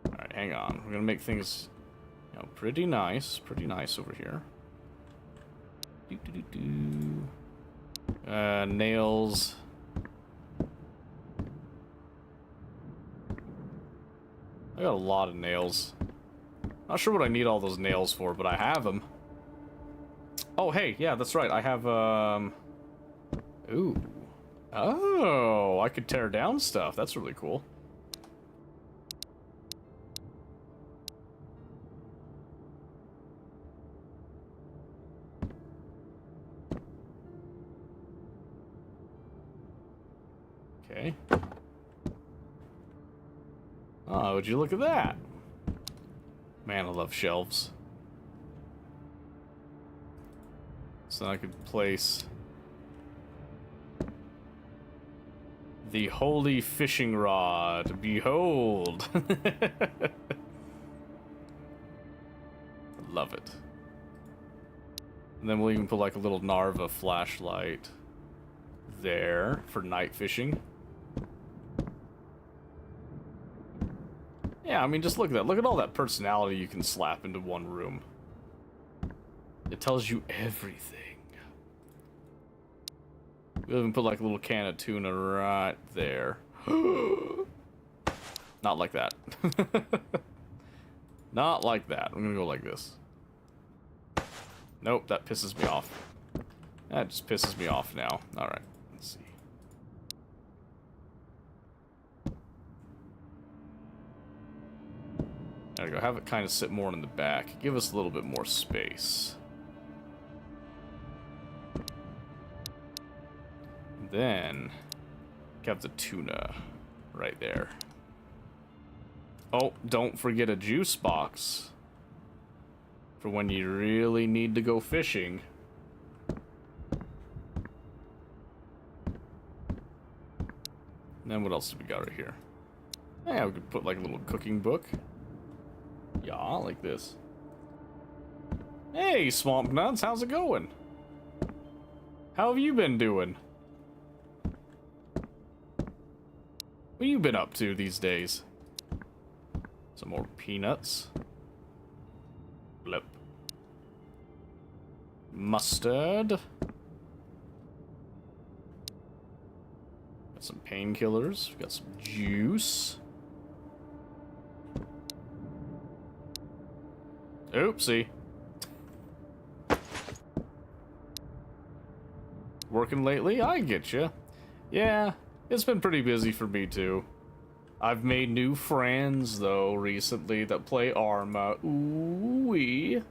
Alright, hang on. We're gonna make things, you know, pretty nice over here. Nails. I got a lot of nails. Not sure what I need all those nails for, but I have them. Oh, hey, yeah, that's right. I have, ooh. Oh, I could tear down stuff. That's really cool. Okay. Oh, would you look at that? Man, I love shelves. So I could place the holy fishing rod. Behold. Love it. And then we'll even put like a little Narva flashlight there for night fishing. Yeah, I mean, just look at that. Look at all that personality you can slap into one room. It tells you everything. We'll even put like a little can of tuna right there. Not like that. Not like that. I'm gonna go like this. Nope, that pisses me off. That just pisses me off now. Alright, let's see. There we go. Have it kind of sit more in the back. Give us a little bit more space. Then have the tuna right there. Oh, don't forget a juice box for when you really need to go fishing. And then what else do we got right here? Yeah, we could put like a little cooking book. Yeah, like this. Hey, Swamp Nuts, how's it going? How have you been doing? What you been up to these days? Some more peanuts. Blip. Mustard. Got some painkillers. We got some juice. Oopsie. Working lately? I get you. Yeah, it's been pretty busy for me too. I've made new friends though recently that play Arma. Ooh-wee.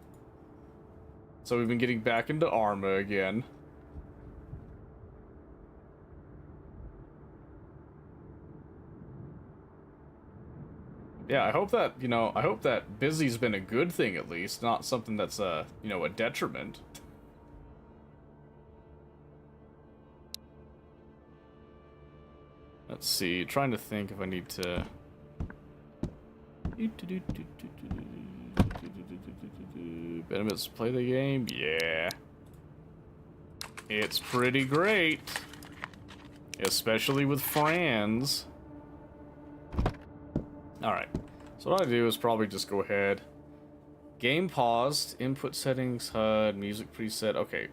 So we've been getting back into Arma again. Yeah, I hope that, you know, I hope that busy's been a good thing at least, not something that's you know, a detriment. Let's see, trying to think if I need to... Benefits play the game? Yeah. It's pretty great. Especially with friends. Alright. So what I do is probably just go ahead. Game paused. Input settings, HUD, music preset. Okay.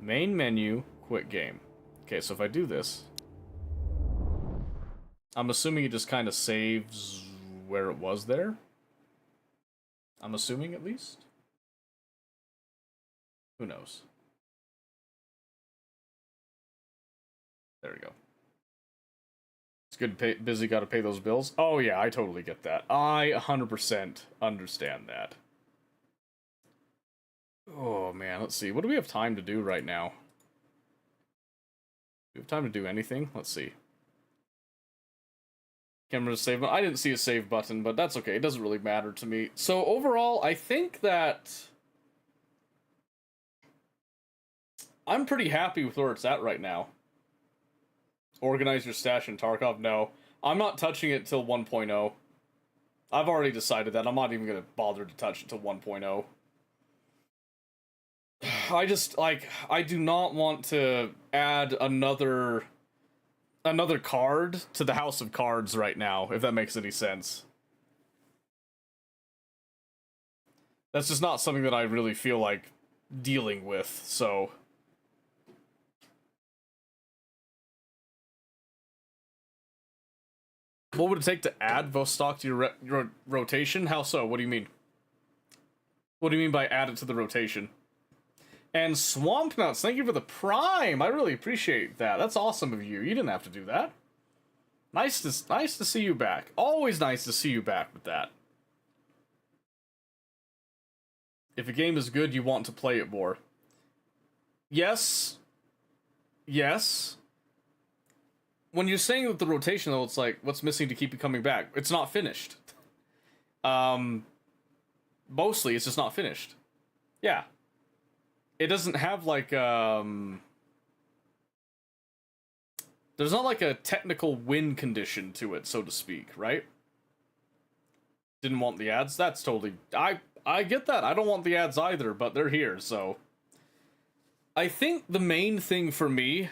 Main menu, quit game. Okay, so if I do this... I'm assuming it just kind of saves where it was there. I'm assuming, at least. Who knows? There we go. It's good to pay, busy, gotta pay those bills. Oh yeah, I totally get that. I 100% understand that. Oh man, let's see. What do we have time to do right now? Do we have time to do anything? Let's see. Camera save button. I didn't see a save button, but that's okay. It doesn't really matter to me. So overall, I think that I'm pretty happy with where it's at right now. Organize your stash in Tarkov? No. I'm not touching it till 1.0. I've already decided that. I'm not even going to bother to touch it till 1.0. I just, like, I do not want to add another card to the house of cards right now, if that makes any sense. That's just not something that I really feel like dealing with, so... What would it take to add Vostok to your rotation? How so? What do you mean? What do you mean by add it to the rotation? And Swamp Nuts, thank you for the Prime. I really appreciate that. That's awesome of you. You didn't have to do that. Nice to see you back. Always nice to see you back with that. If a game is good, you want to play it more. Yes. Yes. When you're saying with the rotation, though, it's like, what's missing to keep you coming back? It's not finished. Mostly, it's just not finished. Yeah. It doesn't have, like, there's not, like, a technical win condition to it, so to speak, right? Didn't want the ads? That's totally... I get that. I don't want the ads either, but they're here, so... I think the main thing for me,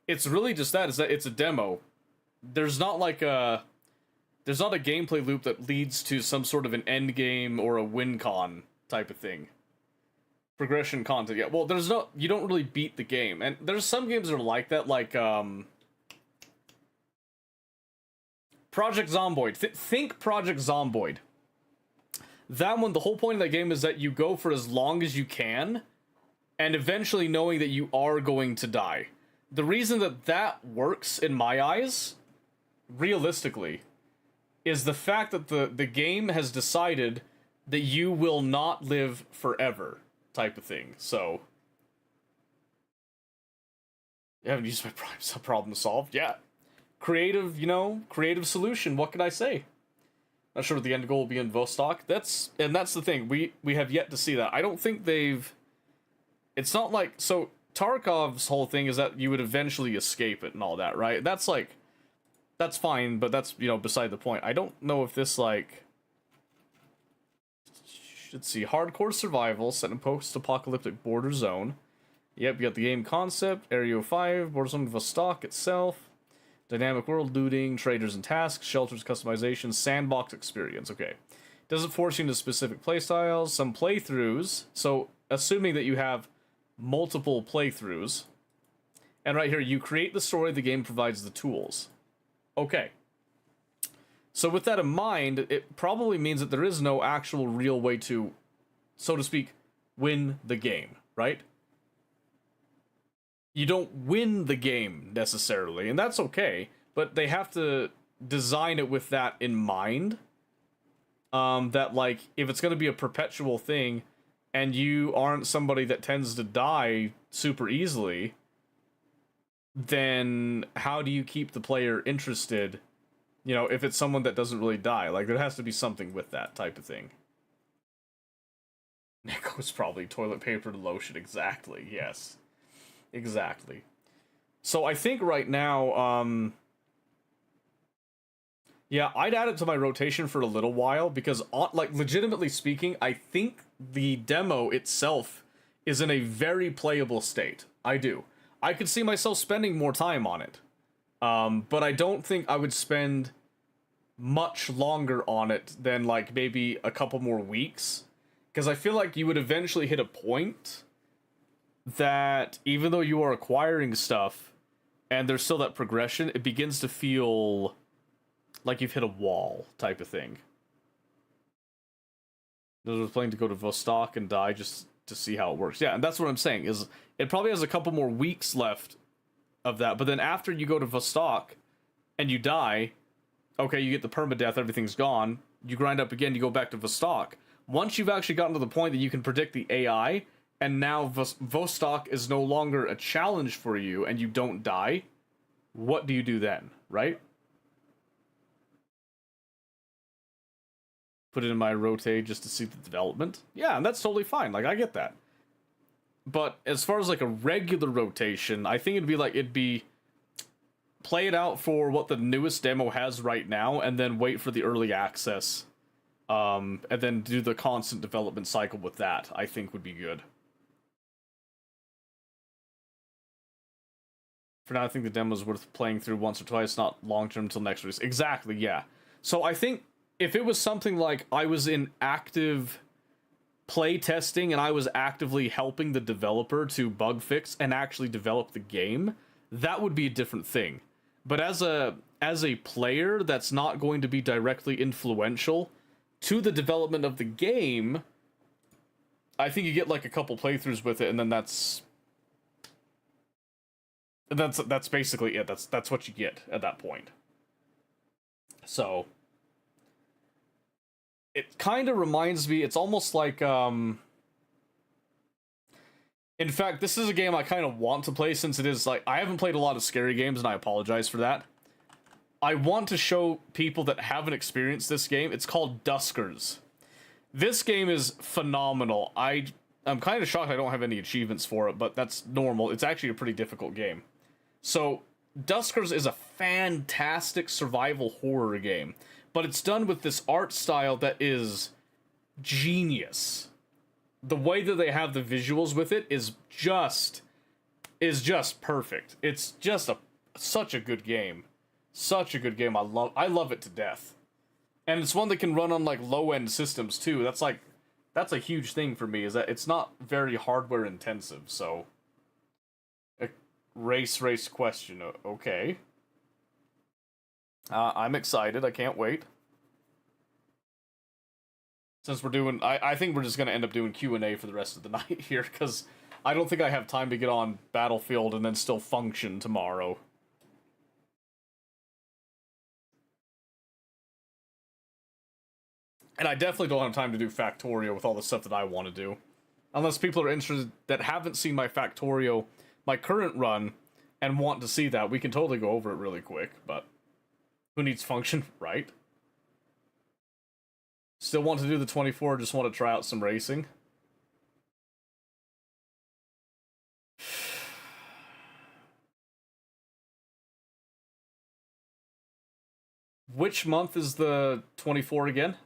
it's really just that, is that it's a demo. There's not like a... There's not a gameplay loop that leads to some sort of an end game or a win con type of thing. Progression content, yeah. Well, there's no... You don't really beat the game. And there's some games that are like that, like, Project Zomboid. Think Project Zomboid. That one, the whole point of that game is that you go for as long as you can, and eventually knowing that you are going to die. The reason that that works, in my eyes, realistically, is the fact that the game has decided that you will not live forever, type of thing. So, you haven't used my problem solved? Yeah. Creative, you know, creative solution. What can I say? Not sure what the end goal will be in Vostok. That's the thing. We have yet to see that. I don't think they've... It's not like... So, Tarkov's whole thing is that you would eventually escape it and all that, right? That's like... That's fine, but that's, you know, beside the point. I don't know if this, like... Let's see. Hardcore survival, set in a post-apocalyptic border zone. Yep, you got the game concept, Area 5, border zone, Vostok itself. Dynamic world, looting, traders and tasks, shelters, customization, sandbox experience. Okay. Doesn't force you into specific playstyles. Some playthroughs. So, assuming that you have multiple playthroughs. And right here, you create the story, the game provides the tools. Okay. So with that in mind, it probably means that there is no actual real way to, so to speak, win the game, right? You don't win the game, necessarily, and that's okay, but they have to design it with that in mind. That, like, if it's going to be a perpetual thing, and you aren't somebody that tends to die super easily, then how do you keep the player interested, you know, if it's someone that doesn't really die? Like, there has to be something with that type of thing. Nico's probably toilet paper and lotion, exactly, yes. Exactly. So I think right now, yeah, I'd add it to my rotation for a little while, because, like, legitimately speaking, I think the demo itself is in a very playable state. I do. I could see myself spending more time on it. But I don't think I would spend much longer on it than, like, maybe a couple more weeks. Because I feel like you would eventually hit a point that even though you are acquiring stuff and there's still that progression, it begins to feel like you've hit a wall type of thing. I was planning to go to Vostok and die just to see how it works. Yeah, and that's what I'm saying, is it probably has a couple more weeks left of that, but then after you go to Vostok and you die, okay, you get the permadeath, everything's gone, you grind up again, you go back to Vostok. Once you've actually gotten to the point that you can predict the AI, and now Vostok is no longer a challenge for you, and you don't die, what do you do then, right? Put it in my rotate just to see the development? Yeah, and that's totally fine, like, I get that. But as far as like a regular rotation, I think it'd be play it out for what the newest demo has right now, and then wait for the early access, and then do the constant development cycle with that. I think would be good. For now, I think the demo is worth playing through once or twice, not long term until next release. Exactly, yeah. So I think if it was something like I was in active play testing and I was actively helping the developer to bug fix and actually develop the game, that would be a different thing. But as a player that's not going to be directly influential to the development of the game, I think you get like a couple playthroughs with it, and then that's basically it. That's what you get at that point. So it kind of reminds me, it's almost like in fact, this is a game I kind of want to play, since it is like, I haven't played a lot of scary games, and I apologize for that. I want to show people that haven't experienced this game. It's called Duskers. This game is phenomenal. I'm kind of shocked I don't have any achievements for it, but that's normal. It's actually a pretty difficult game. So, Duskers is a fantastic survival horror game, but it's done with this art style that is genius. The way that they have the visuals with it is just perfect. It's just such a good game. Such a good game. I love it to death. And it's one that can run on like low-end systems too. That's a huge thing for me, is that it's not very hardware intensive, so race question. Okay. I'm excited. I can't wait. Since we're doing, I think we're just going to end up doing Q&A for the rest of the night here, because I don't think I have time to get on Battlefield and then still function tomorrow. And I definitely don't have time to do Factorio with all the stuff that I want to do. Unless people are interested that haven't seen my Factorio, my current run, and want to see that, we can totally go over it really quick, but who needs function, right? Still want to do the 24, just want to try out some racing. Which month is the 24 again?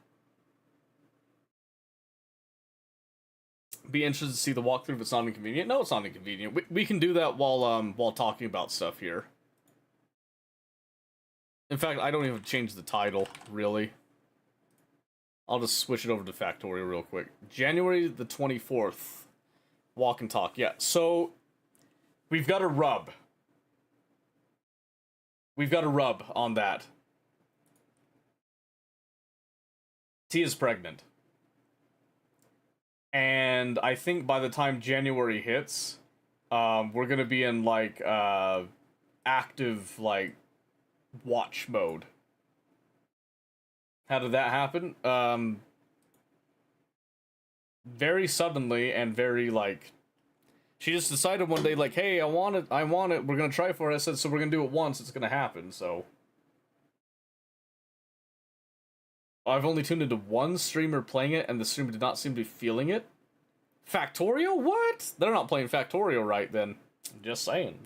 Be interested to see the walkthrough if it's not inconvenient. No, it's not inconvenient. We can do that while talking about stuff here. In fact, I don't even change the title, really. I'll just switch it over to Factorio real quick. January the 24th. Walk and talk. Yeah, so we've got a rub. We've got a rub on that. T is pregnant. And I think by the time January hits, we're gonna be in like active like watch mode. How did that happen? Very suddenly and very like, she just decided one day like, hey, I want it, we're gonna try for it. I said, so we're gonna do it once, it's gonna happen, so. I've only tuned into one streamer playing it, and the streamer did not seem to be feeling it. Factorio? What? They're not playing Factorio right, then. I'm just saying.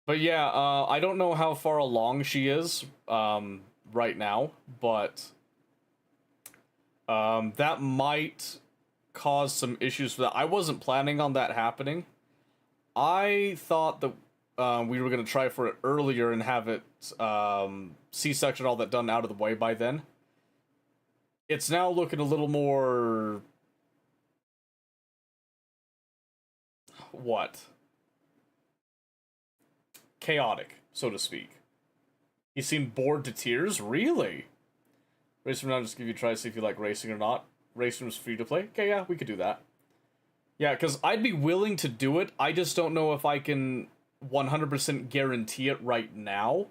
But yeah, I don't know how far along she is right now, but that might cause some issues for that. I wasn't planning on that happening. I thought that we were going to try for it earlier and have it C-section, all that done out of the way by then. It's now looking a little more... what? Chaotic, so to speak. You seem bored to tears? Really? Race Room now, just give you a try to see if you like racing or not. Race Room's free to play? Okay, yeah, we could do that. Yeah, because I'd be willing to do it. I just don't know if I can 100% guarantee it right now.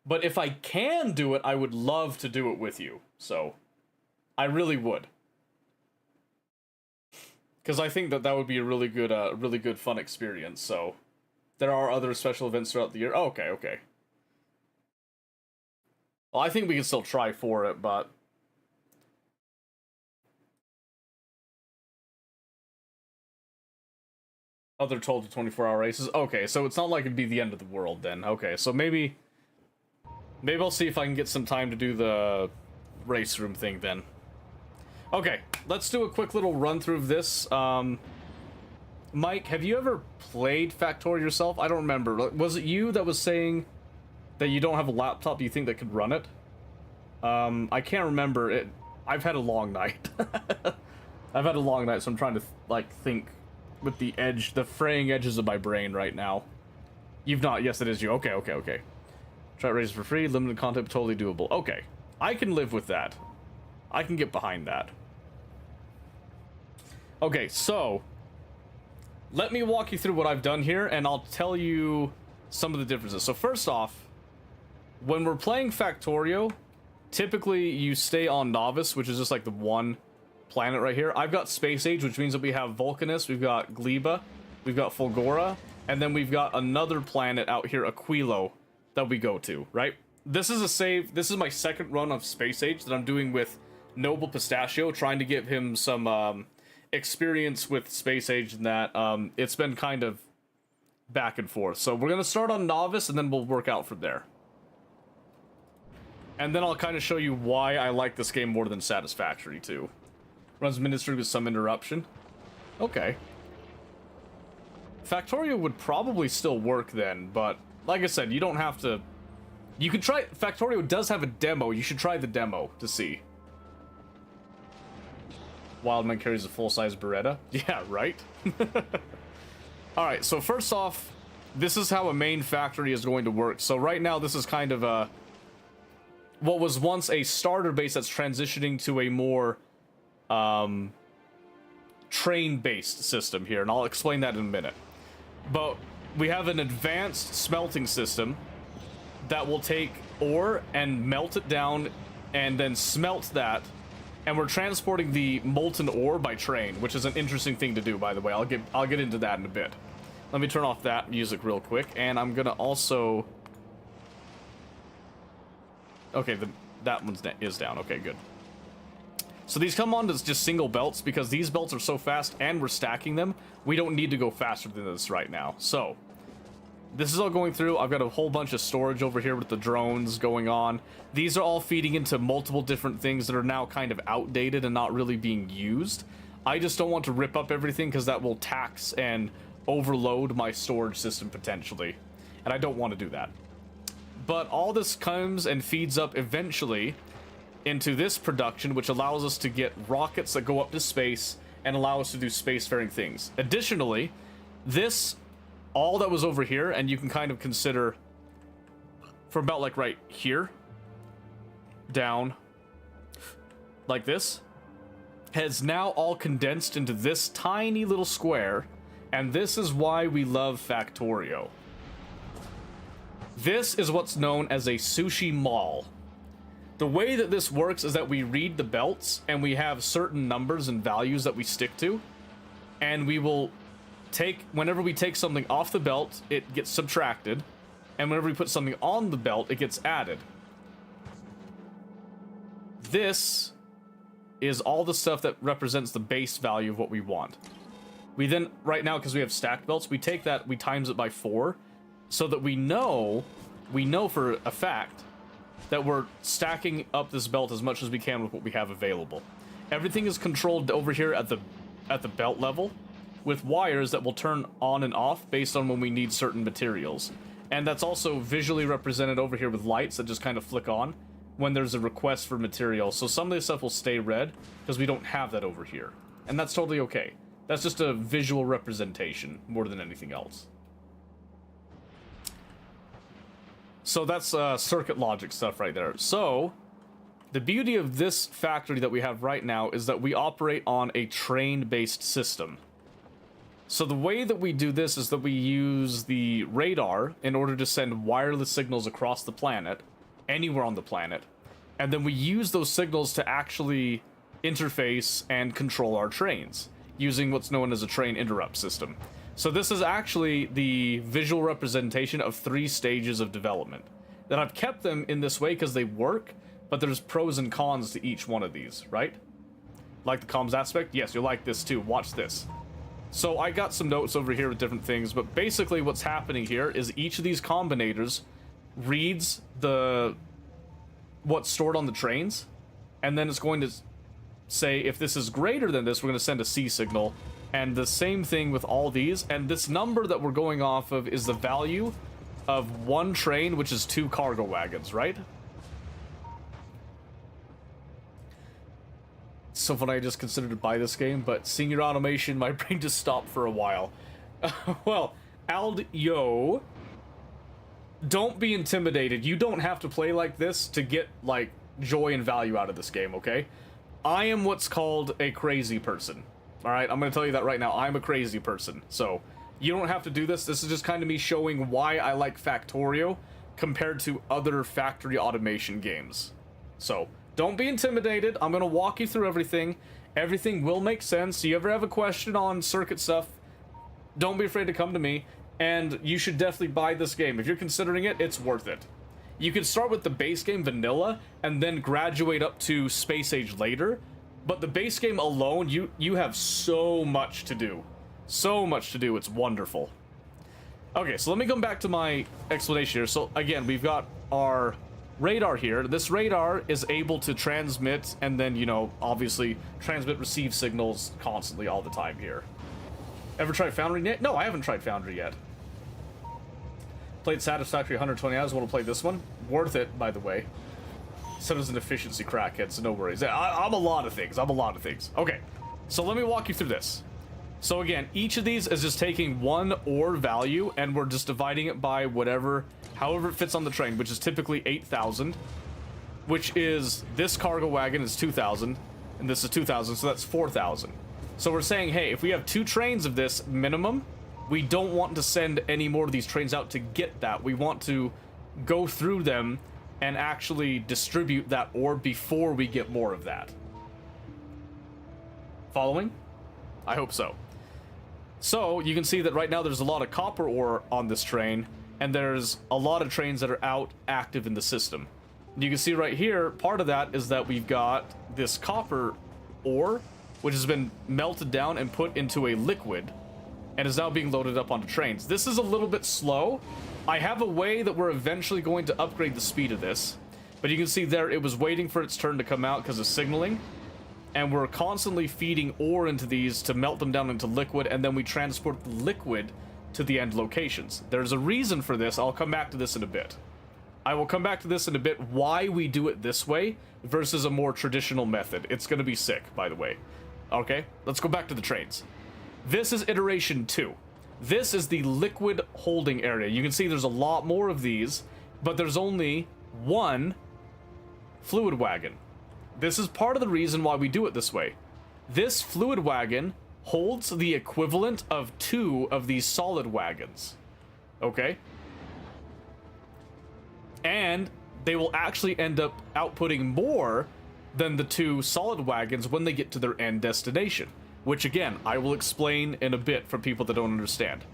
But if I can do it, I would love to do it with you. So, I really would. Because I think that would be a really good fun experience, so. There are other special events throughout the year. Oh, okay. Well, I think we can still try for it, but... Other 12 to 24-hour races. Okay, so it's not like it'd be the end of the world then. Okay, so maybe I'll see if I can get some time to do the race room thing then. Okay, let's do a quick little run through of this. Mike, have you ever played Factorio yourself? I don't remember. Was it you that was saying that you don't have a laptop you think that could run it? I can't remember it. I've had a long night. I've had a long night, so I'm trying to like think with the fraying edges of my brain right now. You've not. Yes, it is you. Okay. Try races for free, limited content, totally doable. Okay, I can live with that. I can get behind that. Okay, so let me walk you through what I've done here, and I'll tell you some of the differences. So first off, when we're playing Factorio, typically you stay on Novice, which is just like the one planet right here. I've got Space Age, which means that we have Vulcanus, we've got Gleba, we've got Fulgora, and then we've got another planet out here, Aquilo, that we go to, right? This is a save. This is my second run of Space Age that I'm doing with Noble Pistachio, trying to give him some experience with Space Age and that. It's been kind of back and forth. So we're going to start on Novice, and then we'll work out from there. And then I'll kind of show you why I like this game more than Satisfactory, too. Runs Ministry with some interruption. Okay. Factorio would probably still work then, but like I said, you don't have to... You can try... Factorio does have a demo. You should try the demo to see. Wildman carries a full-size Beretta. Yeah, right? Alright, so first off, this is how a main factory is going to work. So right now, this is kind of a... what was once a starter base that's transitioning to a more... train-based system here, and I'll explain that in a minute. But we have an advanced smelting system that will take ore and melt it down and then smelt that, and we're transporting the molten ore by train, which is an interesting thing to do, by the way. I'll get into that in a bit. Let me turn off that music real quick, and I'm gonna also... Okay, that one's is down. Okay, good. So these come on as just single belts, because these belts are so fast and we're stacking them, we don't need to go faster than this right now. So, this is all going through. I've got a whole bunch of storage over here with the drones going on. These are all feeding into multiple different things that are now kind of outdated and not really being used. I just don't want to rip up everything because that will tax and overload my storage system potentially. And I don't want to do that. But all this comes and feeds up eventually into this production, which allows us to get rockets that go up to space and allow us to do spacefaring things. Additionally, this, all that was over here, and you can kind of consider from about like right here down like this, has now all condensed into this tiny little square, and this is why we love Factorio. This is what's known as a sushi mall. The way that this works is that we read the belts, and we have certain numbers and values that we stick to, and we will take, whenever we take something off the belt, it gets subtracted, and whenever we put something on the belt, it gets added. This is all the stuff that represents the base value of what we want. We then, right now, because we have stacked belts, we take that, we times it by 4, so that we know for a fact that we're stacking up this belt as much as we can with what we have available. Everything is controlled over here at the belt level with wires that will turn on and off based on when we need certain materials. And that's also visually represented over here with lights that just kind of flick on when there's a request for material. So some of this stuff will stay red because we don't have that over here. And that's totally okay. That's just a visual representation more than anything else. So that's circuit logic stuff right there. So the beauty of this factory that we have right now is that we operate on a train-based system. So the way that we do this is that we use the radar in order to send wireless signals across the planet, anywhere on the planet, and then we use those signals to actually interface and control our trains using what's known as a train interrupt system. So this is actually the visual representation of 3 stages of development. That I've kept them in this way because they work, but there's pros and cons to each one of these, right? Like the comms aspect? Yes, you'll like this too. Watch this. So I got some notes over here with different things, but basically what's happening here is each of these combinators reads what's stored on the trains, and then it's going to say if this is greater than this, we're going to send a C signal, and the same thing with all these. And this number that we're going off of is the value of one train, which is 2 cargo wagons, right? So funny, I just considered to buy this game, but seeing your automation, my brain just stopped for a while. Well, Aldio, don't be intimidated. You don't have to play like this to get, like, joy and value out of this game, okay? I am what's called a crazy person. Alright, I'm gonna tell you that right now. I'm a crazy person. So, you don't have to do this. This is just kind of me showing why I like Factorio compared to other factory automation games. So, don't be intimidated. I'm gonna walk you through everything. Everything will make sense. You ever have a question on circuit stuff, don't be afraid to come to me. And you should definitely buy this game. If you're considering it, it's worth it. You can start with the base game vanilla and then graduate up to Space Age later. But the base game alone, you have so much to do. So much to do, it's wonderful. Okay, so let me come back to my explanation here. So again, we've got our radar here. This radar is able to transmit and then, you know, obviously transmit, receive signals constantly all the time here. Ever tried Foundry yet? No, I haven't tried Foundry yet. Played Satisfactory 120 hours. Want to play this one? Worth it, by the way. Said it was an efficiency crackhead, so no worries. I'm a lot of things. I'm a lot of things. Okay, so let me walk you through this. So again, each of these is just taking one ore value, and we're just dividing it by however it fits on the train, which is typically 8,000, which is this cargo wagon is 2,000, and this is 2,000, so that's 4,000. So we're saying, hey, if we have 2 trains of this minimum, we don't want to send any more of these trains out to get that. We want to go through them and actually distribute that ore before we get more of that. Following? I hope so. So you can see that right now there's a lot of copper ore on this train, and there's a lot of trains that are out active in the system. You can see right here, part of that is that we've got this copper ore, which has been melted down and put into a liquid, and is now being loaded up onto trains. This is a little bit slow. I have a way that we're eventually going to upgrade the speed of this, but you can see there it was waiting for its turn to come out because of signaling, and we're constantly feeding ore into these to melt them down into liquid, and then we transport the liquid to the end locations. There's a reason for this. I'll come back to this in a bit. I will come back to this in a bit, why we do it this way versus a more traditional method. It's going to be sick, by the way. Okay, let's go back to the trains. This is iteration 2. This is the liquid holding area. You can see there's a lot more of these, but there's only one fluid wagon. This is part of the reason why we do it this way. This fluid wagon holds the equivalent of 2 of these solid wagons. Okay? And they will actually end up outputting more than the 2 solid wagons when they get to their end destination. Which again, I will explain in a bit for people that don't understand.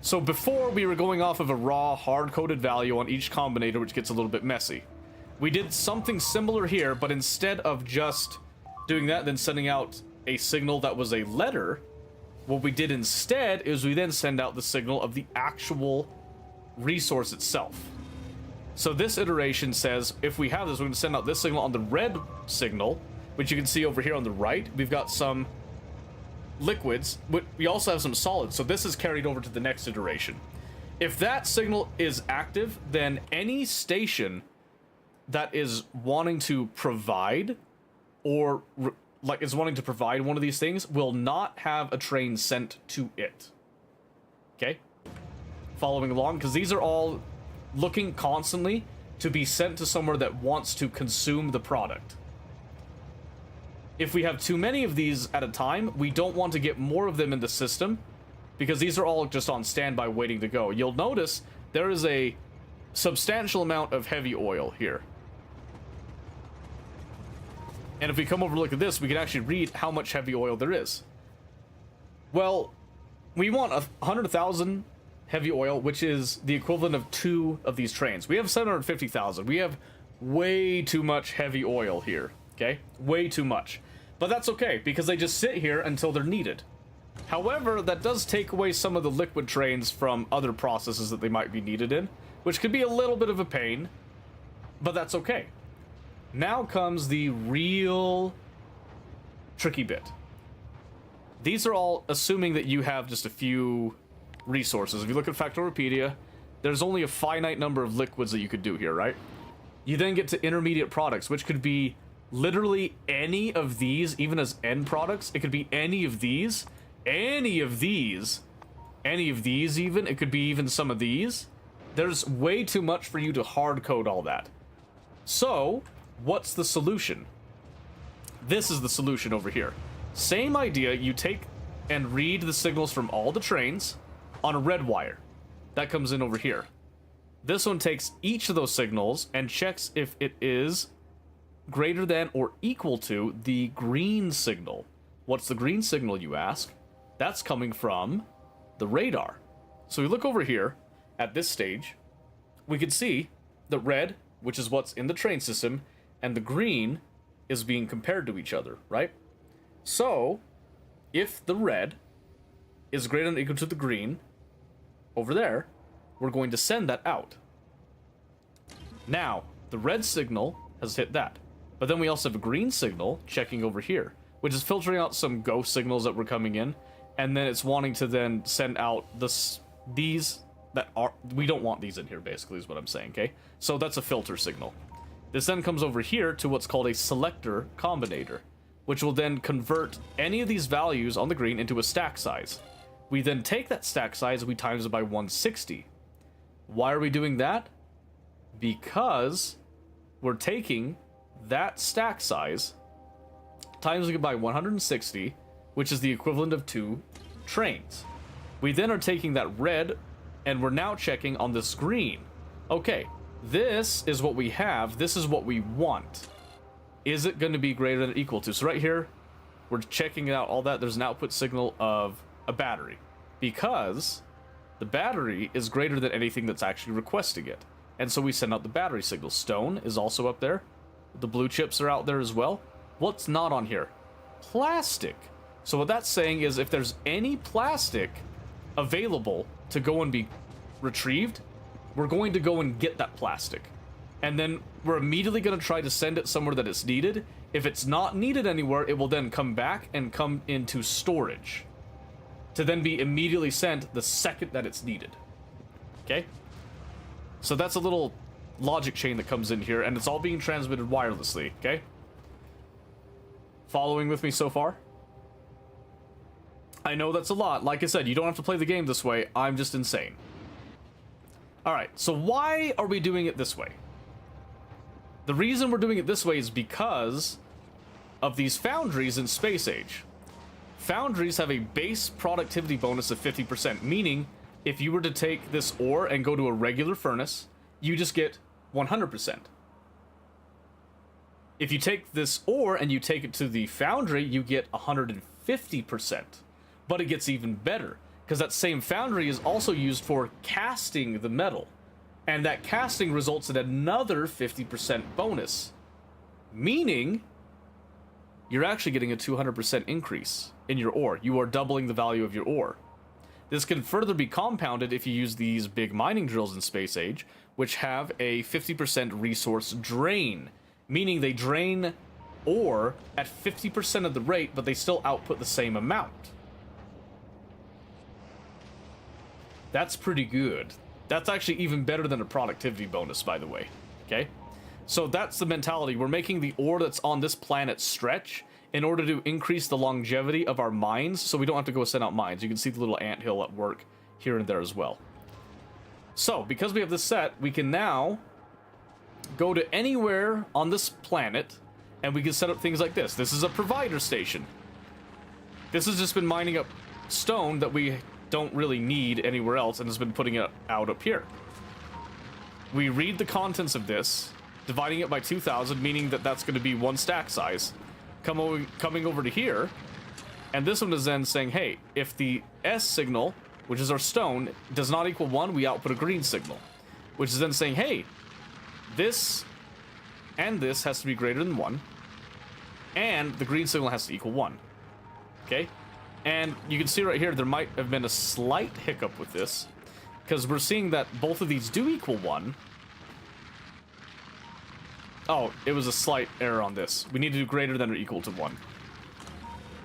So before, we were going off of a raw, hard-coded value on each combinator, which gets a little bit messy. We did something similar here, but instead of just doing that, then sending out a signal that was a letter, what we did instead is we then send out the signal of the actual resource itself. So this iteration says, if we have this, we're going to send out this signal on the red signal, which you can see over here on the right. We've got some liquids, but we also have some solids, so this is carried over to the next iteration. If that signal is active, then any station that is wanting to provide or is wanting to provide one of these things will not have a train sent to it. Okay? Following along, because these are all looking constantly to be sent to somewhere that wants to consume the product. If we have too many of these at a time, we don't want to get more of them in the system, because these are all just on standby waiting to go. You'll notice there is a substantial amount of heavy oil here. And if we come over and look at this, we can actually read how much heavy oil there is. Well, we want 100,000 heavy oil, which is the equivalent of 2 of these trains. We have 750,000. We have way too much heavy oil here, okay? Way too much. But that's okay, because they just sit here until they're needed. However, that does take away some of the liquid trains from other processes that they might be needed in, which could be a little bit of a pain, but that's okay. Now comes the real tricky bit. These are all assuming that you have just a few resources. If you look at Factoripedia, there's only a finite number of liquids that you could do here, right? You then get to intermediate products, which could be literally any of these, even as end products. It could be any of these, any of these, any of these even. It could be even some of these. There's way too much for you to hard code all that. So, what's the solution? This is the solution over here. Same idea, you take and read the signals from all the trains on a red wire. That comes in over here. This one takes each of those signals and checks if it is greater than or equal to the green signal. What's the green signal, you ask? That's coming from the radar. So we look over here at this stage, we can see the red, which is what's in the train system, and the green is being compared to each other, right? So, if the red is greater than or equal to the green, over there, we're going to send that out. Now, the red signal has hit that. But then we also have a green signal checking over here, which is filtering out some ghost signals that were coming in, and then it's wanting to then send out these that are... We don't want these in here, basically, is what I'm saying, okay? So that's a filter signal. This then comes over here to what's called a selector combinator, which will then convert any of these values on the green into a stack size. We then take that stack size and we times it by 160. Why are we doing that? Because we're taking that stack size, timesing it by 160, which is the equivalent of 2 trains. We then are taking that red, and we're now checking on this green. Okay, this is what we have, this is what we want. Is it going to be greater than or equal to? So right here, we're checking out all that. There's an output signal of a battery, because the battery is greater than anything that's actually requesting it. And so we send out the battery signal. Stone is also up there. The blue chips are out there as well. What's not on here? Plastic. So what that's saying is if there's any plastic available to go and be retrieved, we're going to go and get that plastic. And then we're immediately going to try to send it somewhere that it's needed. If it's not needed anywhere, it will then come back and come into storage, to then be immediately sent the second that it's needed. Okay? So that's a little logic chain that comes in here, and it's all being transmitted wirelessly, okay? Following with me so far? I know that's a lot. Like I said, you don't have to play the game this way. I'm just insane. Alright, so why are we doing it this way? The reason we're doing it this way is because of these foundries in Space Age. Foundries have a base productivity bonus of 50%, meaning if you were to take this ore and go to a regular furnace, you just get 100%. If you take this ore and you take it to the foundry, you get 150%. But it gets even better, because that same foundry is also used for casting the metal. And that casting results in another 50% bonus. Meaning, you're actually getting a 200% increase in your ore. You are doubling the value of your ore. This can further be compounded if you use these big mining drills in Space Age, which have a 50% resource drain. Meaning they drain ore at 50% of the rate, but they still output the same amount. That's pretty good. That's actually even better than a productivity bonus, by the way. Okay? So that's the mentality. We're making the ore that's on this planet stretch in order to increase the longevity of our mines, so we don't have to go send out mines. You can see the little anthill at work here and there as well. So, because we have this set, we can now go to anywhere on this planet, and we can set up things like this. This is a provider station. This has just been mining up stone that we don't really need anywhere else, and has been putting it out up here. We read the contents of this, dividing it by 2,000, meaning that that's going to be 1 stack size. Coming over to here, and this one is then saying, hey, if the S signal, which is our stone, does not equal 1, we output a green signal. Which is then saying, hey, this and this has to be greater than 1, and the green signal has to equal 1. Okay? And you can see right here, there might have been a slight hiccup with this, because we're seeing that both of these do equal 1. Oh, it was a slight error on this. We need to do greater than or equal to 1.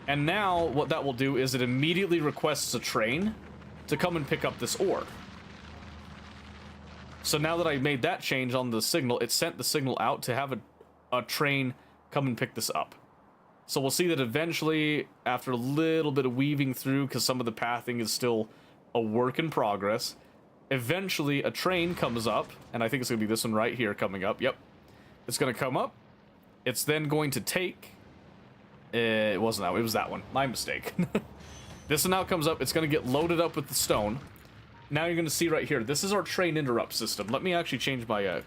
And now, what that will do is it immediately requests a train to come and pick up this ore. So now that I made that change on the signal, it sent the signal out to have a train come and pick this up. So we'll see that eventually, after a little bit of weaving through, because some of the pathing is still a work in progress, eventually a train comes up, and I think it's going to be this one right here coming up. Yep. It's going to come up. It's then going to take... it wasn't that one. It was that one. My mistake. This one now comes up. It's going to get loaded up with the stone. Now you're going to see right here. This is our train interrupt system. Let me actually change my...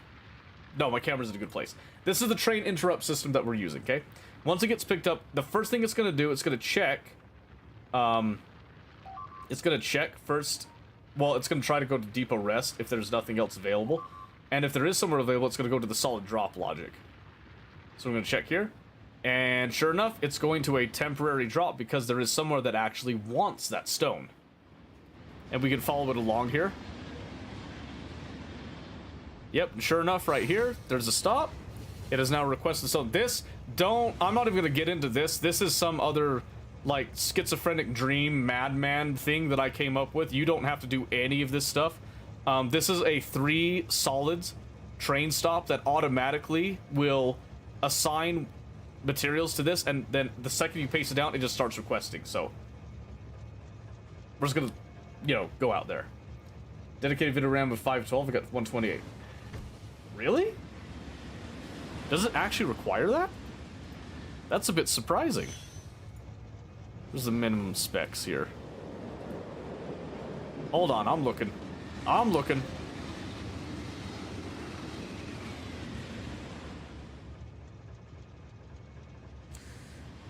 No, my camera's in a good place. This is the train interrupt system that we're using, okay? Once it gets picked up, the first thing it's going to do, it's going to check... it's going to check first... Well, it's going to try to go to depot rest if there's nothing else available. And if there is somewhere available, it's going to go to the solid drop logic. So I'm going to check here. And sure enough, it's going to a temporary drop because there is somewhere that actually wants that stone. And we can follow it along here. Yep, sure enough, right here, there's a stop. It has now requested stone. I'm not even going to get into this. This is some other, like, schizophrenic dream, madman thing that I came up with. You don't have to do any of this stuff. This is a 3 solids train stop that automatically will assign materials to this, and then the second you paste it down, it just starts requesting. So we're just gonna, you know, go out there. Dedicated video RAM of 512. I got 128. Really? Does it actually require that? That's a bit surprising. Where's the minimum specs here? Hold on, I'm looking.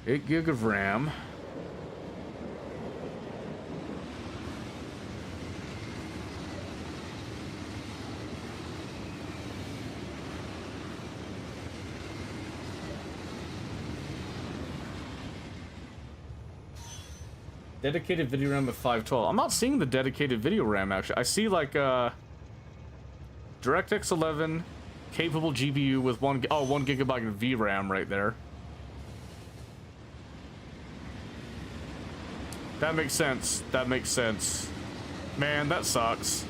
8 gig of RAM. Dedicated video RAM of 512. I'm not seeing the dedicated video RAM, actually. I see, like, DirectX 11, capable GPU with 1 gigabyte of VRAM right there. That makes sense. That makes sense. Man, that sucks.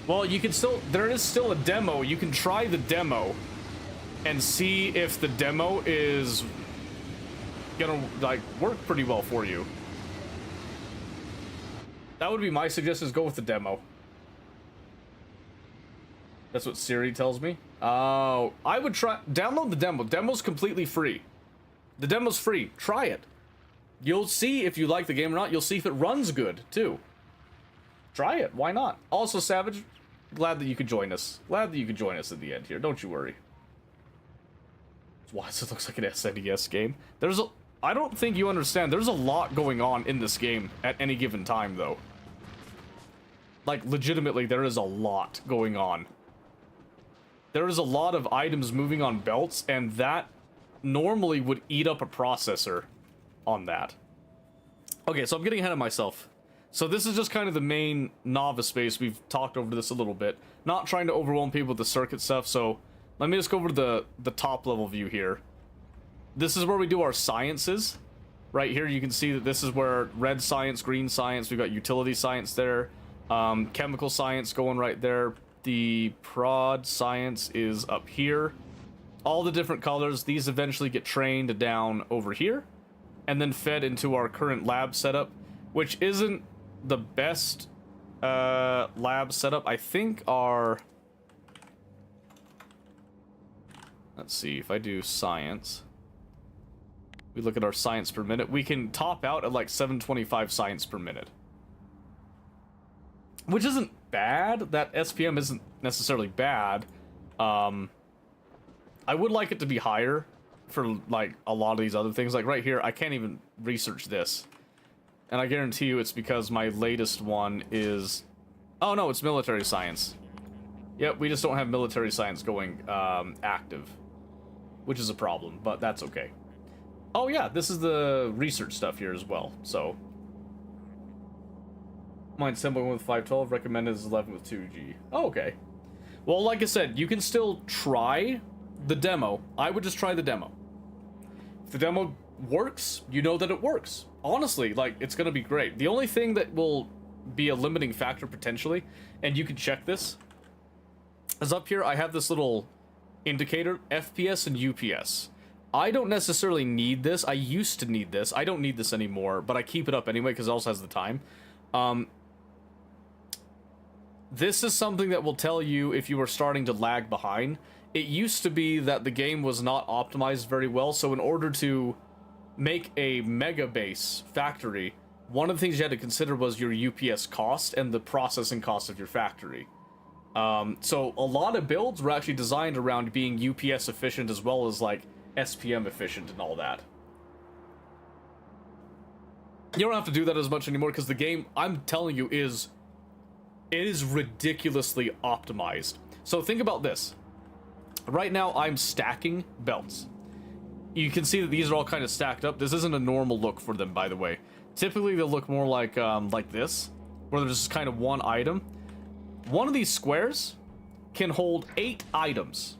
Well, you can still... There is still a demo. You can try the demo and see if the demo is gonna, like, work pretty well for you. That would be my suggestion, is go with the demo. That's what Siri tells me. Oh, I would try... Download the demo. Demo's completely free. The demo's free. Try it. You'll see if you like the game or not. You'll see if it runs good, too. Try it. Why not? Also, Savage, glad that you could join us. Glad that you could join us at the end here. Don't you worry. Why does it look like an SNES game? I don't think you understand. There's a lot going on in this game at any given time, though. Like, legitimately, there is a lot going on. There is a lot of items moving on belts, and that normally would eat up a processor on that. Okay, so I'm getting ahead of myself. So this is just kind of the main novice space. We've talked over this a little bit. Not trying to overwhelm people with the circuit stuff, so let me just go over to the top level view here. This is where we do our sciences. Right here you can see that this is where red science, green science, we've got utility science there. Chemical science going right there. The prod science is up here. All the different colors, these eventually get trained down over here and then fed into our current lab setup, which isn't the best lab setup. I think our... Let's see, if I do science, we look at our science per minute, we can top out at like 725 science per minute. Which isn't bad. That SPM isn't necessarily bad. I would like it to be higher for like a lot of these other things. Like right here, I can't even research this. And I guarantee you it's because my latest one is... Oh no, it's military science. Yep, we just don't have military science going active. Which is a problem, but that's okay. Oh yeah, this is the research stuff here as well, so. Mine simple with 512, recommended is 11 with 2G. Oh, okay. Well, like I said, you can still try the demo. I would just try the demo. If the demo works, you know that it works. Honestly, like, it's gonna be great. The only thing that will be a limiting factor potentially, and you can check this, is up here I have this little indicator, FPS and UPS. I don't necessarily need this. I used to need this. I don't need this anymore, but I keep it up anyway because it also has the time. This is something that will tell you if you are starting to lag behind. It used to be that the game was not optimized very well, so in order to make a mega base factory, one of the things you had to consider was your UPS cost and the processing cost of your factory. So a lot of builds were actually designed around being UPS efficient as well as like SPM efficient and all that. You don't have to do that as much anymore because the game, I'm telling you, it is ridiculously optimized. So think about this. Right now I'm stacking belts. You can see that these are all kind of stacked up. This isn't a normal look for them, by the way. Typically they'll look more like this, where there's just kind of one item. One of these squares can hold 8 items.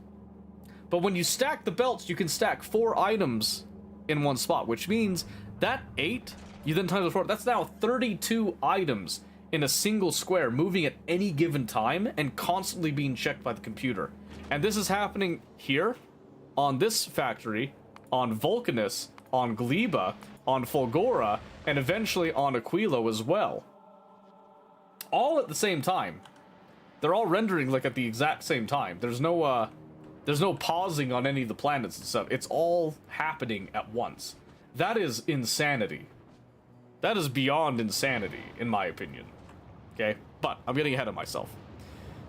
But when you stack the belts, you can stack 4 items in one spot, which means that 8, you then times 4, that's now 32 items in a single square, moving at any given time and constantly being checked by the computer. And this is happening here, on this factory, on Vulcanus, on Gleba, on Fulgora, and eventually on Aquilo as well. All at the same time. They're all rendering like at the exact same time. There's no pausing on any of the planets and stuff. It's all happening at once. That is insanity. That is beyond insanity, in my opinion. Okay? But I'm getting ahead of myself.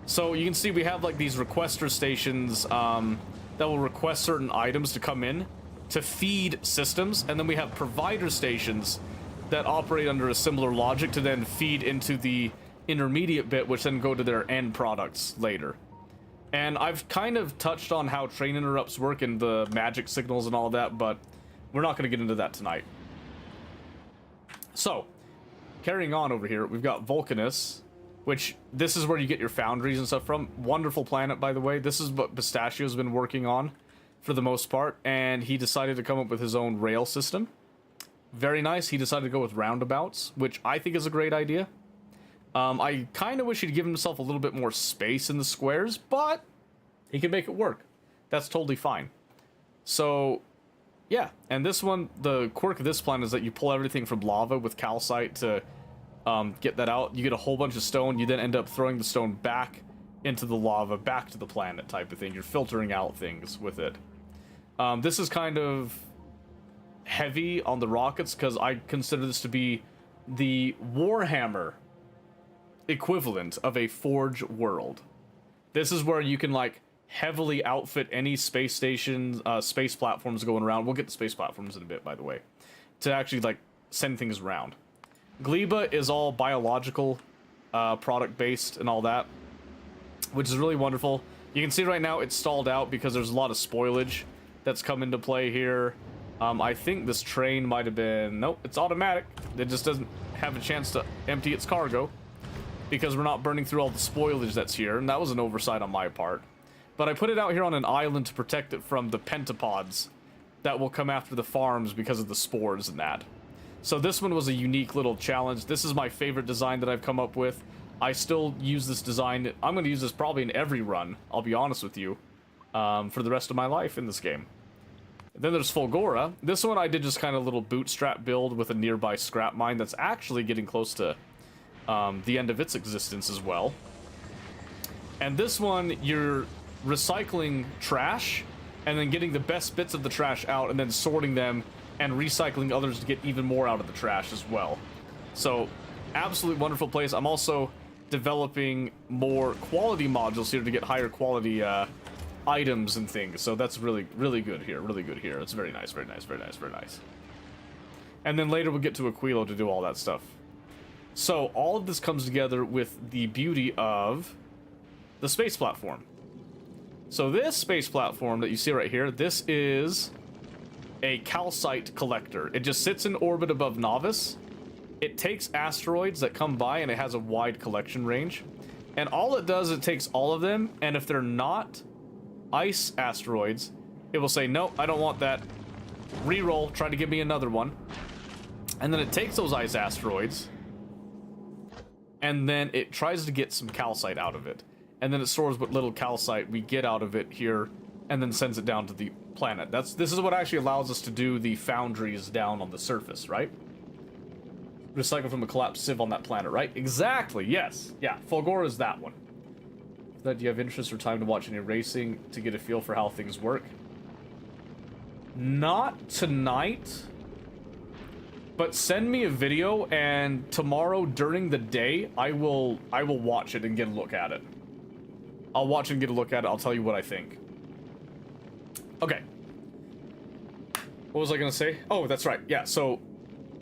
So you can see we have like these requester stations that will request certain items to come in to feed systems, and then we have provider stations that operate under a similar logic to then feed into the intermediate bit, which then go to their end products later. And I've kind of touched on how train interrupts work and the magic signals and all that, but we're not going to get into that tonight. So, carrying on over here, we've got Vulcanus, which this is where you get your foundries and stuff from. Wonderful planet, by the way. This is what Pistachio's been working on for the most part, and he decided to come up with his own rail system. Very nice. He decided to go with roundabouts, which I think is a great idea. I kind of wish he'd give himself a little bit more space in the squares, but he can make it work. That's totally fine. So, yeah. And this one, the quirk of this plan is that you pull everything from lava with calcite to get that out. You get a whole bunch of stone. You then end up throwing the stone back into the lava, back to the planet type of thing. You're filtering out things with it. This is kind of heavy on the rockets because I consider this to be the Warhammer equivalent of a Forge world. This is where you can like heavily outfit any space stations, space platforms going around. We'll get to space platforms in a bit, by the way, to actually like send things around. Gleba is all biological product based and all that, which is really wonderful. You can see right now it's stalled out because there's a lot of spoilage that's come into play here. I think this train might have been... Nope, it's automatic. It just doesn't have a chance to empty its cargo because we're not burning through all the spoilage that's here, and that was an oversight on my part. But I put it out here on an island to protect it from the pentapods that will come after the farms because of the spores and that. So this one was a unique little challenge. This is my favorite design that I've come up with. I still use this design. I'm going to use this probably in every run, I'll be honest with you, for the rest of my life in this game. Then there's Fulgora. This one I did just kind of a little bootstrap build with a nearby scrap mine that's actually getting close to the end of its existence as well. And this one, you're recycling trash and then getting the best bits of the trash out and then sorting them and recycling others to get even more out of the trash as well. So, absolutely wonderful place. I'm also developing more quality modules here to get higher quality items and things. So that's really, really good here. Really good here. It's very nice, very nice, very nice, very nice. And then later we'll get to Aquilo to do all that stuff. So all of this comes together with the beauty of the space platform. So this space platform that you see right here, this is a calcite collector. It just sits in orbit above Novice. It takes asteroids that come by, and it has a wide collection range. And all it does, it takes all of them, and if they're not ice asteroids, it will say, no, I don't want that. Reroll, try to give me another one. And then it takes those ice asteroids, and then it tries to get some calcite out of it. And then it stores what little calcite we get out of it here, and then sends it down to the planet. This is what actually allows us to do the foundries down on the surface, right? Recycle from a collapsed sieve on that planet, right? Exactly, yes. Yeah, Fulgora is that one. Do you have interest or time to watch any racing to get a feel for how things work? Not tonight. But send me a video, and tomorrow during the day, I will watch it and get a look at it. I'll watch and get a look at it. I'll tell you what I think. Okay. What was I gonna say? Oh, that's right. Yeah, so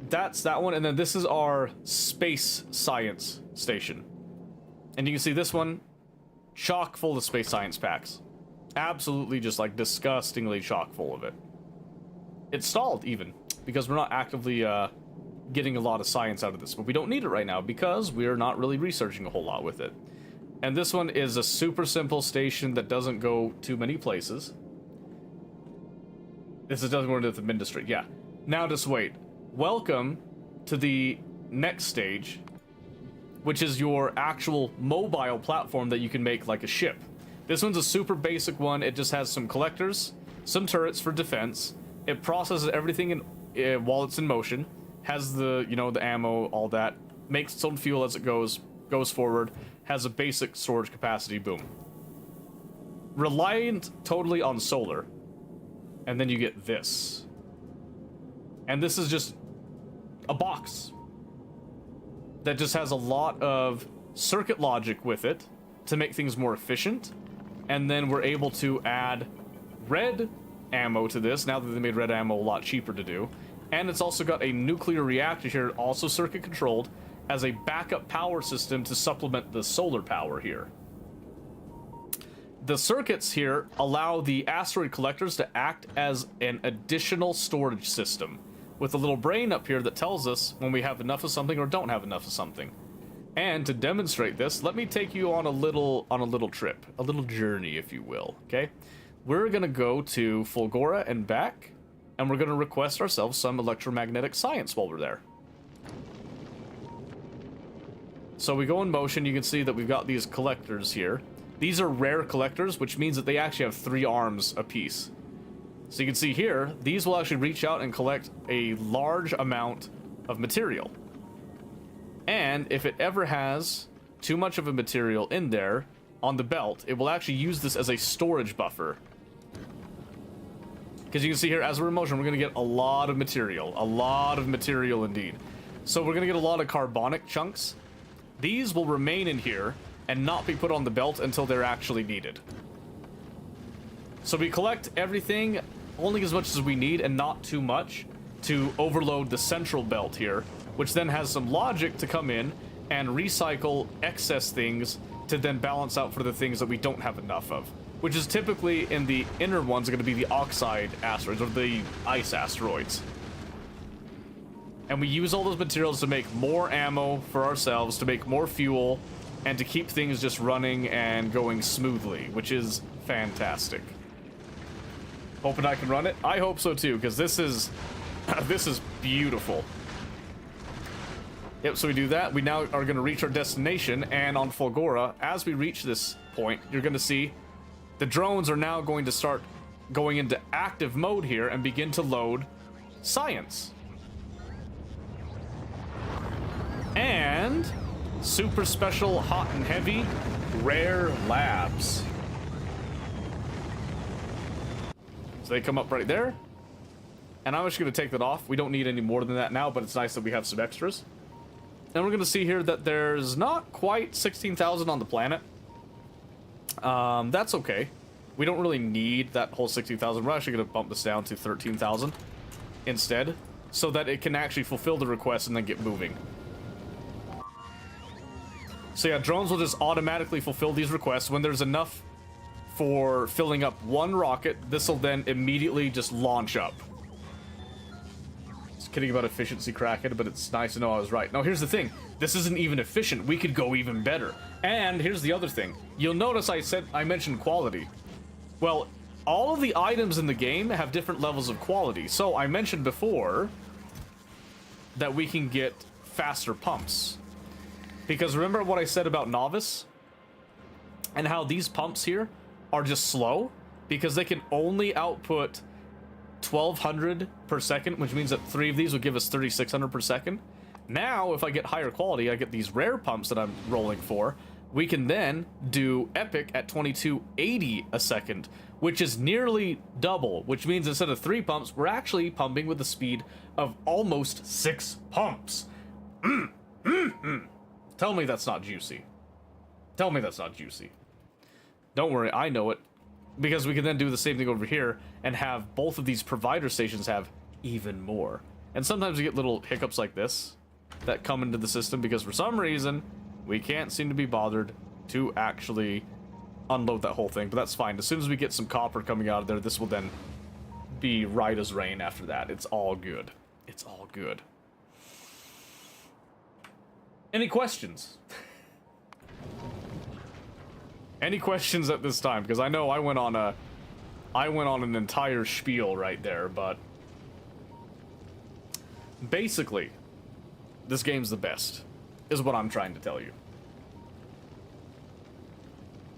that's that one, and then this is our space science station. And you can see this one, chock full of space science packs. Absolutely just like disgustingly chock full of it. It's stalled even, because we're not actively getting a lot of science out of this, but we don't need it right now because we're not really researching a whole lot with it. And this one is a super simple station that doesn't go too many places. This doesn't go into the Mid-District, yeah. Now just wait. Welcome to the next stage, which is your actual mobile platform that you can make like a ship. This one's a super basic one. It just has some collectors, some turrets for defense. It processes everything while it's in motion, has the, you know, the ammo, all that, makes its own fuel as it goes forward, has a basic storage capacity, boom. Reliant totally on solar. And then you get this. And this is just a box that just has a lot of circuit logic with it to make things more efficient. And then we're able to add red ammo to this, now that they made red ammo a lot cheaper to do. And it's also got a nuclear reactor here, also circuit controlled, as a backup power system to supplement the solar power here. The circuits here allow the asteroid collectors to act as an additional storage system, with a little brain up here that tells us when we have enough of something or don't have enough of something. And to demonstrate this, let me take you on a little trip, a little journey, if you will, okay? We're gonna go to Fulgora and back, and we're gonna request ourselves some electromagnetic science while we're there. So we go in motion, you can see that we've got these collectors here. These are rare collectors, which means that they actually have 3 arms apiece. So you can see here, these will actually reach out and collect a large amount of material. And if it ever has too much of a material in there on the belt, it will actually use this as a storage buffer. Because you can see here, as we're in motion, we're going to get a lot of material indeed. So we're going to get a lot of carbonic chunks. These will remain in here and not be put on the belt until they're actually needed. So we collect everything only as much as we need and not too much to overload the central belt here, which then has some logic to come in and recycle excess things to then balance out for the things that we don't have enough of, which is typically in the inner ones are going to be the oxide asteroids or the ice asteroids. And we use all those materials to make more ammo for ourselves, to make more fuel, and to keep things just running and going smoothly, which is fantastic. Hoping I can run it. I hope so too, because this is beautiful. Yep, so we do that. We now are going to reach our destination, and on Fulgora, as we reach this point, you're going to see the drones are now going to start going into active mode here and begin to load science. And super special, hot and heavy, rare labs. So they come up right there. And I'm just going to take that off. We don't need any more than that now, but it's nice that we have some extras. And we're going to see here that there's not quite 16,000 on the planet. That's okay. We don't really need that whole 16,000. We're actually going to bump this down to 13,000 instead, so that it can actually fulfill the request and then get moving. So yeah, drones will just automatically fulfill these requests. When there's enough for filling up one rocket, this will then immediately just launch up. Just kidding about efficiency, Kraken, but it's nice to know I was right. Now, here's the thing. This isn't even efficient. We could go even better. And here's the other thing. You'll notice I mentioned quality. Well, all of the items in the game have different levels of quality. So I mentioned before that we can get faster pumps. Because remember what I said about Novice? And how these pumps here are just slow? Because they can only output 1200 per second, which means that 3 of these would give us 3600 per second. Now, if I get higher quality, I get these rare pumps that I'm rolling for. We can then do epic at 2280 a second, which is nearly double, which means instead of 3 pumps, we're actually pumping with the speed of almost 6 pumps. Tell me that's not juicy. Tell me that's not juicy. Don't worry, I know it. Because we can then do the same thing over here and have both of these provider stations have even more. And sometimes we get little hiccups like this that come into the system because for some reason we can't seem to be bothered to actually unload that whole thing. But that's fine. As soon as we get some copper coming out of there, this will then be right as rain after that. It's all good. It's all good. Any questions? Any questions at this time? Because I know I went on an entire spiel right there, but basically, this game's the best, is what I'm trying to tell you.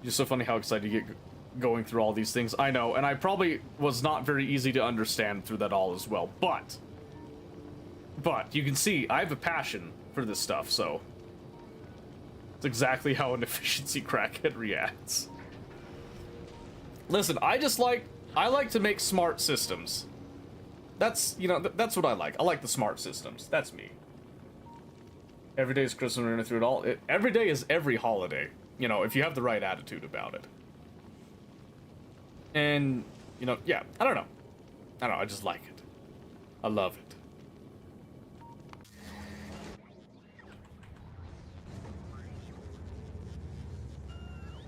Just so funny how excited you get going through all these things. I know, and I probably was not very easy to understand through that all as well, but you can see I have a passion for this stuff, so it's exactly how an efficiency crackhead reacts. Listen, I like to make smart systems. That's, you know, that's what I like. I like the smart systems. That's me. Every day is Christmas, we're gonna through it all. Every day is every holiday, you know, if you have the right attitude about it. And, you know, yeah, I don't know, I just like it. I love it.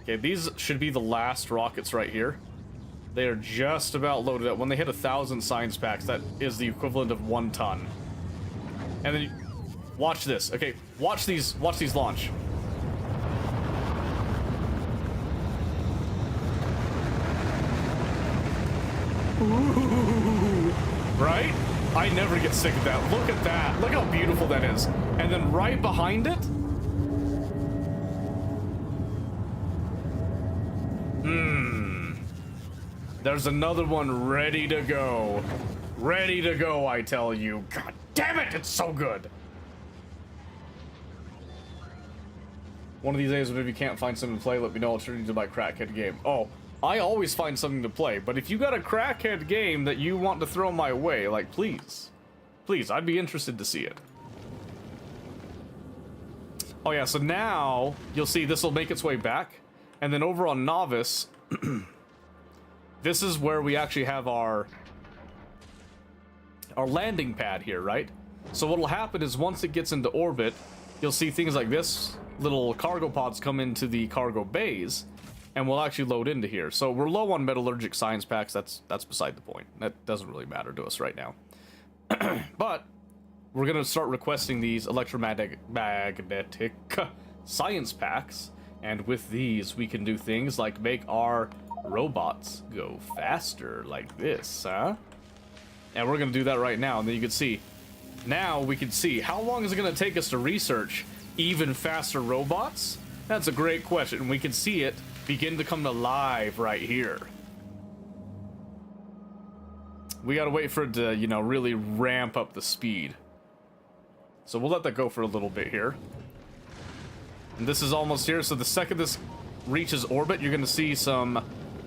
Okay, these should be the last rockets right here. They are just about loaded up. When they hit 1,000 science packs, that is the equivalent of 1 ton. And then you, watch this. Okay, watch these launch. Ooh, right? I never get sick of that. Look at that. Look how beautiful that is. And then right behind it, there's another one ready to go. Ready to go, I tell you. God damn it, it's so good. One of these days, if you can't find something to play, let me know. I'll turn into my crackhead game. Oh, I always find something to play, but if you got a crackhead game that you want to throw my way, like, please. Please, I'd be interested to see it. Oh yeah, so now, you'll see this will make its way back. And then over on Novice, this is where we actually have our landing pad here, right? So what'll happen is once it gets into orbit, you'll see things like this. Little cargo pods come into the cargo bays, and we'll actually load into here. So we're low on metallurgic science packs. That's beside the point. That doesn't really matter to us right now. But we're gonna start requesting these electromagnetic science packs, and with these we can do things like make our robots go faster like this, huh? And we're gonna do that right now, and then you can see. Now we can see how long is it gonna take us to research even faster robots? That's a great question. We can see it begin to come to life right here. We gotta wait for it to, you know, really ramp up the speed. So we'll let that go for a little bit here. And this is almost here, so the second this reaches orbit, you're gonna see some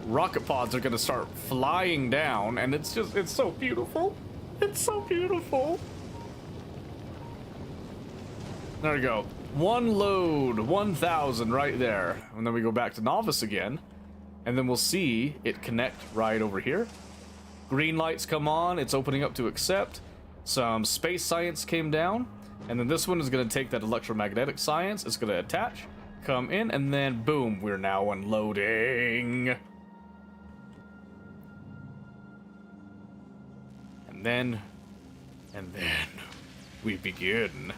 rocket pods are gonna start flying down, and it's so beautiful. It's so beautiful. There we go. One load, 1,000 right there. And then we go back to Novice again, and then we'll see it connect right over here. Green lights come on, it's opening up to accept. Some space science came down, and then this one is gonna take that electromagnetic science, it's gonna attach, come in, and then boom, we're now unloading. And then we begin.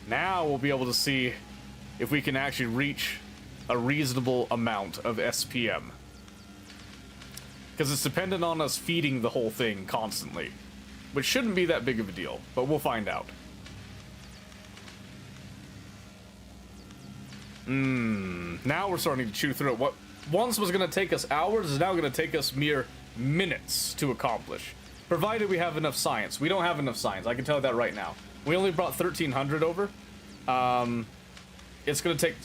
Now we'll be able to see if we can actually reach a reasonable amount of SPM. Because it's dependent on us feeding the whole thing constantly. Which shouldn't be that big of a deal, but we'll find out. Now we're starting to chew through it. What once was going to take us hours is now going to take us mere minutes to accomplish. Provided we have enough science. We don't have enough science, I can tell you that right now. We only brought 1,300 over. It's going to take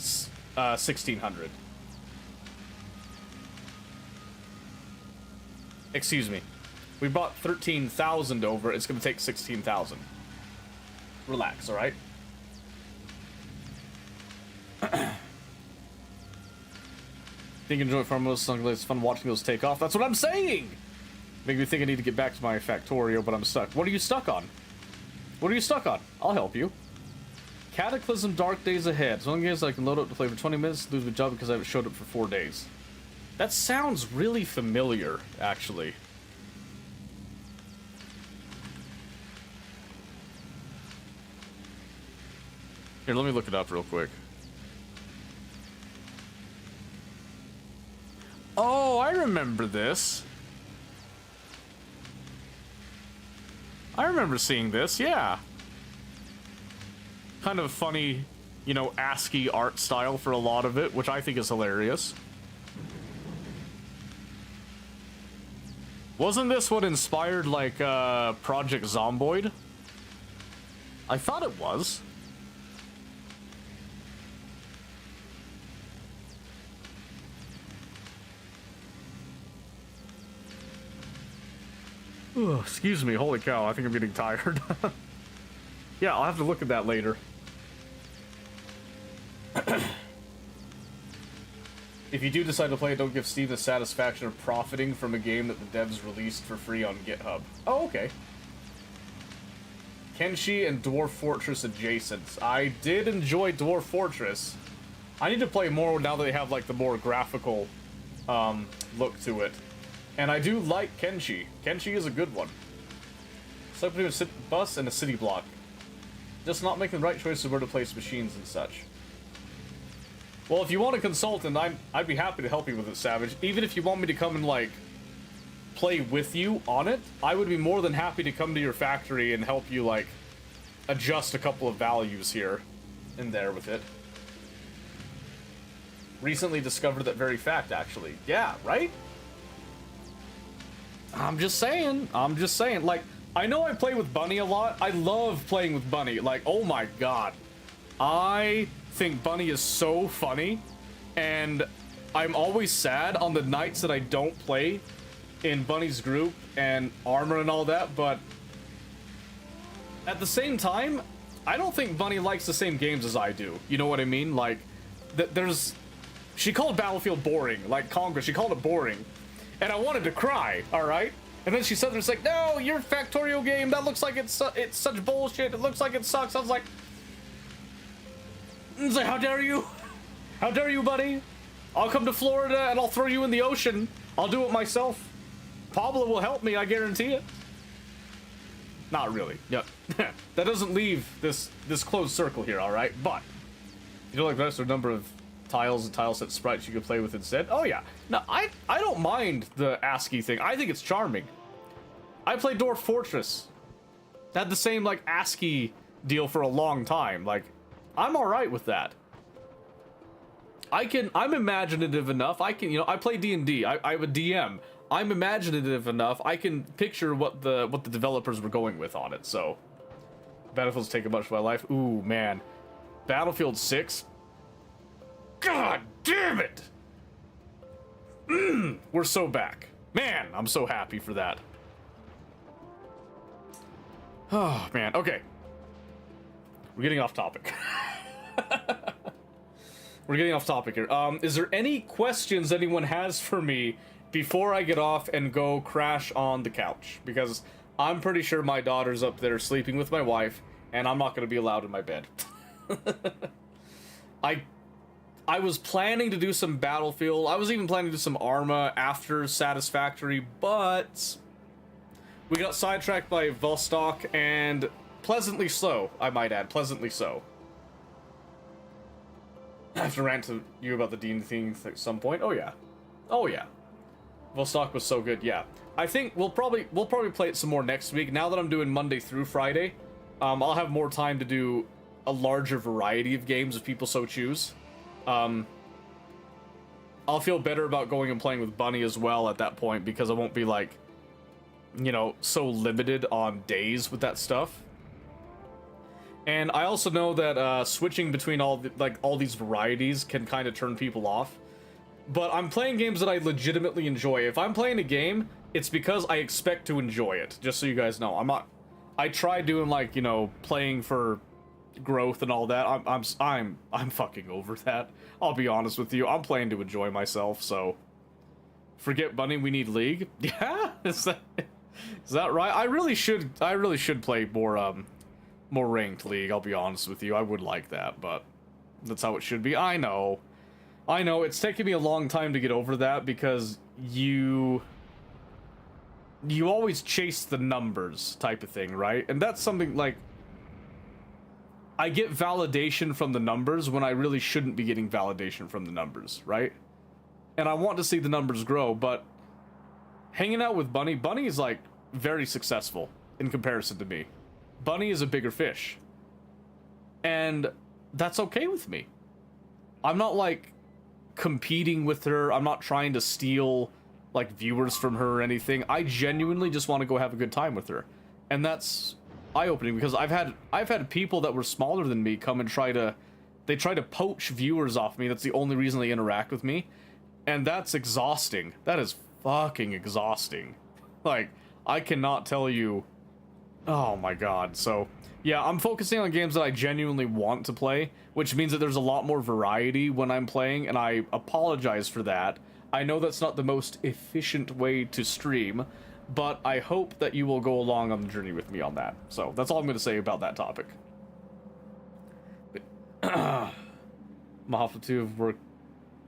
1,600. Excuse me. We brought 13,000 over. It's going to take 16,000. Relax, alright? Think enjoy farmers, it's fun watching those take off. That's what I'm saying! Make me think I need to get back to my Factorio, but I'm stuck. What are you stuck on? What are you stuck on? I'll help you. Cataclysm Dark Days Ahead. So long as I can load up to play for 20 minutes, lose my job because I haven't showed up for 4 days. That sounds really familiar, actually. Here, let me look it up real quick. Oh, I remember this. I remember seeing this, yeah. Kind of funny, you know, ASCII art style for a lot of it, which I think is hilarious. Wasn't this what inspired, like, Project Zomboid? I thought it was. Ugh, excuse me, holy cow, I think I'm getting tired. Yeah, I'll have to look at that later. If you do decide to play it, don't give Steve the satisfaction of profiting from a game that the devs released for free on GitHub. Oh, okay. Kenshi and Dwarf Fortress adjacent. I did enjoy Dwarf Fortress. I need to play more now that they have, like, the more graphical look to it. And I do like Kenshi. Kenshi is a good one. It's like between a bus and a city block. Just not making the right choices of where to place machines and such. Well, if you want a consultant, I'd be happy to help you with it, Savage. Even if you want me to come and, like, play with you on it, I would be more than happy to come to your factory and help you, like, adjust a couple of values here and there with it. Recently discovered that very fact, actually. Yeah, right? I'm just saying. Like, I know I play with Bunny a lot. I love playing with Bunny. Like, oh my god. I think Bunny is so funny. And I'm always sad on the nights that I don't play in Bunny's group and Armor and all that. But at the same time, I don't think Bunny likes the same games as I do. You know what I mean? Like, there's... She called Battlefield boring. Like Congress, she called it boring. And I wanted to cry, alright? And then she said, there's like, no, your Factorio game, that looks like it's such bullshit, it looks like it sucks. I was like, how dare you? How dare you, buddy? I'll come to Florida and I'll throw you in the ocean. I'll do it myself. Pablo will help me, I guarantee it. Not really. Yep. That doesn't leave this closed circle here, alright? But, you know, like the rest of the number of tiles and tile set sprites you could play with instead. Oh yeah. No, I don't mind the ASCII thing. I think it's charming. I played Dwarf Fortress. Had the same, like, ASCII deal for a long time. Like, I'm alright with that. I'm imaginative enough. I can, you know, I play D&D. I have a DM. I'm imaginative enough. I can picture what the developers were going with on it, so. Battlefield's taken much of my life. Ooh, man. Battlefield 6? God damn it! We're so back. Man, I'm so happy for that. Oh, man. Okay. We're getting off topic. We're getting off topic here. Is there any questions anyone has for me before I get off and go crash on the couch? Because I'm pretty sure my daughter's up there sleeping with my wife, and I'm not going to be allowed in my bed. I was planning to do some Battlefield. I was even planning to do some Arma after Satisfactory, but We got sidetracked by Vostok, and pleasantly so, I might add. Pleasantly so. I have to rant to you about the Dean thing at some point. Oh yeah. Oh yeah. Vostok was so good, yeah. I think we'll probably play it some more next week. Now that I'm doing Monday through Friday, I'll have more time to do a larger variety of games if people so choose. I'll feel better about going and playing with Bunny as well at that point, because I won't be like, you know, so limited on days with that stuff. And I also know that switching between all these varieties can kind of turn people off. But I'm playing games that I legitimately enjoy. If I'm playing a game, it's because I expect to enjoy it. Just so you guys know, I'm not. I try doing like, you know, playing for growth and all that. I'm fucking over that. I'll be honest with you. I'm playing to enjoy myself. So forget Bunny. We need League. Yeah, is that right? I really should play more ranked League. I'll be honest with you. I would like that, but that's how it should be. I know. It's taken me a long time to get over that, because you always chase the numbers type of thing, right? And that's something like, I get validation from the numbers when I really shouldn't be getting validation from the numbers, right? And I want to see the numbers grow, but hanging out with Bunny is like very successful in comparison to me. Bunny is a bigger fish. And that's okay with me. I'm not like competing with her. I'm not trying to steal like viewers from her or anything. I genuinely just want to go have a good time with her. And that's eye-opening, because I've had people that were smaller than me come and try to poach viewers off me. That's the only reason they interact with me. And that's exhausting. That is fucking exhausting. Like, I cannot tell you. Oh my god. So yeah, I'm focusing on games that I genuinely want to play, which means that there's a lot more variety when I'm playing, and I apologize for that. I know that's not the most efficient way to stream, but I hope that you will go along on the journey with me on that. So that's all I'm going to say about that topic. Mahafla 2 of work.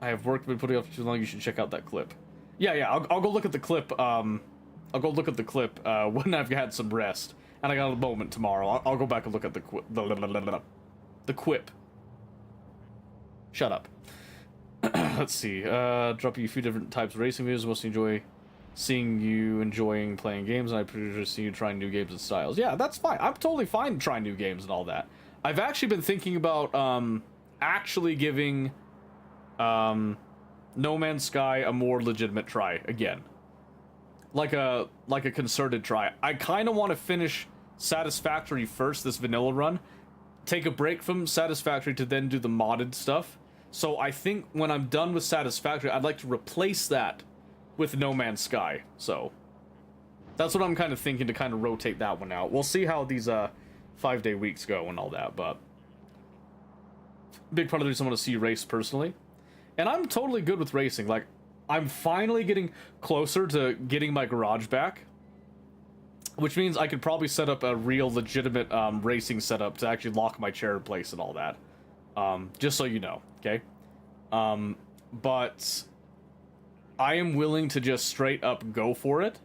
I have work been putting off for too long. You should check out that clip. Yeah, I'll go look at the clip. I'll go look at the clip when I've had some rest. And I got a moment tomorrow. I'll go back and look at the quip. Shut up. Let's see. Drop you a few different types of racing videos. Mostly enjoy seeing you enjoying playing games, and I appreciate seeing you trying new games and styles. Yeah, that's fine. I'm totally fine trying new games and all that. I've actually been thinking about actually giving No Man's Sky a more legitimate try again. Like a concerted try. I kind of want to finish Satisfactory first, this vanilla run. Take a break from Satisfactory to then do the modded stuff. So I think when I'm done with Satisfactory, I'd like to replace that with No Man's Sky. So that's what I'm kind of thinking, to kind of rotate that one out. We'll see how these 5-day weeks go and all that, but big part of the reason I want to see you race personally. And I'm totally good with racing. Like, I'm finally getting closer to getting my garage back, which means I could probably set up a real legitimate racing setup to actually lock my chair in place and all that. Just so you know, okay? But I am willing to just straight up go for it,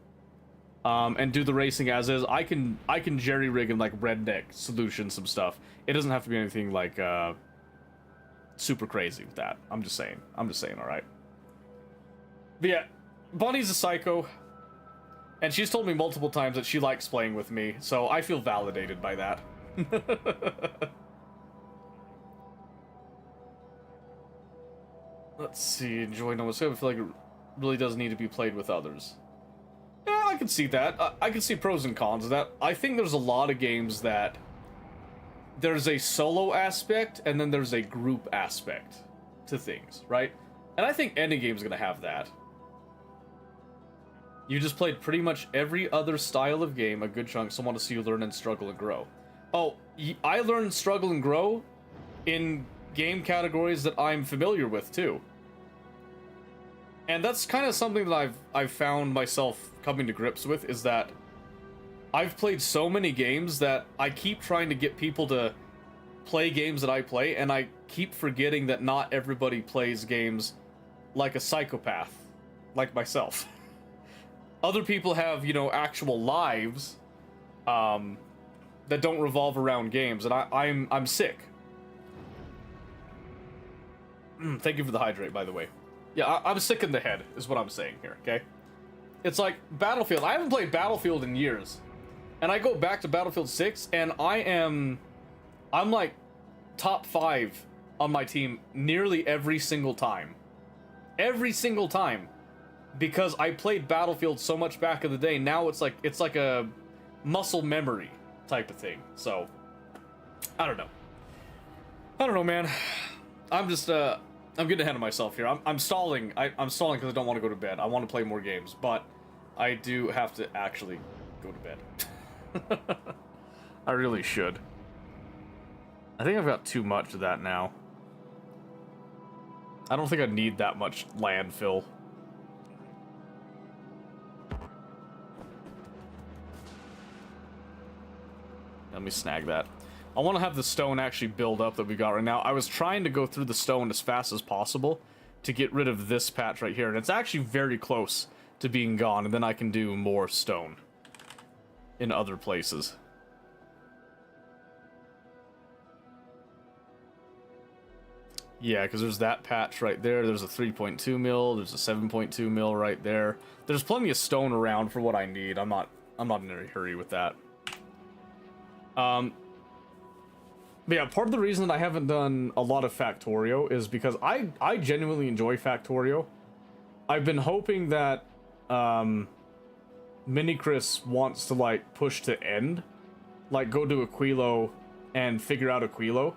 and do the racing as is. I can jerry rig and like redneck solution some stuff. It doesn't have to be anything like super crazy with that. I'm just saying, all right? But yeah, Bunny's a psycho, and she's told me multiple times that she likes playing with me, so I feel validated by that. Let's see, enjoy No Man's Sky. I feel like it really does need to be played with others. Yeah, I can see that. I can see pros and cons of that. I think there's a lot of games that there's a solo aspect, and then there's a group aspect to things, right? And I think any game's gonna have that. You just played pretty much every other style of game a good chunk, so I want to see you learn and struggle and grow. Oh, I learned struggle and grow in game categories that I'm familiar with, too. And that's kind of something that I've found myself coming to grips with, is that I've played so many games that I keep trying to get people to play games that I play, and I keep forgetting that not everybody plays games like a psychopath, like myself. other people have, you know, actual lives that don't revolve around games, and I'm sick. Thank you for the hydrate, by the way. Yeah, I'm sick in the head, is what I'm saying here, okay? It's like Battlefield. I haven't played Battlefield in years. And I go back to Battlefield 6, and I'm like top 5 on my team nearly every single time. Every single time. Because I played Battlefield so much back in the day, now it's like a muscle memory type of thing. So, I don't know. I don't know, man. I'm just, I'm getting ahead of myself here. I'm stalling. I'm stalling because I don't want to go to bed. I want to play more games, but I do have to actually go to bed. I really should. I think I've got too much of that now. I don't think I need that much landfill. Let me snag that. I want to have the stone actually build up that we got right now. I was trying to go through the stone as fast as possible to get rid of this patch right here, and it's actually very close to being gone, and then I can do more stone in other places. Yeah, because there's that patch right there. There's a 3.2 mil. There's a 7.2 mil right there. There's plenty of stone around for what I need. I'm not in a hurry with that. But yeah, part of the reason that I haven't done a lot of Factorio is because I genuinely enjoy Factorio. I've been hoping that Mini Chris wants to like push to end, like go to Aquilo and figure out Aquilo,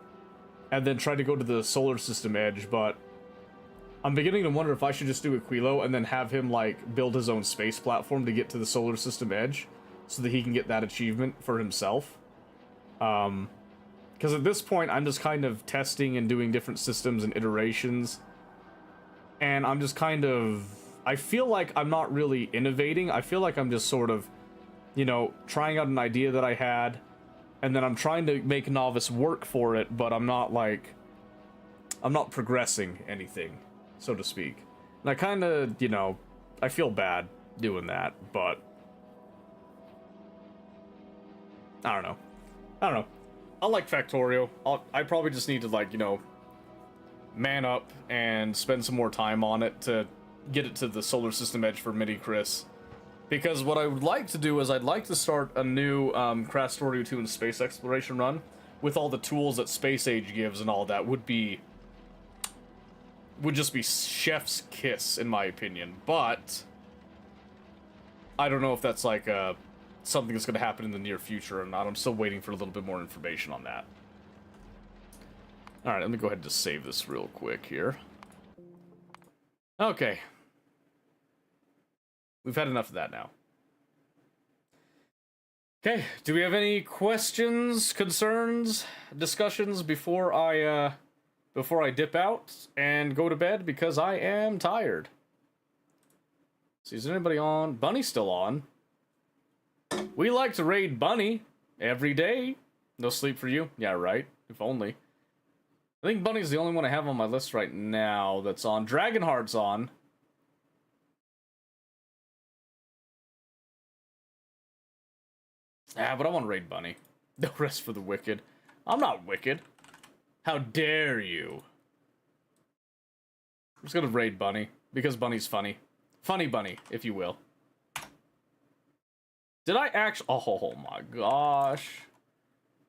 and then try to go to the solar system edge. But I'm beginning to wonder if I should just do Aquilo and then have him like build his own space platform to get to the solar system edge, so that he can get that achievement for himself. Because at this point I'm just kind of testing and doing different systems and iterations, and I'm just kind of, I feel like I'm not really innovating. I feel like I'm just sort of, you know, trying out an idea that I had, and then I'm trying to make Novice work for it, but I'm not progressing anything, so to speak. And I kind of, you know, I feel bad doing that, but I don't know. I like Factorio. I probably just need to, like, you know, man up and spend some more time on it to get it to the solar system edge for Mini Chris. Because what I would like to do is I'd like to start a new Crastorio 2 and space exploration run with all the tools that Space Age gives and all that. Would just be chef's kiss, in my opinion. But I don't know if that's like something that's going to happen in the near future or not. I'm still waiting for a little bit more information on that. Alright, let me go ahead and just save this real quick here. Okay. We've had enough of that now. Okay, do we have any questions, concerns, discussions before I dip out and go to bed? Because I am tired. See, is anybody on? Bunny's still on. We like to raid Bunny every day. No sleep for you? Yeah, right. If only. I think Bunny's the only one I have on my list right now that's on. Dragonheart's on. Ah, but I want to raid Bunny. No rest for the wicked. I'm not wicked. How dare you? I'm just gonna raid Bunny, because Bunny's funny. Funny Bunny, if you will. Did I actually... Oh my gosh.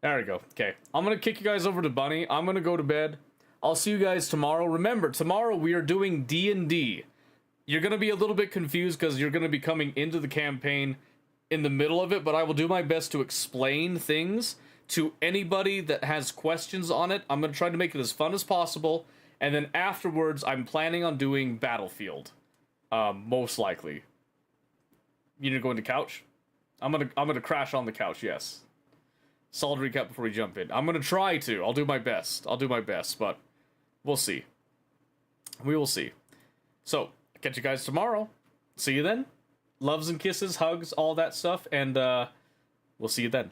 There we go. Okay. I'm going to kick you guys over to Bunny. I'm going to go to bed. I'll see you guys tomorrow. Remember, tomorrow we are doing D&D. You're going to be a little bit confused because you're going to be coming into the campaign in the middle of it, but I will do my best to explain things to anybody that has questions on it. I'm going to try to make it as fun as possible. And then afterwards, I'm planning on doing Battlefield. Most likely. You need to go into couch? I'm gonna crash on the couch, yes. Solid recap before we jump in. I'm gonna try to. I'll do my best. But we'll see. We will see. So, catch you guys tomorrow. See you then. Loves and kisses, hugs, all that stuff, and we'll see you then.